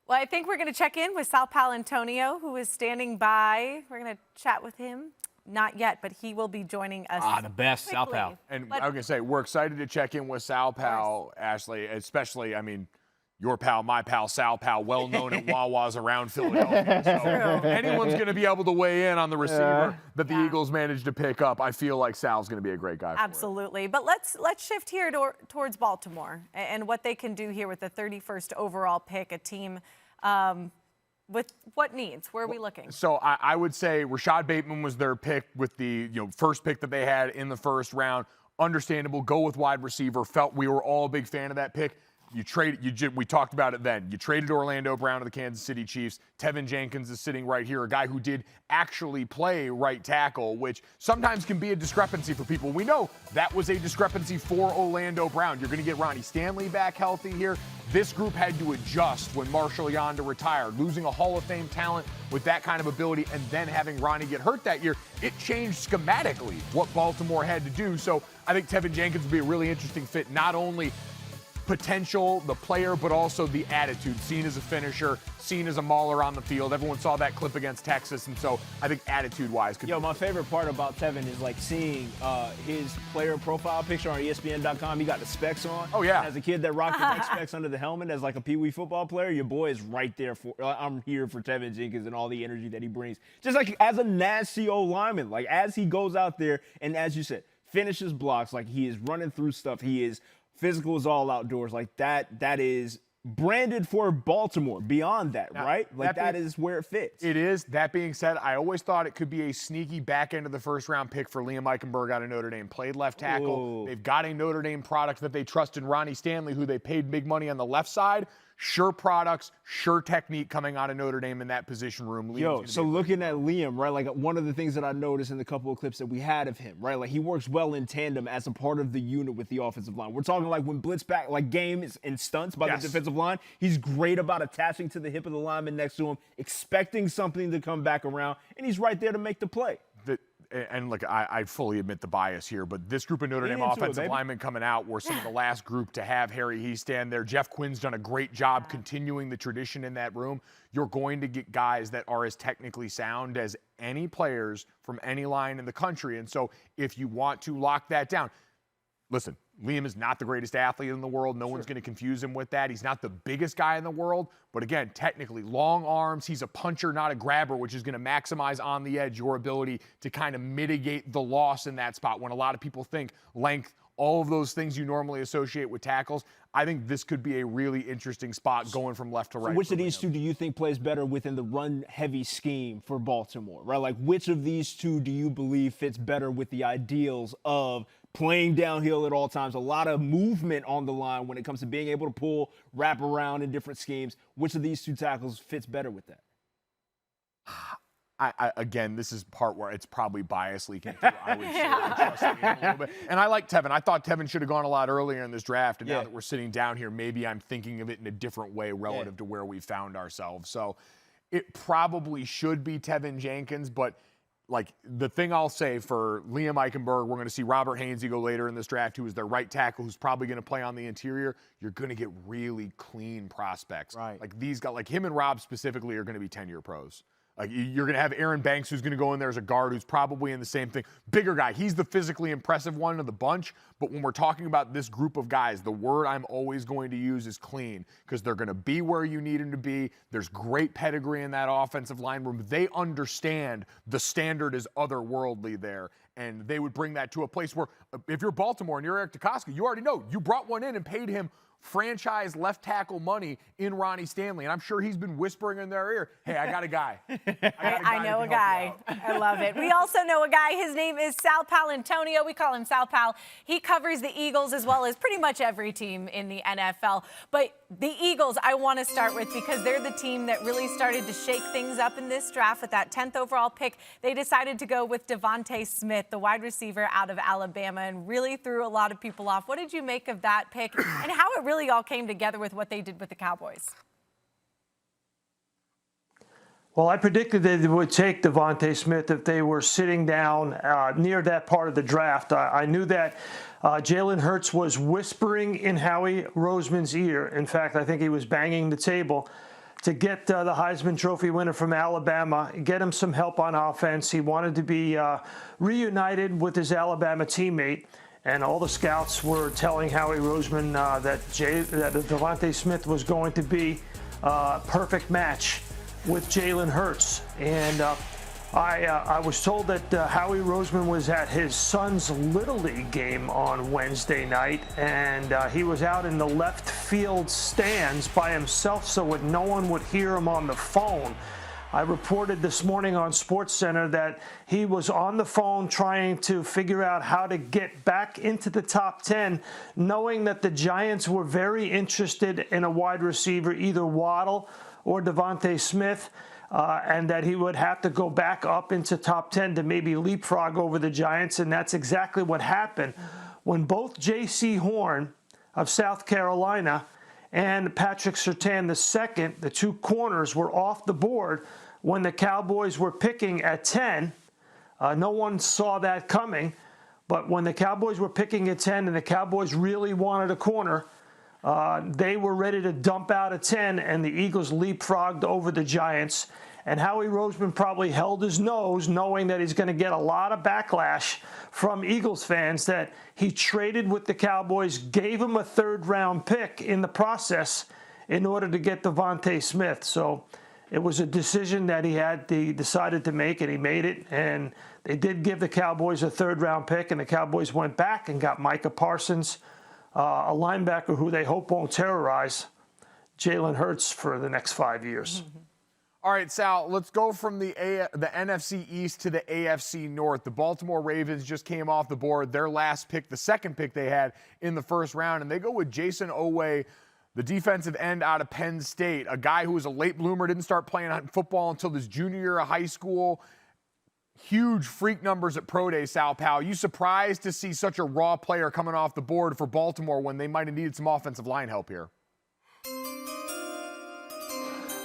Well, I think we're going to check in with Sal Paolantonio, who is standing by. We're going to chat with him. Not yet, but he will be joining us. The best, Sal Pal. And I was going to say, we're excited to check in with Sal Pal, Ashley, especially, I mean, your pal, my pal, Sal Pal, well known at Wawa's around Philadelphia. So anyone's going to be able to weigh in on the receiver that the Eagles managed to pick up. I feel like Sal's going to be a great guy for Absolutely. But let's shift here towards Baltimore and what they can do here with the 31st overall pick, a team with what needs? Where are we looking? So I would say Rashod Bateman was their pick with the first pick that they had in the first round. Understandable. Go with wide receiver. Felt we were all a big fan of that pick. We talked about it then. You traded Orlando Brown to the Kansas City Chiefs. Tevin Jenkins is sitting right here, a guy who did actually play right tackle, which sometimes can be a discrepancy for people. We know that was a discrepancy for Orlando Brown. You're going to get Ronnie Stanley back healthy here. This group had to adjust when Marshall Yonder retired. Losing a Hall of Fame talent with that kind of ability and then having Ronnie get hurt that year, it changed schematically what Baltimore had to do. So I think Tevin Jenkins would be a really interesting fit, not only potential, the player, but also the attitude. Seen as a finisher, seen as a mauler on the field. Everyone saw that clip against Texas, and so I think attitude-wise could my favorite part about Tevin is like seeing his player profile picture on ESPN.com. He got the specs on. Oh, yeah. As a kid that rocked the neck specs under the helmet as like a peewee football player, your boy is right there for. I'm here for Tevin Jenkins and all the energy that he brings. Just like as a nasty old lineman, like as he goes out there and as you said, finishes blocks, like he is running through stuff. He is physical is all outdoors. Like that is branded for Baltimore. Beyond that, now, right? Like that is where it fits. It is. That being said, I always thought it could be a sneaky back end of the first round pick for Liam Eichenberg out of Notre Dame. Played left tackle. They've got a Notre Dame product that they trust in Ronnie Stanley, who they paid big money on the left side. Sure products, sure technique coming out of Notre Dame in that position room. So looking at Liam, right, like one of the things that I noticed in the couple of clips that we had of him, right, like he works well in tandem as a part of the unit with the offensive line. We're talking like when blitz back, like games and stunts by the defensive line, he's great about attaching to the hip of the lineman next to him, expecting something to come back around, and he's right there to make the play. And look, I fully admit the bias here, but this group of Notre Dame offensive linemen coming out were some of the last group to have Harry Hiestand there. Jeff Quinn's done a great job continuing the tradition in that room. You're going to get guys that are as technically sound as any players from any line in the country. And so if you want to lock that down, listen, Liam is not the greatest athlete in the world. No one's going to confuse him with that. He's not the biggest guy in the world. But again, technically, long arms. He's a puncher, not a grabber, which is going to maximize on the edge your ability to kind of mitigate the loss in that spot. When a lot of people think length, all of those things you normally associate with tackles, I think this could be a really interesting spot going from left to right. Which of these two do you think plays better within the run-heavy scheme for Baltimore, right? Like, which of these two do you believe fits better with the ideals of playing downhill at all times, a lot of movement on the line when it comes to being able to pull, wrap around in different schemes? Which of these two tackles fits better with that? Again, this is part where it's probably bias leaking through. I would say trust Liam a little bit. And I like Tevin. I thought Tevin should have gone a lot earlier in this draft. And now that we're sitting down here, maybe I'm thinking of it in a different way relative to where we found ourselves. So it probably should be Tevin Jenkins, but like the thing I'll say for Liam Eichenberg, we're going to see Robert Hainsey go later in this draft, who is their right tackle, who's probably going to play on the interior. You're going to get really clean prospects. Right. Like these guys, like him and Rob specifically, are going to be 10-year pros. Like you're going to have Aaron Banks, who's going to go in there as a guard, who's probably in the same thing. Bigger guy. He's the physically impressive one of the bunch. But when we're talking about this group of guys, the word I'm always going to use is clean, because they're going to be where you need them to be. There's great pedigree in that offensive line room. They understand the standard is otherworldly there. And they would bring that to a place where if you're Baltimore and you're Eric Dukoski, you already know you brought one in and paid him franchise left tackle money in Ronnie Stanley. And I'm sure he's been whispering in their ear, hey, I got a guy. I know a guy. I love it. We also know a guy. His name is Sal Paolantonio. We call him Sal Pal. He covers the Eagles as well as pretty much every team in the NFL. But the Eagles, I want to start with, because they're the team that really started to shake things up in this draft with that 10th overall pick. They decided to go with Devonta Smith, the wide receiver out of Alabama, and really threw a lot of people off. What did you make of that pick and how it really all came together with what they did with the Cowboys? Well, I predicted that they would take Devonta Smith if they were sitting down near that part of the draft. I knew that Jalen Hurts was whispering in Howie Roseman's ear. In fact, I think he was banging the table to get the Heisman Trophy winner from Alabama, get him some help on offense. He wanted to be reunited with his Alabama teammate. And all the scouts were telling Howie Roseman that Devonta Smith was going to be a perfect match with Jalen Hurts. And I was told that Howie Roseman was at his son's Little League game on Wednesday night, and he was out in the left field stands by himself so that no one would hear him on the phone. I reported this morning on SportsCenter that he was on the phone trying to figure out how to get back into the top 10, knowing that the Giants were very interested in a wide receiver, either Waddle or Devonta Smith, and that he would have to go back up into top 10 to maybe leapfrog over the Giants, and that's exactly what happened. When both Jaycee Horn of South Carolina and Patrick Surtain II, the two corners, were off the board when the Cowboys were picking at 10. No one saw that coming, but when the Cowboys were picking at 10 and the Cowboys really wanted a corner, they were ready to dump out at 10, and the Eagles leapfrogged over the Giants. And Howie Roseman probably held his nose, knowing that he's going to get a lot of backlash from Eagles fans that he traded with the Cowboys, gave him a third-round pick in the process in order to get Devonta Smith. So it was a decision that he decided to make, and he made it. And they did give the Cowboys a third-round pick, and the Cowboys went back and got Micah Parsons, a linebacker who they hope won't terrorize Jalen Hurts for the next 5 years. All right, Sal, let's go from the NFC East to the AFC North. The Baltimore Ravens just came off the board. Their last pick, the second pick they had in the first round, and they go with Jason Owe, the defensive end out of Penn State, a guy who was a late bloomer, didn't start playing football until his junior year of high school. Huge freak numbers at Pro Day, Sal Pal. You surprised to see such a raw player coming off the board for Baltimore when they might have needed some offensive line help here?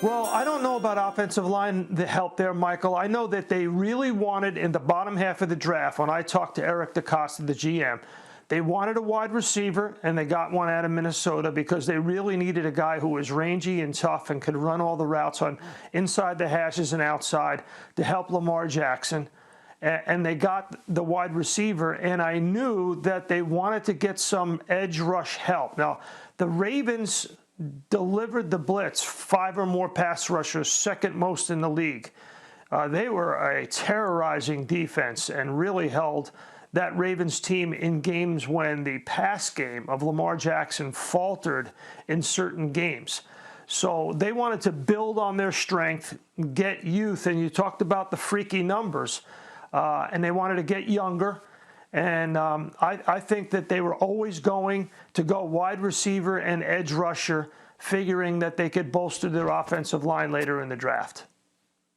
Well, I don't know about offensive line, the help there, Michael. I know that they really wanted in the bottom half of the draft, when I talked to Eric DeCosta, the GM, they wanted a wide receiver, and they got one out of Minnesota because they really needed a guy who was rangy and tough and could run all the routes on inside the hashes and outside to help Lamar Jackson. And they got the wide receiver, and I knew that they wanted to get some edge rush help. Now, the Ravens delivered the blitz, 5 or more pass rushers, second most in the league. They were a terrorizing defense and really held that Ravens team in games when the pass game of Lamar Jackson faltered in certain games. So they wanted to build on their strength, get youth, and you talked about the freaky numbers, and they wanted to get younger. And I think that they were always going to go wide receiver and edge rusher, figuring that they could bolster their offensive line later in the draft.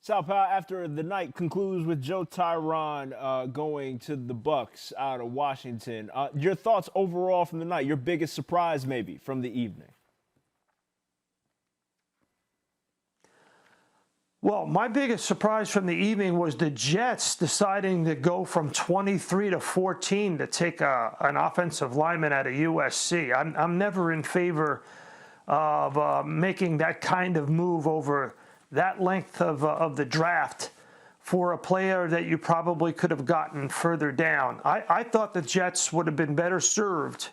Sal Pal, after the night concludes with Joe Tyrone going to the Bucs out of Washington, your thoughts overall from the night, your biggest surprise maybe from the evening? Well, my biggest surprise from the evening was the Jets deciding to go from 23 to 14 to take an offensive lineman out of USC. I'm never in favor of making that kind of move over that length of the draft for a player that you probably could have gotten further down. I thought the Jets would have been better served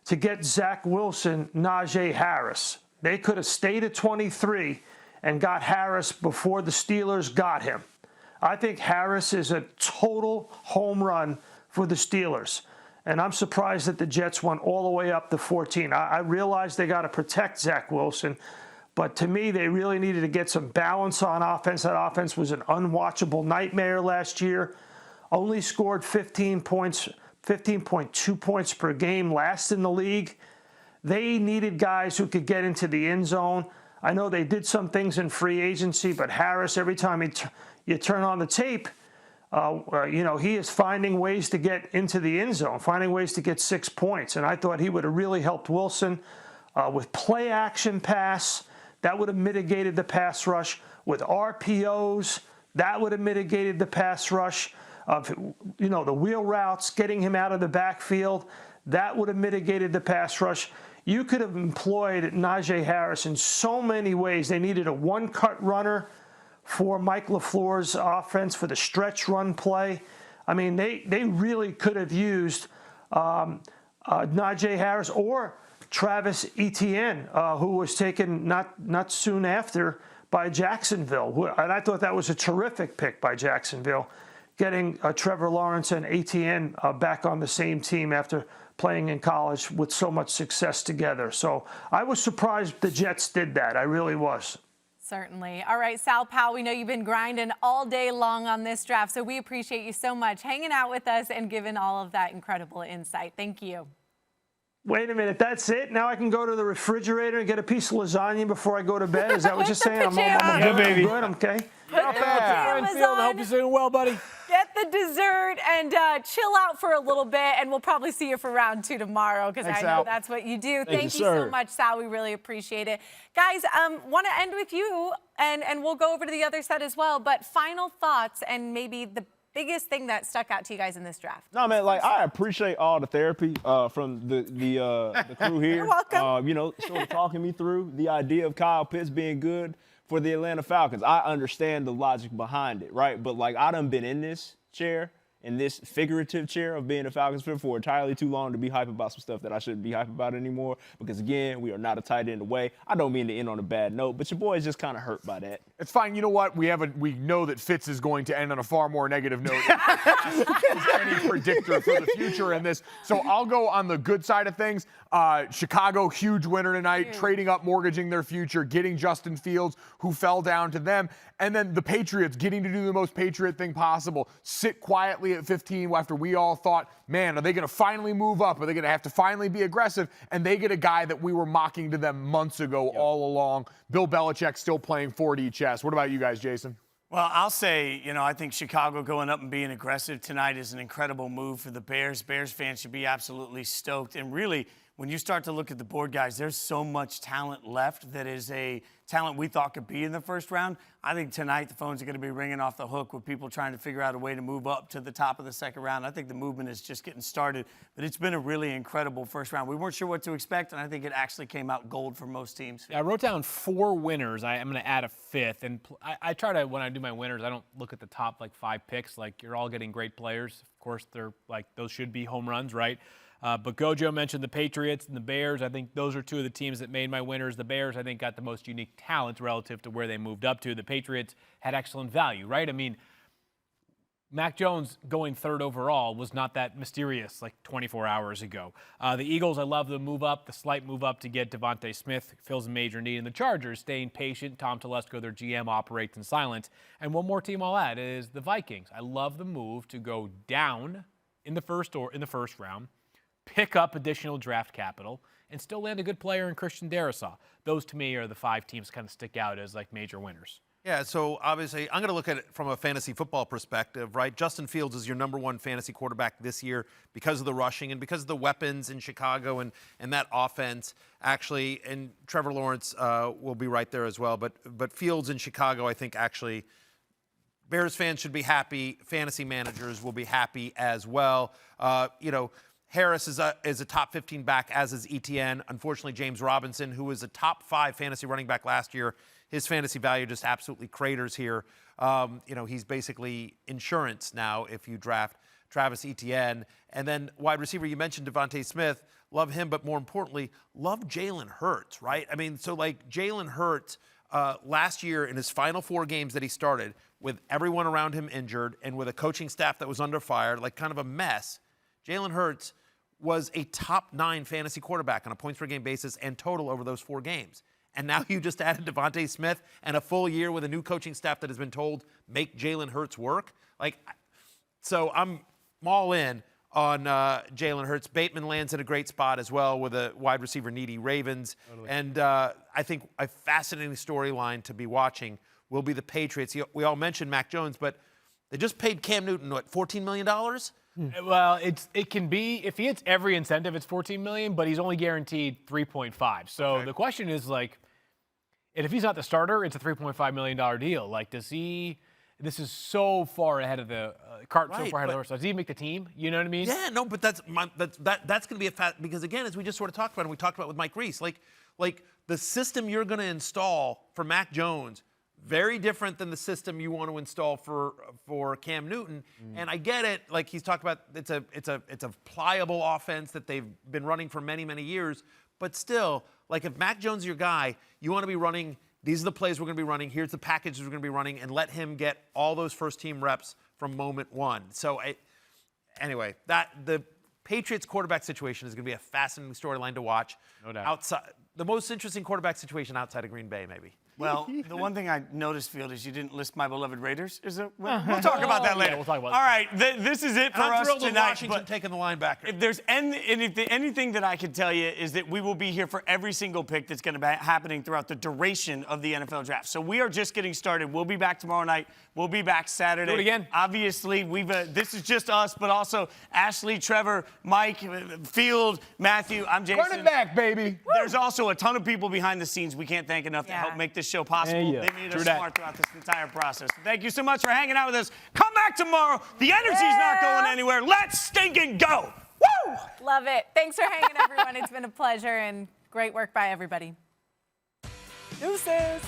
to get Zach Wilson, Najee Harris. They could have stayed at 23 and got Harris before the Steelers got him. I think Harris is a total home run for the Steelers. And I'm surprised that the Jets went all the way up to 14. I realize they got to protect Zach Wilson, but to me, they really needed to get some balance on offense. That offense was an unwatchable nightmare last year. Only scored 15 points, 15.2 points per game, last in the league. They needed guys who could get into the end zone. I know they did some things in free agency, but Harris, every time you turn on the tape, he is finding ways to get into the end zone, finding ways to get 6 points. And I thought he would have really helped Wilson with play action pass. That would have mitigated the pass rush. With RPOs, that would have mitigated the pass rush. The wheel routes, getting him out of the backfield, that would have mitigated the pass rush. You could have employed Najee Harris in so many ways. They needed a one-cut runner for Mike LaFleur's offense for the stretch run play. I mean, they really could have used Najee Harris or Travis Etienne, who was taken not soon after by Jacksonville. And I thought that was a terrific pick by Jacksonville, getting Trevor Lawrence and Etienne back on the same team after playing in college with so much success together. So I was surprised the Jets did that. I really was. Certainly. All right, Sal Powell, we know you've been grinding all day long on this draft, so we appreciate you so much hanging out with us and giving all of that incredible insight. Thank you. Wait a minute, that's it? Now I can go to the refrigerator and get a piece of lasagna before I go to bed? Is that what you're saying? I'm baby. good, I'm okay. Put the pajamas on. Hope you're doing well, buddy. Get the dessert and chill out for a little bit, and we'll probably see you for round 2 tomorrow because I know that's what you do. Thank you so much, Sal. We really appreciate it. Guys, want to end with you, and we'll go over to the other side as well, but final thoughts and maybe the biggest thing that stuck out to you guys in this draft? No, man, I appreciate all the therapy from the crew here. You're welcome. Sort of talking me through the idea of Kyle Pitts being good for the Atlanta Falcons. I understand the logic behind it, right? But, I done been in this chair, in this figurative chair of being a Falcons fan for entirely too long to be hype about some stuff that I shouldn't be hype about anymore because, again, we are not a tight end away. I don't mean to end on a bad note, but your boy is just kind of hurt by that. It's fine. You know what? We know that Fitz is going to end on a far more negative note than any predictor for the future in this. So I'll go on the good side of things. Chicago, huge winner tonight, trading up, mortgaging their future, getting Justin Fields, who fell down to them. And then the Patriots getting to do the most Patriot thing possible, sit quietly at 15 after we all thought, man, are they going to finally move up? Are they going to have to finally be aggressive? And they get a guy that we were mocking to them months ago all along. Bill Belichick still playing 4D chess. What about you guys, Jason? Well, I'll say, I think Chicago going up and being aggressive tonight is an incredible move for the Bears. Bears fans should be absolutely stoked. And really, when you start to look at the board, guys, there's so much talent left that is a talent we thought could be in the first round. I think tonight the phones are going to be ringing off the hook with people trying to figure out a way to move up to the top of the second round. I think the movement is just getting started, but it's been a really incredible first round. We weren't sure what to expect, and I think it actually came out gold for most teams. Yeah, I wrote down 4 winners. I'm going to add a 5th, and I try to, when I do my winners, I don't look at the top 5 picks. You're all getting great players. Of course, they're those should be home runs, right? But Gojo mentioned the Patriots and the Bears. I think those are 2 of the teams that made my winners. The Bears, I think, got the most unique talent relative to where they moved up to. The Patriots had excellent value, right? I mean, Mac Jones going 3rd overall was not that mysterious 24 hours ago. The Eagles, I love the move up, the slight move up to get Devonta Smith, fills a major need. And the Chargers, staying patient. Tom Telesco, their GM, operates in silence. And one more team I'll add is the Vikings. I love the move to go down in the first round, pick up additional draft capital, and still land a good player in Christian Darrisaw. Those, to me, are the 5 teams kind of stick out as major winners. Yeah, so obviously I'm going to look at it from a fantasy football perspective, right? Justin Fields is your number one fantasy quarterback this year because of the rushing and because of the weapons in Chicago and that offense, actually. And Trevor Lawrence will be right there as well. But Fields in Chicago, I think, actually, Bears fans should be happy. Fantasy managers will be happy as well. Harris is a top 15 back, as is ETN. Unfortunately, James Robinson, who was a top 5 fantasy running back last year, his fantasy value just absolutely craters here. He's basically insurance now if you draft Travis Etienne. And then wide receiver, you mentioned Devonta Smith. Love him, but more importantly, love Jalen Hurts, right? I mean, so like Jalen Hurts last year in his final 4 games that he started with everyone around him injured and with a coaching staff that was under fire, like kind of a mess, Jalen Hurts was a top 9 fantasy quarterback on a points per game basis and total over those 4 games. And now you just added Devonta Smith and a full year with a new coaching staff that has been told make Jalen Hurts work. So I'm all in on Jalen Hurts. Bateman lands in a great spot as well with a wide receiver needy Ravens. Totally. And I think a fascinating storyline to be watching will be the Patriots. We all mentioned Mac Jones, but they just paid Cam Newton, what, $14 million? Well, it can be, if he hits every incentive, it's $14 million, but he's only guaranteed $3.5. So the question is, and if he's not the starter, it's a $3.5 million deal. This is so far ahead of the cart, so far ahead of the horse. Does he make the team? You know what I mean? Yeah, no, but that's going to be a fact, because again, as we just sort of talked about, and we talked about with Mike Reese, like the system you're going to install for Mac Jones, very different than the system you want to install for Cam Newton. And I get it. Like he's talked about, it's a pliable offense that they've been running for many, many years. But still, like if Mac Jones is your guy, you want to be running, these are the plays we're going to be running, here's the packages we're going to be running, and let him get all those first-team reps from moment one. So anyway, the Patriots quarterback situation is going to be a fascinating storyline to watch. No doubt. The most interesting quarterback situation outside of Green Bay, maybe. Well, the one thing I noticed, Field, is you didn't list my beloved Raiders. We'll talk about that later. Yeah, we'll talk about All right, this is it for us thrilled tonight. with Washington taking the linebacker. If there's anything that I can tell you is that we will be here for every single pick that's going to be happening throughout the duration of the NFL draft. So we are just getting started. We'll be back tomorrow night. We'll be back Saturday. Do it again. Obviously, this is just us, but also Ashley, Trevor, Mike, Field, Matthew. I'm Jason. Run it back, baby. There's also a ton of people behind the scenes we can't thank enough to help make this show possible. They made us smart throughout this entire process. Thank you so much for hanging out with us. Come back tomorrow. The energy's not going anywhere. Let's stinking go. Woo! Love it. Thanks for hanging, everyone. It's been a pleasure and great work by everybody. Deuces.